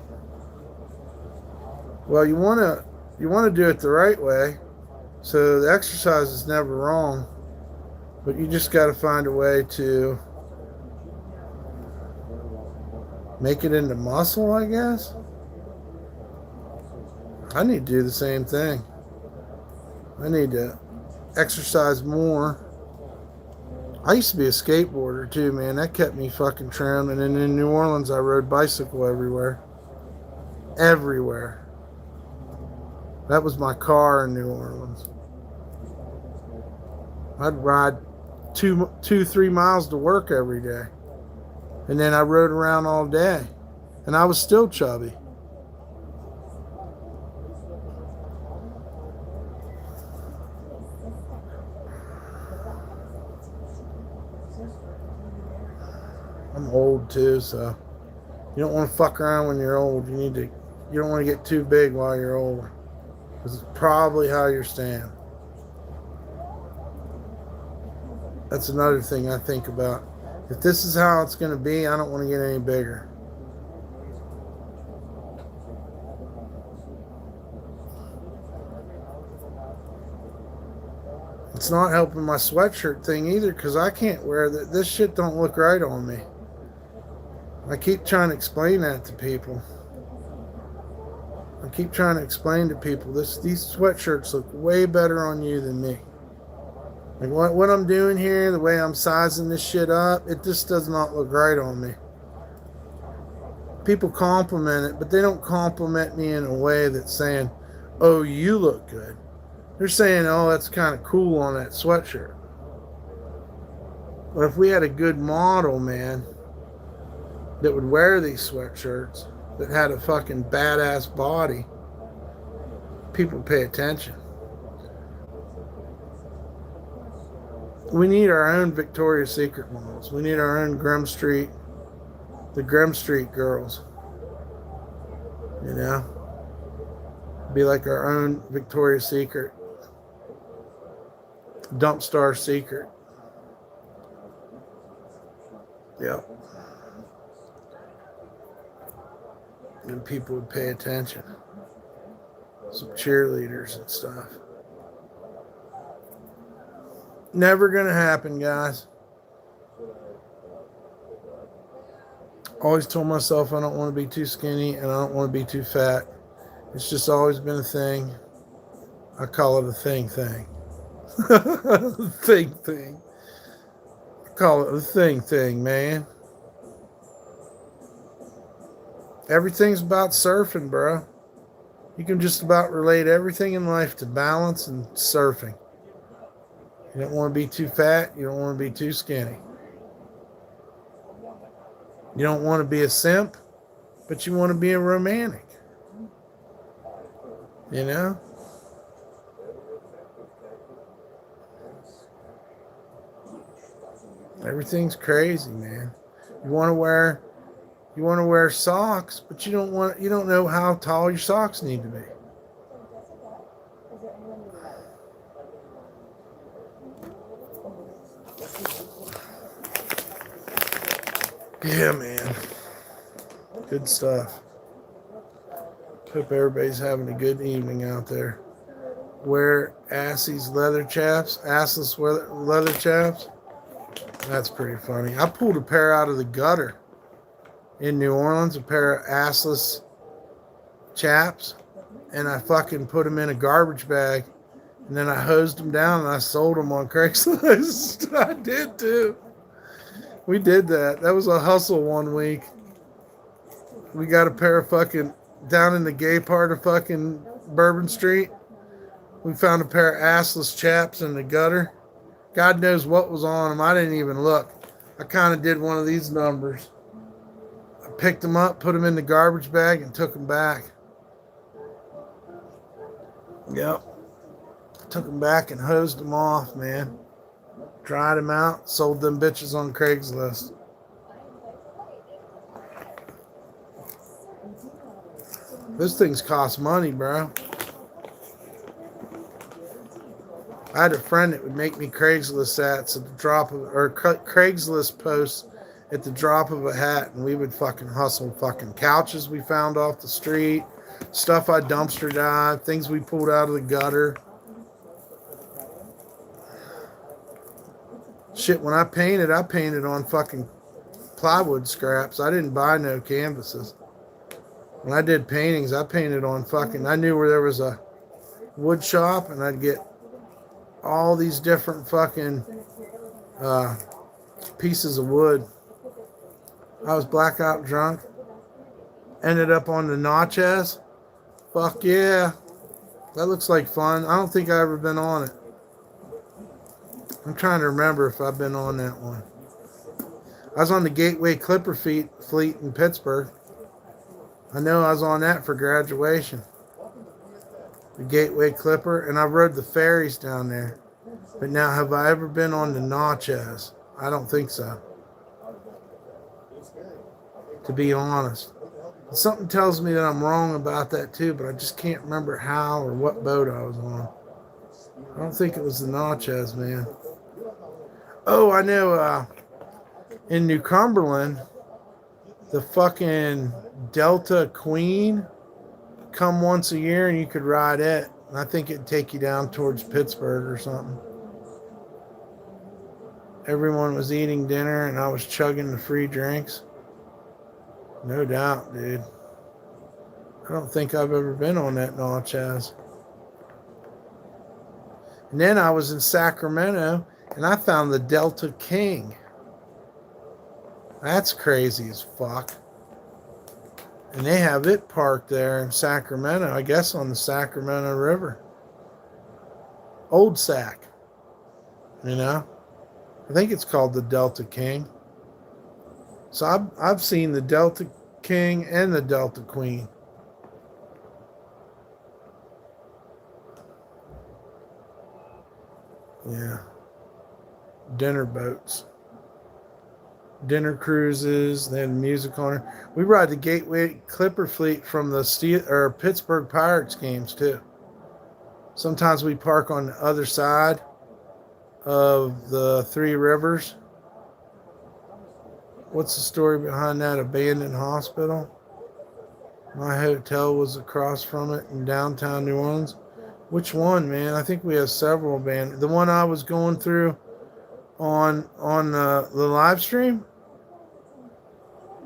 Well, you want to do it the right way, so the exercise is never wrong, but you just got to find a way to make it into muscle, I guess. I need to do the same thing. I need to exercise more. I used to be a skateboarder too, man. That kept me fucking trim. And then in New Orleans, I rode bicycle everywhere. Everywhere. That was my car in New Orleans. I'd ride 3 miles to work every day. And then I rode around all day. And I was still chubby. I'm old too, so you don't want to fuck around when you're old. You don't want to get too big while you're old. Because it's probably how you're staying. That's another thing I think about. If this is how it's going to be, I don't want to get any bigger. It's not helping my sweatshirt thing either, because I can't wear that. This shit don't look right on me. I keep trying to explain that to people. I keep trying to explain to people these sweatshirts look way better on you than me. Like what I'm doing here, the way I'm sizing this shit up, it just does not look right on me. People compliment it, but they don't compliment me in a way that's saying, oh, you look good. They're saying, oh, that's kind of cool on that sweatshirt. But if we had a good model, man, that would wear these sweatshirts, that had a fucking badass body, people pay attention. We need our own Victoria's Secret models. We need our own the Grimm Street girls. Be like our own Victoria's Secret. DumpStarr Secret. Yep. And people would pay attention. Some cheerleaders and stuff. Never gonna happen, guys. Always told myself I don't want to be too skinny and I don't want to be too fat. It's just always been a thing. I call it a thing. thing. I call it a thing, man. Everything's about surfing, bro. You can just about relate everything in life to balance and surfing. You don't want to be too fat. You don't want to be too skinny. You don't want to be a simp, but you want to be a romantic. You know? Everything's crazy, man. You want to wear socks, but you don't know how tall your socks need to be. Yeah, man. Good stuff. Hope everybody's having a good evening out there. Wear assless leather chaps. That's pretty funny. I pulled a pair out of the gutter in New Orleans, a pair of assless chaps, and I fucking put them in a garbage bag, and then I hosed them down and I sold them on Craigslist. I did too. We did that. That was a hustle one week. We got a pair of fucking, down in the gay part of fucking Bourbon Street, we found a pair of assless chaps in the gutter. God knows what was on them. I didn't even look. I kind of did one of these numbers. I picked them up, put them in the garbage bag, and took them back. Yep. Took them back and hosed them off, man. Dried them out, sold them bitches on Craigslist. Those things cost money, bro. I had a friend that would make me Craigslist ads at the drop of, or Craigslist posts at the drop of a hat, and we would fucking hustle fucking couches we found off the street, stuff I dumpster dived, things we pulled out of the gutter. Shit, when I painted on fucking plywood scraps. I didn't buy no canvases. When I did paintings, I painted on fucking, I knew where there was a wood shop, and I'd get all these different fucking pieces of wood. I was blackout drunk. Ended up on the Natchez. Fuck yeah. That looks like fun. I don't think I've ever been on it. I'm trying to remember if I've been on that one. I was on the Gateway Clipper fleet in Pittsburgh. I know I was on that for graduation. The Gateway Clipper, and I rode the ferries down there. But now, have I ever been on the Natchez? I don't think so. To be honest. Something tells me that I'm wrong about that too, but I just can't remember how or what boat I was on. I don't think it was the Natchez, man. Oh, I know, in New Cumberland, the fucking Delta Queen come once a year and you could ride it. And I think it'd take you down towards Pittsburgh or something. Everyone was eating dinner and I was chugging the free drinks. No doubt, dude. I don't think I've ever been on that Natchez. And then I was in Sacramento and I found the Delta King. That's crazy as fuck. And they have it parked there in Sacramento, I guess on the Sacramento River. Old Sac. You know? I think it's called the Delta King. So I've seen the Delta King and the Delta Queen. Yeah. Dinner boats. Dinner cruises, they had music on it. We ride the Gateway Clipper fleet from the Pittsburgh Pirates games too. Sometimes we park on the other side of the Three Rivers. What's the story behind that abandoned hospital? My hotel was across from it in downtown New Orleans. Which one, man? I think we have several abandoned. The one I was going through on the live stream?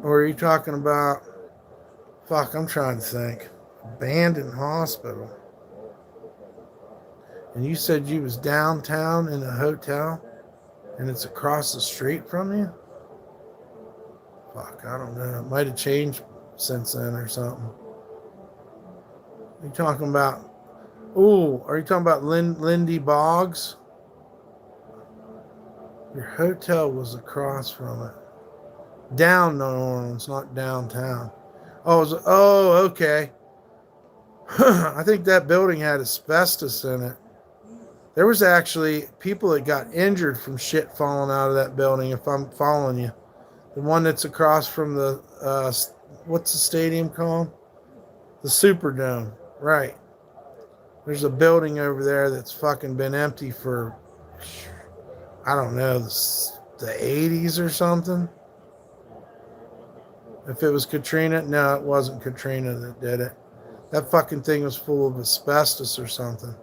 Or are you talking about... Fuck, I'm trying to think. Abandoned hospital. And you said you was downtown in a hotel and it's across the street from you? Fuck, I don't know. It might have changed since then or something. Are you talking about... Ooh, are you talking about Lindy Boggs? Your hotel was across from it. Down New Orleans, not downtown. Oh, okay. I think that building had asbestos in it. There was actually people that got injured from shit falling out of that building, if I'm following you. The one that's across from the, what's the stadium called? The Superdome. Right. There's a building over there that's fucking been empty for, I don't know, the 80s or something. If it was Katrina, no, it wasn't Katrina that did it. That fucking thing was full of asbestos or something.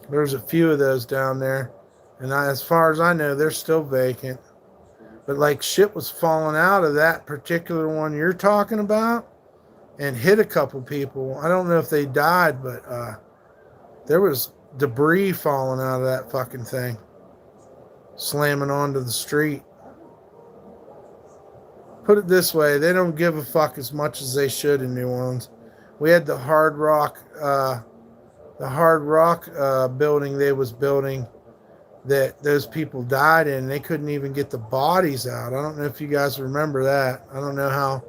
There's a few of those down there. And as far as I know, they're still vacant. But like shit was falling out of that particular one you're talking about and hit a couple people. I don't know if they died, but there was debris falling out of that fucking thing. Slamming onto the street. Put it this way, they don't give a fuck as much as they should in New Orleans. We had the Hard Rock building they was building that those people died in. They couldn't even get the bodies out. I don't know if you guys remember that. I don't know how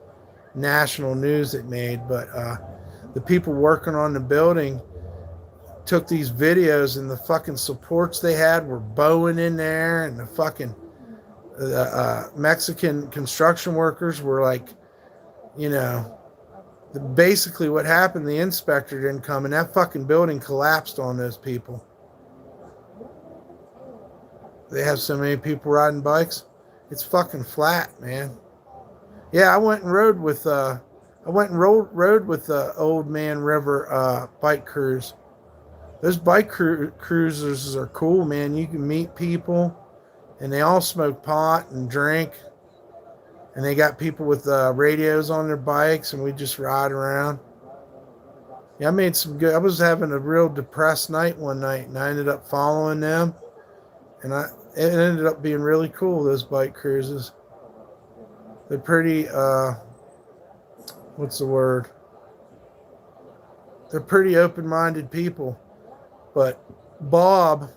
national news it made, but the people working on the building took these videos and the fucking supports they had were bowing in there, and the fucking Mexican construction workers were like, you know, basically what happened, the inspector didn't come and that fucking building collapsed on those people. They have so many people riding bikes. It's fucking flat, man. Yeah, I went and rode with Old Man River bike crews. Those bike cruisers are cool, man. You can meet people, and they all smoke pot and drink, and they got people with radios on their bikes, and we just ride around. Yeah, I made some good. I was having a real depressed night one night, and I ended up following them, and it ended up being really cool. Those bike cruises. They're pretty. What's the word? They're pretty open-minded people. But Bob,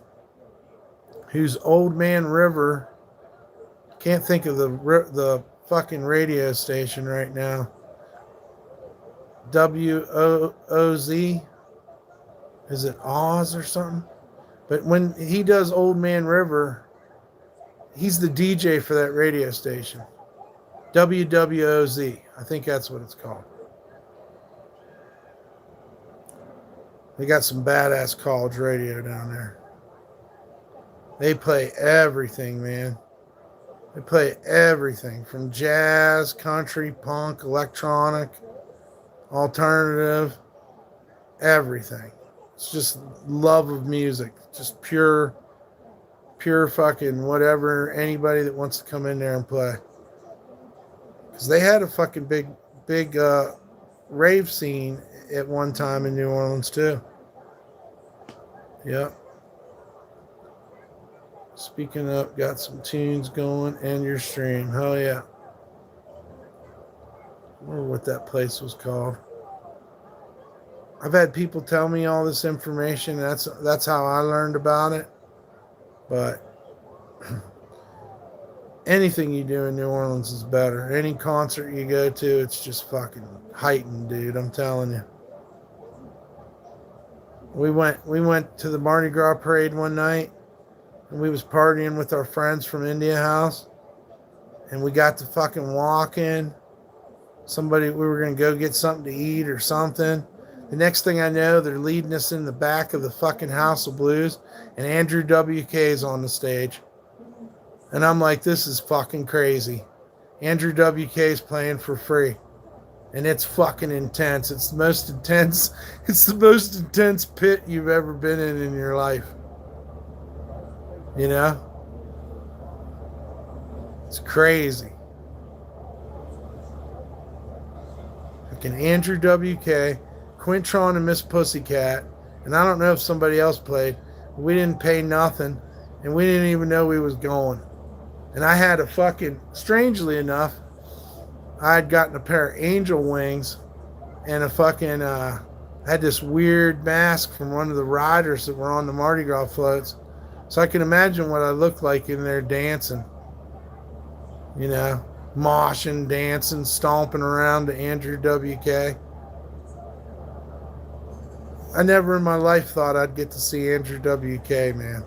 who's Old Man River, can't think of the fucking radio station right now. WOZ? Is it Oz or something? But when he does Old Man River, he's the DJ for that radio station. WWOZ. I think that's what it's called. They got some badass college radio down there. They play everything, man. They play everything from jazz, country, punk, electronic, alternative, everything. It's just love of music. Just pure fucking whatever, anybody that wants to come in there and play. Because they had a fucking big rave scene at one time in New Orleans too. Yep. Speaking up, got some tunes going and your stream. Hell yeah. I wonder what that place was called. I've had people tell me all this information. That's how I learned about it. But anything you do in New Orleans is better. Any concert you go to, it's just fucking heightened, dude. I'm telling you. We went to the Mardi Gras parade one night, and we was partying with our friends from India House, and we got to fucking walking. We were going to go get something to eat or something. The next thing I know, they're leading us in the back of the fucking House of Blues, and Andrew WK is on the stage. And I'm like, this is fucking crazy. Andrew WK is playing for free. And it's fucking intense. It's the most intense pit you've ever been in your life. You know? It's crazy. Fucking Andrew WK, Quintron and Miss Pussycat, and I don't know if somebody else played. We didn't pay nothing, and we didn't even know we was going. And I had a fucking, strangely enough, I had gotten a pair of angel wings and a fucking, had this weird mask from one of the riders that were on the Mardi Gras floats. So I can imagine what I looked like in there dancing. You know, moshing, dancing, stomping around to Andrew WK. I never in my life thought I'd get to see Andrew WK, man.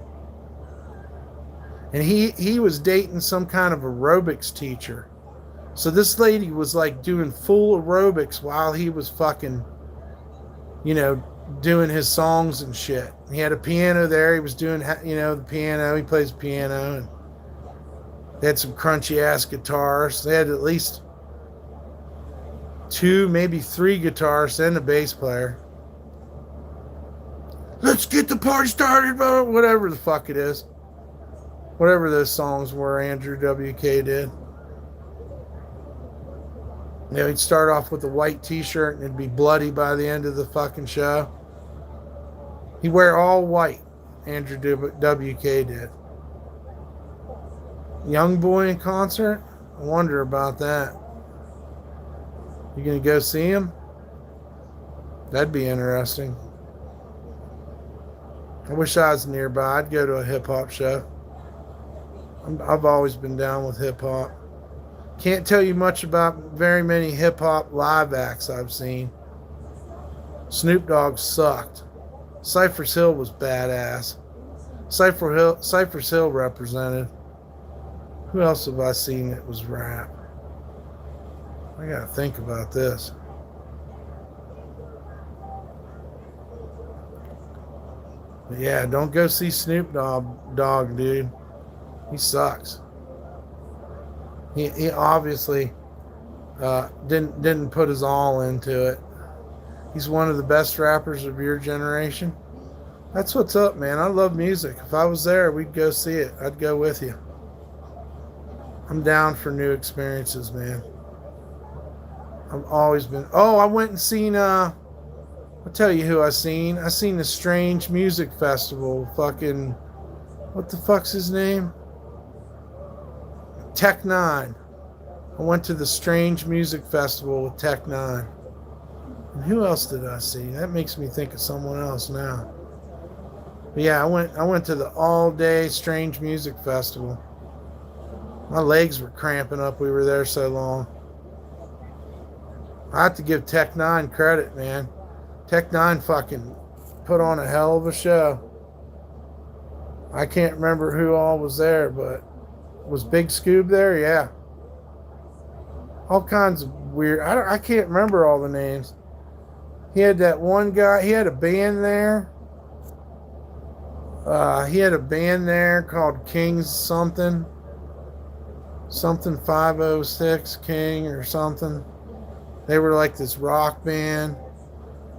And he was dating some kind of aerobics teacher. So this lady was like doing full aerobics while he was fucking, you know, doing his songs and shit. He had a piano there. He was doing, you know, the piano. He plays piano. And they had some crunchy ass guitars. They had at least 2, maybe 3 guitarists and a bass player. Let's get the party started, bro. Whatever the fuck it is. Whatever those songs were Andrew WK did. You know, he'd start off with a white t-shirt and it'd be bloody by the end of the fucking show. He'd wear all white, Andrew WK did. Young boy in concert? I wonder about that. You gonna go see him? That'd be interesting. I wish I was nearby. I'd go to a hip-hop show. I've always been down with hip-hop. Can't tell you much about very many hip-hop live acts I've seen. Snoop Dogg sucked. Cypress Hill was badass. Cypress Hill represented. Who else have I seen that was rap? I gotta think about this. But yeah, don't go see Snoop Dogg, dude. He sucks. He obviously didn't put his all into it. He's one of the best rappers of your generation. That's what's up, man. I love music. If I was there, we'd go see it. I'd go with you. I'm down for new experiences, man. I've always been. Oh, I went and seen. I'll tell you who I seen. I seen the Strange Music Festival. Fucking, what the fuck's his name? Tech Nine. I went to the Strange Music Festival with Tech Nine. And who else did I see? That makes me think of someone else now. But yeah, I went to the all-day Strange Music Festival. My legs were cramping up. We were there so long. I have to give Tech Nine credit, man. Tech Nine fucking put on a hell of a show. I can't remember who all was there, but was Big Scoob there? Yeah. All kinds of weird. I can't remember all the names. He had that one guy. He had a band there. He had a band there called King's something 506 King or something. They were like this rock band.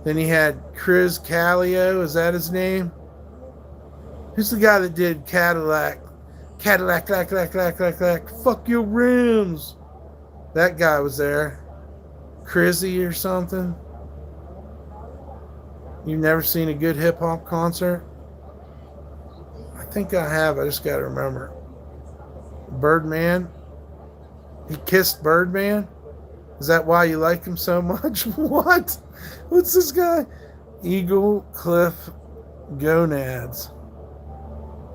Then he had Chris Callio. Is that his name? Who's the guy that did Cadillac, fuck your rims? That guy was there. Chrissy or something. You've never seen a good hip-hop concert? I think I have. I just got to remember. Birdman. He kissed Birdman? Is that why you like him so much? What? What's this guy? Eagle Cliff Gonads.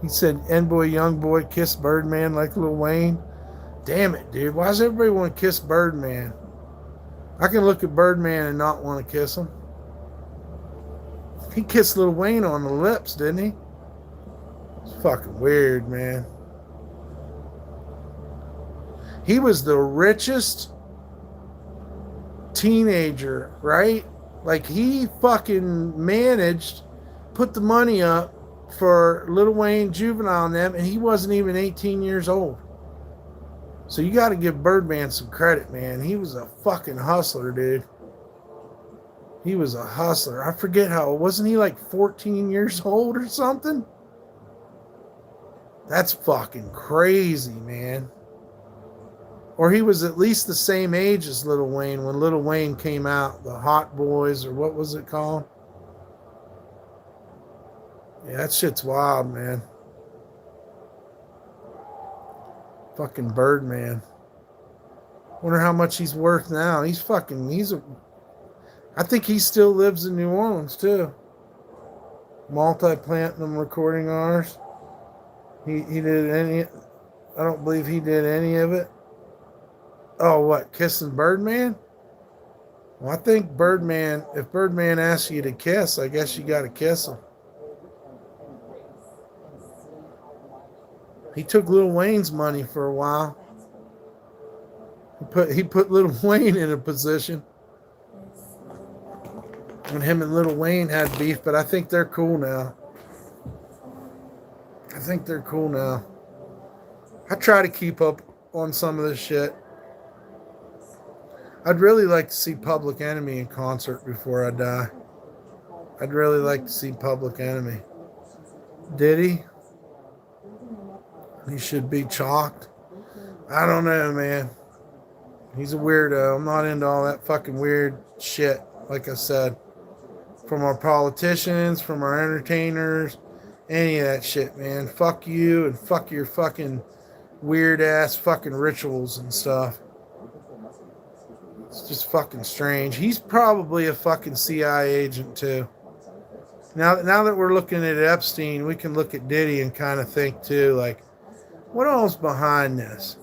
He said, N-boy, young boy, kiss Birdman like Lil Wayne. Damn it, dude. Why does everybody want to kiss Birdman? I can look at Birdman and not want to kiss him. He kissed Lil Wayne on the lips, didn't he? It's fucking weird, man. He was the richest teenager, right? Like, he fucking managed, put the money up for Lil Wayne, Juvenile, and them, and he wasn't even 18 years old. So you got to give Birdman some credit, man. He was a fucking hustler, dude. He was a hustler. I forget how, wasn't he like 14 years old or something? That's fucking crazy, man. Or he was at least the same age as Lil Wayne when Lil Wayne came out. The Hot Boys, or what was it called? Yeah, that shit's wild, man. Fucking Birdman. Wonder how much he's worth now. I think he still lives in New Orleans, too. Multi-platinum recording artist. He did any, I don't believe he did any of it. Oh, what? Kissing Birdman? Well, I think Birdman, if Birdman asks you to kiss, I guess you got to kiss him. He took Lil Wayne's money for a while. He put Lil Wayne in a position when him and Lil Wayne had beef, but I think they're cool now. I try to keep up on some of this shit. I'd really like to see Public Enemy in concert before I die. I'd really like to see Public Enemy. Did he? He should be chalked. I don't know, man. He's a weirdo. I'm not into all that fucking weird shit, like I said. From our politicians, from our entertainers, any of that shit, man. Fuck you and fuck your fucking weird ass fucking rituals and stuff. It's just fucking strange. He's probably a fucking CIA agent too. Now that we're looking at Epstein, we can look at Diddy and kind of think too, like, what all's behind this?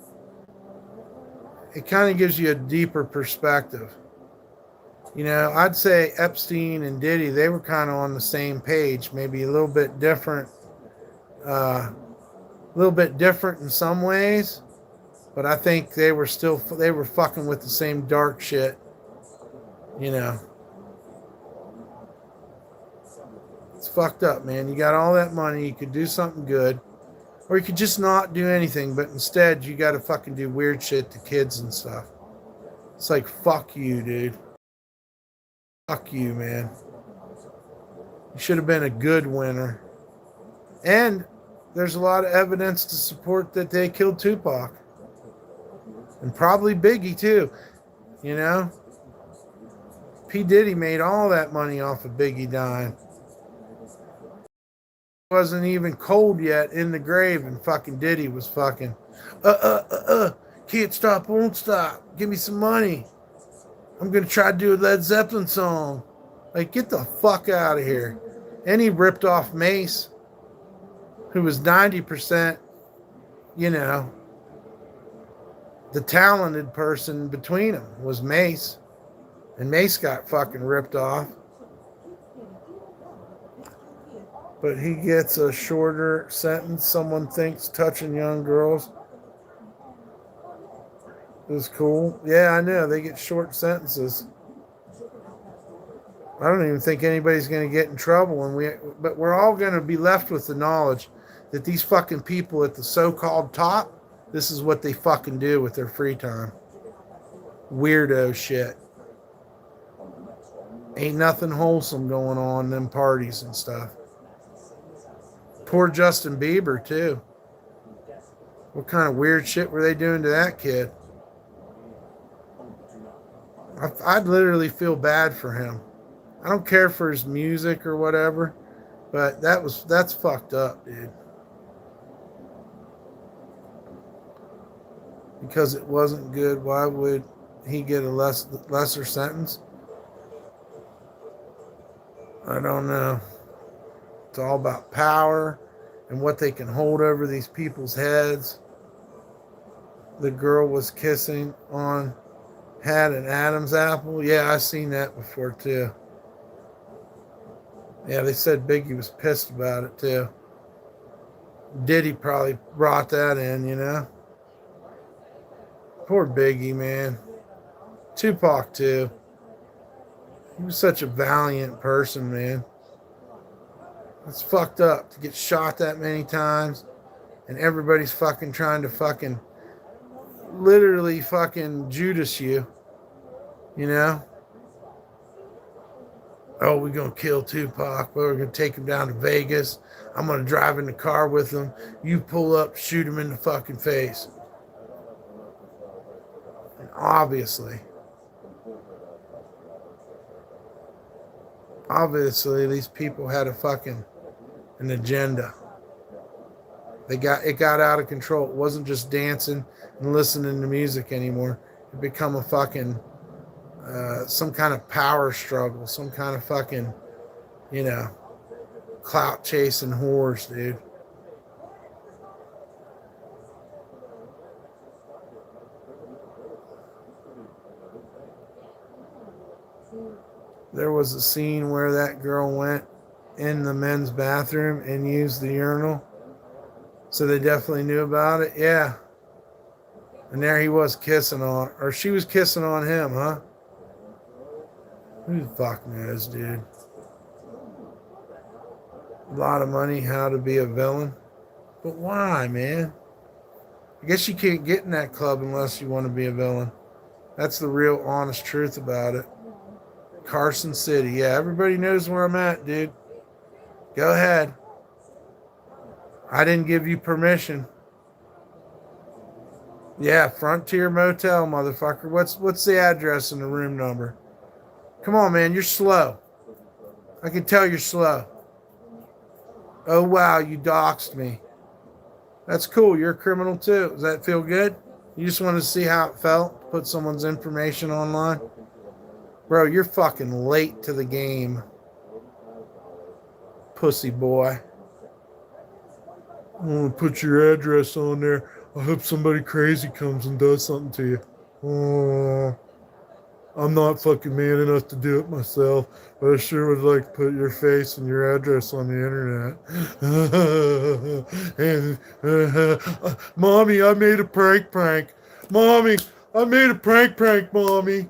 It kind of gives you a deeper perspective. You know, I'd say Epstein and Diddy, they were kind of on the same page, maybe a little bit different in some ways, but I think they were fucking with the same dark shit, you know. It's fucked up, man. You got all that money, you could do something good, or you could just not do anything, but instead you got to fucking do weird shit to kids and stuff. It's like, fuck you, dude. Fuck you, man. You should have been a good winner. And there's a lot of evidence to support that they killed Tupac. And probably Biggie, too. You know? P. Diddy made all that money off of Biggie dying. Wasn't even cold yet in the grave, and fucking Diddy was fucking, can't stop, won't stop. Give me some money. I'm going to try to do a Led Zeppelin song. Like, get the fuck out of here. And he ripped off Mace, who was 90%, you know, the talented person between them was Mace. And Mace got fucking ripped off. But he gets a shorter sentence. Someone thinks touching young girls is cool. Yeah, I know. They get short sentences. I don't even think anybody's going to get in trouble. But we're all going to be left with the knowledge that these fucking people at the so-called top, this is what they fucking do with their free time. Weirdo shit. Ain't nothing wholesome going on in them parties and stuff. Poor Justin Bieber, too. What kind of weird shit were they doing to that kid? I'd literally feel bad for him. I don't care for his music or whatever, but that's fucked up, dude. Because it wasn't good, why would he get a lesser sentence? I don't know. It's all about power and what they can hold over these people's heads. The girl was kissing on, had an Adam's apple. Yeah, I've seen that before too. Yeah, they said Biggie was pissed about it too. Diddy probably brought that in, you know. Poor Biggie, man. Tupac too. He was such a valiant person, man. It's fucked up to get shot that many times and everybody's fucking trying to fucking literally fucking Judas you. You know? Oh, we're going to kill Tupac. We're going to take him down to Vegas. I'm going to drive in the car with him. You pull up, shoot him in the fucking face. Obviously. Obviously, these people had an agenda. It got out of control. It wasn't just dancing and listening to music anymore. It become a some kind of power struggle, some kind of clout chasing whores, dude. There was a scene where that girl went in the men's bathroom and used the urinal. So they definitely knew about it. Yeah. And there he was kissing on, or she was kissing on him, huh? Who the fuck knows, dude? A lot of money, how to be a villain. But why, man? I guess you can't get in that club unless you want to be a villain. That's the real honest truth about it. Carson City. Yeah, everybody knows where I'm at, dude. Go ahead. I didn't give you permission. Yeah, Frontier Motel, motherfucker. What's the address and the room number? Come on, man. You're slow. I can tell you're slow. Oh, wow. You doxed me. That's cool. You're a criminal, too. Does that feel good? You just want to see how it felt to put someone's information online? Bro, you're fucking late to the game. Pussy boy. I want to put your address on there. I hope somebody crazy comes and does something to you. Oh, I'm not fucking man enough to do it myself, but I sure would like to put your face and your address on the internet. And Mommy, I made a prank. Mommy, I made a prank, Mommy.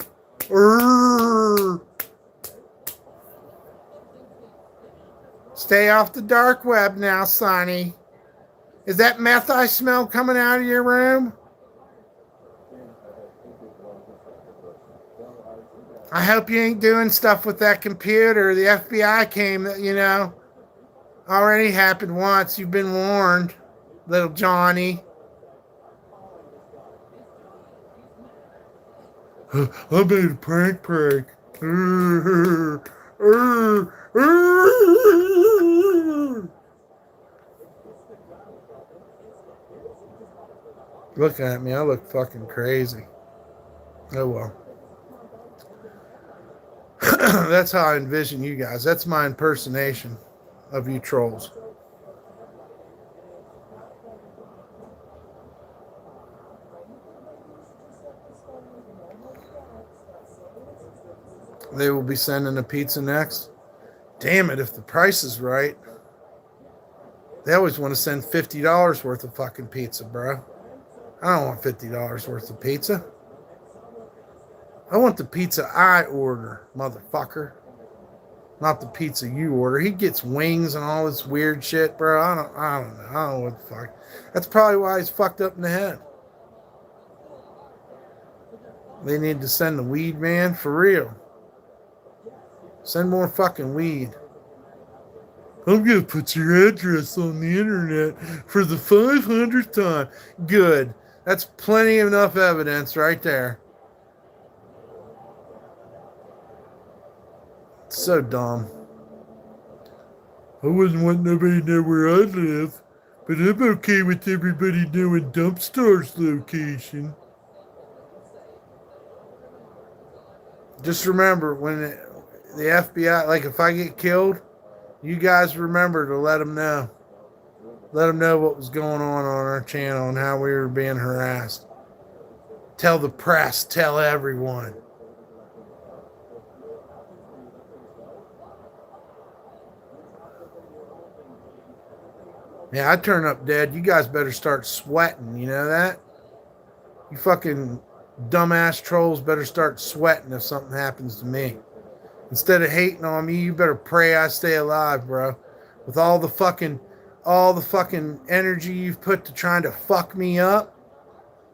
Stay off the dark web now, Sonny. Is that meth I smell coming out of your room? I hope you ain't doing stuff with that computer. The FBI came, already happened once. You've been warned, little Johnny. I made a prank. Look at me. I look fucking crazy. Oh, well. That's how I envision you guys. That's my impersonation of you trolls. They will be sending a pizza next. Damn it, if the price is right. They always want to send $50 worth of fucking pizza, bro. I don't want $50 worth of pizza. I want the pizza I order, motherfucker. Not the pizza you order. He gets wings and all this weird shit, bro. I don't know. I don't know what the fuck. That's probably why he's fucked up in the head. They need to send the weed man for real. Send more fucking weed. I'm going to put your address on the internet for the 500th time. Good. That's plenty enough evidence right there. It's so dumb. I wouldn't want nobody to know where I live, but I'm okay with everybody knowing DumpStarr's location. Just remember, when the FBI, like if I get killed, you guys remember to let them know. Let them know what was going on our channel and how we were being harassed. Tell the press, tell everyone. Yeah, I turn up dead. You guys better start sweating. You know that? You fucking dumbass trolls better start sweating if something happens to me. Instead of hating on me, you better pray I stay alive, bro. With all the fucking energy you've put to trying to fuck me up,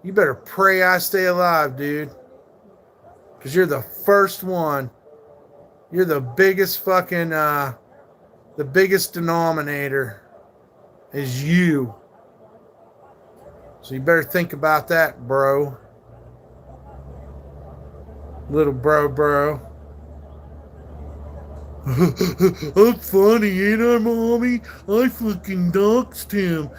you better pray I stay alive, dude. Because you're the first one. You're the biggest fucking, the biggest denominator is you. So you better think about that, bro. Little bro. I'm funny, ain't I, mommy? I fucking doxed him.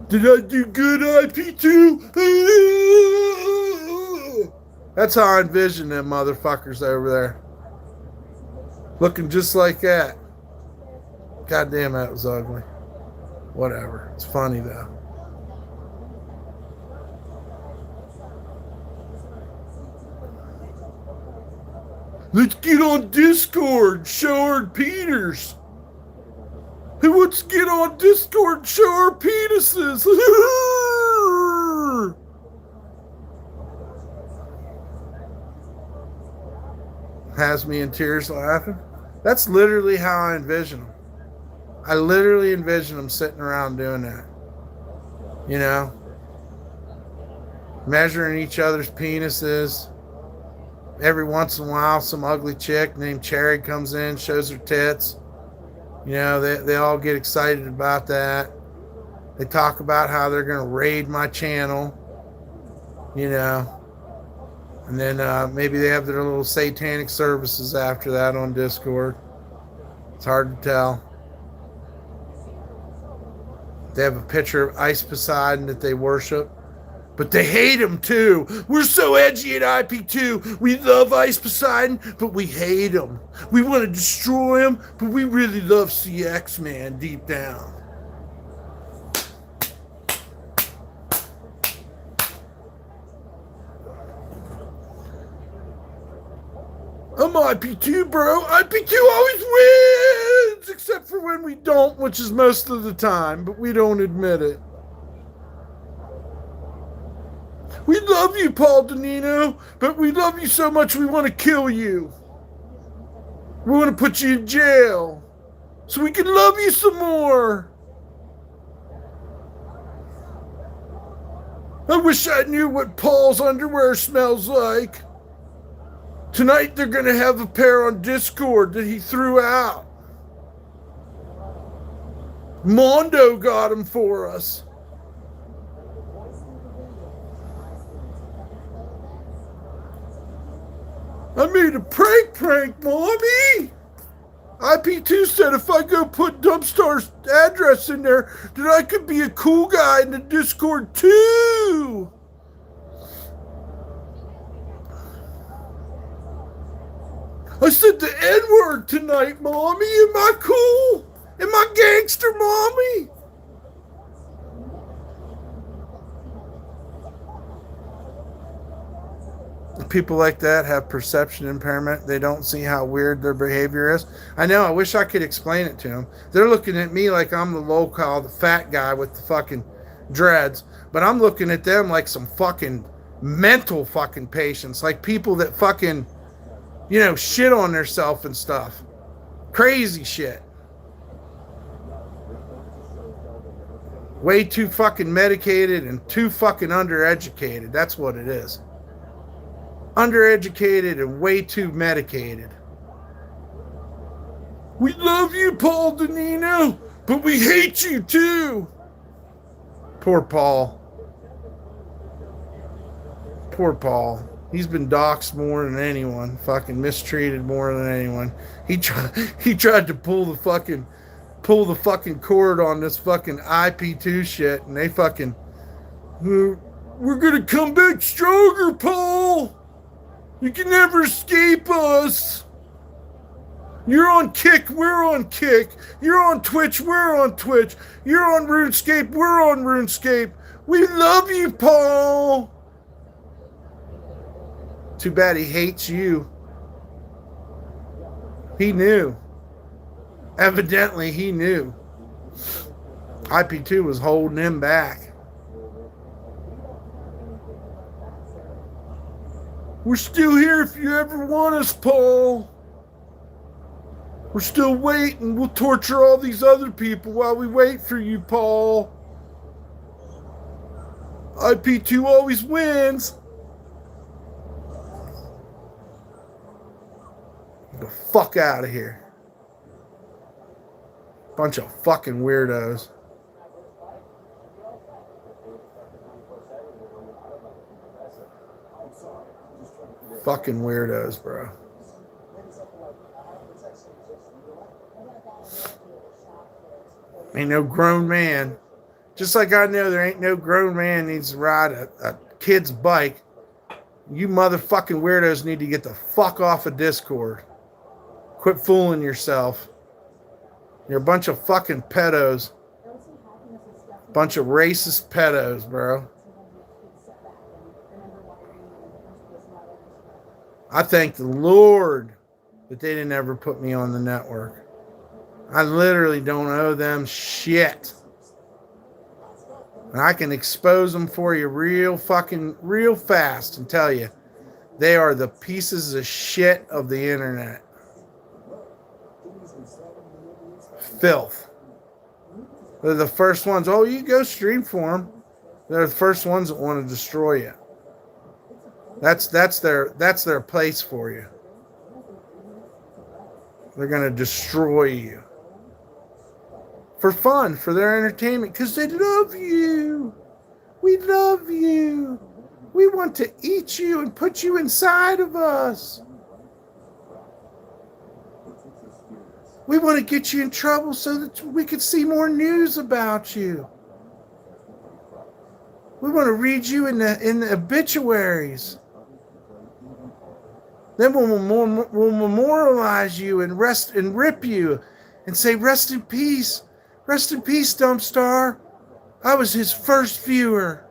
Did I do good, IP2? That's how I envision them motherfuckers over there. Looking just like that. God damn, that was ugly. Whatever. It's funny, though. Let's get on Discord, show our Peters. Who wants to get on Discord and show our penises? Has me in tears laughing. That's literally how I envision them. I literally envision them sitting around doing that. You know? Measuring each other's penises. Every once in a while, some ugly chick named Cherry comes in, shows her tits. You know, they all get excited about that. They talk about how they're going to raid my channel. You know. And then maybe they have their little satanic services after that on Discord. It's hard to tell. They have a picture of Ice Poseidon that they worship. But they hate him too. We're so edgy at IP2. We love Ice Poseidon, but we hate him. We want to destroy him, but we really love CX, man, deep down. I'm IP2, bro. IP2 always wins! Except for when we don't, which is most of the time, but we don't admit it. We love you, Paul Danino, but we love you so much we want to kill you. We want to put you in jail so we can love you some more. I wish I knew what Paul's underwear smells like. Tonight they're going to have a pair on Discord that he threw out. Mondo got them for us. I made a prank, Mommy! IP2 said if I go put DumpStarr's address in there, that I could be a cool guy in the Discord too! I said the N-word tonight, Mommy! Am I cool? Am I gangster, Mommy? People like that have perception impairment. They don't see how weird their behavior is. I know. I wish I could explain it to them. They're looking at me like I'm the local, the fat guy with the fucking dreads. But I'm looking at them like some fucking mental fucking patients. Like people that fucking, you know, shit on themselves and stuff. Crazy shit. Way too fucking medicated and too fucking undereducated. That's what it is. Undereducated and way too medicated. We love you, Paul Danino, but we hate you too. Poor Paul. Poor Paul. He's been doxxed more than anyone. Fucking mistreated more than anyone. He tried to pull the fucking cord on this fucking IP2 shit, and they fucking, we're gonna come back stronger, Paul. You can never escape us. You're on Kick, we're on Kick. You're on Twitch, we're on Twitch. You're on RuneScape, we're on RuneScape. We love you, Paul. Too bad he hates you. He knew. Evidently, he knew. IP2 was holding him back. We're still here if you ever want us, Paul. We're still waiting. We'll torture all these other people while we wait for you, Paul. IP2 always wins. Get the fuck out of here. Bunch of fucking weirdos. Fucking weirdos, bro. Ain't no grown man. Just like I know there ain't no grown man needs to ride a kid's bike. You motherfucking weirdos need to get the fuck off of Discord. Quit fooling yourself. You're a bunch of fucking pedos. Bunch of racist pedos, bro. I thank the Lord that they didn't ever put me on the network. I literally don't owe them shit. And I can expose them for you real fast and tell you they are the pieces of shit of the internet. Filth. They're the first ones. Oh, you go stream for them. They're the first ones that want to destroy you. That's their place for you. They're going to destroy you. For fun, for their entertainment, because they love you. We love you. We want to eat you and put you inside of us. We want to get you in trouble so that we can see more news about you. We want to read you in the obituaries. Then we'll memorialize you and rip you and say, rest in peace. Rest in peace, DumpStarr. I was his first viewer.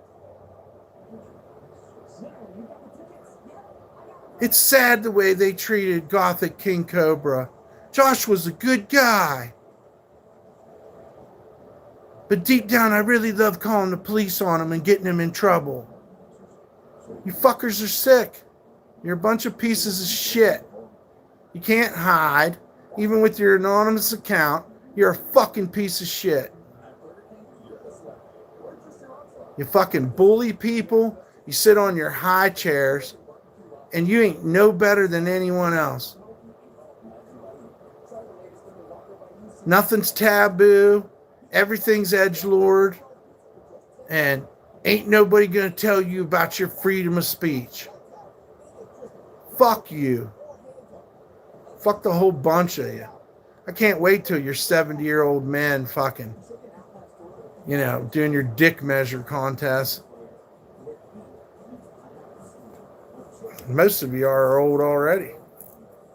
It's sad the way they treated Gothic King Cobra. Josh was a good guy. But deep down, I really love calling the police on him and getting him in trouble. You fuckers are sick. You're a bunch of pieces of shit. You can't hide. Even with your anonymous account, you're a fucking piece of shit. You fucking bully people. You sit on your high chairs. And you ain't no better than anyone else. Nothing's taboo. Everything's edgelord. And ain't nobody gonna tell you about your freedom of speech. Fuck you. Fuck the whole bunch of you. I can't wait till you're 70-year-old men fucking, doing your dick measure contest. Most of you are old already.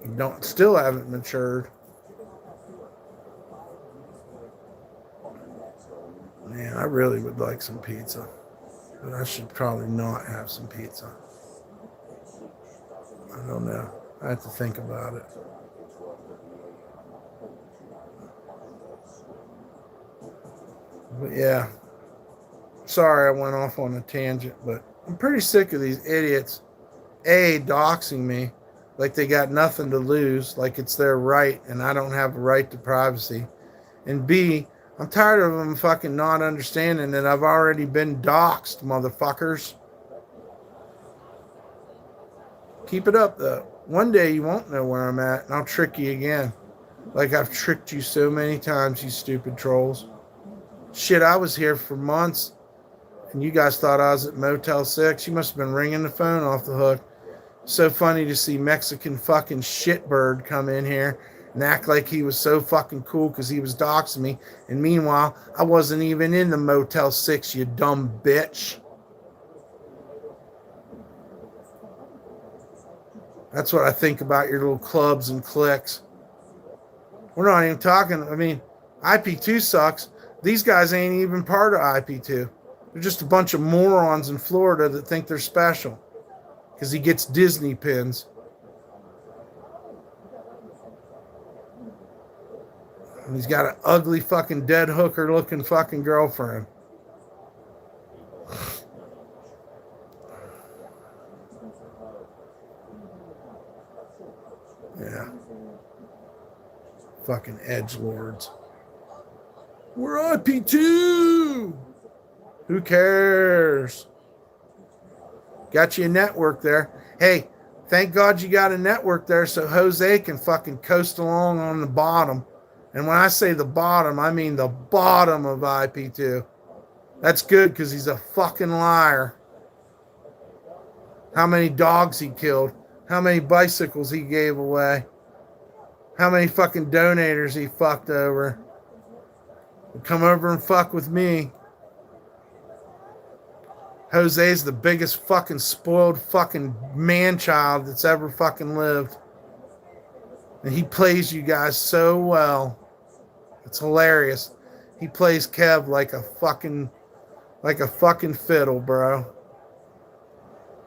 You still haven't matured. Man, I really would like some pizza. But I should probably not have some pizza. I don't know. I have to think about it. But yeah. Sorry I went off on a tangent, but I'm pretty sick of these idiots. A, doxing me like they got nothing to lose, like it's their right and I don't have a right to privacy. And B, I'm tired of them fucking not understanding that I've already been doxed, motherfuckers. Keep it up, though. One day you won't know where I'm at, and I'll trick you again. Like I've tricked you so many times, you stupid trolls. Shit, I was here for months, and you guys thought I was at Motel 6. You must have been ringing the phone off the hook. So funny to see Mexican fucking shitbird come in here and act like he was so fucking cool because he was doxing me. And meanwhile, I wasn't even in the Motel 6, you dumb bitch. That's what I think about your little clubs and cliques. We're not even talking, IP2 sucks. These guys ain't even part of IP2. They're just a bunch of morons in Florida that think they're special. Because he gets Disney pins. And he's got an ugly fucking dead hooker looking fucking girlfriend. Yeah. Fucking edgelords. We're IP2! Who cares? Got you a network there. Hey, thank God you got a network there so Jose can fucking coast along on the bottom And when I say the bottom, I mean the bottom of IP2. That's good because he's a fucking liar. How many dogs he killed, how many bicycles he gave away, how many fucking donators he fucked over. Come over and fuck with me. Jose's the biggest fucking spoiled fucking man-child that's ever fucking lived. And he plays you guys so well. It's hilarious. He plays Kev like a fucking fiddle, bro.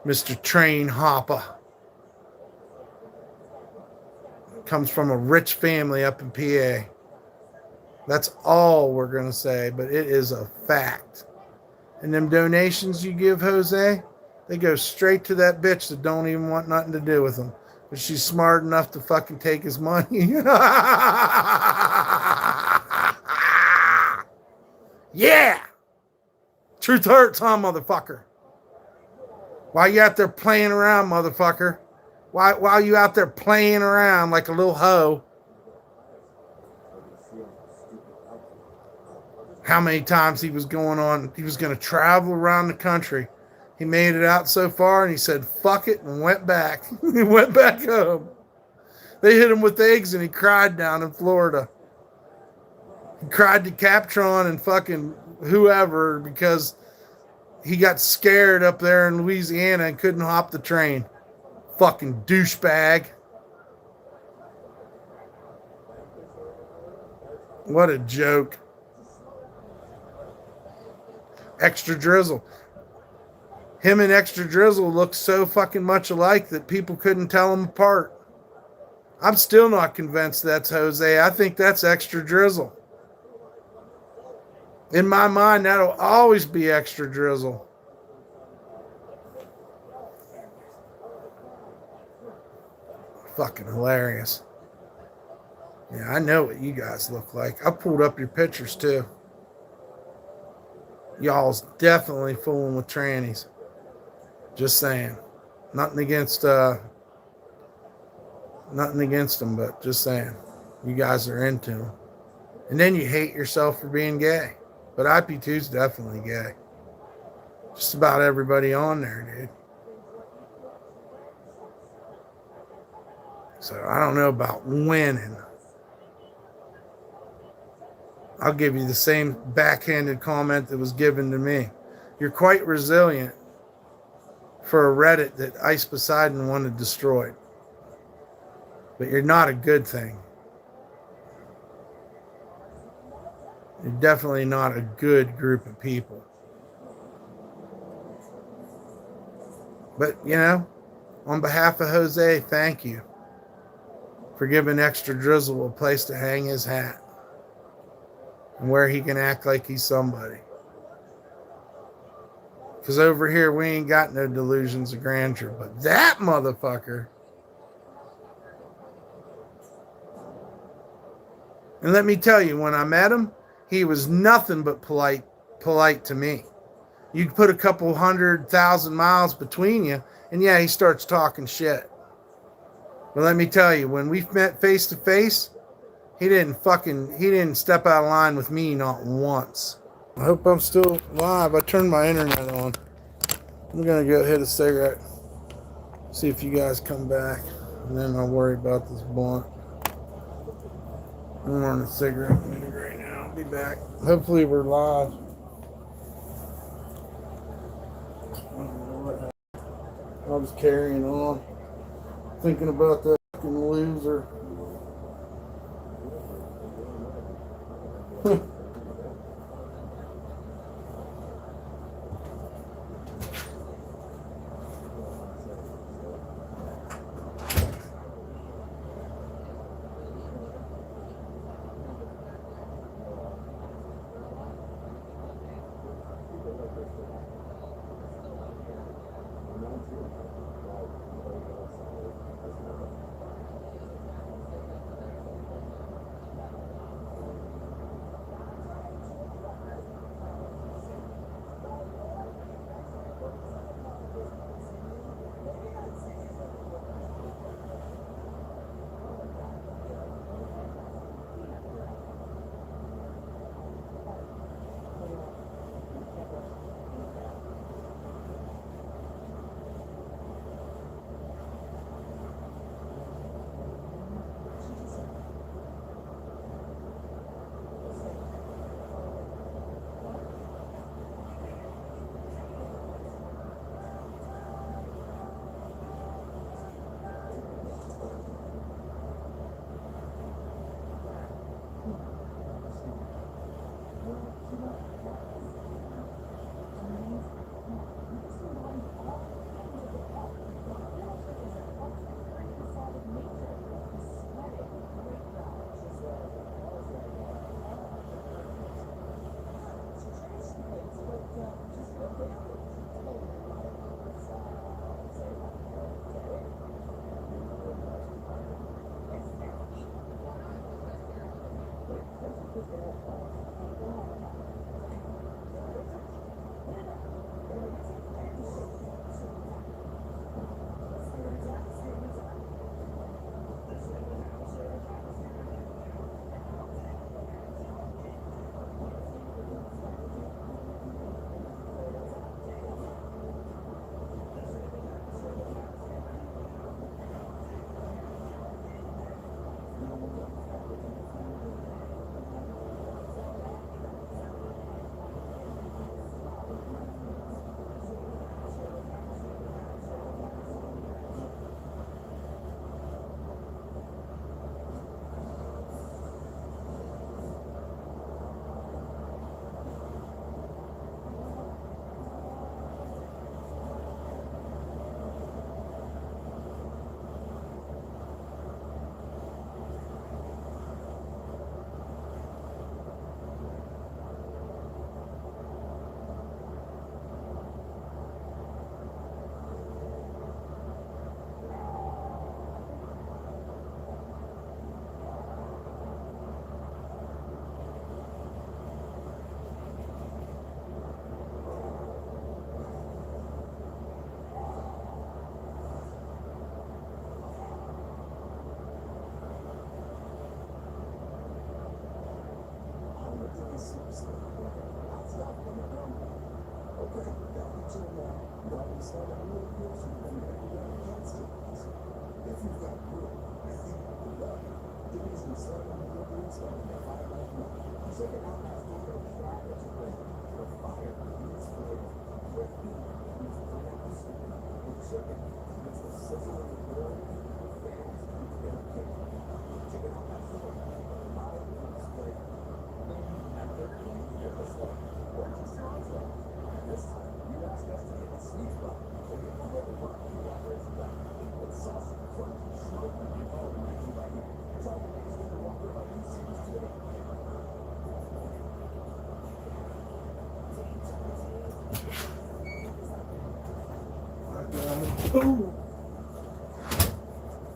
Mr. Train Hopper. Comes from a rich family up in PA. That's all we're going to say, but it is a fact. And them donations you give Jose, they go straight to that bitch that don't even want nothing to do with him. But she's smart enough to fucking take his money. Yeah! Truth hurts, huh, motherfucker? Why you out there playing around, motherfucker? Why you out there playing around like a little hoe? How many times he was going to travel around the country. He made it out so far and he said, fuck it, and went back. He went back home. They hit him with eggs and he cried down in Florida. He cried to Captron and fucking whoever because he got scared up there in Louisiana and couldn't hop the train. Fucking douchebag. What a joke. Extra Drizzle. Him and Extra Drizzle look so fucking much alike that people couldn't tell them apart. I'm still not convinced that's Jose. I think that's Extra Drizzle. In my mind, that'll always be Extra Drizzle. Fucking hilarious. Yeah, I know what you guys look like. I pulled up your pictures too. Y'all's definitely fooling with trannies. Just saying. Nothing against them, but just saying. You guys are into them. And then you hate yourself for being gay. But IP2's definitely gay. Just about everybody on there, dude. So I don't know about winning. I'll give you the same backhanded comment that was given to me. You're quite resilient for a Reddit that Ice Poseidon wanted destroyed. But you're not a good thing. You're definitely not a good group of people. But, you know, on behalf of Jose, thank you for giving Extra Drizzle a place to hang his hat and where he can act like he's somebody. Because over here, we ain't got no delusions of grandeur. But that motherfucker. And let me tell you, when I met him, he was nothing but polite to me. You put a couple 100,000 miles between you, and yeah, he starts talking shit. But let me tell you, when we met face to face, he didn't step out of line with me not once. I hope I'm still live. I turned my internet on. I'm going to go hit a cigarette. See if you guys come back. And then I'll worry about this blunt. I'm on a cigarette right now. I'll be back. Hopefully we're live. I was carrying on. Thinking about that fucking loser.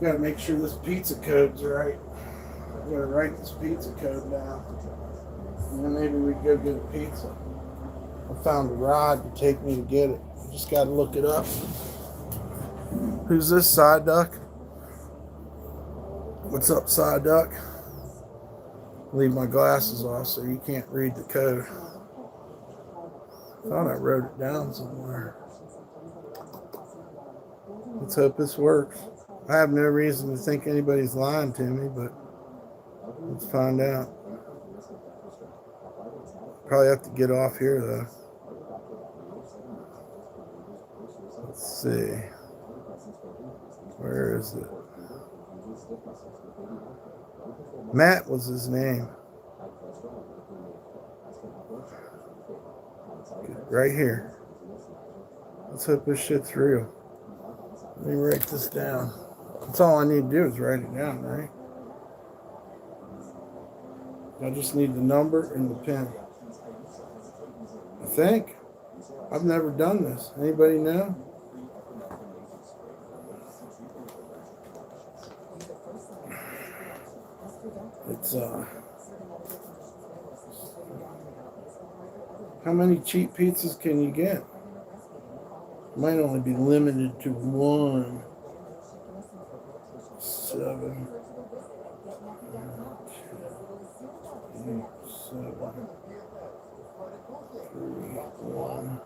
Gotta make sure this pizza code's right. I'm gonna write this pizza code down. And then maybe we go get a pizza. I found a ride to take me to get it. I just gotta look it up. Who's this, Side Duck? What's up, Side Duck? Leave my glasses off so you can't read the code. I thought I wrote it down somewhere. Let's hope this works. I have no reason to think anybody's lying to me, but let's find out. Probably have to get off here, though. Let's see. Where is it? Matt was his name. Right here. Let's hope this shit's real. Let me write this down. That's all I need to do is write it down, right? I just need the number and the pen. I think. I've never done this. Anybody know? It's how many cheap pizzas can you get? Might only be limited to one. 7, 8, 7, 3, 1,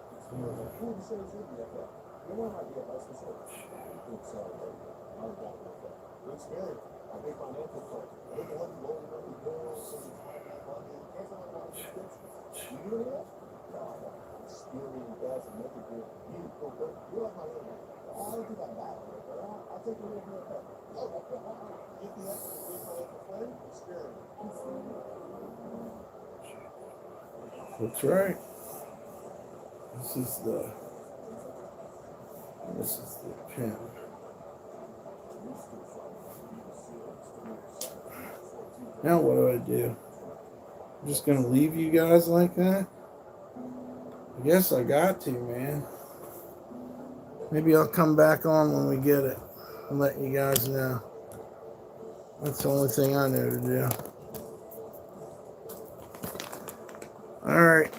That's right. This is the pen. Now what do? I'm just gonna leave you guys like that? I guess I got to, man. Maybe I'll come back on when we get it and let you guys know. That's the only thing I know to do. All right.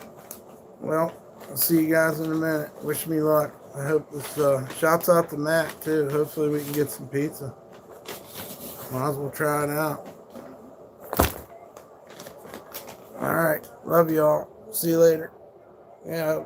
Well, I'll see you guys in a minute. Wish me luck. I hope this, shouts out to Matt, too. Hopefully we can get some pizza. Might as well try it out. All right. Love y'all. See you later. Yeah.